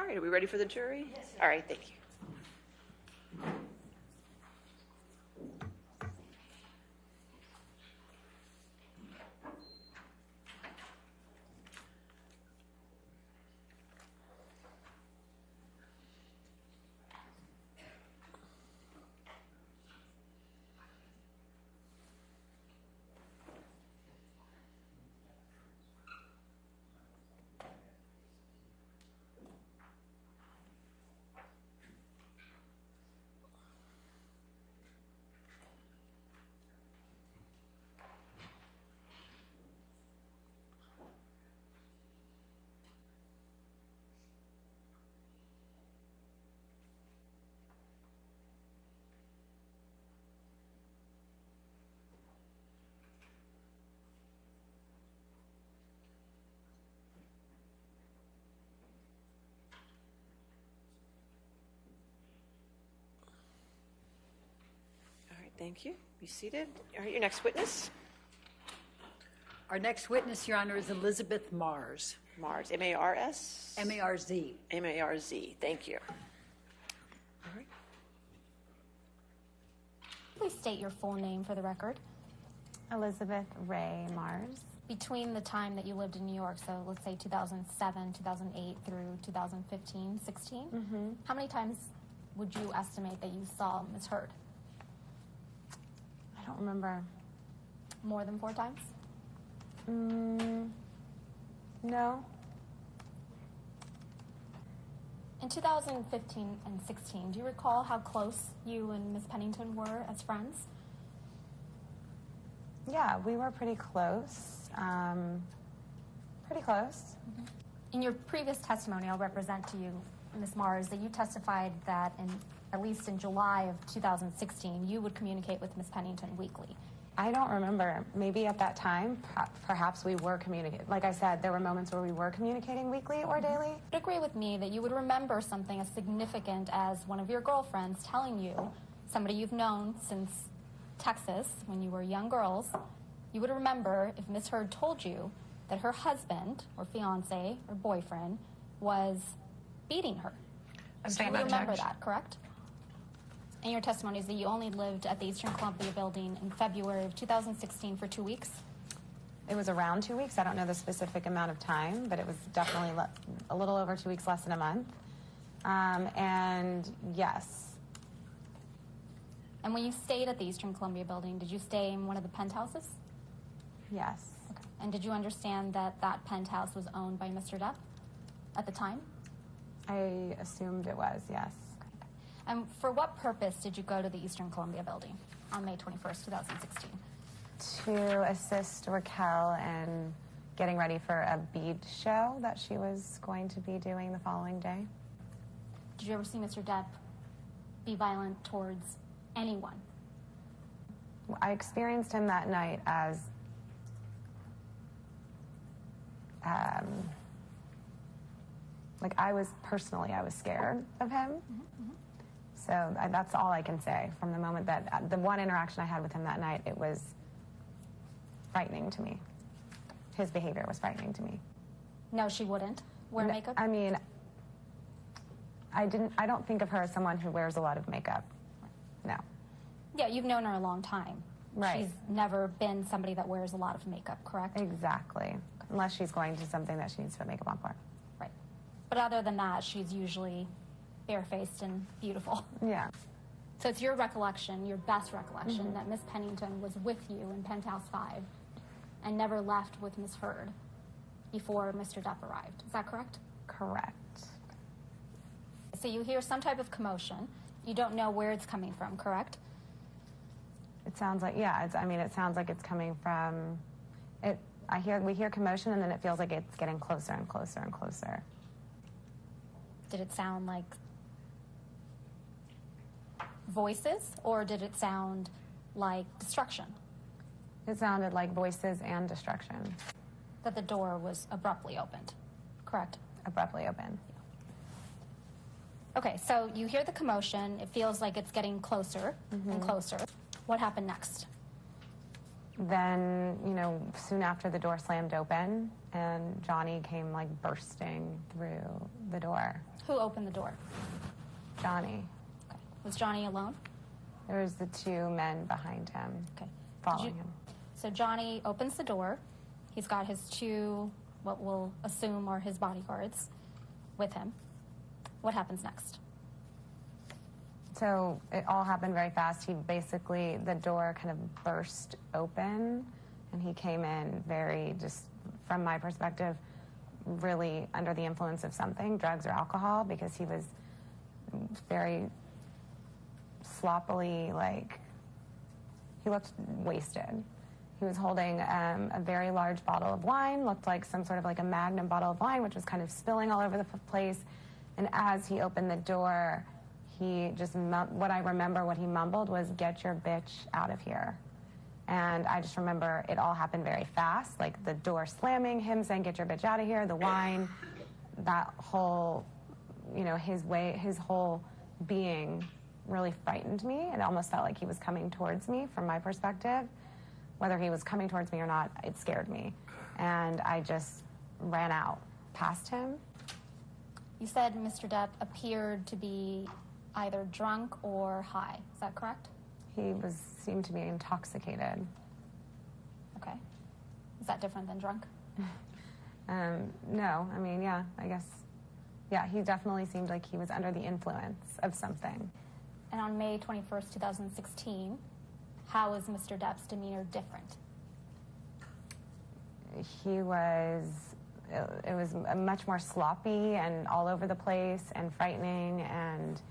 right, are we ready for the jury? Yes. All right, thank you. Thank you. Be seated. All right, your next witness. Our next witness, Your Honor, is Elizabeth Mars. Mars, M-A-R-S? M-A-R-Z. M-A-R-Z. Thank you. All right. Please state your full name for the record. Elizabeth Ray Mars. Between the time that you lived in New York, so let's say 2007, 2008 through 2015, 16, how many times would you estimate that you saw Ms. Heard? I don't remember. More than 4 times? No. In 2015 and 16, do you recall how close you and Ms. Pennington were as friends? Yeah, we were pretty close. Pretty close. In your previous testimony, I'll represent to you, Ms. Mars, that you testified that at least in July of 2016, you would communicate with Ms. Pennington weekly. I don't remember. Maybe at that time, perhaps we were communicating. Like I said, there were moments where we were communicating weekly or daily. Would agree with me that you would remember something as significant as one of your girlfriends telling you, somebody you've known since Texas when you were young girls, you would remember if Ms. Heard told you that her husband or fiance or boyfriend was beating her. Do you remember that, correct? And your testimony is that you only lived at the Eastern Columbia building in February of 2016 for 2 weeks? It was around 2 weeks. I don't know the specific amount of time, but it was definitely a little over 2 weeks, less than a month. And yes. And when you stayed at the Eastern Columbia building, did you stay in one of the penthouses? Yes. Okay. And did you understand that that penthouse was owned by Mr. Depp at the time? I assumed it was, yes. And for what purpose did you go to the Eastern Columbia building on May 21st, 2016? To assist Raquel in getting ready for a bead show that she was going to be doing the following day. Did you ever see Mr. Depp be violent towards anyone? I experienced him that night as like I was scared of him. So that's all I can say from the moment that the one interaction I had with him that night, it was frightening to me. His behavior was frightening to me. No, she wouldn't wear makeup? I mean, I don't think of her as someone who wears a lot of makeup. No. Yeah, you've known her a long time. Right. She's never been somebody that wears a lot of makeup, correct? Exactly. Unless she's going to something that she needs to put makeup on for. Right. But other than that, she's usually barefaced and beautiful. Yeah. So it's your recollection, your best recollection, that Miss Pennington was with you in Penthouse 5 and never left with Miss Heard before Mr. Depp arrived. Is that correct? Correct. So you hear some type of commotion. You don't know where it's coming from, correct? It sounds like, yeah, it sounds like it's coming from, we hear commotion and then it feels like it's getting closer and closer and closer. Did it sound like voices, or did it sound like destruction? It sounded like voices and destruction. That the door was abruptly opened, correct? Abruptly opened. Okay, so you hear the commotion. It feels like it's getting closer and closer. What happened next? then, soon after the door slammed open and Johnny came like bursting through the door. Who opened the door? Johnny. Okay. Was Johnny alone? There was the two men behind him. Okay. Following him. So Johnny opens the door. He's got his two, what we'll assume are his bodyguards, with him. What happens next? So it all happened very fast. The door kind of burst open, and he came in very, just from my perspective, really under the influence of something, drugs or alcohol, because he was very sloppily, he looked wasted. He was holding a very large bottle of wine, looked like some sort of a Magnum bottle of wine, which was kind of spilling all over the place. And as he opened the door, he just, what I remember what he mumbled was, "Get your bitch out of here." And I just remember it all happened very fast, like the door slamming, him saying, "Get your bitch out of here," the wine, that whole, his whole being really frightened me. It almost felt like he was coming towards me from my perspective. Whether he was coming towards me or not, it scared me. And I just ran out past him. You said Mr. Depp appeared to be either drunk or high. Is that correct? He seemed to be intoxicated. Okay. Is that different than drunk? No. I guess. Yeah, he definitely seemed like he was under the influence of something. And on May 21st, 2016, how is Mr. Depp's demeanor different? It was much more sloppy and all over the place and frightening and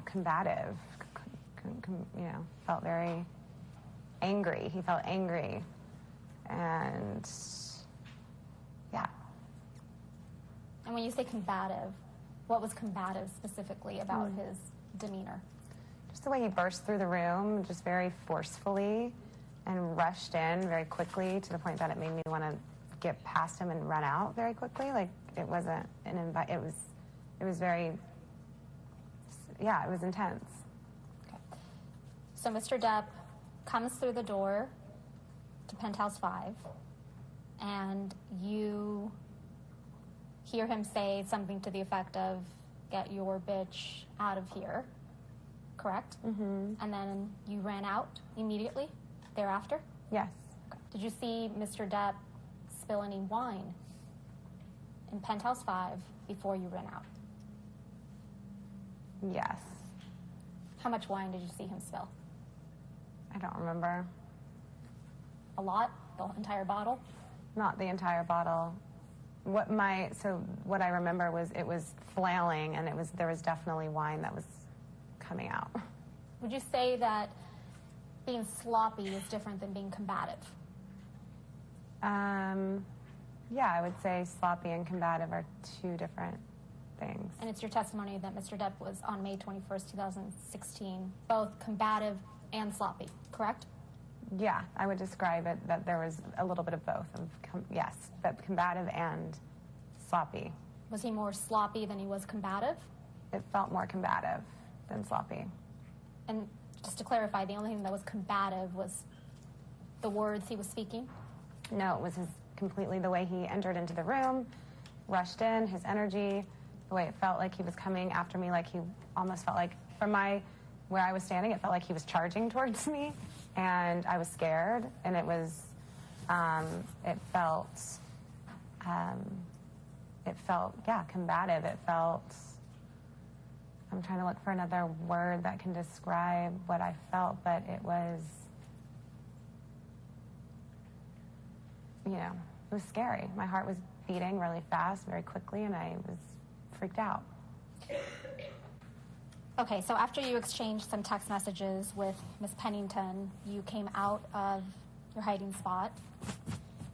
combative. Felt very angry. He felt angry. And yeah. And when you say combative, what was combative specifically about his demeanor? Just the way he burst through the room, just very forcefully, and rushed in very quickly to the point that it made me want to get past him and run out very quickly. Like, it wasn't an invite. It was very, it was intense. Okay. So Mr. Depp comes through the door to Penthouse 5, and you hear him say something to the effect of, "Get your bitch out of here," correct? Mm-hmm. And then you ran out immediately thereafter? Yes. Okay. Did you see Mr. Depp spill any wine in Penthouse 5 before you ran out? Yes. How much wine did you see him spill? I don't remember. A lot? The entire bottle? Not the entire bottle. What I remember was it was flailing, and there was definitely wine that was coming out. Would you say that being sloppy is different than being combative? Yeah, I would say sloppy and combative are two different things. And it's your testimony that Mr. Depp was, on May 21st, 2016, both combative and sloppy, correct? Yeah, I would describe it that there was a little bit of both. Yes, but combative and sloppy. Was he more sloppy than he was combative? It felt more combative than sloppy. And just to clarify, the only thing that was combative was the words he was speaking? No, it was completely the way he entered into the room, rushed in, his energy, the way it felt like he was coming after me, like he almost felt like, from where I was standing, it felt like he was charging towards me, and I was scared, and it felt combative. It felt, I'm trying to look for another word that can describe what I felt, but it was, it was scary. My heart was beating really fast, very quickly, and I was freaked out. Okay, so after you exchanged some text messages with Miss Pennington, you came out of your hiding spot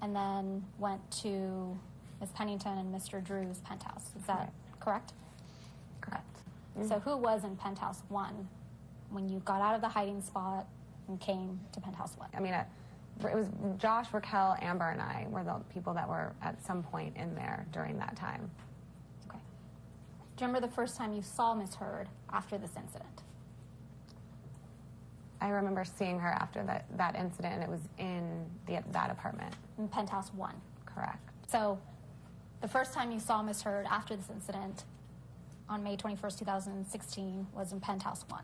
and then went to Miss Pennington and Mr. Drew's penthouse. Is that correct? Correct. Mm-hmm. So who was in Penthouse 1 when you got out of the hiding spot and came to Penthouse 1? I mean, it was Josh, Raquel, Amber, and I were the people that were at some point in there during that time. Okay. Do you remember the first time you saw Ms. Heard after this incident? I remember seeing her after that incident, and it was in that apartment. In Penthouse 1? Correct. So the first time you saw Ms. Heard after this incident on May 21st, 2016 was in Penthouse 1.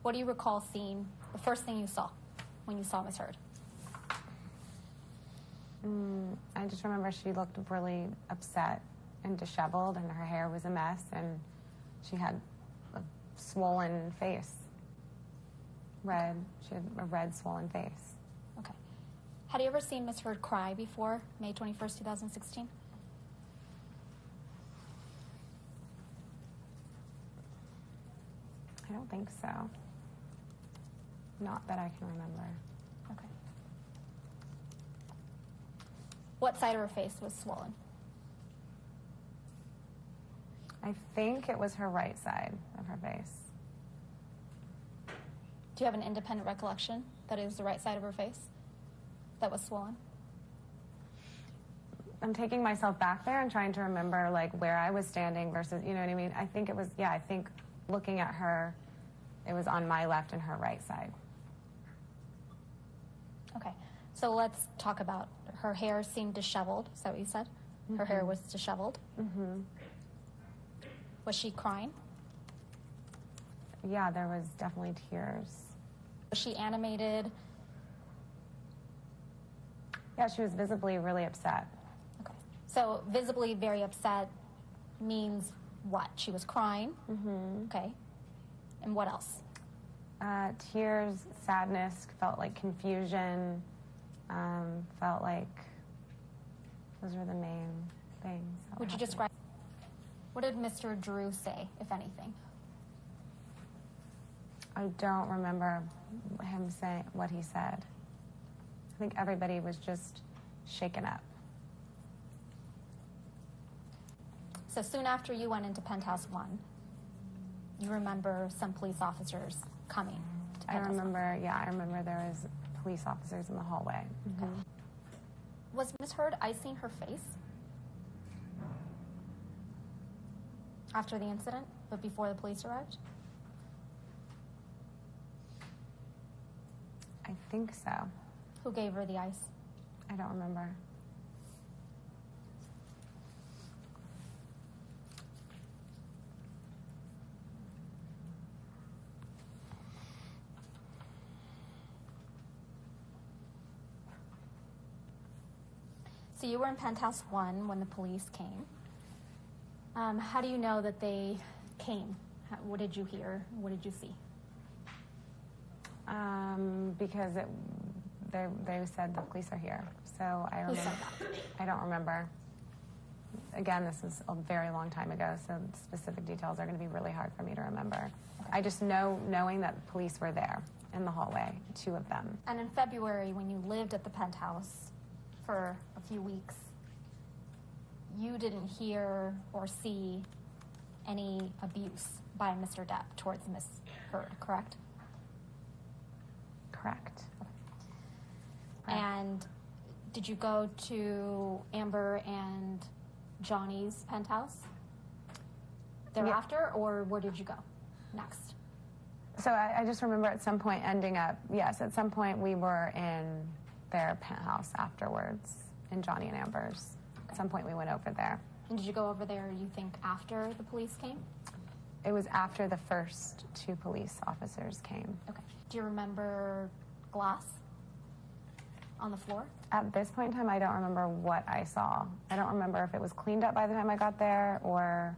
What do you recall seeing, the first thing you saw when you saw Ms. Heard? I just remember she looked really upset and disheveled, and her hair was a mess, and she had a swollen face. Red. She had a red, swollen face. Okay. Had you ever seen Ms. Heard cry before May 21st, 2016? I don't think so. Not that I can remember. Okay. What side of her face was swollen? I think it was her right side of her face. Do you have an independent recollection that it was the right side of her face that was swollen? I'm taking myself back there and trying to remember like where I was standing versus, you know what I mean? I think it was, I think looking at her, it was on my left and her right side. Okay, so let's talk about her hair seemed disheveled. Is that what you said? Her hair was disheveled? Mm-hmm. Was she crying? Yeah, there was definitely tears. Was she animated? Yeah, she was visibly really upset. Okay. So visibly very upset means what? She was crying? Mm-hmm. Okay. And what else? Tears, sadness, felt like confusion, felt like those were the main things. Would you describe, what did Mr. Drew say, if anything? I don't remember him saying what he said. I think everybody was just shaken up. So soon after you went into Penthouse 1, you remember some police officers coming to Penthouse 1. I remember there was police officers in the hallway. Mm-hmm. Okay. Was Ms. Heard icing her face after the incident, but before the police arrived? I think so. Who gave her the ice? I don't remember. So you were in Penthouse 1 when the police came. How do you know that they came? What did you hear? What did you see? Because they said the police are here. So I Who remember. said that? I don't remember. Again, this is a very long time ago, so specific details are going to be really hard for me to remember. Okay. I just knowing that police were there in the hallway, 2 of them. And in February, when you lived at the Penthouse for a few weeks, you didn't hear or see any abuse by Mr. Depp towards Ms. Heard, correct? Correct. And did you go to Amber and Johnny's penthouse thereafter, or where did you go next? So I just remember at some point ending up, yes, at some point we were in their penthouse afterwards, in Johnny and Amber's. At some point we went over there. And did you go over there, you think, after the police came? It was after the first 2 police officers came. Okay. Do you remember glass on the floor? At this point in time, I don't remember what I saw. I don't remember if it was cleaned up by the time I got there or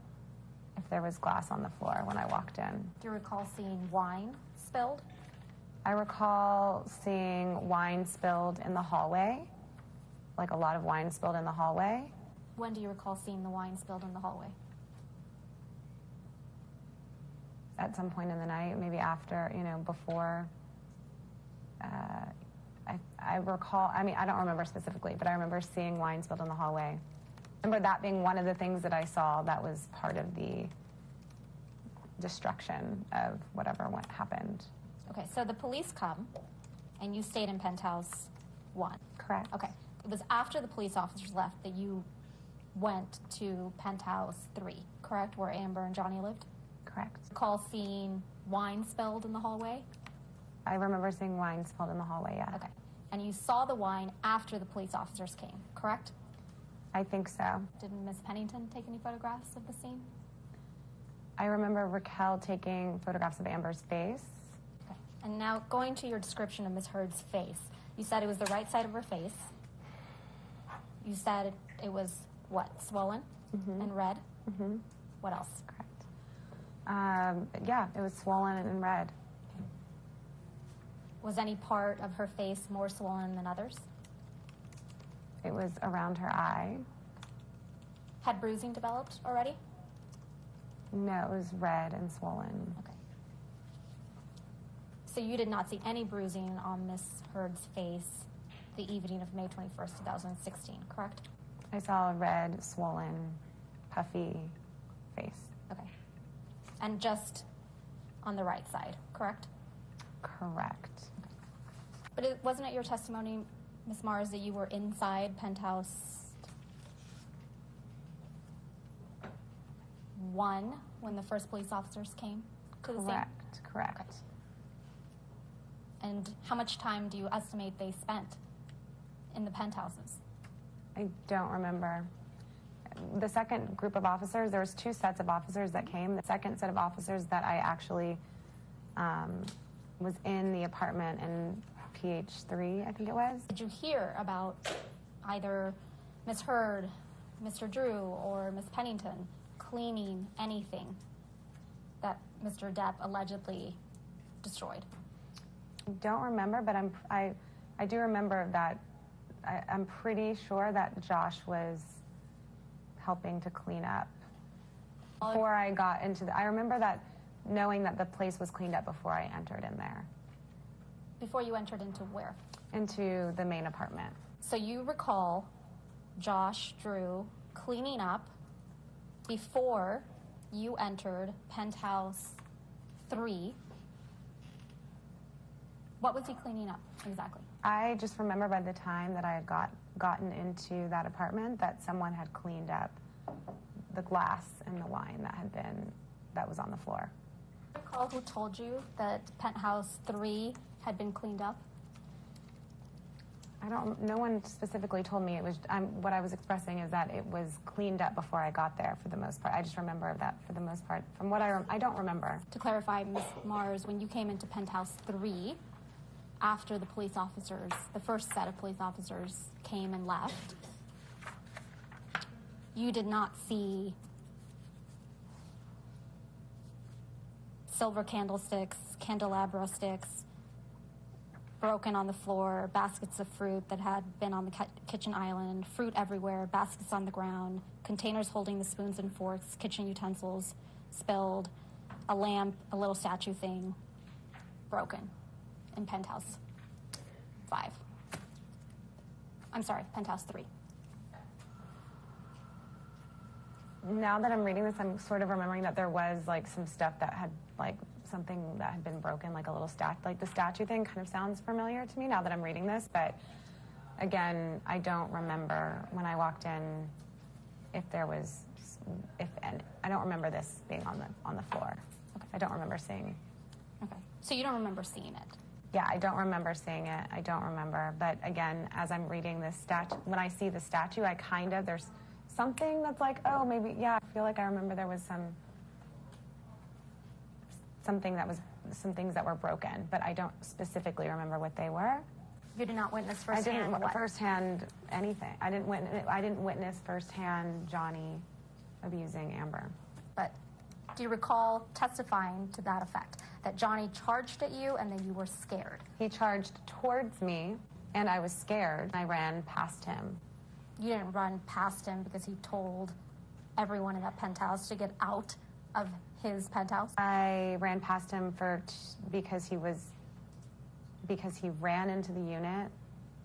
if there was glass on the floor when I walked in. Do you recall seeing wine spilled? I recall seeing wine spilled in the hallway, like a lot of wine spilled in the hallway. When do you recall seeing the wine spilled in the hallway? At some point in the night, maybe after, before. I recall, I don't remember specifically, but I remember seeing wine spilled in the hallway. I remember that being one of the things that I saw that was part of the destruction of whatever happened. Okay, so the police come, and you stayed in Penthouse 1. Correct. Okay. It was after the police officers left that you went to Penthouse 3, correct, where Amber and Johnny lived? Correct. Recall seeing wine spilled in the hallway? I remember seeing wine spilled in the hallway, yeah. Okay. And you saw the wine after the police officers came, correct? I think so. Didn't Miss Pennington take any photographs of the scene? I remember Raquel taking photographs of Amber's face. Okay. And now going to your description of Miss Heard's face, you said it was the right side of her face. You said it was, what, swollen and red? Mm-hmm. What else? Correct. Yeah, it was swollen and red. Okay. Was any part of her face more swollen than others? It was around her eye. Had bruising developed already? No, it was red and swollen. Okay. So you did not see any bruising on Miss Heard's face the evening of May 21st, 2016, correct? I saw a red, swollen, puffy face. Okay. And just on the right side, correct? Correct. Okay. But wasn't it your testimony, Ms. Mars, that you were inside Penthouse 1 when the first police officers came to the scene? Correct. Okay. And how much time do you estimate they spent in the penthouses? I don't remember. The second group of officers, there was 2 sets of officers that came. The second set of officers that I actually was in the apartment in PH3, I think it was. Did you hear about either Miss Heard, Mr. Drew, or Miss Pennington cleaning anything that Mr. Depp allegedly destroyed? I don't remember, but I do remember that I'm pretty sure that Josh was helping to clean up before I got into I remember that knowing that the place was cleaned up before I entered in there. Before you entered into where? Into the main apartment. So you recall Josh, Drew cleaning up before you entered Penthouse 3. What was he cleaning up exactly? I just remember by the time that I had gotten into that apartment that someone had cleaned up the glass and the wine that was on the floor. Do you recall who told you that Penthouse 3 had been cleaned up? No one specifically told me. It was what I was expressing is that it was cleaned up before I got there for the most part. I just remember that for the most part. From what I don't remember. To clarify, Ms. Mars, when you came into Penthouse 3, after the police officers, the first set of police officers came and left, you did not see silver candlesticks, candelabra sticks, broken on the floor, baskets of fruit that had been on the kitchen island, fruit everywhere, baskets on the ground, containers holding the spoons and forks, kitchen utensils spilled, a lamp, a little statue thing, broken in Penthouse 5. I'm sorry, Penthouse 3. Now that I'm reading this, I'm sort of remembering that there was like some stuff that had like something that had been broken, like a little like the statue thing kind of sounds familiar to me now that I'm reading this, but again, I don't remember when I walked in if I don't remember this being on the floor. Okay. I don't remember seeing. Okay. So you don't remember seeing it? Yeah, I don't remember seeing it. I don't remember. But again, as I'm reading this statue, when I see the statue, there's something that's like, oh, maybe, yeah, I feel like I remember there was some things that were broken, but I don't specifically remember what they were. You did not witness firsthand I didn't what? firsthand anything. I didn't witness firsthand Johnny abusing Amber. But do you recall testifying to that effect, that Johnny charged at you and then you were scared? He charged towards me, and I was scared. I ran past him. You didn't run past him because he told everyone in that penthouse to get out of his penthouse? I ran past him because he ran into the unit,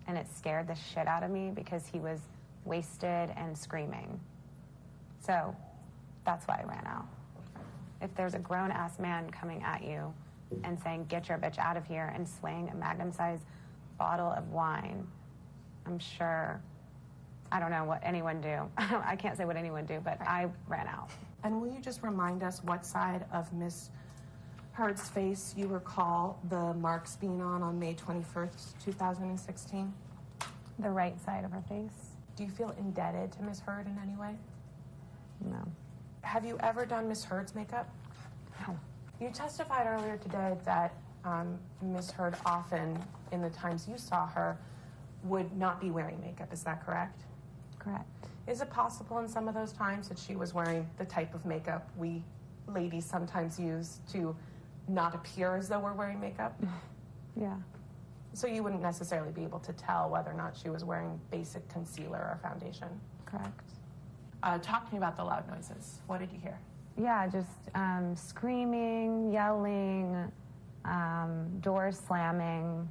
and it scared the shit out of me because he was wasted and screaming. So that's why I ran out. If there's a grown-ass man coming at you and saying, get your bitch out of here, and swaying a Magnum-sized bottle of wine, I'm sure I don't know what anyone do. I can't say what anyone do, but I ran out. And will you just remind us what side of Miss Heard's face you recall the marks being on May 21st, 2016? The right side of her face. Do you feel indebted to Miss Heard in any way? No. Have you ever done Miss Heard's makeup? No. You testified earlier today that Miss Heard often, in the times you saw her, would not be wearing makeup. Is that correct? Correct. Is it possible in some of those times that she was wearing the type of makeup we ladies sometimes use to not appear as though we're wearing makeup? Yeah. So you wouldn't necessarily be able to tell whether or not she was wearing basic concealer or foundation? Correct. Talk to me about the loud noises. What did you hear? Yeah, just screaming, yelling, doors slamming,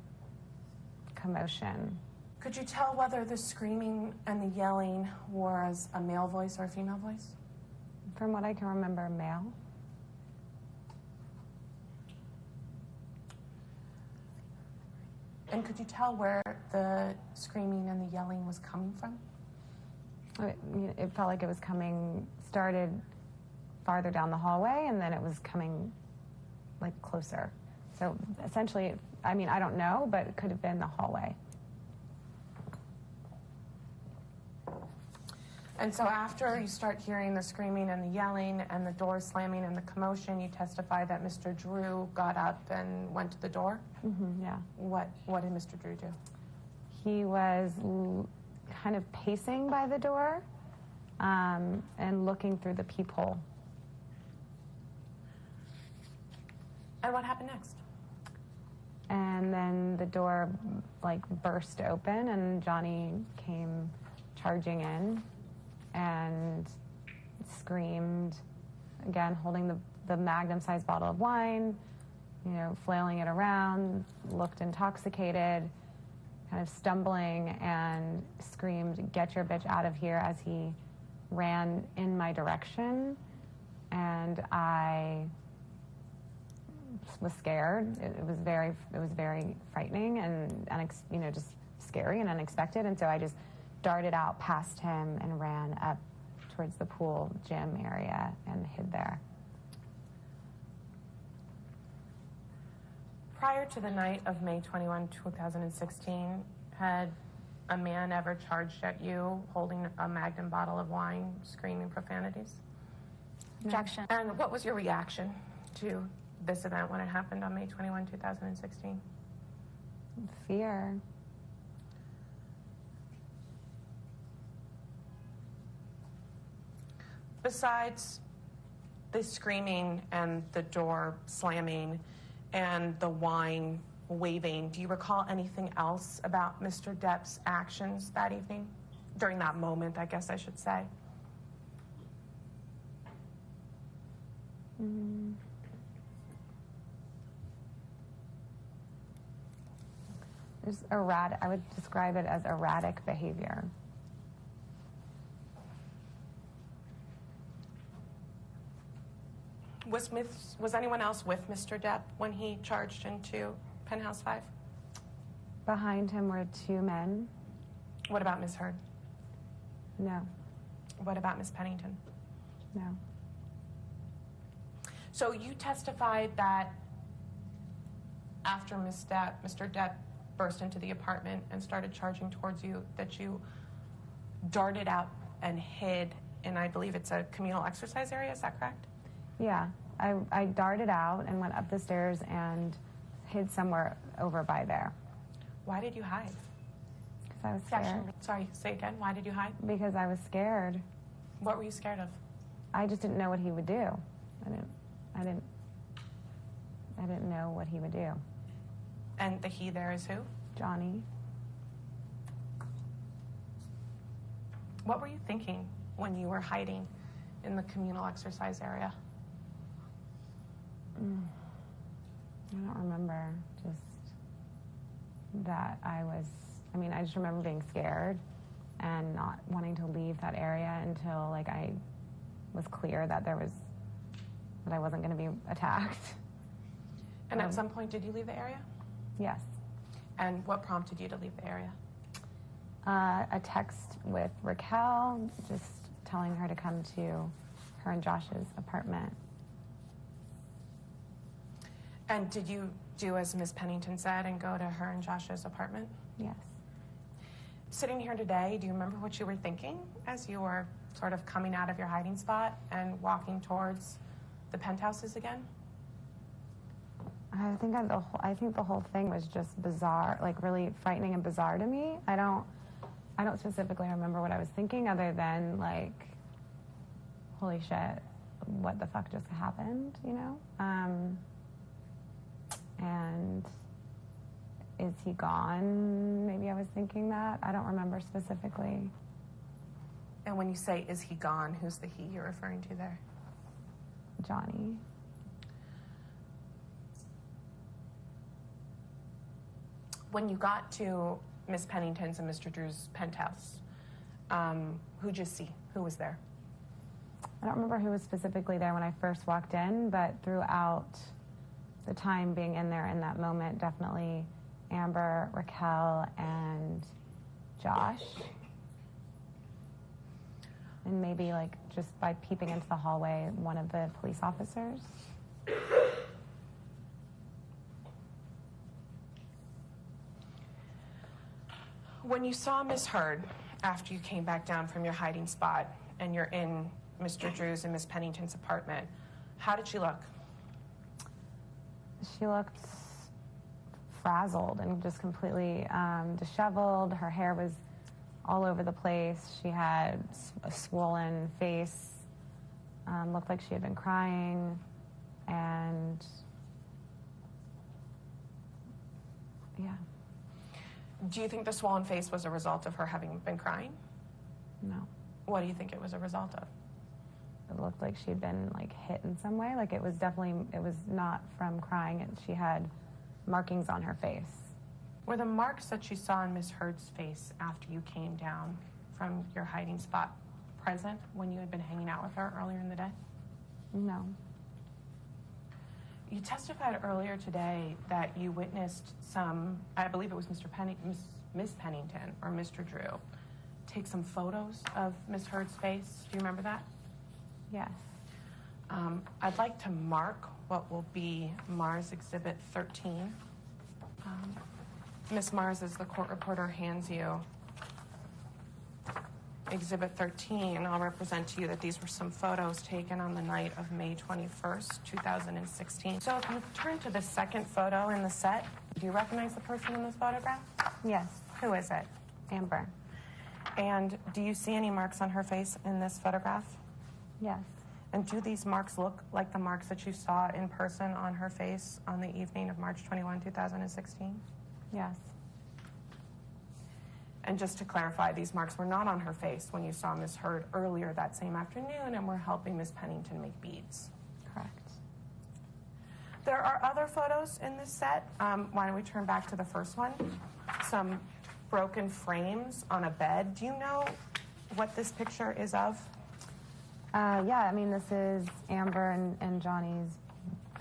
commotion. Could you tell whether the screaming and the yelling was a male voice or a female voice? From what I can remember, male. And could you tell where the screaming and the yelling was coming from? It felt like it was started farther down the hallway, and then it was coming, like, closer. So essentially, I mean, I don't know, but it could have been the hallway. And so after you start hearing the screaming and the yelling and the door slamming and the commotion, you testify that Mr. Drew got up and went to the door? Mm-hmm, yeah. What did Mr. Drew do? He was kind of pacing by the door and looking through the peephole. And what happened next? And then the door, like, burst open, and Johnny came charging in and screamed, again, holding the magnum-sized bottle of wine, flailing it around, looked intoxicated, kind of stumbling, and screamed, "Get your bitch out of here," as he ran in my direction. And I was scared. It was very frightening and just scary and unexpected. And so I just darted out past him and ran up towards the pool gym area and hid there. Prior to the night of May 21, 2016, had a man ever charged at you holding a Magnum bottle of wine, screaming profanities? Objection. And what was your reaction to this event when it happened on May 21, 2016? Fear. Besides the screaming and the door slamming and the wine waving, do you recall anything else about Mr. Depp's actions that evening? During that moment, I guess I should say. There's erratic. I would describe it as erratic behavior. Was anyone else with Mr. Depp when he charged into Penthouse 5? Behind him were two men. What about Ms. Heard? No. What about Ms. Pennington? No. So you testified that after Mr. Depp burst into the apartment and started charging towards you, that you darted out and hid in, I believe it's a communal exercise area, is that correct? Yeah. I darted out and went up the stairs and hid somewhere over by there. Why did you hide? Because I was scared. Sorry, say again. Why did you hide? Because I was scared. What were you scared of? I just didn't know what he would do. I didn't know what he would do. And the he there is who? Johnny. What were you thinking when you were hiding in the communal exercise area? I don't remember. Just that I just remember being scared and not wanting to leave that area until, like, I was clear that I wasn't going to be attacked. And at some point, did you leave the area? Yes. And what prompted you to leave the area? A text with Raquel, just telling her to come to her and Josh's apartment. And did you do as Ms. Pennington said and go to her and Josh's apartment? Yes. Sitting here today, do you remember what you were thinking as you were sort of coming out of your hiding spot and walking towards the penthouses again? I think the whole thing was just bizarre, like really frightening and bizarre to me. I don't specifically remember what I was thinking other than like, holy shit, what the fuck just happened, you know? And is he gone? Maybe I was thinking that. I don't remember specifically. And when you say, is he gone, who's the he you're referring to there? Johnny. When you got to Miss Pennington's and Mr. Drew's penthouse, who'd you see? Who was there? I don't remember who was specifically there when I first walked in, but throughout the time being in there in that moment, definitely Amber, Raquel, and Josh. And maybe like just by peeping into the hallway, one of the police officers. When you saw Miss Heard after you came back down from your hiding spot and you're in Mr. Drew's and Miss Pennington's apartment, how did she look? She looked frazzled and just completely disheveled. Her hair was all over the place. She had a swollen face, looked like she had been crying, and yeah. Do you think the swollen face was a result of her having been crying? No. What do you think it was a result of? It looked like she'd been like hit in some way. Like it was not from crying. She had markings on her face. Were the marks that you saw on Miss Heard's face after you came down from your hiding spot present when you had been hanging out with her earlier in the day? No. You testified earlier today that you witnessed some, I believe it was Miss Pennington or Mr. Drew, take some photos of Miss Heard's face. Do you remember that? Yes. I'd like to mark what will be Mars Exhibit 13. Miss Mars, as the court reporter hands you Exhibit 13, I'll represent to you that these were some photos taken on the night of May 21st, 2016. So if you turn to the second photo in the set, do you recognize the person in this photograph? Yes. Who is it? Amber. And do you see any marks on her face in this photograph? Yes. And do these marks look like the marks that you saw in person on her face on the evening of March 21, 2016? Yes. And just to clarify, these marks were not on her face when you saw Ms. Heard earlier that same afternoon and were helping Ms. Pennington make beads. Correct. There are other photos in this set. Why don't we turn back to the first one? Some broken frames on a bed. Do you know what this picture is of? Yeah, I mean, this is Amber and Johnny's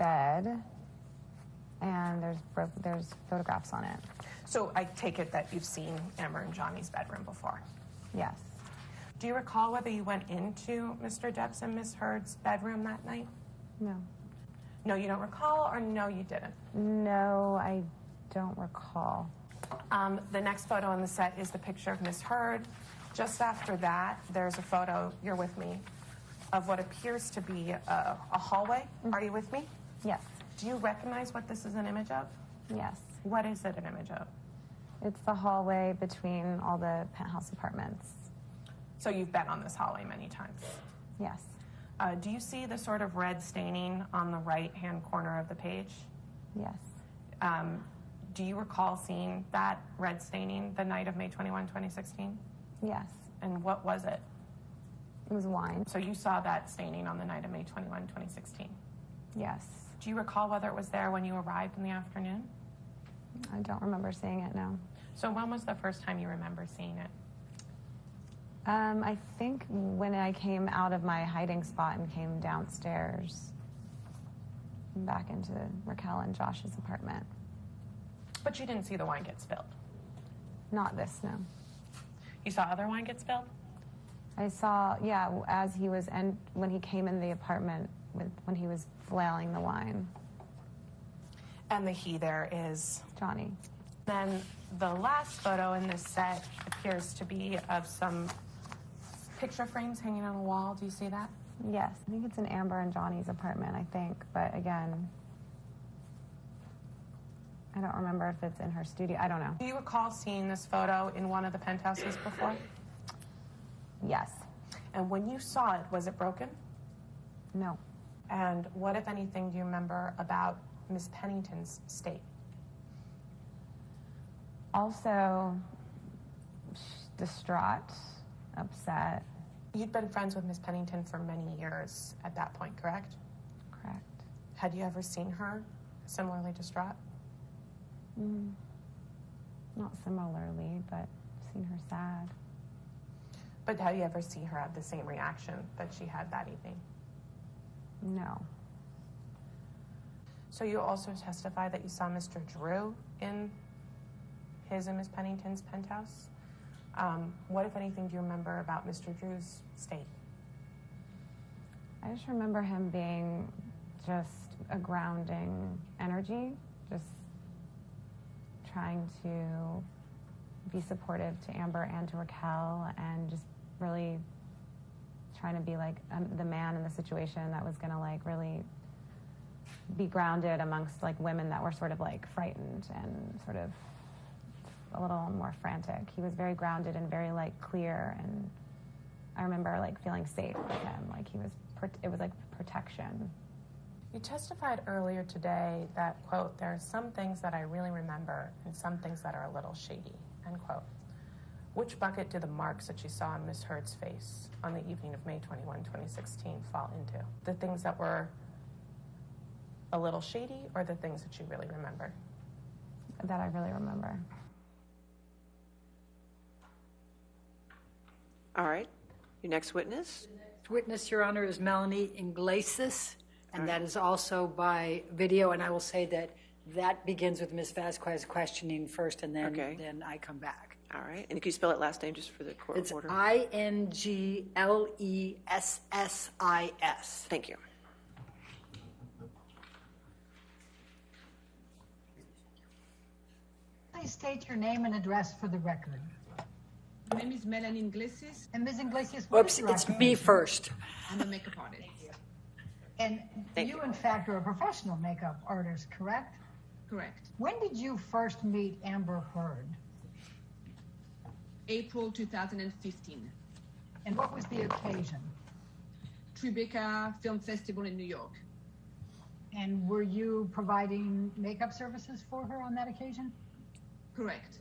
bed, and there's photographs on it. So I take it that you've seen Amber and Johnny's bedroom before? Yes. Do you recall whether you went into Mr. Depp's and Ms. Heard's bedroom that night? No. No, you don't recall, or no, you didn't? No, I don't recall. The next photo in the set is the picture of Ms. Heard. Just after that, there's a photo, you're with me, of what appears to be a hallway. Mm-hmm. Are you with me? Yes. Do you recognize what this is an image of? Yes. What is it an image of? It's the hallway between all the penthouse apartments. So you've been on this hallway many times? Yes. Do you see the sort of red staining on the right-hand corner of the page? Yes. Do you recall seeing that red staining the night of May 21, 2016? Yes. And what was it? It was wine. So you saw that staining on the night of May 21, 2016? Yes. Do you recall whether it was there when you arrived in the afternoon? I don't remember seeing it, no. So when was the first time you remember seeing it? I think when I came out of my hiding spot and came downstairs back into Raquel and Josh's apartment. But you didn't see the wine get spilled? Not this, no. You saw other wine get spilled? I saw, yeah, as he was, and when he came in the apartment, when he was flailing the wine. And the he there is? Johnny. Then the last photo in this set appears to be of some picture frames hanging on a wall. Do you see that? Yes, I think it's in Amber and Johnny's apartment, I think. But again, I don't remember if it's in her studio. I don't know. Do you recall seeing this photo in one of the penthouses before? Yes. And when you saw it, was it broken? No. And what, if anything, do you remember about Miss Pennington's state? Also, distraught, upset. You'd been friends with Miss Pennington for many years at that point, correct? Correct. Had you ever seen her similarly distraught? Not similarly, but seen her sad. But have you ever seen her have the same reaction that she had that evening? No. So you also testified that you saw Mr. Drew in his and Miss Pennington's penthouse. What, if anything, do you remember about Mr. Drew's state? I just remember him being just a grounding energy, just trying to be supportive to Amber and to Raquel, and just really trying to be like the man in the situation that was going to like really be grounded amongst like women that were sort of like frightened and sort of a little more frantic. He was very grounded and very like clear, and I remember like feeling safe with him. Like he was, it was like protection. You testified earlier today that, quote, there are some things that I really remember and some things that are a little shady, end quote. Which bucket do the marks that you saw on Miss Heard's face on the evening of May 21, 2016 fall into? The things that were a little shady, or the things that you really remember? That I really remember. All right. Your next witness? Witness, Your Honor, is Melanie Iglesias, and that is also by video. And I will say that that begins with Ms. Vasquez questioning first, and then then I come back. All right. And can you spell it last name just for the court It's order? Inglessis. Thank you. Please state your name and address for the record. My name is Melanie Iglesias. And Ms. Iglesias, what Oops, is your it's me occupation? first. I'm a makeup artist. And you, in fact, are a professional makeup artist, correct? Correct. When did you first meet Amber Heard? April 2015. And what was the occasion? Tribeca Film Festival in New York. And were you providing makeup services for her on that occasion? Correct.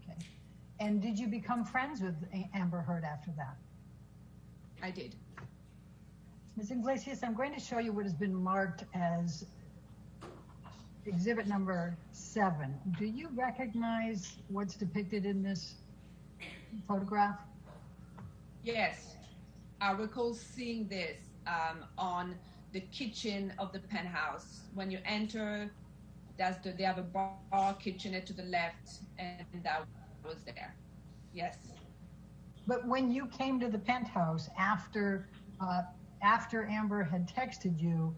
Okay. And did you become friends with Amber Heard after that? I did. Ms. Iglesias, I'm going to show you what has been marked as exhibit number 7. Do you recognize what's depicted in this photograph? Yes. I recall seeing this on the kitchen of the penthouse. When you enter, they have a bar kitchenette to the left, and that was there. Yes. But when you came to the penthouse after Amber had texted you,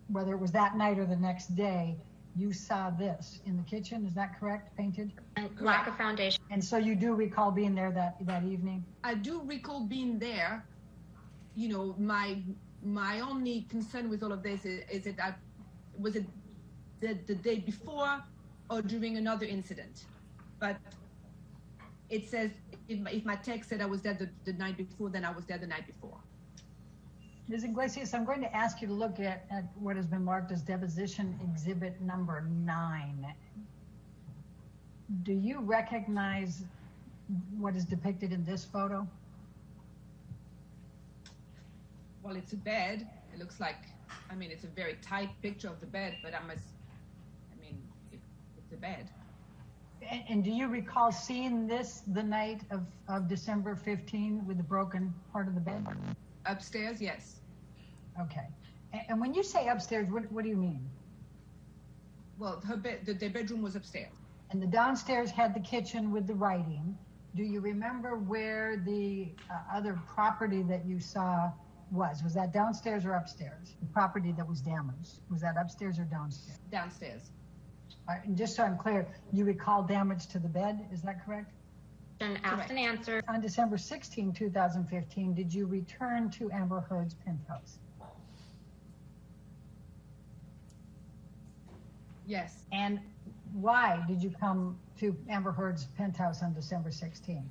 whether it was that night or the next day, you saw this in the kitchen. Is that correct? Painted? Lack of foundation. And so you do recall being there that evening? I do recall being there. You know, my only concern with all of this is that was it the day before or during another incident? But it says if my text said I was there the night before, then I was there the night before. Ms. Iglesias, I'm going to ask you to look at what has been marked as deposition exhibit number 9. Do you recognize what is depicted in this photo? Well, it's a bed. It looks like, it's a very tight picture of the bed, but it's a bed. And do you recall seeing this the night of December 15 with the broken part of the bed? Upstairs, yes. Okay. And when you say upstairs, what do you mean? Well, her bed, the bedroom was upstairs. And the downstairs had the kitchen with the writing. Do you remember where the other property that you saw was? Was that downstairs or upstairs? The property that was damaged. Was that upstairs or downstairs? Downstairs. And just so I'm clear, you recall damage to the bed, is that correct? Then asked and answered. On December 16, 2015, did you return to Amber Heard's penthouse? Yes. And why did you come to Amber Heard's penthouse on December 16?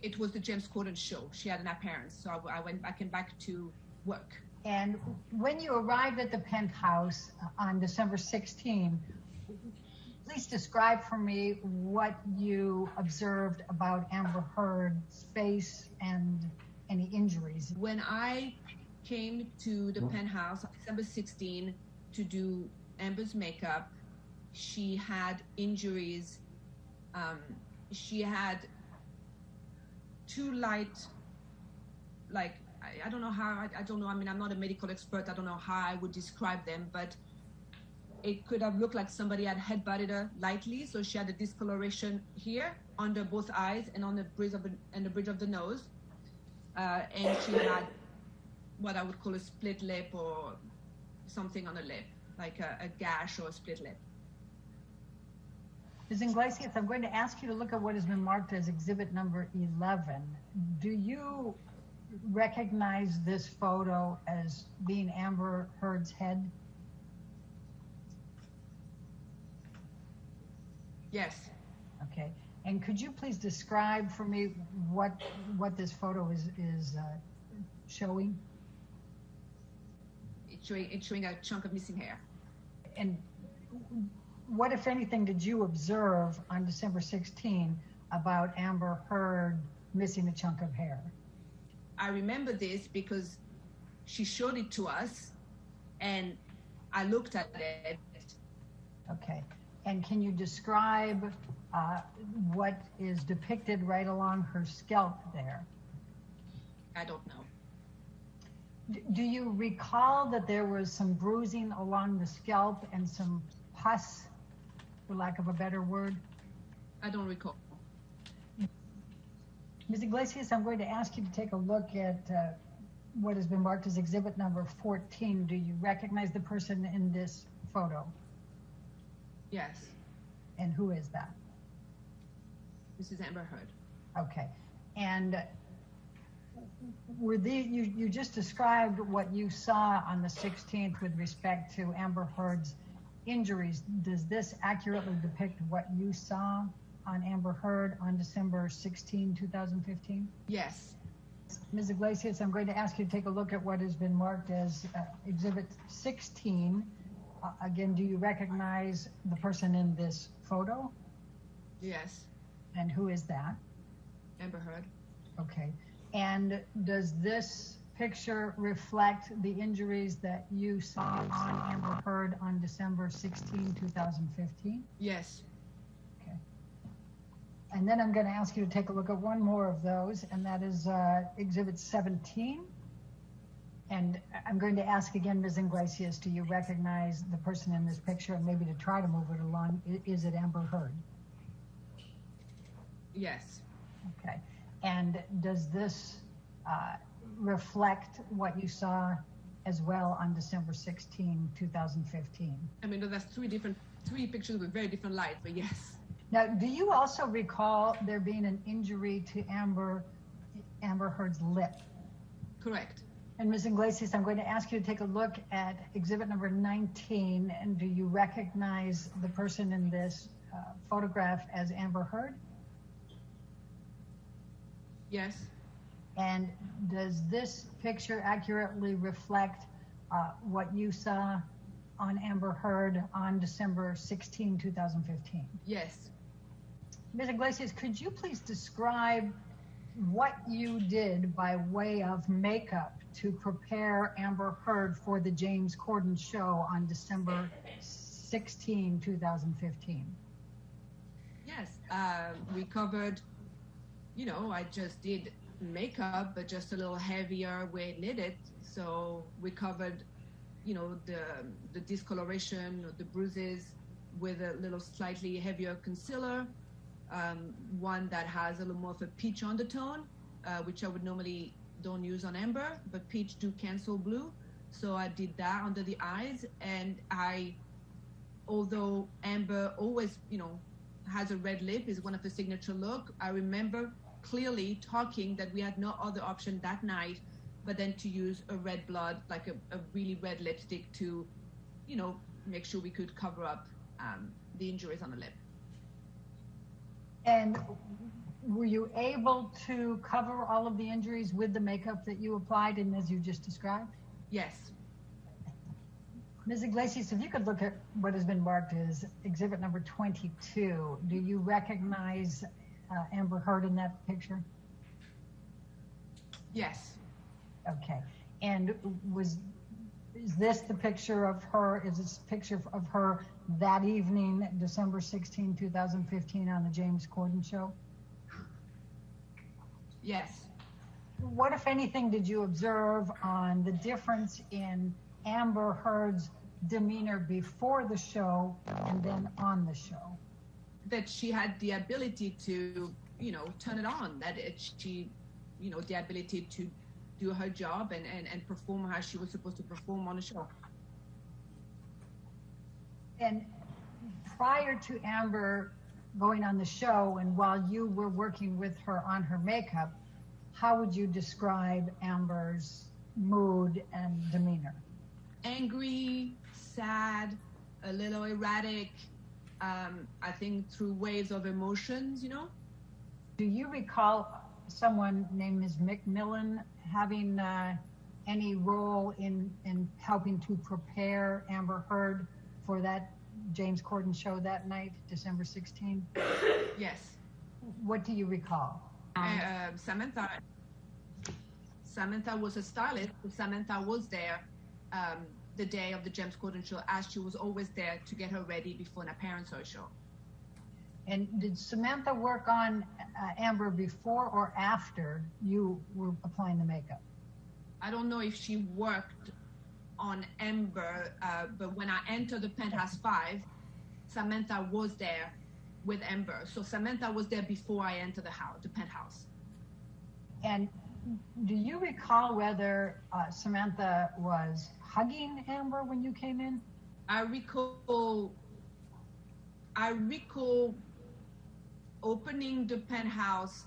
It was the James Corden show. She had an appearance, so I came back to work. And when you arrived at the penthouse on December 16, please describe for me what you observed about Amber Heard's face and any injuries. When I came to the penthouse on December 16 to do Amber's makeup, she had injuries. She had two light, like, I don't know how, I don't know, I mean, I'm not a medical expert, I don't know how I would describe them, but it could have looked like somebody had headbutted her lightly, so she had a discoloration here, under both eyes, and on the bridge of the nose, and she had what I would call a split lip or something on the lip, like a gash or a split lip. Ms. Iglesias, I'm going to ask you to look at what has been marked as exhibit number 11. Do you recognize this photo as being Amber Heard's head? Yes. Okay. And could you please describe for me what this photo is showing? It's showing a chunk of missing hair. And what, if anything, did you observe on December 16 about Amber Heard missing a chunk of hair? I remember this because she showed it to us, and I looked at it. Okay. And can you describe what is depicted right along her scalp there? I don't know. Do you recall that there was some bruising along the scalp and some pus, for lack of a better word? I don't recall. Ms. Iglesias, I'm going to ask you to take a look at what has been marked as exhibit number 14. Do you recognize the person in this photo? Yes. And who is that? This is Amber Heard. Okay. And were you just described what you saw on the 16th with respect to Amber Heard's injuries. Does this accurately depict what you saw on Amber Heard on December 16, 2015? Yes. Ms. Iglesias, I'm going to ask you to take a look at what has been marked as Exhibit 16. Again, do you recognize the person in this photo? Yes. And who is that? Amber Heard. Okay. And does this picture reflect the injuries that you saw on Amber Heard on December 16, 2015? Yes. Okay. And then I'm going to ask you to take a look at one more of those, and that is Exhibit 17. And I'm going to ask again, Ms. Iglesias, do you recognize the person in this picture? And maybe to try to move it along, is it Amber Heard? Yes. Okay. And does this reflect what you saw as well on December 16, 2015? I mean, that's three pictures with very different lights, but yes. Now, do you also recall there being an injury to Amber Heard's lip? Correct. And Ms. Iglesias, I'm going to ask you to take a look at exhibit number 19, and do you recognize the person in this photograph as Amber Heard? Yes. And does this picture accurately reflect what you saw on Amber Heard on December 16, 2015? Yes. Ms. Iglesias, could you please describe what you did by way of makeup to prepare Amber Heard for the James Corden show on December 16, 2015? Yes. We covered, I just did makeup, but just a little heavier where it needed. So we covered, the discoloration, the bruises, with a little slightly heavier concealer, one that has a little more of a peach undertone, which I would normally don't use on amber, but peach do cancel blue. So I did that under the eyes, and although amber always, has a red lip, is one of the signature look, I remember clearly talking that we had no other option that night but then to use a red blood, like a really red lipstick to, make sure we could cover up the injuries on the lip. And were you able to cover all of the injuries with the makeup that you applied and as you just described? Yes. Ms. Iglesias, if you could look at what has been marked as exhibit number 22, do you recognize Amber Heard in that picture? Yes. Okay. And is this the picture of her? Is this a picture of her that evening, December 16, 2015, on the James Corden show? Yes. What, if anything, did you observe on the difference in Amber Heard's demeanor before the show and then on the show? That she had the ability to, turn it on, that she, the ability to do her job and perform how she was supposed to perform on the show. And prior to Amber going on the show and while you were working with her on her makeup, how would you describe Amber's mood and demeanor? Angry, sad, a little erratic, I think through waves of emotions, Do you recall someone named Ms. McMillan having any role in helping to prepare Amber Heard for that James Corden show that night, December 16? Yes. What do you recall? Samantha was a stylist. Samantha was there the day of the James Corden show, as she was always there to get her ready before an appearance or a show. And did Samantha work on Amber before or after you were applying the makeup? I don't know if she worked on Amber, but when I entered the Penthouse 5, Samantha was there with Amber. So Samantha was there before I entered the penthouse. And do you recall whether Samantha was hugging Amber when you came in? I recall opening the penthouse.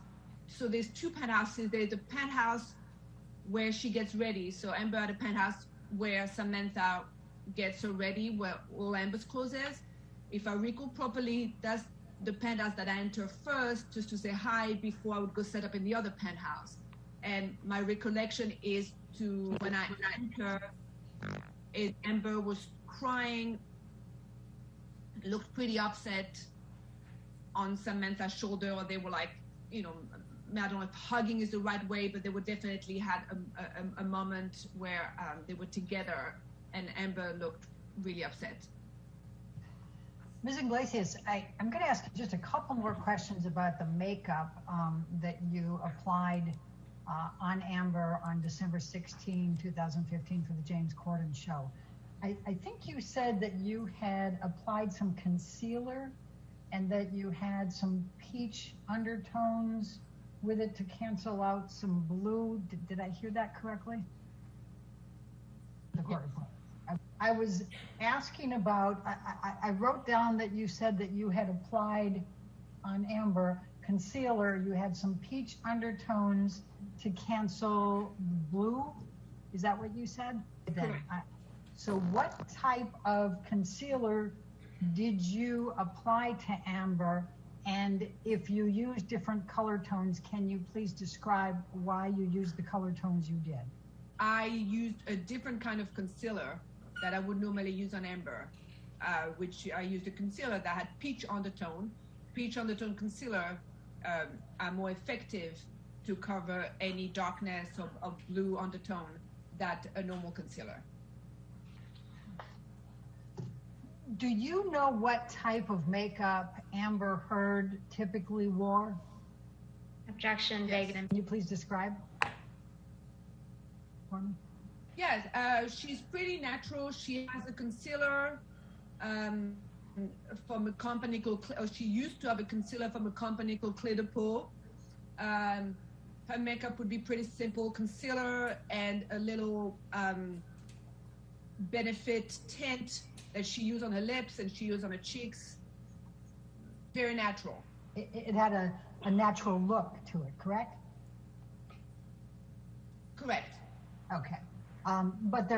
So there's two penthouses. There's the penthouse where she gets ready. So Amber at the penthouse where Samantha gets her ready, where all Amber's clothes is. If I recall properly, that's the penthouse that I enter first, just to say hi before I would go set up in the other penthouse. And my recollection is when I enter, Amber was crying, looked pretty upset on Samantha's shoulder, or they were like, I don't know if hugging is the right way, but they would definitely had a moment where they were together, and Amber looked really upset. Ms. Iglesias, I'm going to ask just a couple more questions about the makeup that you applied on Amber on December 16, 2015 for the James Corden show. I think you said that you had applied some concealer and that you had some peach undertones with it to cancel out some blue. Did I hear that correctly? Yeah. I was asking about, I wrote down that you said that you had applied on Amber concealer, you had some peach undertones to cancel blue. Is that what you said? Correct. So what type of concealer did you apply to Amber? And if you use different color tones, can you please describe why you used the color tones you did? I used a different kind of concealer that I would normally use on Amber, which I used a concealer that had peach undertone. Peach undertone concealer are more effective to cover any darkness of blue undertone than a normal concealer. Do you know what type of makeup Amber Heard typically wore? Objection, Yes. vague and Can you please describe for me? Yes, she's pretty natural. She has a concealer, from a company called, or she used to have a concealer from a company called Clé de Peau. Her makeup would be pretty simple, concealer and a little benefit tint that she used on her lips and she used on her cheeks. Very natural. It had a natural look to it, correct? Correct. Okay. But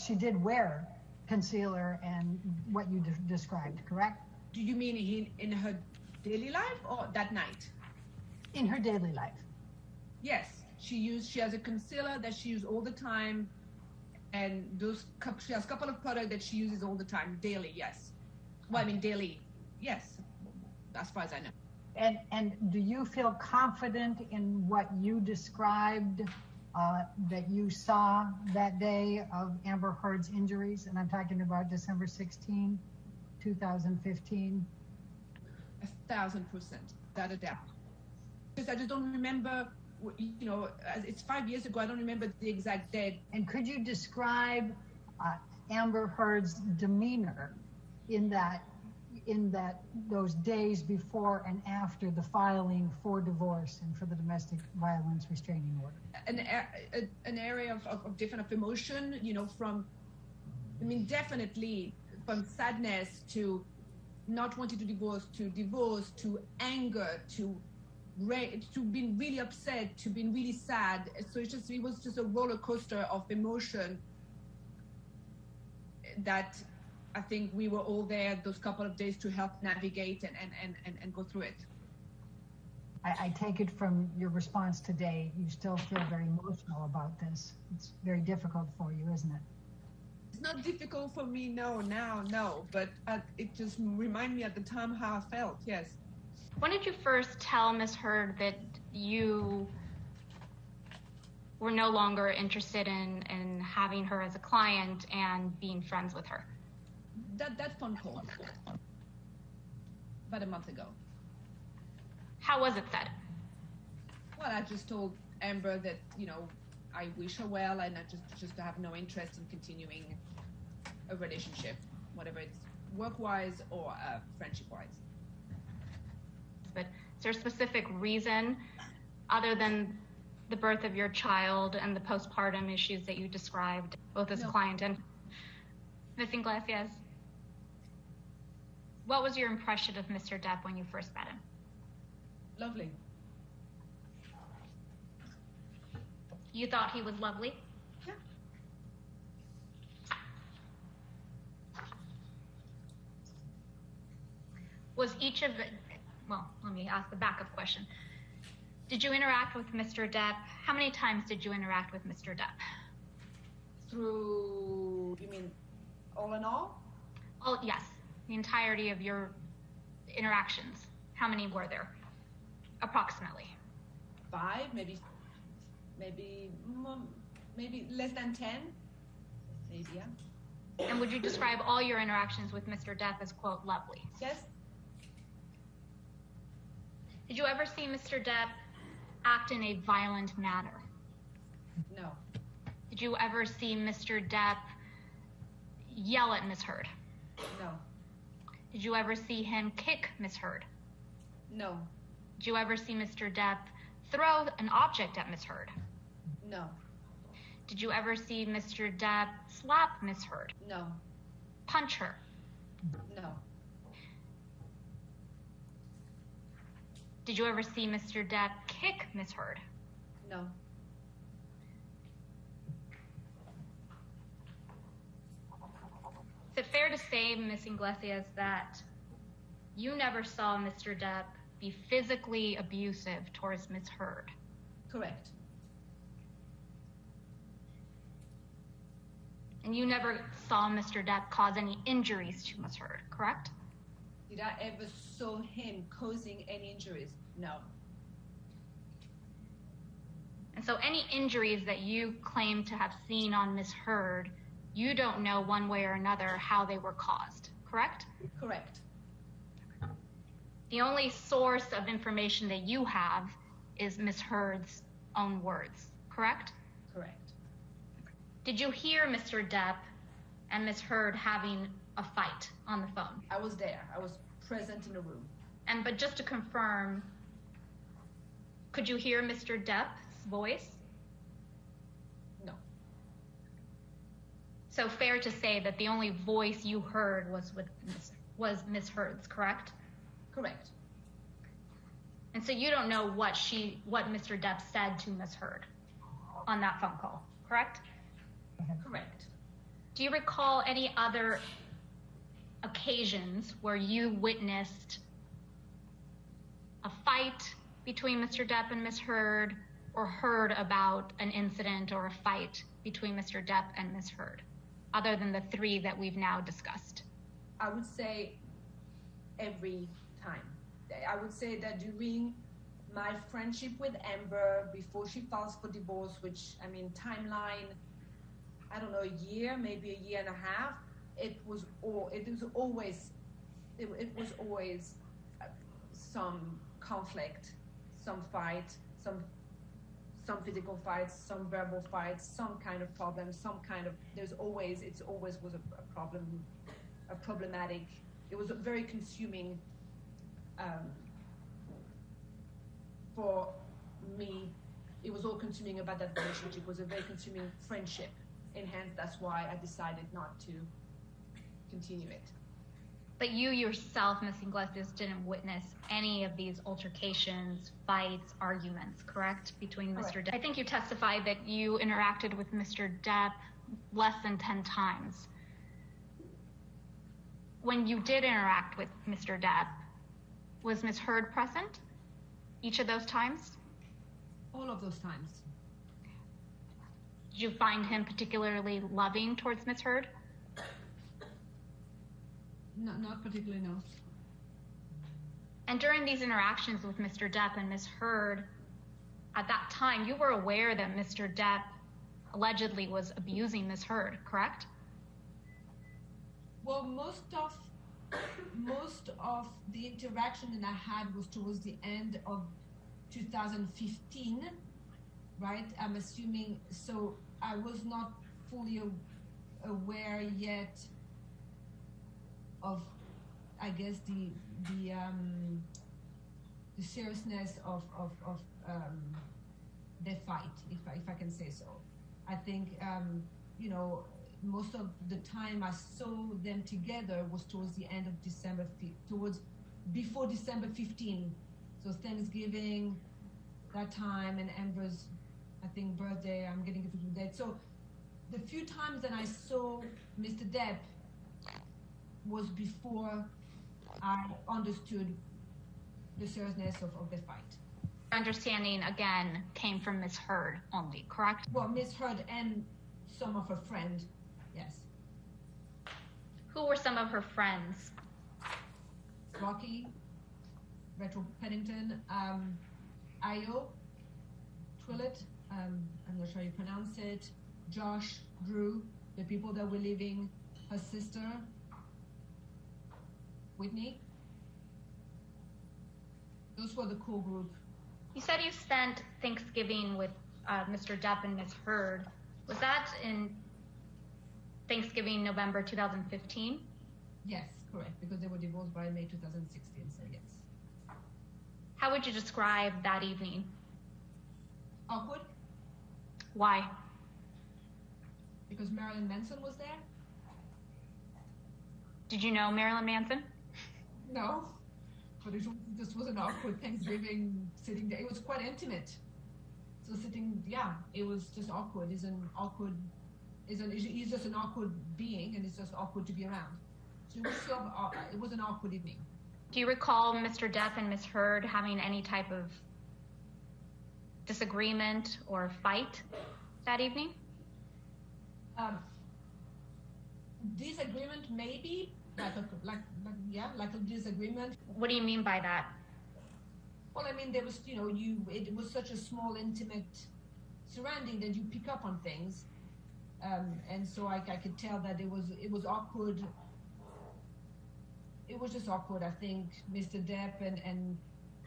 she did wear concealer and what you described, correct? Do you mean in her daily life or that night? In her daily life. Yes. She has a concealer that she uses all the time, and she has a couple of products that she uses all the time, daily, yes. Well, I mean daily, yes, as far as I know. And do you feel confident in what you described that you saw that day of Amber Heard's injuries? And I'm talking about December 16, 2015. 1,000%, without a doubt. Because I just don't remember, it's 5 years ago, I don't remember the exact date. And could you describe Amber Heard's demeanor in those days before and after the filing for divorce and for the domestic violence restraining order? An area of different emotion, definitely from sadness to not wanting to divorce to anger to being really upset to being really sad. So it was just a roller coaster of emotion that I think we were all there those couple of days to help navigate and go through it. I take it from your response today, you still feel very emotional about this. It's very difficult for you, isn't it? It's not difficult for me, no, but it just reminded me at the time how I felt, yes. When did you first tell Ms. Heard that you were no longer interested in having her as a client and being friends with her? That phone call, about a month ago. How was it said? Well, I just told Amber that, I wish her well and I just have no interest in continuing a relationship, whatever it's work-wise or friendship-wise. But is there a specific reason other than the birth of your child and the postpartum issues that you described, both as a client and Ms. Iglesias? What was your impression of Mr. Depp when you first met him? Lovely. You thought he was lovely? Yeah. Was each of the, well, let me ask the backup question. Did you interact with Mr. Depp? How many times did you interact with Mr. Depp? Through, you mean all in all? Oh, yes. The entirety of your interactions. How many were there? Approximately. 5, maybe less than 10. Maybe, yeah. And would you describe all your interactions with Mr. Depp as, quote, lovely? Yes. Did you ever see Mr. Depp act in a violent manner? No. Did you ever see Mr. Depp yell at Ms. Heard? No. Did you ever see him kick Ms. Heard? No. Did you ever see Mr. Depp throw an object at Ms. Heard? No. Did you ever see Mr. Depp slap Ms. Heard? No. Punch her? No. Did you ever see Mr. Depp kick Ms. Heard? No. Is it fair to say, Ms. Iglesias, that you never saw Mr. Depp be physically abusive towards Ms. Heard? Correct. And you never saw Mr. Depp cause any injuries to Ms. Heard, correct? Did I ever saw him causing any injuries? No. And so any injuries that you claim to have seen on Ms. Heard, you don't know one way or another how they were caused, correct? Correct. The only source of information that you have is Ms. Heard's own words, correct? Correct. Did you hear Mr. Depp and Ms. Heard having a fight on the phone. I was there. I was present in the room. But just to confirm, could you hear Mr. Depp's voice? No. So fair to say that the only voice you heard was Miss Heard's, correct? Correct. And so you don't know what Mr. Depp said to Miss Heard on that phone call, correct? Correct. Do you recall any other occasions where you witnessed a fight between Mr. Depp and Miss Heard, or heard about an incident or a fight between Mr. Depp and Miss Heard, other than the three that we've now discussed? I would say every time. I would say that during my friendship with Amber, before she files for divorce, which, I mean, timeline, I don't know, a year, maybe a year and a half, it was always some conflict, some fight, some physical fights, some verbal fights, some kind of problem, it always was a problematic. It was a very consuming for me. It was all consuming about that relationship. It was a very consuming friendship, and hence that's why I decided not to continue it. But you yourself, Ms. Iglesias, didn't witness any of these altercations, fights, arguments, correct, between Mr. Depp? I think you testified that you interacted with Mr. Depp less than 10 times. When you did interact with Mr. Depp, was Ms. Heard present each of those times? All of those times. Did you find him particularly loving towards Ms. Heard? No, not particularly, no. And during these interactions with Mr. Depp and Ms. Heard, at that time, you were aware that Mr. Depp allegedly was abusing Ms. Heard, correct? Well, most of the interaction that I had was towards the end of 2015, right? I'm assuming, so I was not fully aware yet of, I guess, the seriousness of their fight, if I can say so. I think, most of the time I saw them together was towards the end of before December 15. So Thanksgiving, that time, and Amber's, I think, birthday, I'm getting confused with that. So the few times that I saw Mr. Depp was before I understood the seriousness of the fight. Understanding, again, came from Ms. Heard only, correct? Well, Ms. Heard and some of her friends, yes. Who were some of her friends? Rocky, Retro Pennington, Ayo, Twillett, I'm not sure how you pronounce it, Josh, Drew, the people that were leaving, her sister, Whitney. Those were the core group. You said you spent Thanksgiving with Mr. Depp and Ms. Heard. Was that in Thanksgiving, November 2015? Yes, correct, because they were divorced by May 2016, so yes. How would you describe that evening? Awkward. Why? Because Marilyn Manson was there. Did you know Marilyn Manson? No, but it just was an awkward Thanksgiving sitting there. It was quite intimate. So it was just awkward. He's just an awkward being, and it's just awkward to be around. So it was an awkward evening. Do you recall Mr. Depp and Ms. Heard having any type of disagreement or fight that evening? Disagreement, maybe, like a disagreement. What do you mean by that? Well, I mean, there was, it was such a small, intimate surrounding that you pick up on things, and so I could tell that it was awkward. It was just awkward. I think Mr. Depp and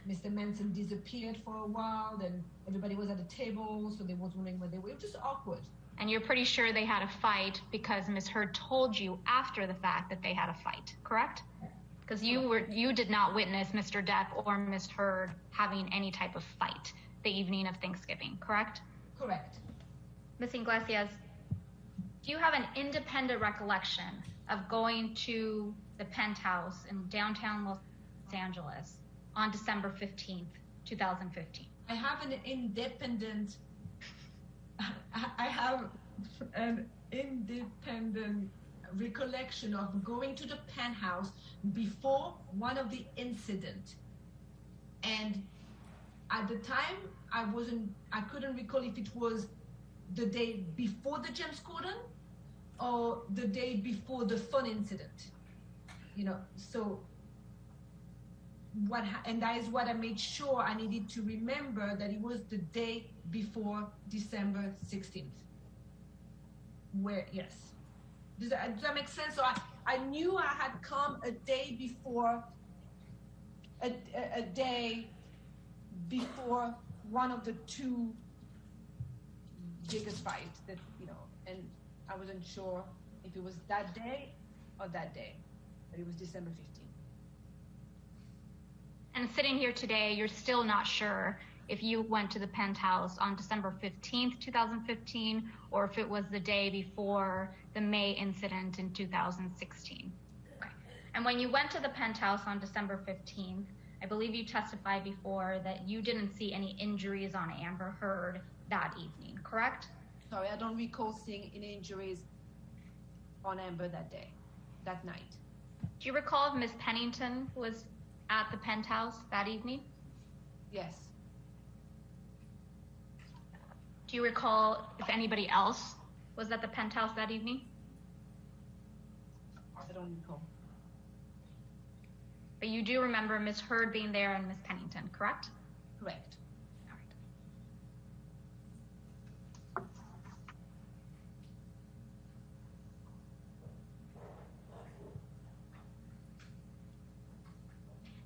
Mr. Manson disappeared for a while, then everybody was at the table, so they was wondering where they were. It was just awkward. And you're pretty sure they had a fight because Ms. Heard told you after the fact that they had a fight, correct? Because you did not witness Mr. Depp or Ms. Heard having any type of fight the evening of Thanksgiving, correct? Correct. Ms. Iglesias, do you have an independent recollection of going to the penthouse in downtown Los Angeles on December 15th, 2015? I have an independent recollection of going to the penthouse before one of the incident. And at the time, I couldn't recall if it was the day before the James Corden or the day before the phone incident. So and that is what I made sure I needed to remember, that it was the day before December 16th. Yes. Does that make sense? So I knew I had come a day before, a day before one of the two biggest fights that, and I wasn't sure if it was that day or that day, but it was December 15th. And sitting here today, you're still not sure if you went to the penthouse on December 15th, 2015, or if it was the day before the May incident in 2016. Okay. And when you went to the penthouse on December 15th, I believe you testified before that you didn't see any injuries on Amber Heard that evening, correct? Sorry, I don't recall seeing any injuries on Amber that night. Do you recall if Ms. Pennington was at the penthouse that evening? Yes. Do you recall if anybody else was at the penthouse that evening? I don't recall. But you do remember Ms. Heard being there and Ms. Pennington, correct? Correct. All right.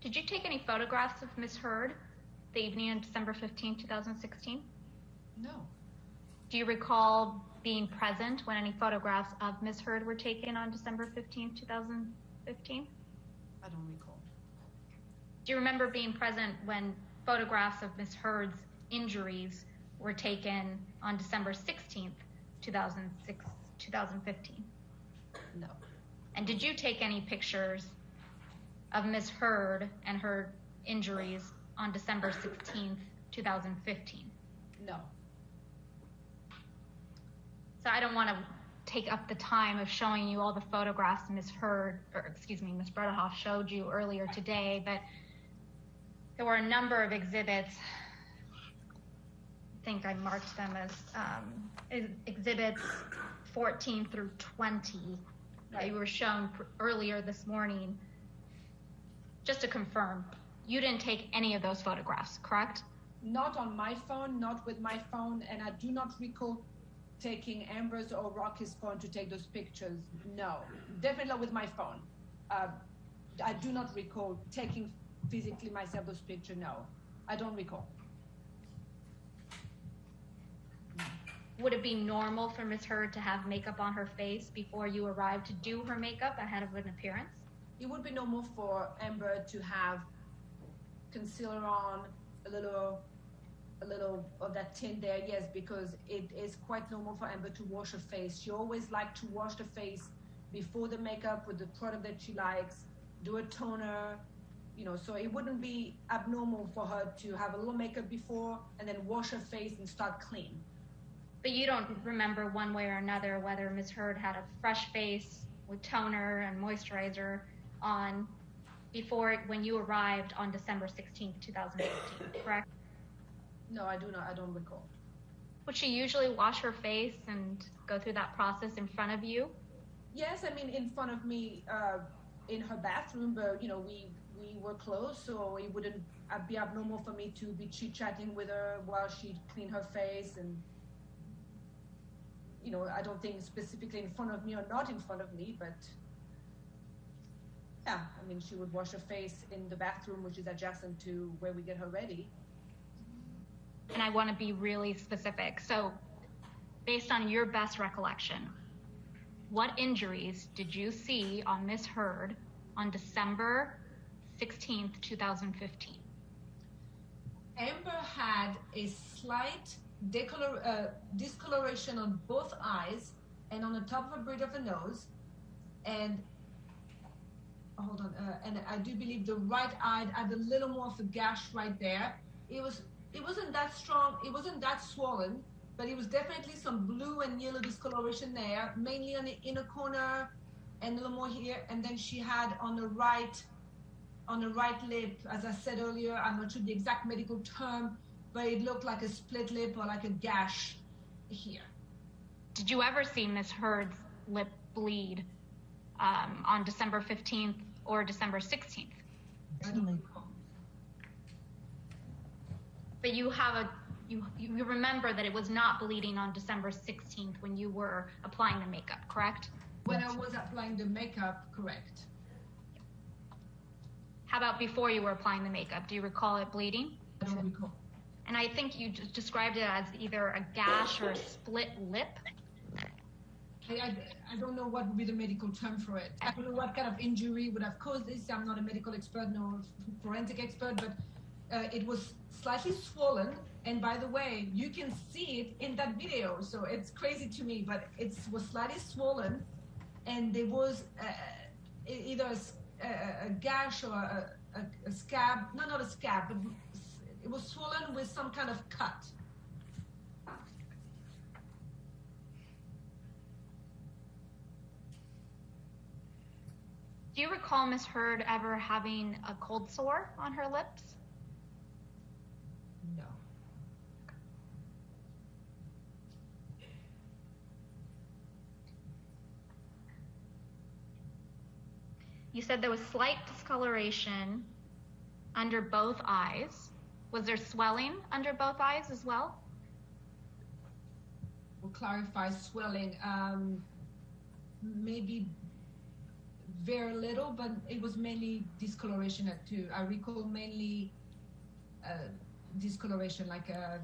Did you take any photographs of Ms. Heard the evening of December 15, 2016? No. Do you recall being present when any photographs of Ms. Heard were taken on December 15, 2015? I don't recall. Do you remember being present when photographs of Ms. Heard's injuries were taken on December 16th, 2015? No. And did you take any pictures of Ms. Heard and her injuries on December 16th, 2015? No. So I don't want to take up the time of showing you all the photographs Ms. Bredehoff showed you earlier today, but there were a number of exhibits. I think I marked them as exhibits 14 through 20 that you were shown earlier this morning. Just to confirm, you didn't take any of those photographs, correct? Not on my phone, not with my phone, and I do not recall taking Amber's or Rocky's phone to take those pictures. No, definitely not with my phone. I do not recall taking physically myself those pictures. No, I don't recall. Would it be normal for Ms. Heard to have makeup on her face before you arrived to do her makeup ahead of an appearance? It would be normal for Amber to have concealer on, a little of that tint there, yes, because it is quite normal for Amber to wash her face. She always liked to wash the face before the makeup with the product that she likes, do a toner, so it wouldn't be abnormal for her to have a little makeup before and then wash her face and start clean. But you don't remember one way or another whether Ms. Heard had a fresh face with toner and moisturizer on when you arrived on December 16th, 2015, correct? No, I do not. I don't recall. Would she usually wash her face and go through that process in front of you? Yes, I mean in front of me in her bathroom, but we were close, so it wouldn't be abnormal for me to be chit-chatting with her while she cleaned her face. And I don't think specifically in front of me or not in front of me, but yeah, I mean she would wash her face in the bathroom, which is adjacent to where we get her ready. And I want to be really specific. So based on your best recollection, what injuries did you see on Ms. Heard on December 16th, 2015? Amber had a slight discoloration on both eyes and on the top of the bridge of the nose, and and I do believe the right eye had a little more of a gash right there. It wasn't that strong, it wasn't that swollen, but it was definitely some blue and yellow discoloration there, mainly on the inner corner and a little more here. And then she had on the right lip, as I said earlier, I'm not sure the exact medical term, but it looked like a split lip or like a gash here. Did you ever see Ms. Heard's lip bleed on December 15th or December 16th? I don't recall. But you remember that it was not bleeding on December 16th when you were applying the makeup, correct? When I was applying the makeup, correct. How about before you were applying the makeup? Do you recall it bleeding? I don't recall. And I think you just described it as either a gash or a split lip. I don't know what would be the medical term for it. I don't know what kind of injury would have caused this. I'm not a medical expert, nor forensic expert, but it was slightly swollen. And by the way, you can see it in that video. So it's crazy to me, but it was slightly swollen. And there was either a gash or a scab. No, not a scab, but it was swollen with some kind of cut. Do you recall Ms. Heard ever having a cold sore on her lips? No. You said there was slight discoloration under both eyes. Was there swelling under both eyes as well? We'll clarify swelling. Maybe very little, but it was mainly discoloration too. I recall mainly discoloration, like a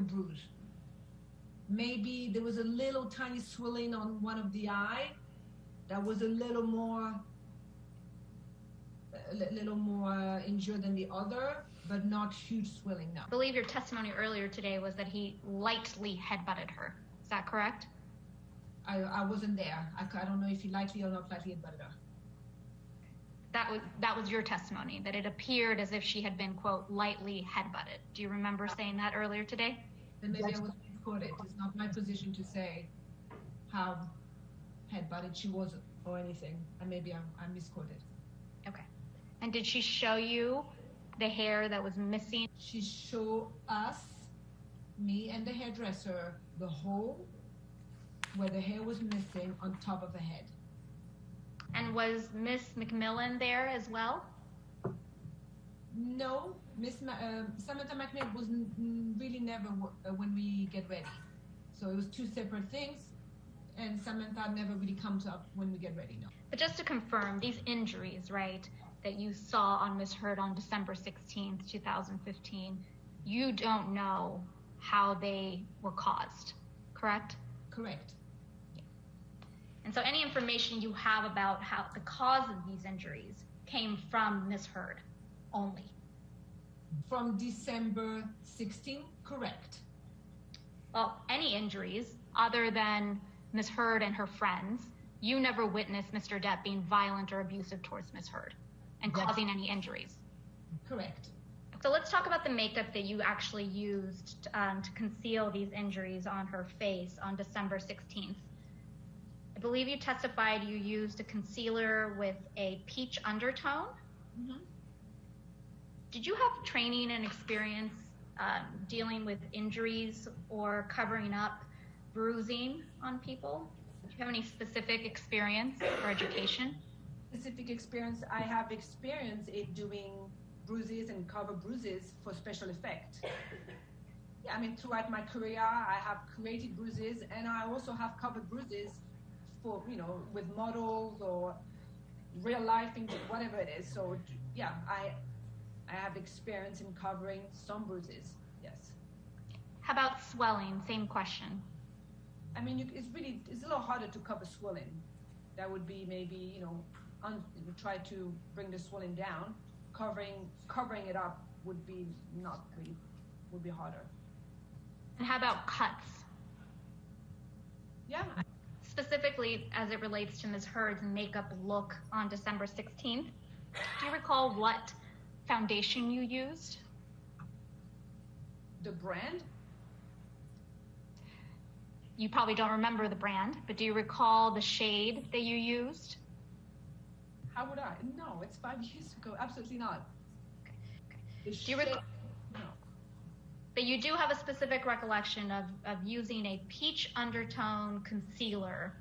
bruise. Maybe there was a little tiny swelling on one of the eye that was a little more injured than the other, but not huge swelling, no. I believe your testimony earlier today was that he lightly headbutted her. Is that correct? I wasn't there. I don't know if he lightly or not lightly headbutted her. That was your testimony, that it appeared as if she had been, quote, lightly headbutted. Do you remember saying that earlier today? Then maybe I was misquoted. It's not my position to say how headbutted she was or anything. And maybe I'm misquoted. Okay. And did she show you the hair that was missing? She showed us, me and the hairdresser, the hole where the hair was missing on top of the head. And was Miss McMillan there as well? No, Samantha McNair was really never when we get ready. So it was two separate things, and Samantha never really comes up when we get ready, no. But just to confirm, these injuries, right, that you saw on Ms. Heard on December 16th, 2015, you don't know how they were caused, correct? Correct. And so any information you have about how the cause of these injuries came from Ms. Heard only? From December 16th, correct. Well, any injuries other than Ms. Heard and her friends, you never witnessed Mr. Depp being violent or abusive towards Ms. Heard and causing any injuries? Correct. So let's talk about the makeup that you actually used to conceal these injuries on her face on December 16th. I believe you testified you used a concealer with a peach undertone. Mm-hmm. Did you have training and experience dealing with injuries or covering up bruising on people? Do you have any specific experience or education? Specific experience, I have experience in doing bruises and cover bruises for special effect. Yeah, I mean, throughout my career, I have created bruises, and I also have covered bruises for, with models or real life things, whatever it is. So yeah, I have experience in covering some bruises, yes. How about swelling? Same question. I mean, it's a little harder to cover swelling. That would be maybe, try to bring the swelling down. Covering it up would be harder. And how about cuts? Yeah. Specifically as it relates to Ms. Heard's makeup look on December 16th, do you recall what foundation you used? The brand? You probably don't remember the brand, but do you recall the shade that you used? How would I? No, it's 5 years ago. Absolutely not. Do you recall? No. But you do have a specific recollection of using a peach undertone concealer.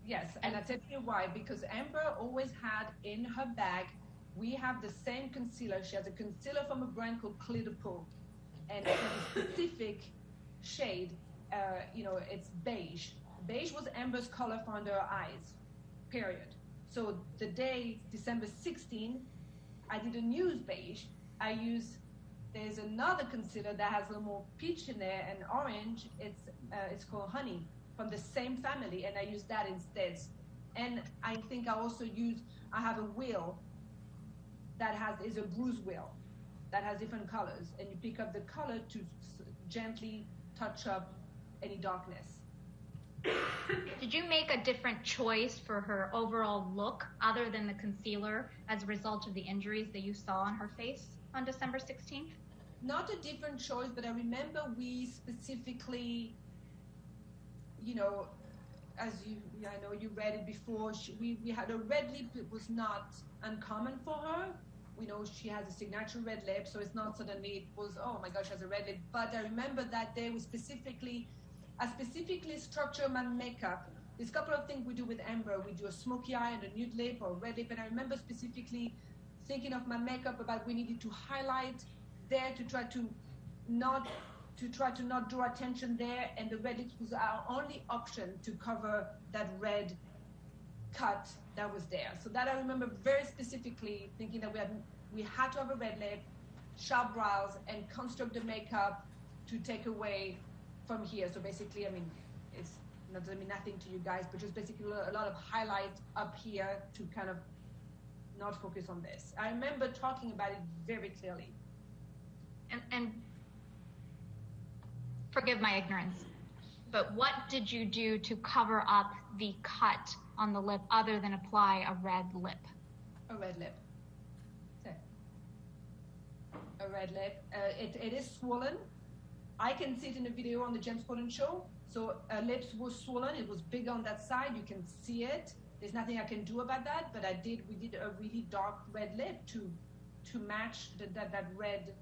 Yes, and I'll tell you why. Because Amber always had in her bag, we have the same concealer. She has a concealer from a brand called Clear to Pull. And it's a specific shade. It's beige. Beige was Amber's color for under her eyes, period. So the day, December 16, I didn't use beige. There's another concealer that has a little more peach in there and orange. It's called Honey, from the same family, and I use that instead. And I think I have a wheel that is a bruise wheel that has different colors, and you pick up the color to gently touch up any darkness. Did you make a different choice for her overall look other than the concealer as a result of the injuries that you saw on her face on December 16th? Not a different choice, but I remember we specifically, I know you read it before, we had a red lip. It was not uncommon for her. We know she has a signature red lip, so it's not suddenly it was, oh my gosh, she has a red lip. But I remember that day I specifically structure my makeup. There's a couple of things we do with Amber. We do a smoky eye and a nude lip or red lip, and I remember specifically thinking of my makeup about we needed to highlight there to try to not draw attention there, and the red lips was our only option to cover that red cut that was there. So that I remember very specifically thinking that we had to have a red lip, sharp brows, and construct the makeup to take away from here. So basically, it's not doesn't mean nothing to you guys, but just basically a lot of highlight up here to kind of not focus on this. I remember talking about it very clearly. And forgive my ignorance, but what did you do to cover up the cut on the lip other than apply a red lip? A red lip. A red lip. It is swollen. I can see it in the video on the James Corden show. So her lips was swollen. It was big on that side. You can see it. There's nothing I can do about that. But we did a really dark red lip to match that red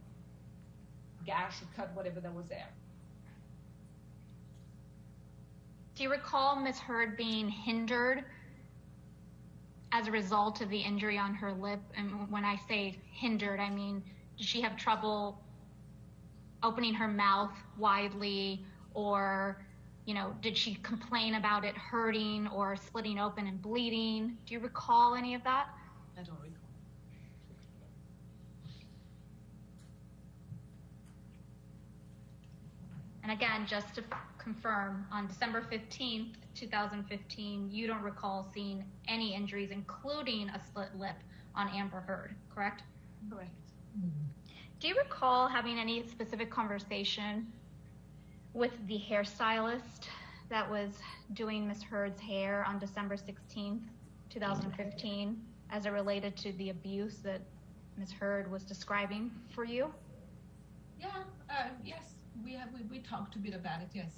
gash or cut, whatever that was there. Do you recall Ms. Heard being hindered as a result of the injury on her lip? And when I say hindered, I mean, did she have trouble opening her mouth widely, or, did she complain about it hurting or splitting open and bleeding? Do you recall any of that? I don't recall. And again, just to confirm, on December 15th, 2015, you don't recall seeing any injuries, including a split lip on Amber Heard, correct? Correct. Do you recall having any specific conversation with the hairstylist that was doing Ms. Heard's hair on December 16th, 2015, as it related to the abuse that Ms. Heard was describing for you? Yeah, yes. We talked a bit about it, yes.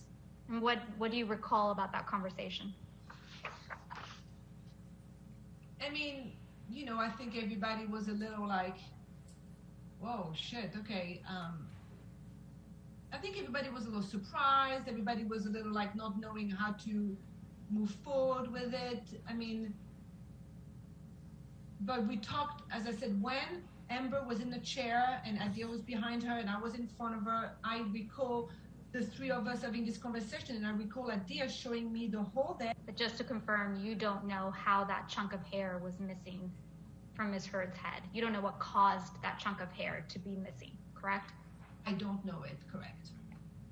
And what do you recall about that conversation? I think everybody was a little like, whoa, shit, okay. I think everybody was a little surprised. Everybody was a little like not knowing how to move forward with it. But we talked, as I said, when Amber was in the chair and Adia was behind her and I was in front of her, I recall the three of us having this conversation, and I recall Adia showing me the hole there. But just to confirm, you don't know how that chunk of hair was missing from Ms. Heard's head. You don't know what caused that chunk of hair to be missing, correct? I don't know it, correct.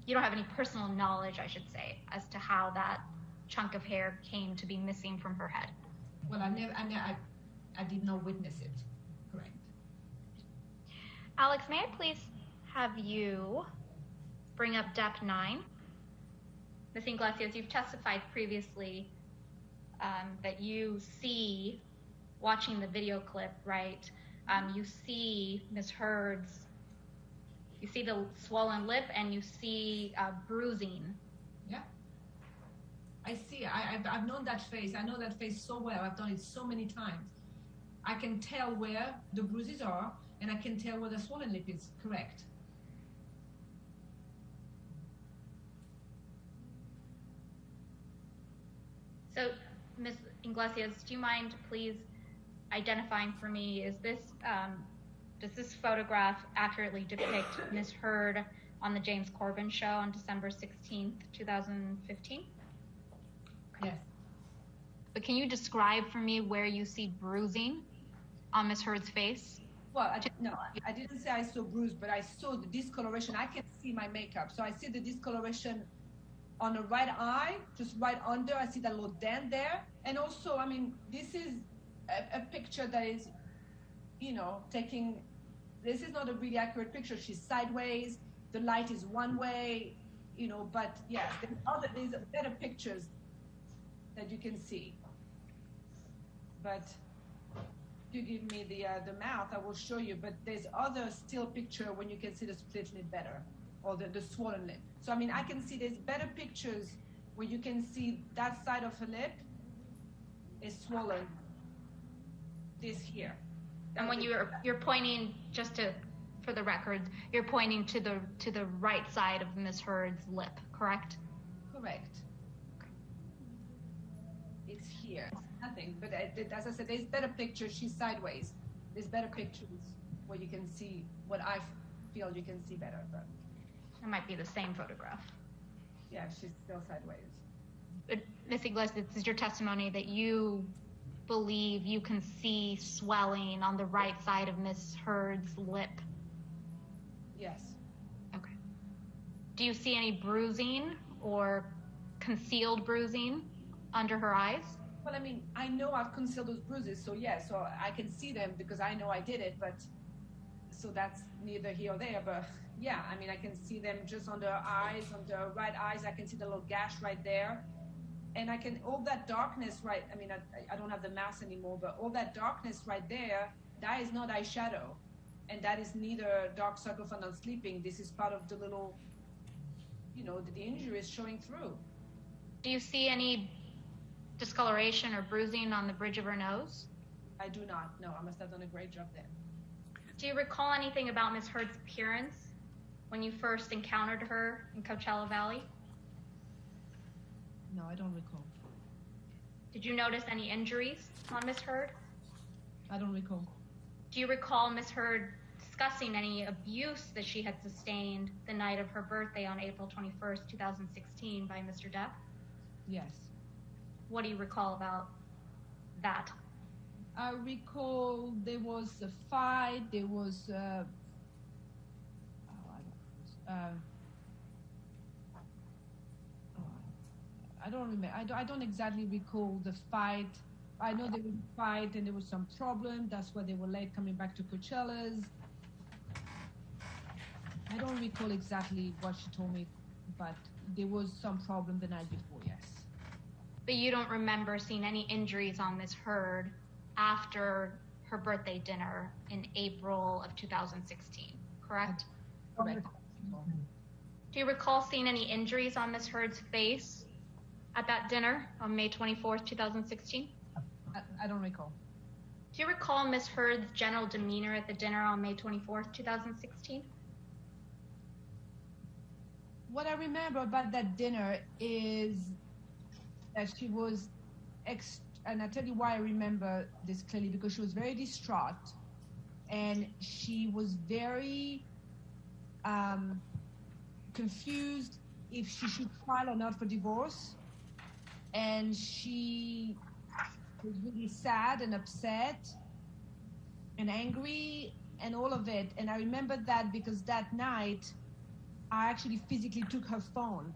You don't have any personal knowledge, I should say, as to how that chunk of hair came to be missing from her head. Well, I did not witness it, correct. Alex, may I please have you bring up Dep 9? Ms. Iglesias, you've testified previously that you see, watching the video clip, right, you see Ms. Heard's, you see the swollen lip and you see bruising. Yeah. I see. I've known that face. I know that face so well. I've done it so many times. I can tell where the bruises are, and I can tell where the swollen lip is, correct. So, Ms. Iglesias, do you mind please identifying for me, is this, does this photograph accurately depict Ms. Heard on the James Corbin show on December 16th, 2015? Yes. But can you describe for me where you see bruising on Ms. Heard's face? Well, I didn't say I saw bruise, but I saw the discoloration. I can see my makeup. So I see the discoloration on the right eye, just right under. I see that little dent there. And also, I mean, this is a picture that is, you know, this is not a really accurate picture. She's sideways. The light is one way, you know, but yes, there's better pictures that you can see. But if you give me the mouth, I will show you. But there's other still picture when you can see the split lip better, or the swollen lip. So I mean, I can see there's better pictures where you can see that side of her lip is swollen. This here. And when you're pointing, just to, for the record, you're pointing to the right side of Ms. Heard's lip, correct? Correct. It's here. It's nothing. But as I said, there's better pictures. She's sideways. There's better pictures where you can see what I feel you can see better. But it might be the same photograph. Yeah, she's still sideways. But Ms. Iglesias, this is your testimony that you believe you can see swelling on the right side of Ms. Heard's lip. Yes. Okay. Do you see any bruising or concealed bruising under her eyes? Well, I mean, I know I've concealed those bruises, so yeah, so I can see them because I know I did it, but so that's neither here or there, but yeah, I mean, I can see them just on the eyes, on the right eyes. I can see the little gash right there. And I can, all that darkness, right, I mean, I don't have the mask anymore, but all that darkness right there, that is not eyeshadow. And that is neither dark circle for not sleeping. This is part of the little, you know, the injury is showing through. Do you see any discoloration or bruising on the bridge of her nose? I do not, no, I must have done a great job there. Do you recall anything about Ms. Heard's appearance when you first encountered her in Coachella Valley? No, I don't recall. Did you notice any injuries on Ms. Heard? I don't recall. Do you recall Ms. Heard discussing any abuse that she had sustained the night of her birthday on April 21st, 2016 by Mr. Depp? Yes. What do you recall about that? I recall there was a fight, there was I don't remember. I don't exactly recall the fight. I know there was a fight and there was some problem. That's why they were late coming back to Coachella's. I don't recall exactly what she told me, but there was some problem the night before, yes. But you don't remember seeing any injuries on Ms. Heard after her birthday dinner in April of 2016, correct? Correct. Do you recall seeing any injuries on Ms. Heard's face at that dinner on May 24th, 2016? I don't recall. Do you recall Ms. Heard's general demeanor at the dinner on May 24th, 2016? What I remember about that dinner is that she was, and I'll tell you why I remember this clearly, because she was very distraught and she was very confused if she should file or not for divorce. And she was really sad and upset and angry and all of it. And I remember that because that night I actually physically took her phone,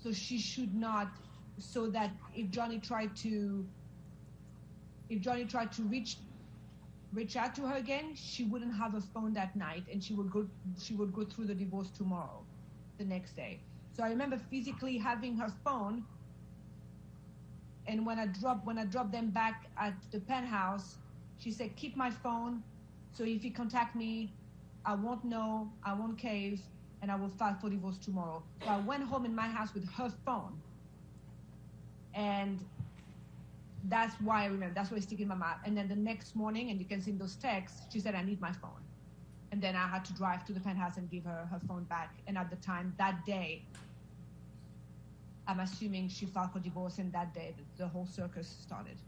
so she should not, so that if Johnny tried to reach out to her again, she wouldn't have a phone that night, and she would go through the divorce tomorrow, the next day. So I remember physically having her phone, and when I dropped them back at the penthouse, she said, "Keep my phone, so if you contact me, I won't know, I won't cave, and I will file for divorce tomorrow." So I went home in my house with her phone, and that's why I remember. That's why it's sticking in my mind. And then the next morning, and you can see in those texts, she said, "I need my phone." And then I had to drive to the penthouse and give her her phone back. And at the time, that day, I'm assuming she filed for divorce, and that day, the whole circus started.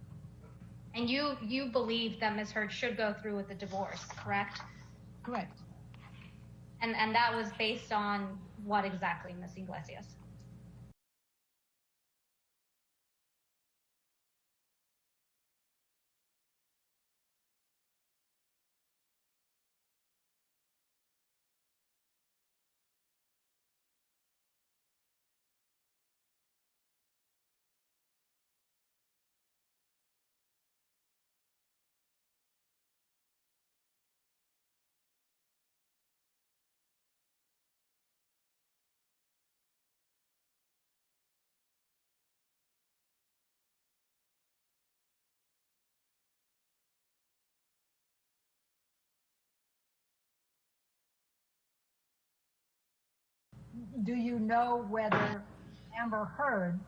And you believe that Ms. Heard should go through with the divorce, correct? Correct. And that was based on what exactly, Ms. Iglesias? Do you know whether Amber Heard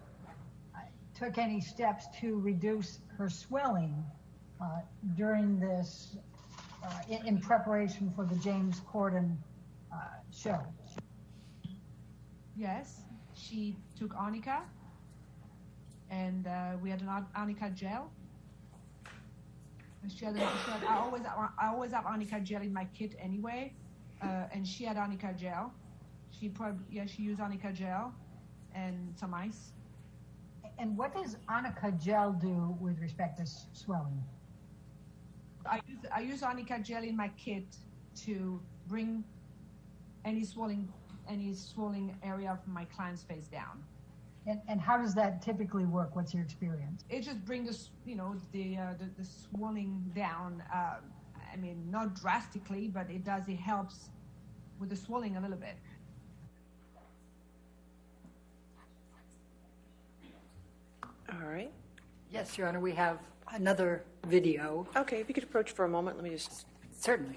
took any steps to reduce her swelling during this, in preparation for the James Corden show? Yes, she took arnica, and we had an arnica gel. I always have arnica gel in my kit anyway, and she had arnica gel. She used arnica gel and some ice. And what does arnica gel do with respect to swelling? I use arnica gel in my kit to bring any swelling area of my client's face down. And how does that typically work? What's your experience? It just brings the swelling down. I mean, not drastically, but it helps with the swelling a little bit. All right. Yes, Your Honor, we have another video. Okay, if you could approach for a moment, let me just... Certainly.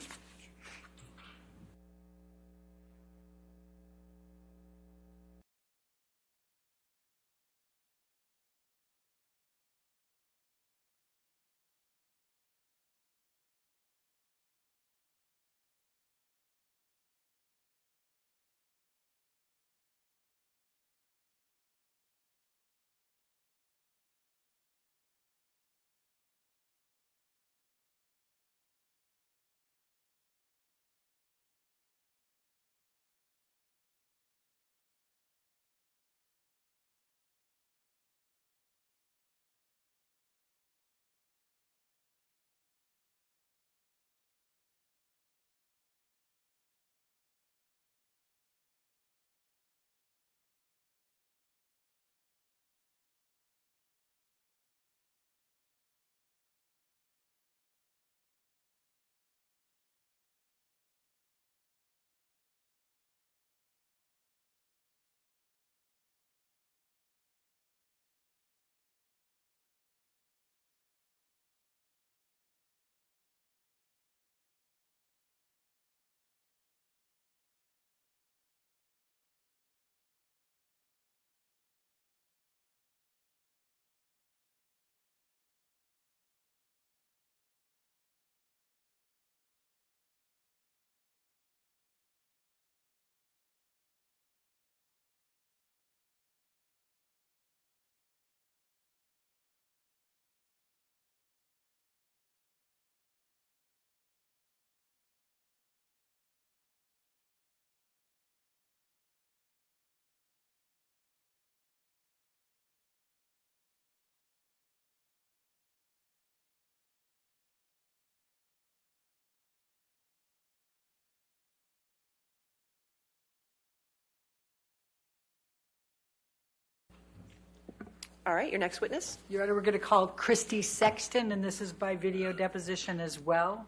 All right, your next witness? Your Honor, we're going to call Christi Sexton, and this is by video deposition as well.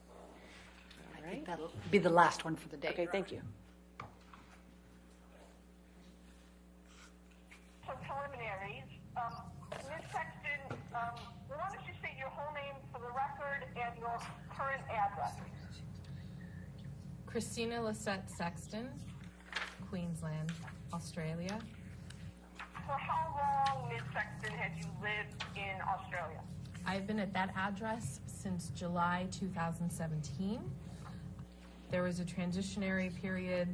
All I think right. that'll be the last one for the day. Okay, thank you. Some preliminaries. Ms. Sexton, why don't you state your whole name for the record and your current address? Christina Lisette Sexton, Queensland, Australia. For how long, Ms. Sexton, had you lived in Australia? I've been at that address since July 2017. There was a transitionary period.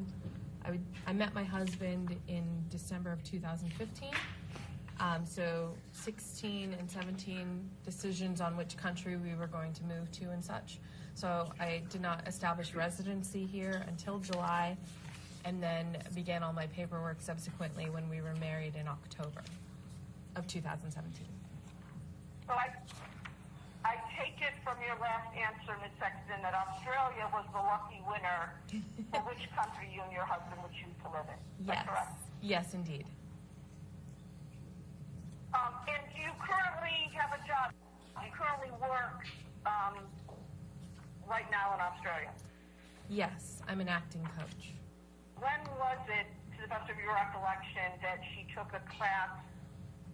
I met my husband in December of 2015. So 16 and 17 decisions on which country we were going to move to and such. So I did not establish residency here until July, and then began all my paperwork subsequently when we were married in October of 2017. So I take it from your last answer, Ms. Sexton, that Australia was the lucky winner for which country you and your husband would choose to live in. Is that correct? Yes, indeed. And do you currently have a job? Do you currently work right now in Australia? Yes, I'm an acting coach. When was it, to the best of your recollection, that she took a class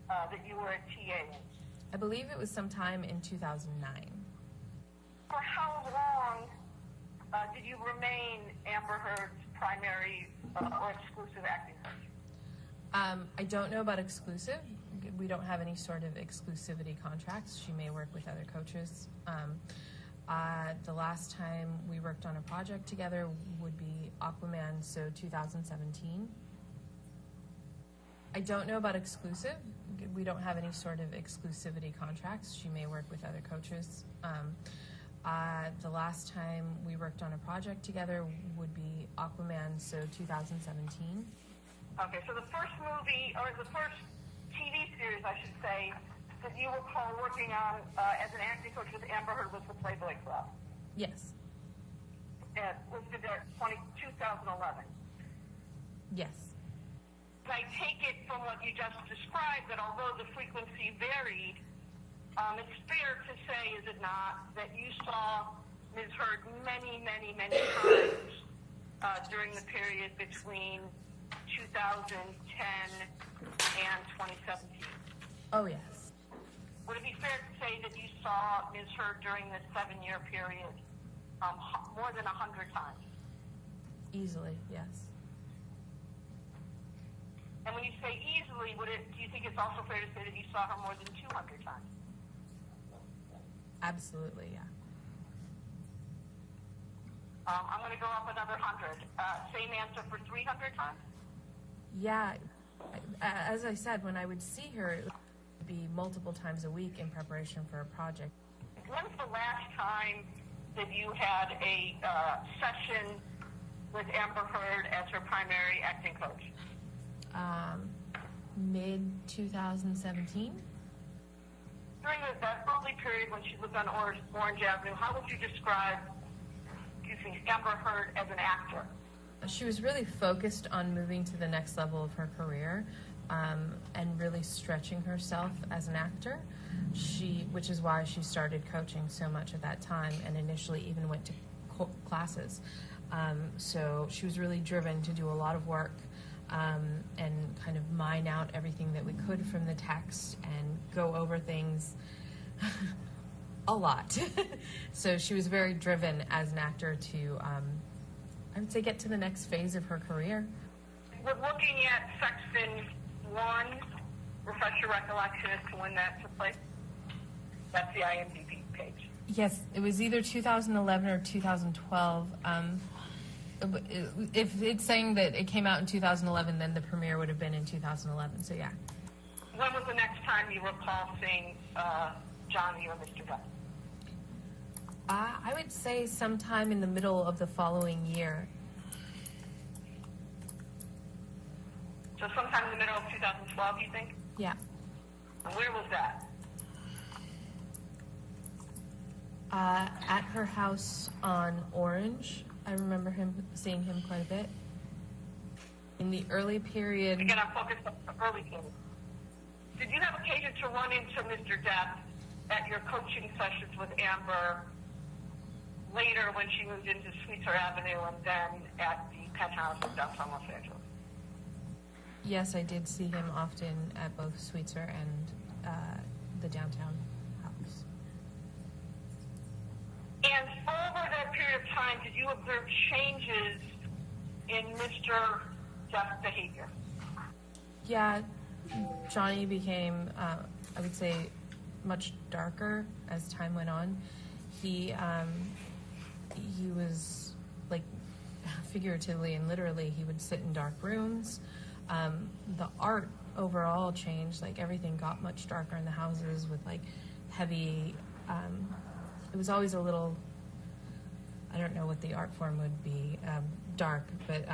that you were a TA in? I believe it was sometime in 2009. For how long did you remain Amber Heard's primary or exclusive acting coach? I don't know about exclusive. We don't have any sort of exclusivity contracts. She may work with other coaches. The last time we worked on a project together would be Aquaman, so 2017. I don't know about exclusive. We don't have any sort of exclusivity contracts. She may work with other coaches. The last time we worked on a project together would be Aquaman, so 2017. Okay, so the first movie, or the first TV series, I should say, that you recall working on as an acting coach with Amber Heard was the Playboy Club. Yes. It was there 2011. Yes. I take it from what you just described that although the frequency varied, it's fair to say, is it not, that you saw Ms. Heard many, many, many times during the period between 2010 and 2017? Oh, yes. Would it be fair to say that you saw Ms. Heard during this 7-year period more than 100 times? Easily, yes. And when you say easily, do you think it's also fair to say that you saw her more than 200 times? Absolutely, yeah. I'm going to go up another 100. Same answer for 300 times? Yeah. As I said, when I would see her, it would be multiple times a week in preparation for a project. When was the last time that you had a session with Amber Heard as her primary acting coach? Mid-2017. During that early period when she lived on Orange Avenue, how would you describe, Amber Heard as an actor? She was really focused on moving to the next level of her career and really stretching herself as an actor, which is why she started coaching so much at that time and initially even went to classes. So she was really driven to do a lot of work and kind of mine out everything that we could from the text and go over things a lot. So she was very driven as an actor to, I would say, get to the next phase of her career. We're looking at Sexton 1. Refresh your recollection as to when that took place. That's the IMDb page. Yes, it was either 2011 or 2012. If it's saying that it came out in 2011, then the premiere would have been in 2011, so yeah. When was the next time you recall seeing Johnny or Mr. Depp? I would say sometime in the middle of the following year. So sometime in the middle of 2012, you think? Yeah. And where was that? At her house on Orange. I remember seeing him quite a bit. In the early period... Again, I'm focused on the early period. Did you have occasion to run into Mr. Depp at your coaching sessions with Amber later when she moved into Sweetser Avenue and then at the penthouse in downtown Los Angeles? Yes, I did see him often at both Sweetser and the downtown house. And over that period of time, did you observe changes in Mr. Depp's behavior? Yeah, Johnny became, I would say, much darker as time went on. He was, like, figuratively and literally, he would sit in dark rooms. The art overall changed. Like, everything got much darker in the houses with, like, heavy, it was always a little, I don't know what the art form would be, dark, but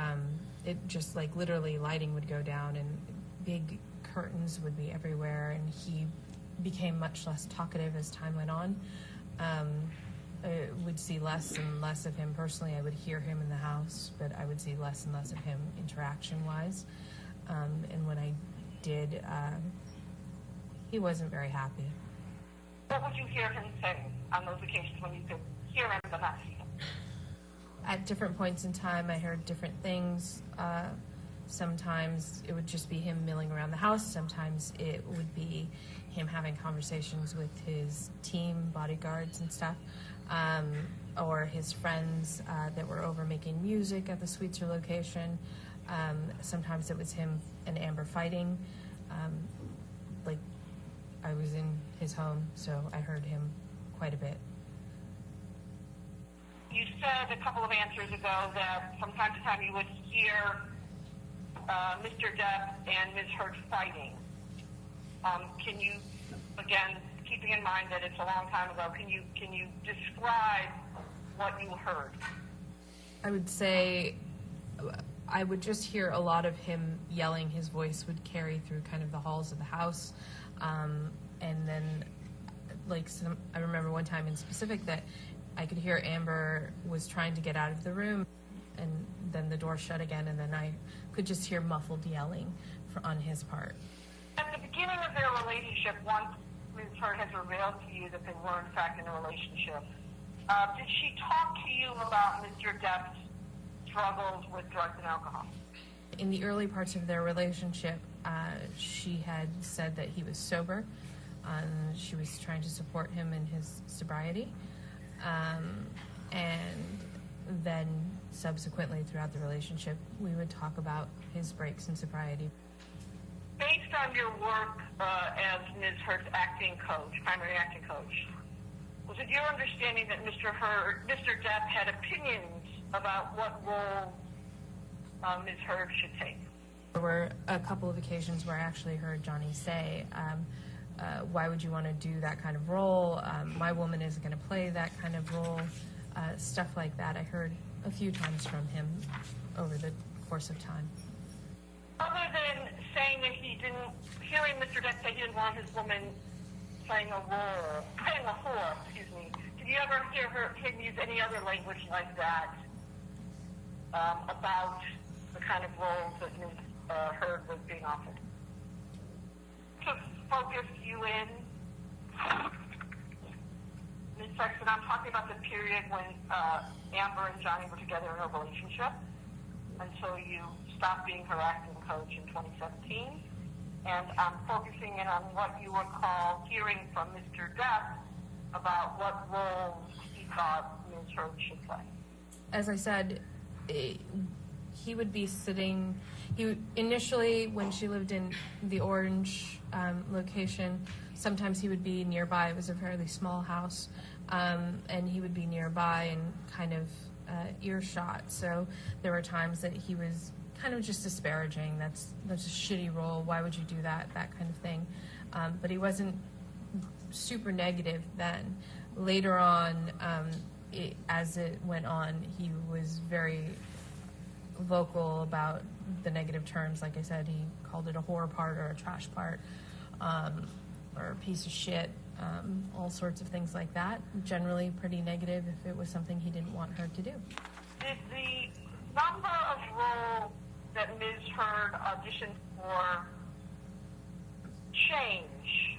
it just, like, literally lighting would go down and big curtains would be everywhere, and he became much less talkative as time went on. I would see less and less of him personally. I would hear him in the house, but I would see less and less of him interaction-wise. And when I did, he wasn't very happy. What would you hear him say on those occasions when you could hear him but not see him? At different points in time, I heard different things. Sometimes it would just be him milling around the house. Sometimes it would be him having conversations with his team, bodyguards and stuff, or his friends that were over making music at the Sweetser location. Sometimes it was him and Amber fighting. Like, I was in his home, so I heard him quite a bit. You said a couple of answers ago that from time to time you would hear Mr. Depp and Ms. Heard fighting. Can you, again, keeping in mind that it's a long time ago, can you describe what you heard? I would say I would just hear a lot of him yelling. His voice would carry through kind of the halls of the house. And then, like, I remember one time in specific that I could hear Amber was trying to get out of the room, and then the door shut again, and then I could just hear muffled yelling on his part. At the beginning of their relationship, once Ms. Heard has revealed to you that they were in fact in a relationship, did she talk to you about Mr. Depp's struggles with drugs and alcohol? In the early parts of their relationship, she had said that he was sober. She was trying to support him in his sobriety. And then subsequently throughout the relationship, we would talk about his breaks in sobriety. Based on your work as Ms. Heard's acting coach, primary acting coach, was it your understanding that Mr. Depp had opinions about what role Ms. Heard should take? There were a couple of occasions where I actually heard Johnny say, why would you want to do that kind of role? My woman isn't going to play that kind of role. Stuff like that I heard a few times from him over the course of time. Other than saying that hearing Mr. Depp say he didn't want his woman playing a whore, did you ever hear him use any other language like that about the kind of roles that Ms. Heard was being offered? To focus you in, Ms. Sexton, I'm talking about the period when Amber and Johnny were together in a relationship until you stopped being her acting coach in 2017. And I'm focusing in on what you recall hearing from Mr. Depp about what roles he thought Ms. Heard should play. As I said, he would be sitting. Initially, when she lived in the Orange location, sometimes he would be nearby. It was a fairly small house, and he would be nearby and kind of earshot. So there were times that he was kind of just disparaging. That's a shitty role. Why would you do that? That kind of thing. But he wasn't super negative then. Later on, as it went on, he was very vocal about the negative terms. Like I said, he called it a whore part or a trash part, or a piece of shit, all sorts of things like that. Generally pretty negative if it was something he didn't want her to do. Did the number of roles that Ms. Heard auditioned for change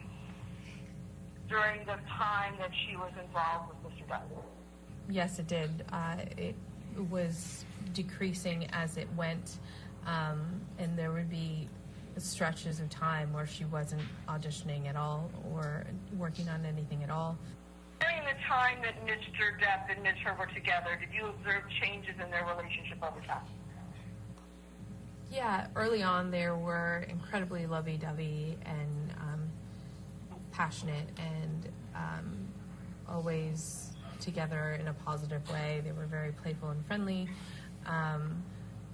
during the time that she was involved with Mr. Depp? Yes, it did. It was decreasing as it went, and there would be stretches of time where she wasn't auditioning at all or working on anything at all. During the time that Mr. Depp and Ms. Heard were together, did you observe changes in their relationship over time? Yeah, early on they were incredibly lovey-dovey and passionate and always together in a positive way. They were very playful and friendly.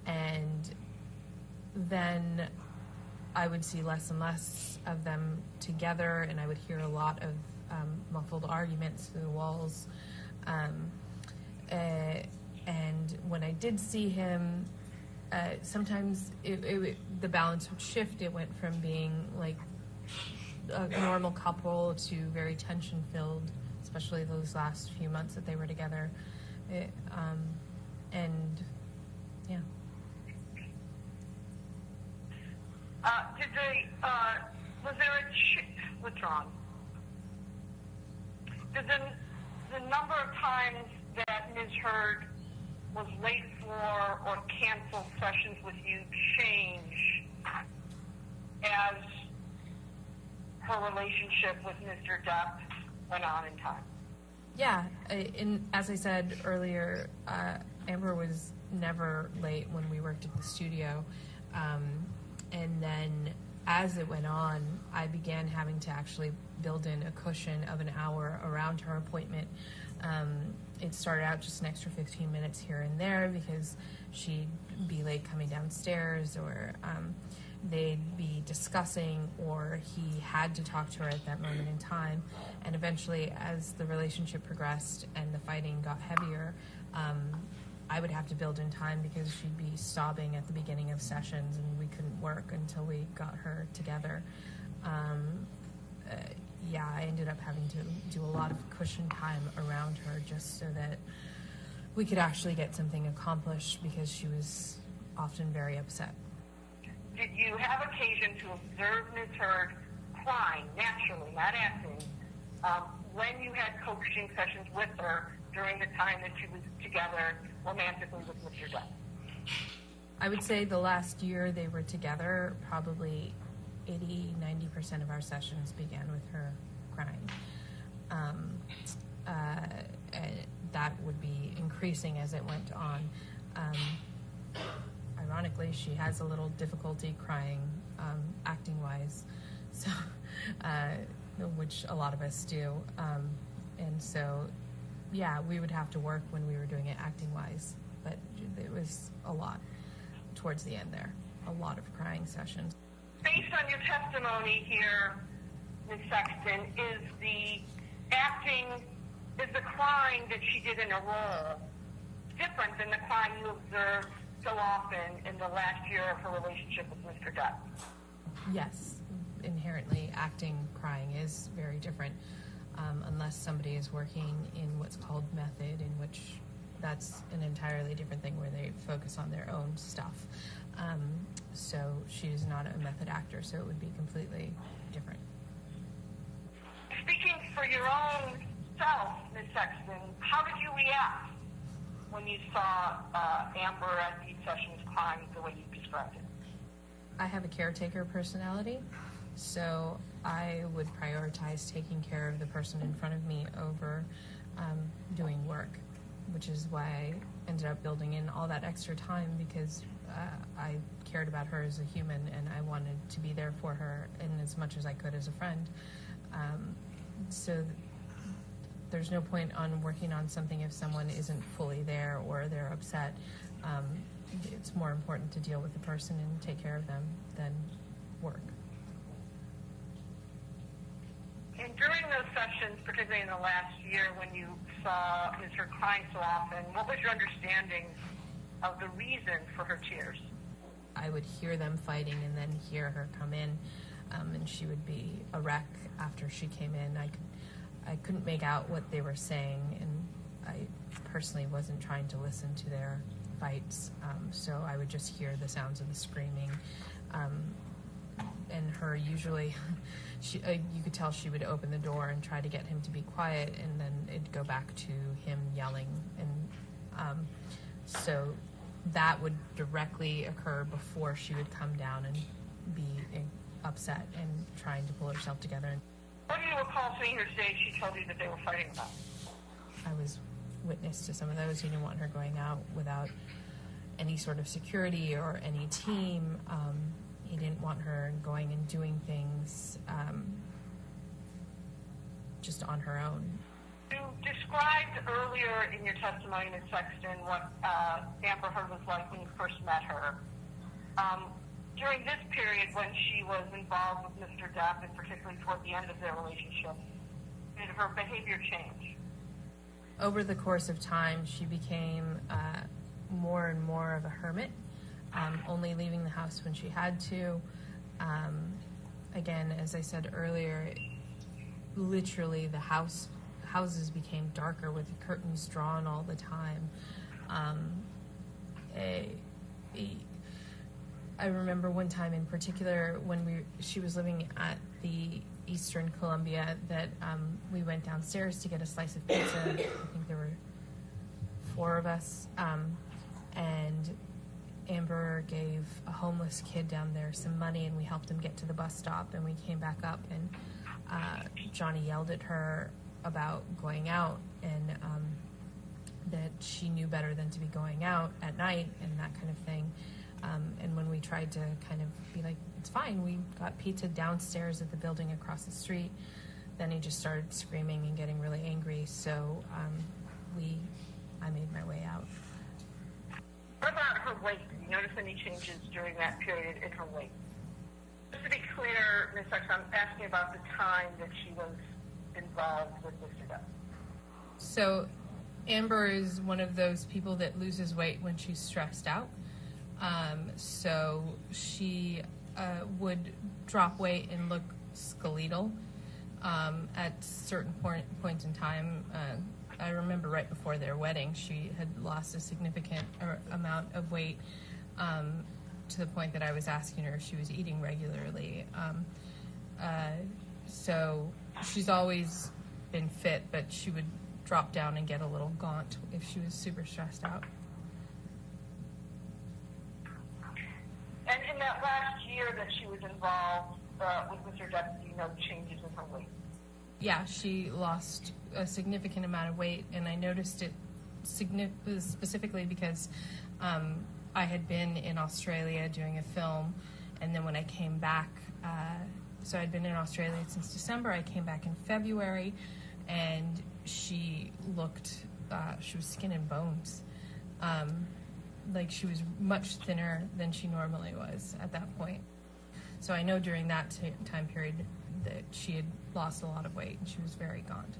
And then I would see less and less of them together, and I would hear a lot of muffled arguments through the walls. And when I did see him, sometimes the balance would shift. It went from being like a normal couple to very tension-filled, especially those last few months that they were together. And yeah. Was there a withdrawn? Did the number of times that Ms. Heard was late for or canceled sessions with you change as her relationship with Mr. Depp went on in time? Yeah, as I said earlier, Amber was never late when we worked at the studio. And then as it went on, I began having to actually build in a cushion of an hour around her appointment. It started out just an extra 15 minutes here and there because she'd be late coming downstairs, or they'd be discussing, or he had to talk to her at that moment in time. And eventually, as the relationship progressed and the fighting got heavier, I would have to build in time because she'd be sobbing at the beginning of sessions and we couldn't work until we got her together. Yeah, I ended up having to do a lot of cushion time around her just so that we could actually get something accomplished because she was often very upset. Did you have occasion to observe Ms. Heard crying naturally, not acting, when you had coaching sessions with her during the time that she was together romantically with Mr. Depp? I would say the last year they were together, probably 80-90% of our sessions began with her crying. That would be increasing as it went on. Ironically, she has a little difficulty crying acting-wise, so which a lot of us do. And so, yeah, we would have to work when we were doing it acting-wise, but it was a lot towards the end there, a lot of crying sessions. Based on your testimony here, Ms. Sexton, is the crying that she did in a role different than the crying you observed so often in the last year of her relationship with Mr. Depp? Yes, inherently acting crying is very different, unless somebody is working in what's called method, in which that's an entirely different thing where they focus on their own stuff. So she is not a method actor, so it would be completely different. Speaking for your own self, Ms. Sexton, how did you react when you saw Amber at these sessions crying the way you described it? I have a caretaker personality, so I would prioritize taking care of the person in front of me over doing work, which is why I ended up building in all that extra time, because I cared about her as a human and I wanted to be there for her in as much as I could as a friend. So there's no point on working on something if someone isn't fully there or they're upset. It's more important to deal with the person and take care of them than work. And during those sessions, particularly in the last year when you saw Ms. Heard crying so often, what was your understanding of the reason for her tears? I would hear them fighting and then hear her come in, and she would be a wreck after she came in. I couldn't make out what they were saying, and I personally wasn't trying to listen to their fights, so I would just hear the sounds of the screaming. and her usually, you could tell she would open the door and try to get him to be quiet, and then it'd go back to him yelling, and so that would directly occur before she would come down and be upset and trying to pull herself together. What do you recall seeing her say she told you that they were fighting about? I was witness to some of those. He didn't want her going out without any sort of security or any team. He didn't want her going and doing things just on her own. You described earlier in your testimony, Ms. Sexton, what Amber Heard was like when you first met her. During this period when she was involved with Mr. Depp, and particularly toward the end of their relationship, did her behavior change? Over the course of time, she became more and more of a hermit, only leaving the house when she had to. Again, as I said earlier, literally the houses became darker with the curtains drawn all the time. I remember one time in particular when she was living at the Eastern Columbia that we went downstairs to get a slice of pizza. I think there were 4 of us, and Amber gave a homeless kid down there some money, and we helped him get to the bus stop, and we came back up, and Johnny yelled at her about going out, and that she knew better than to be going out at night and that kind of thing. And when we tried to kind of be like, it's fine, we got pizza downstairs at the building across the street, then he just started screaming and getting really angry, so I made my way out. What about her weight? Did you notice any changes during that period in her weight? Just to be clear, Ms. Sexton, I'm asking about the time that she was involved with Mr. Depp. So Amber is one of those people that loses weight when she's stressed out. So she would drop weight and look skeletal at certain points in time. I remember right before their wedding, she had lost a significant amount of weight to the point that I was asking her if she was eating regularly. So she's always been fit, but she would drop down and get a little gaunt if she was super stressed out. And in that last year that she was involved with Mr. Depp, do you know changes in her weight? Yeah, she lost a significant amount of weight, and I noticed it specifically because I had been in Australia doing a film, and then when I came back, so I'd been in Australia since December, I came back in February, and she looked, she was skin and bones. Like she was much thinner than she normally was at that point. So I know during that time period that she had lost a lot of weight and she was very gaunt.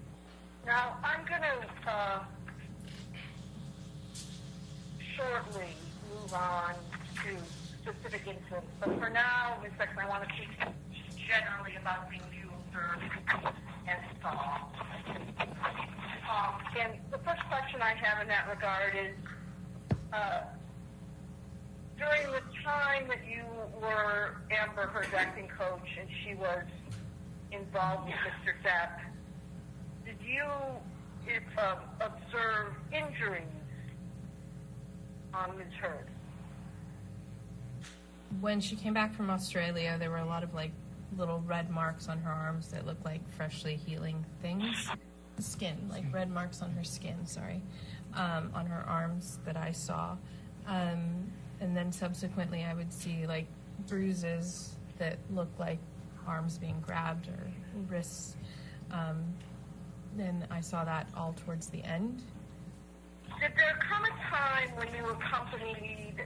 Now, I'm going to shortly move on to specific incidents, but for now, Ms. Sexton, I want to speak generally about things you observed and saw. And the first question I have in that regard is, during the time that you were Amber Heard's acting coach and she was involved with Mr. Depp, did you observe injuries on Ms. Heard? When she came back from Australia, there were a lot of like little red marks on her arms that looked like freshly healing things. Skin, like red marks on her skin, on her arms that I saw. And then subsequently I would see like bruises that looked like arms being grabbed or wrists. Then I saw that all towards the end. Did there come a time when you accompanied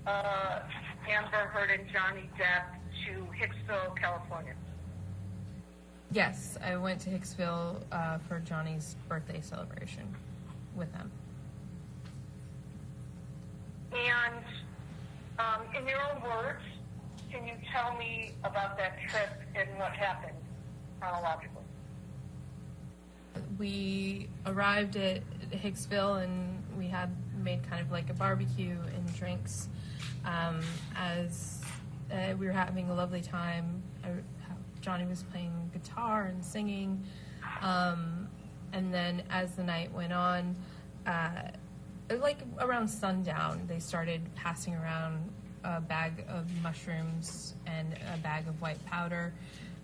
Amber Heard and Johnny Depp to Hicksville, California? Yes, I went to Hicksville for Johnny's birthday celebration with them. And in your own words, can you tell me about that trip and what happened chronologically? We arrived at Hicksville and we had made kind of like a barbecue and drinks. As we were having a lovely time. Johnny was playing guitar and singing. And then as the night went on, like around sundown, they started passing around a bag of mushrooms and a bag of white powder.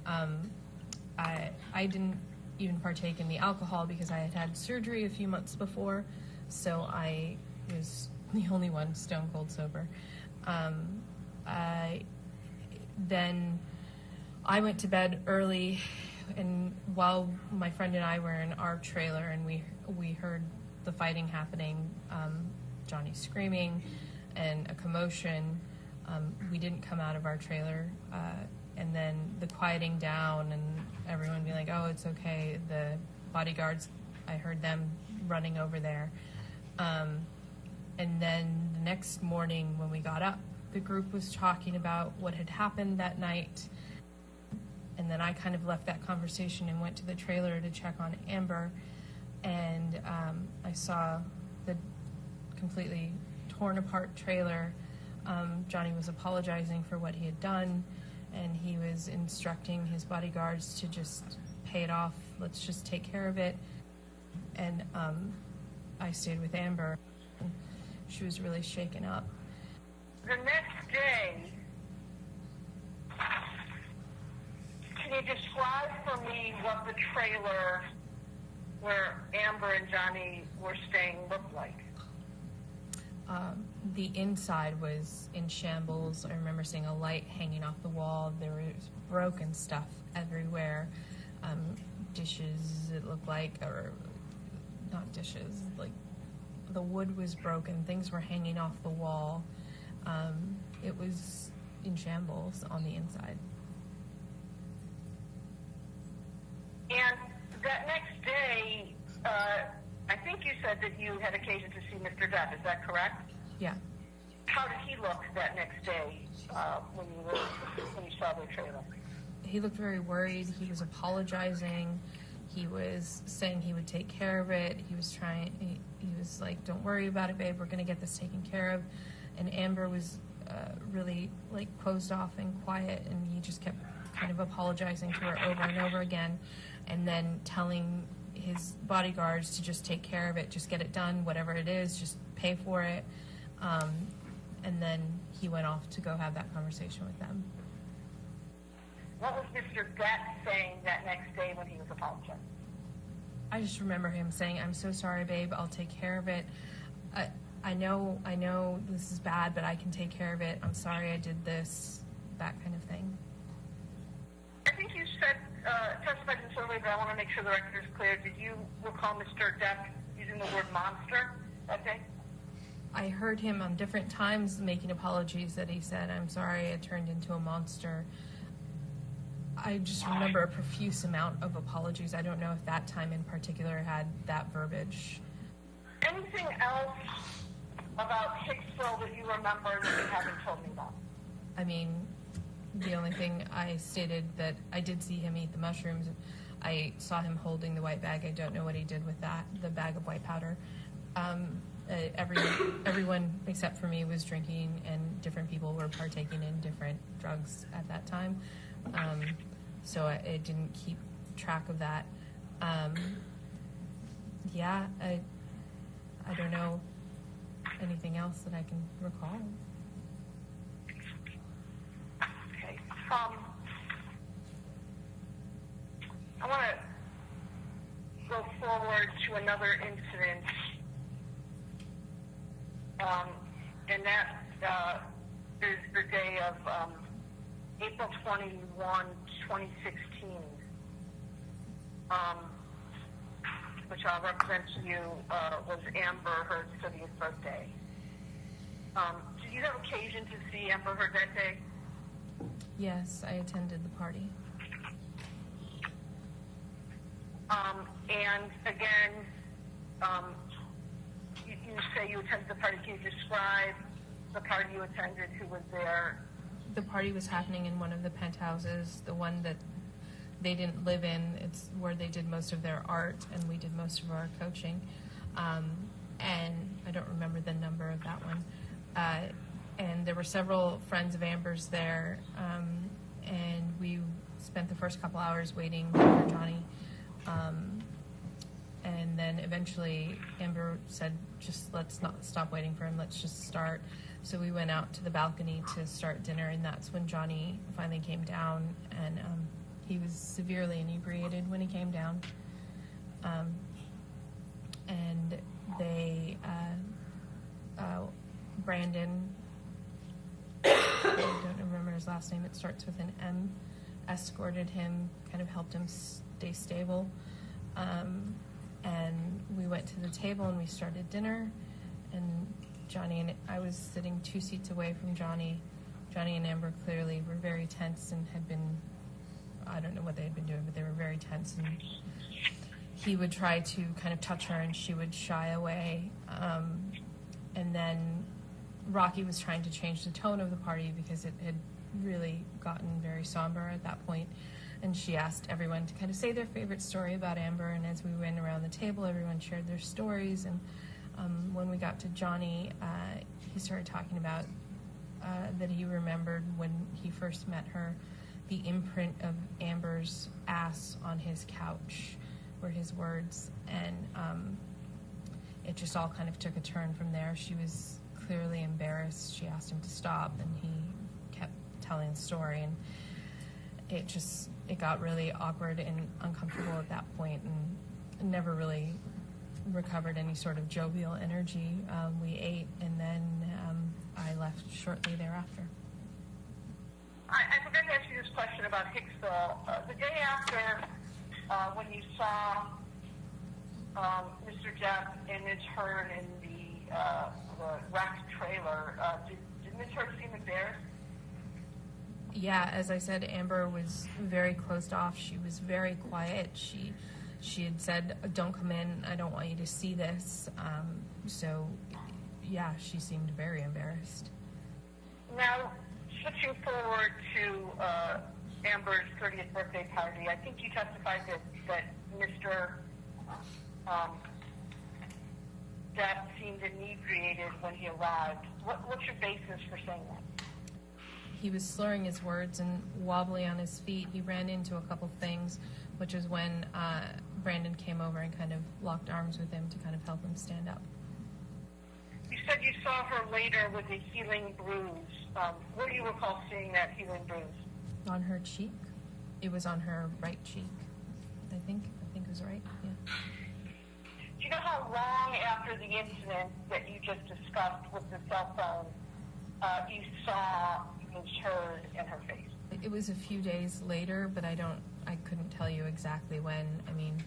I didn't even partake in the alcohol because I had had surgery a few months before, so I was the only one stone cold sober. Then I went to bed early, and while my friend and I were in our trailer, and we heard the fighting happening, Johnny screaming, and a commotion. We didn't come out of our trailer, and then the quieting down, and everyone being like, "Oh, it's okay." The bodyguards, I heard them running over there, and then the next morning when we got up, the group was talking about what had happened that night. And then I kind of left that conversation and went to the trailer to check on Amber, and I saw the completely torn apart trailer. Johnny was apologizing for what he had done, and he was instructing his bodyguards to just pay it off. Let's just take care of it. And I stayed with Amber. She was really shaken up. The next day, can you describe for me what the trailer where Amber and Johnny were staying looked like? The inside was in shambles. I remember seeing a light hanging off the wall. There was broken stuff everywhere. Dishes, it looked like, or not dishes, like the wood was broken. Things were hanging off the wall. It was in shambles on the inside. And that next day, I think you said that you had occasion to see Mr. Depp. Is that correct? Yeah. How did he look that next day when you saw the trailer? He looked very worried. He was apologizing. He was saying he would take care of it. He was like, "Don't worry about it, babe. We're going to get this taken care of." And Amber was really like closed off and quiet, and he just kept kind of apologizing to her over and over again, and then telling his bodyguards to just take care of it, just get it done, whatever it is, just pay for it. And then he went off to go have that conversation with them. What was Mr. Depp saying that next day when he was apologizing? I just remember him saying, "I'm so sorry, babe. I'll take care of it. I know this is bad, but I can take care of it. I'm sorry I did this," that kind of thing. I think you said, testified in survey, but I want to make sure the record is clear. Did you recall Mr. Depp using the word monster that day? I heard him on different times making apologies that he said, "I'm sorry I turned into a monster." I just remember a profuse amount of apologies. I don't know if that time in particular had that verbiage. Anything else about Hicksville that you remember that you haven't told me about? I mean, the only thing I stated that I did see him eat the mushrooms. I saw him holding the white bag. I don't know what he did with that, the bag of white powder. Everyone except for me was drinking, and different people were partaking in different drugs at that time. So I didn't keep track of that. Yeah, I don't know anything else that I can recall. Okay. I want to go forward to another incident, and that is the day of April 21, 2016, which I'll represent to you, was Amber Heard's 30th birthday. Did you have occasion to see Amber Heard that day? Yes, I attended the party. And again, you say you attended the party. Can you describe the party you attended, who was there? The party was happening in one of the penthouses, the one that they didn't live in. It's where they did most of their art, and we did most of our coaching. And I don't remember the number of that one. and there were several friends of Amber's there, and we spent the first couple hours waiting for Johnny. And then eventually Amber said, just let's not stop waiting for him, let's just start. So we went out to the balcony to start dinner, and that's when Johnny finally came down, and he was severely inebriated when he came down. And they, Brandon, I don't remember his last name, it starts with an M, escorted him, kind of helped him stay stable. And we went to the table and we started dinner, and Johnny and I was sitting 2 seats away from Johnny. Johnny and Amber clearly were very tense and had been, I don't know what they had been doing, but they were very tense, and he would try to kind of touch her and she would shy away. And then Rocky was trying to change the tone of the party because it had really gotten very somber at that point. And she asked everyone to kind of say their favorite story about Amber. And as we went around the table, everyone shared their stories. And when we got to Johnny, he started talking about that he remembered when he first met her, the imprint of Amber's ass on his couch were his words. And it just all kind of took a turn from there. She was clearly embarrassed. She asked him to stop, and he kept telling the story. And it got really awkward and uncomfortable at that point, and never really recovered any sort of jovial energy. We ate, and then I left shortly thereafter. I forgot to ask you this question about Hicksville. The day after, when you saw Mr. Depp and Ms. Heard in the wrecked trailer, did Ms. Heard seem embarrassed? Yeah, as I said, Amber was very closed off. She was very quiet. She had said, "Don't come in. I don't want you to see this." So, yeah, she seemed very embarrassed. Now, Switching forward to Amber's 30th birthday party, I think you testified that Mr. Depp seemed inebriated when he arrived. What's your basis for saying that? He was slurring his words and wobbly on his feet. He ran into a couple things, which is when Brandon came over and kind of locked arms with him to kind of help him stand up. You said you saw her later with a healing bruise. Where do you recall seeing that healing bruise? On her cheek. It was on her right cheek. I think it was right, yeah. Do you know how long after the incident that you just discussed with the cell phone you saw Ms. Heard in her face? It was a few days later, but I couldn't tell you exactly when. I mean,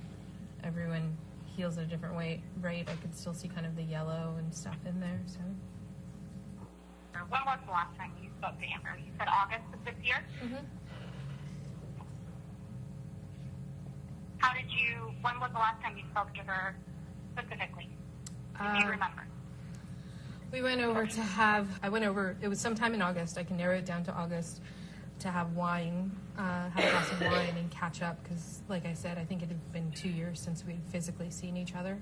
everyone heals at a different rate. I could still see kind of the yellow and stuff in there, so. When was the last time you spoke to Amber? You said August of this year? Mm-hmm. When was the last time you spoke to her specifically? Do you remember? I went over, it was sometime in August. I can narrow it down to August, to have wine, have a glass of wine and catch up, because, like I said, I think it had been 2 years since we had physically seen each other.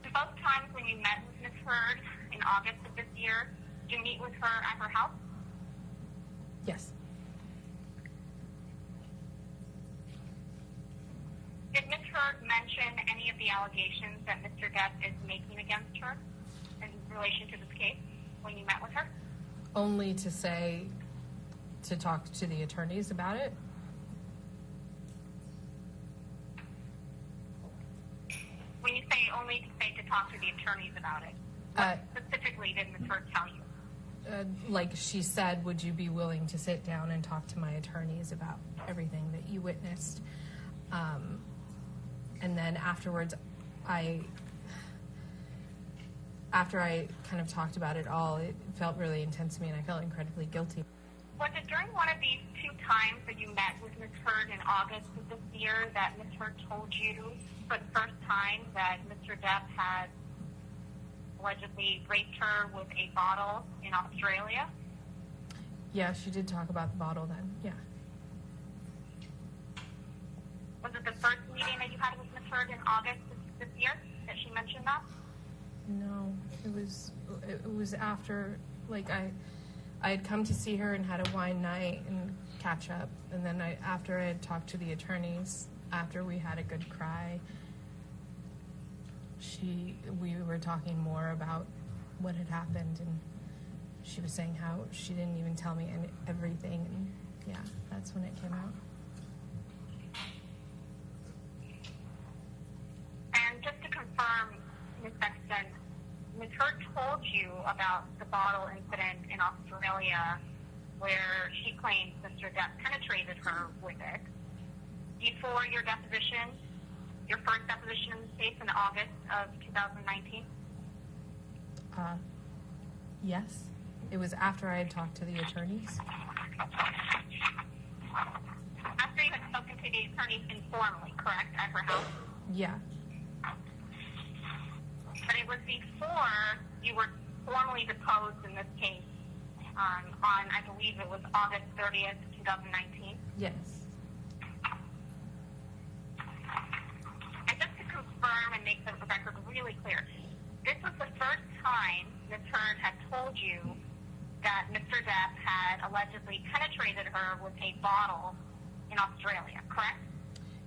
Both times when you met with Ms. Heard in August of this year, did you meet with her at her house? Yes. Did Ms. Heard mention any of the allegations that Mr. Depp is making against her in relation to this case when you met with her? Only to talk to the attorneys about it. When you say only to talk to the attorneys about it, what specifically did Ms. Heard tell you? Like she said, would you be willing to sit down and talk to my attorneys about everything that you witnessed? And then afterwards, after I kind of talked about it all, it felt really intense to me, and I felt incredibly guilty. Was it during one of these 2 times that you met with Ms. Heard in August of this year that Ms. Heard told you for the first time that Mr. Depp had allegedly raped her with a bottle in Australia? Yeah, she did talk about the bottle then, yeah. Was it the first meeting that you had with Ms. Heard in August of this year that she mentioned that? No, it was after, like, I had come to see her and had a wine night and catch up. And then after I had talked to the attorneys, after we had a good cry, we were talking more about what had happened, and she was saying how she didn't even tell me everything. And yeah, that's when it came out. And just to confirm, Ms. Sexton, Ms. Hurd told you about the bottle incident in Australia where she claims Mr. Depp penetrated her with it before your deposition, your first deposition in the case in August of 2019? Yes. It was after I had talked to the attorneys. After you had spoken to the attorneys informally, correct, at her house? Yeah. But it was before you were formally deposed in this case on, I believe it was August 30th, 2019. Yes. And just to confirm and make the record really clear, this was the first time Ms. Hurd had told you that Mr. Depp had allegedly penetrated her with a bottle in Australia, correct?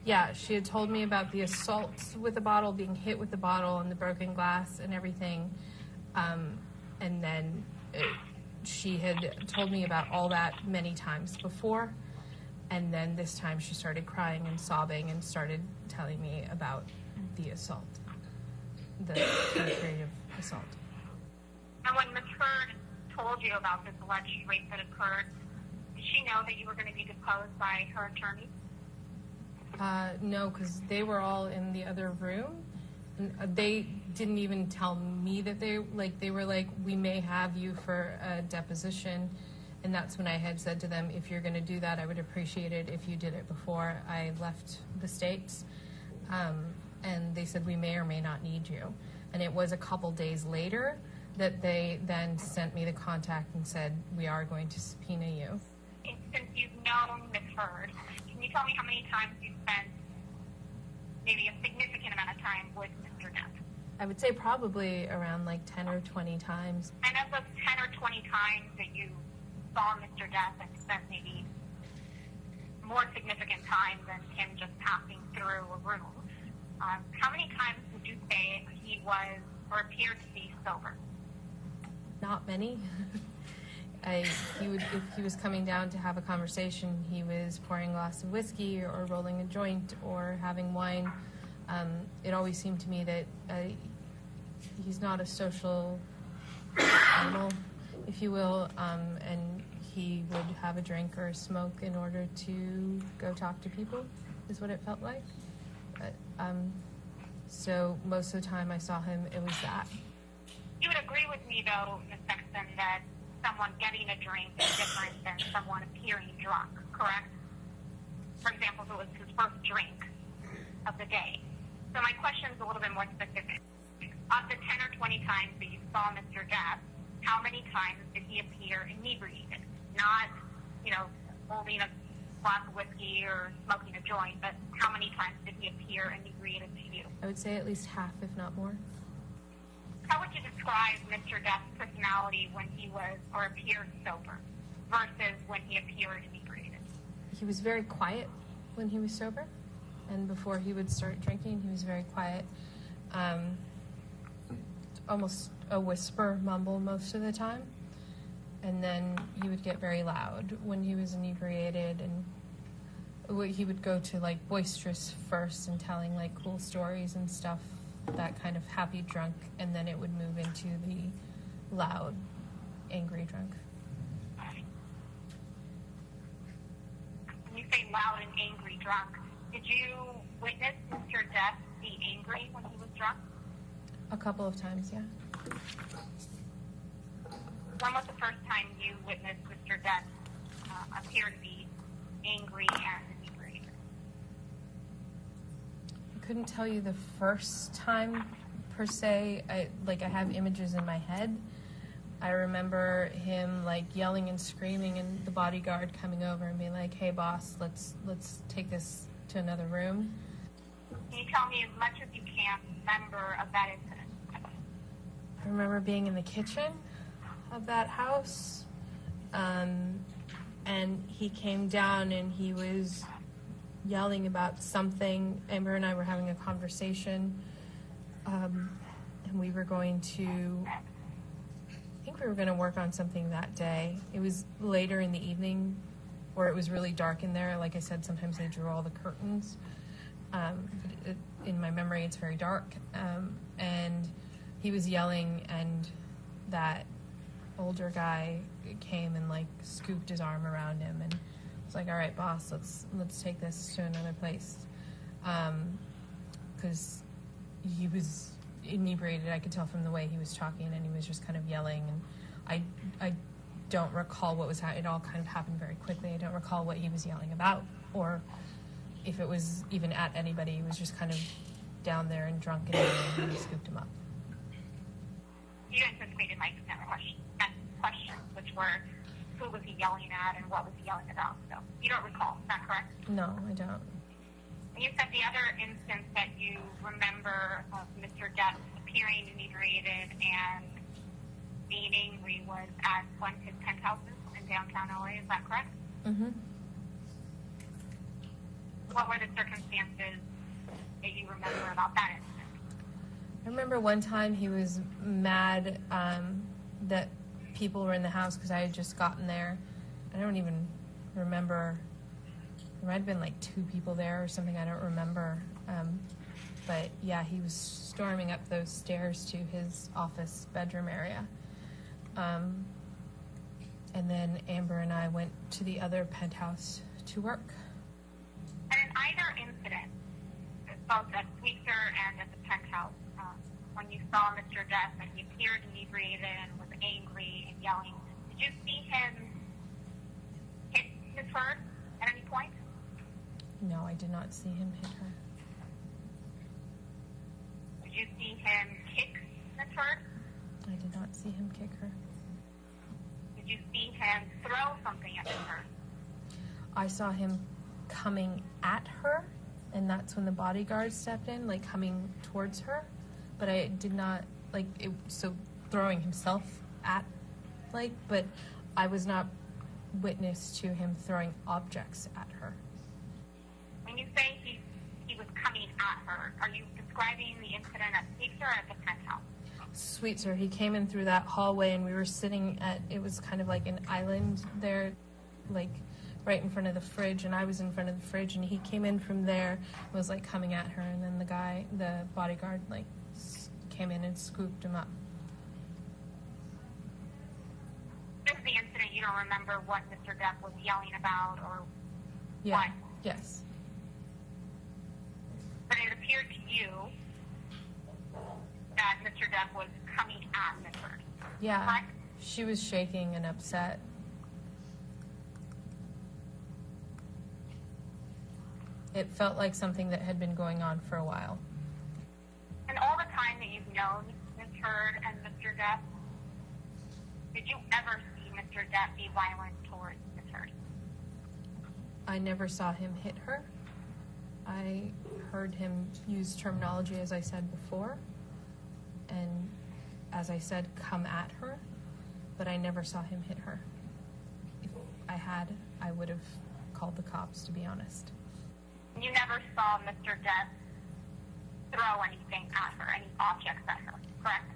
Yeah, she had told me about the assault with the bottle, being hit with the bottle and the broken glass and everything. And then she had told me about all that many times before. And then this time she started crying and sobbing and started telling me about the assault, the penetrative assault. And when Ms. Hurd told you about this alleged rape that occurred, did she know that you were going to be deposed by her attorney? No, because they were all in the other room. And they didn't even tell me that they were like, we may have you for a deposition. And that's when I had said to them, if you're going to do that, I would appreciate it if you did it before I left the States. And they said, we may or may not need you. And it was a couple days later that they then sent me the contact and said, we are going to subpoena you. Since you've known Ms. Hurd, can you tell me how many times you spent maybe a significant amount of time with Mr. Depp? I would say probably around like 10 or 20 times. And of those 10 or 20 times that you saw Mr. Depp and spent maybe more significant time than him just passing through a room, how many times would you say he was or appeared to be sober? Not many. If he was coming down to have a conversation, he was pouring a glass of whiskey or rolling a joint or having wine. It always seemed to me that he's not a social animal, if you will, and he would have a drink or a smoke in order to go talk to people, is what it felt like. So most of the time I saw him, it was that. You would agree with me, though, Ms. Sexton, that someone getting a drink is different than someone appearing drunk, correct? For example, if it was his first drink of the day. So my question is a little bit more specific. Of the 10 or 20 times that you saw Mr. Depp, how many times did he appear inebriated? Not, holding a glass of whiskey or smoking a joint, but how many times did he appear inebriated to you? I would say at least half, if not more. How would you describe Mr. Depp's personality when he was or appeared sober versus when he appeared inebriated? He was very quiet when he was sober, and before he would start drinking, he was very quiet. Almost a whisper, mumble most of the time. And then he would get very loud when he was inebriated, and he would go to like boisterous first and telling like cool stories and stuff, that kind of happy drunk, and then it would move into the loud, angry drunk. When you say loud and angry drunk, did you witness Mr. Depp be angry when he was drunk? A couple of times, yeah. When was the first time you witnessed Mr. Depp appear to be angry and inebriated? I couldn't tell you the first time per se. I have images in my head. I remember him like yelling and screaming, and the bodyguard coming over and being like, "Hey, boss, let's take this to another room." Can you tell me as much as you can remember of that incident? I remember being in the kitchen of that house, And he came down and he was yelling about something. Amber and I were having a conversation, and we were going to, I think we were going to work on something that day. It was later in the evening where it was really dark in there. Like I said, sometimes they drew all the curtains. In my memory, it's very dark. And he was yelling, and that older guy came and like scooped his arm around him and was like, "All right, boss, let's take this to another place," because he was inebriated. I could tell from the way he was talking, and he was just kind of yelling. And I don't recall what was happening. It all kind of happened very quickly. I don't recall what he was yelling about, or if it was even at anybody. He was just kind of down there and drunk and yelling, and he scooped him up. You anticipated my questions, which were who was he yelling at and what was he yelling about. So you don't recall, is that correct? No, I don't. And you said the other instance that you remember of Mr. Depp appearing inebriated and being angry was at one of his penthouses in downtown LA, is that correct? Mm-hmm. What were the circumstances that you remember about that incident? I remember one time he was mad that people were in the house because I had just gotten there. I don't even remember. There might have been like 2 people there or something. I don't remember. But yeah, he was storming up those stairs to his office bedroom area. And then Amber and I went to the other penthouse to work. And in either incident, both at Sweetser and at the penthouse, when you saw Mr. Depp and he appeared inebriated and was angry and yelling, did you see him hit Ms. Heard at any point? No, I did not see him hit her. Did you see him kick Ms. Heard? I did not see him kick her. Did you see him throw something at Ms. Heard? I saw him coming at her, and that's when the bodyguard stepped in, like coming towards her. But I did not, like, it, so throwing himself at, like, but I was not witness to him throwing objects at her. When you say he was coming at her, are you describing the incident at Sweetser or at the penthouse? Sweetser, he came in through that hallway, and we were sitting at, it was kind of like an island there, like, right in front of the fridge, and I was in front of the fridge, and he came in from there, was like coming at her, and then the bodyguard, like, came in and scooped him up. This is the incident. You don't remember what Mr. Depp was yelling about or Yeah. what? Yes. But it appeared to you that Mr. Depp was coming at Ms. Heard. Yeah. Correct? She was shaking and upset. It felt like something that had been going on for a while. And all the time that you've known Ms. Heard and Mr. Depp, did you ever see Mr. Depp be violent towards Ms. Heard? I never saw him hit her. I heard him use terminology, as I said before, and as I said, come at her, but I never saw him hit her. If I had, I would have called the cops, to be honest. You never saw Mr. Depp throw anything at her, any objects at her, correct?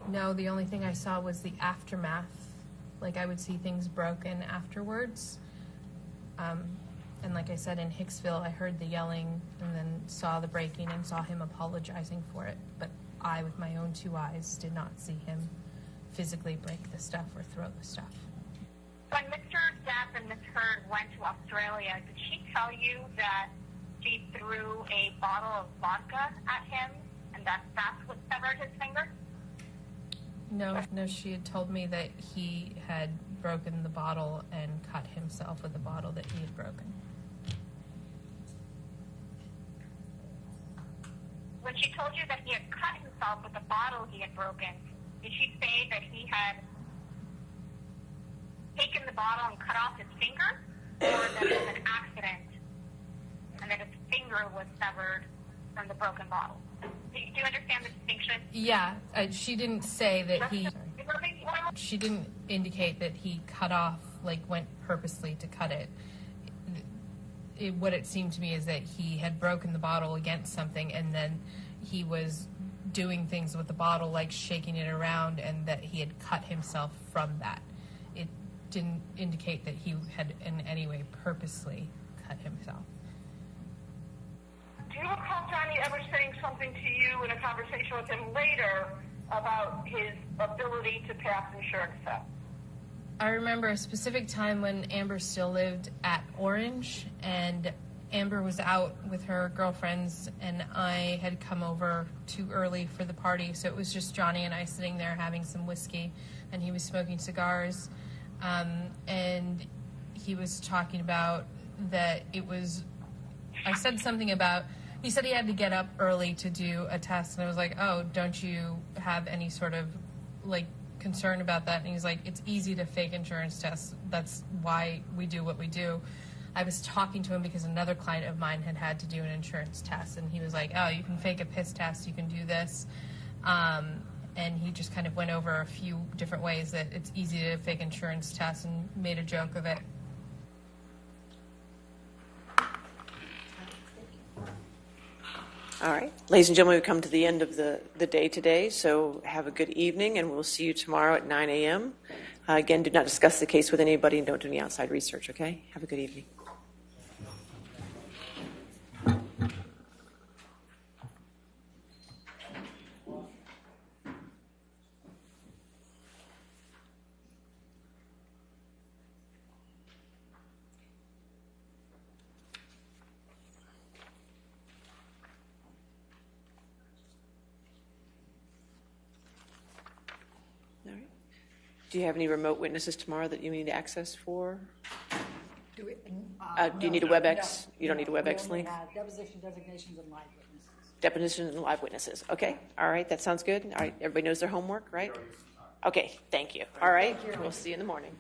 No, the only thing I saw was the aftermath. Like, I would see things broken afterwards. And like I said, in Hicksville, I heard the yelling and then saw the breaking and saw him apologizing for it. But I, with my own 2 eyes, did not see him physically break the stuff or throw the stuff. When Mr. Depp and Ms. Heard went to Australia, did she tell you that she threw a bottle of vodka at him and that's what severed his finger? No, she had told me that he had broken the bottle and cut himself with the bottle that he had broken. When she told you that he had cut himself with the bottle he had broken, did she say that he had taken the bottle and cut off his finger, or that it was an accident and that his finger was severed from the broken bottle? Do you understand the distinction? Yeah, she didn't say that he... She didn't indicate that he cut off went purposely to cut it. What it seemed to me is that he had broken the bottle against something, and then he was doing things with the bottle, like shaking it around, and that he had cut himself from that. It didn't indicate that he had in any way purposely cut himself. Do you recall Johnny ever saying something to you in a conversation with him later about his ability to pass insurance tests? I remember a specific time when Amber still lived at Orange, and Amber was out with her girlfriends, and I had come over too early for the party, so it was just Johnny and I sitting there having some whiskey, and he was smoking cigars, and he was talking about that it was, I said something about, he said he had to get up early to do a test, and I was like, oh, don't you have any sort of, concern about that? And he's like, it's easy to fake insurance tests. That's why we do what we do. I was talking to him because another client of mine had to do an insurance test, and he was like, oh, you can fake a piss test, you can do this. And he just kind of went over a few different ways that it's easy to fake insurance tests and made a joke of it. All right. Ladies and gentlemen, we've come to the end of the day today, so have a good evening, and we'll see you tomorrow at 9 a.m. Again, do not discuss the case with anybody and don't do any outside research, okay? Have a good evening. Do you have any remote witnesses tomorrow that you need access for? Do you need a WebEx? You don't need a WebEx link? Deposition, designations, and live witnesses. Depositions and live witnesses. Okay. All right. That sounds good. All right. Everybody knows their homework, right? Okay. Thank you. All right. We'll see you in the morning.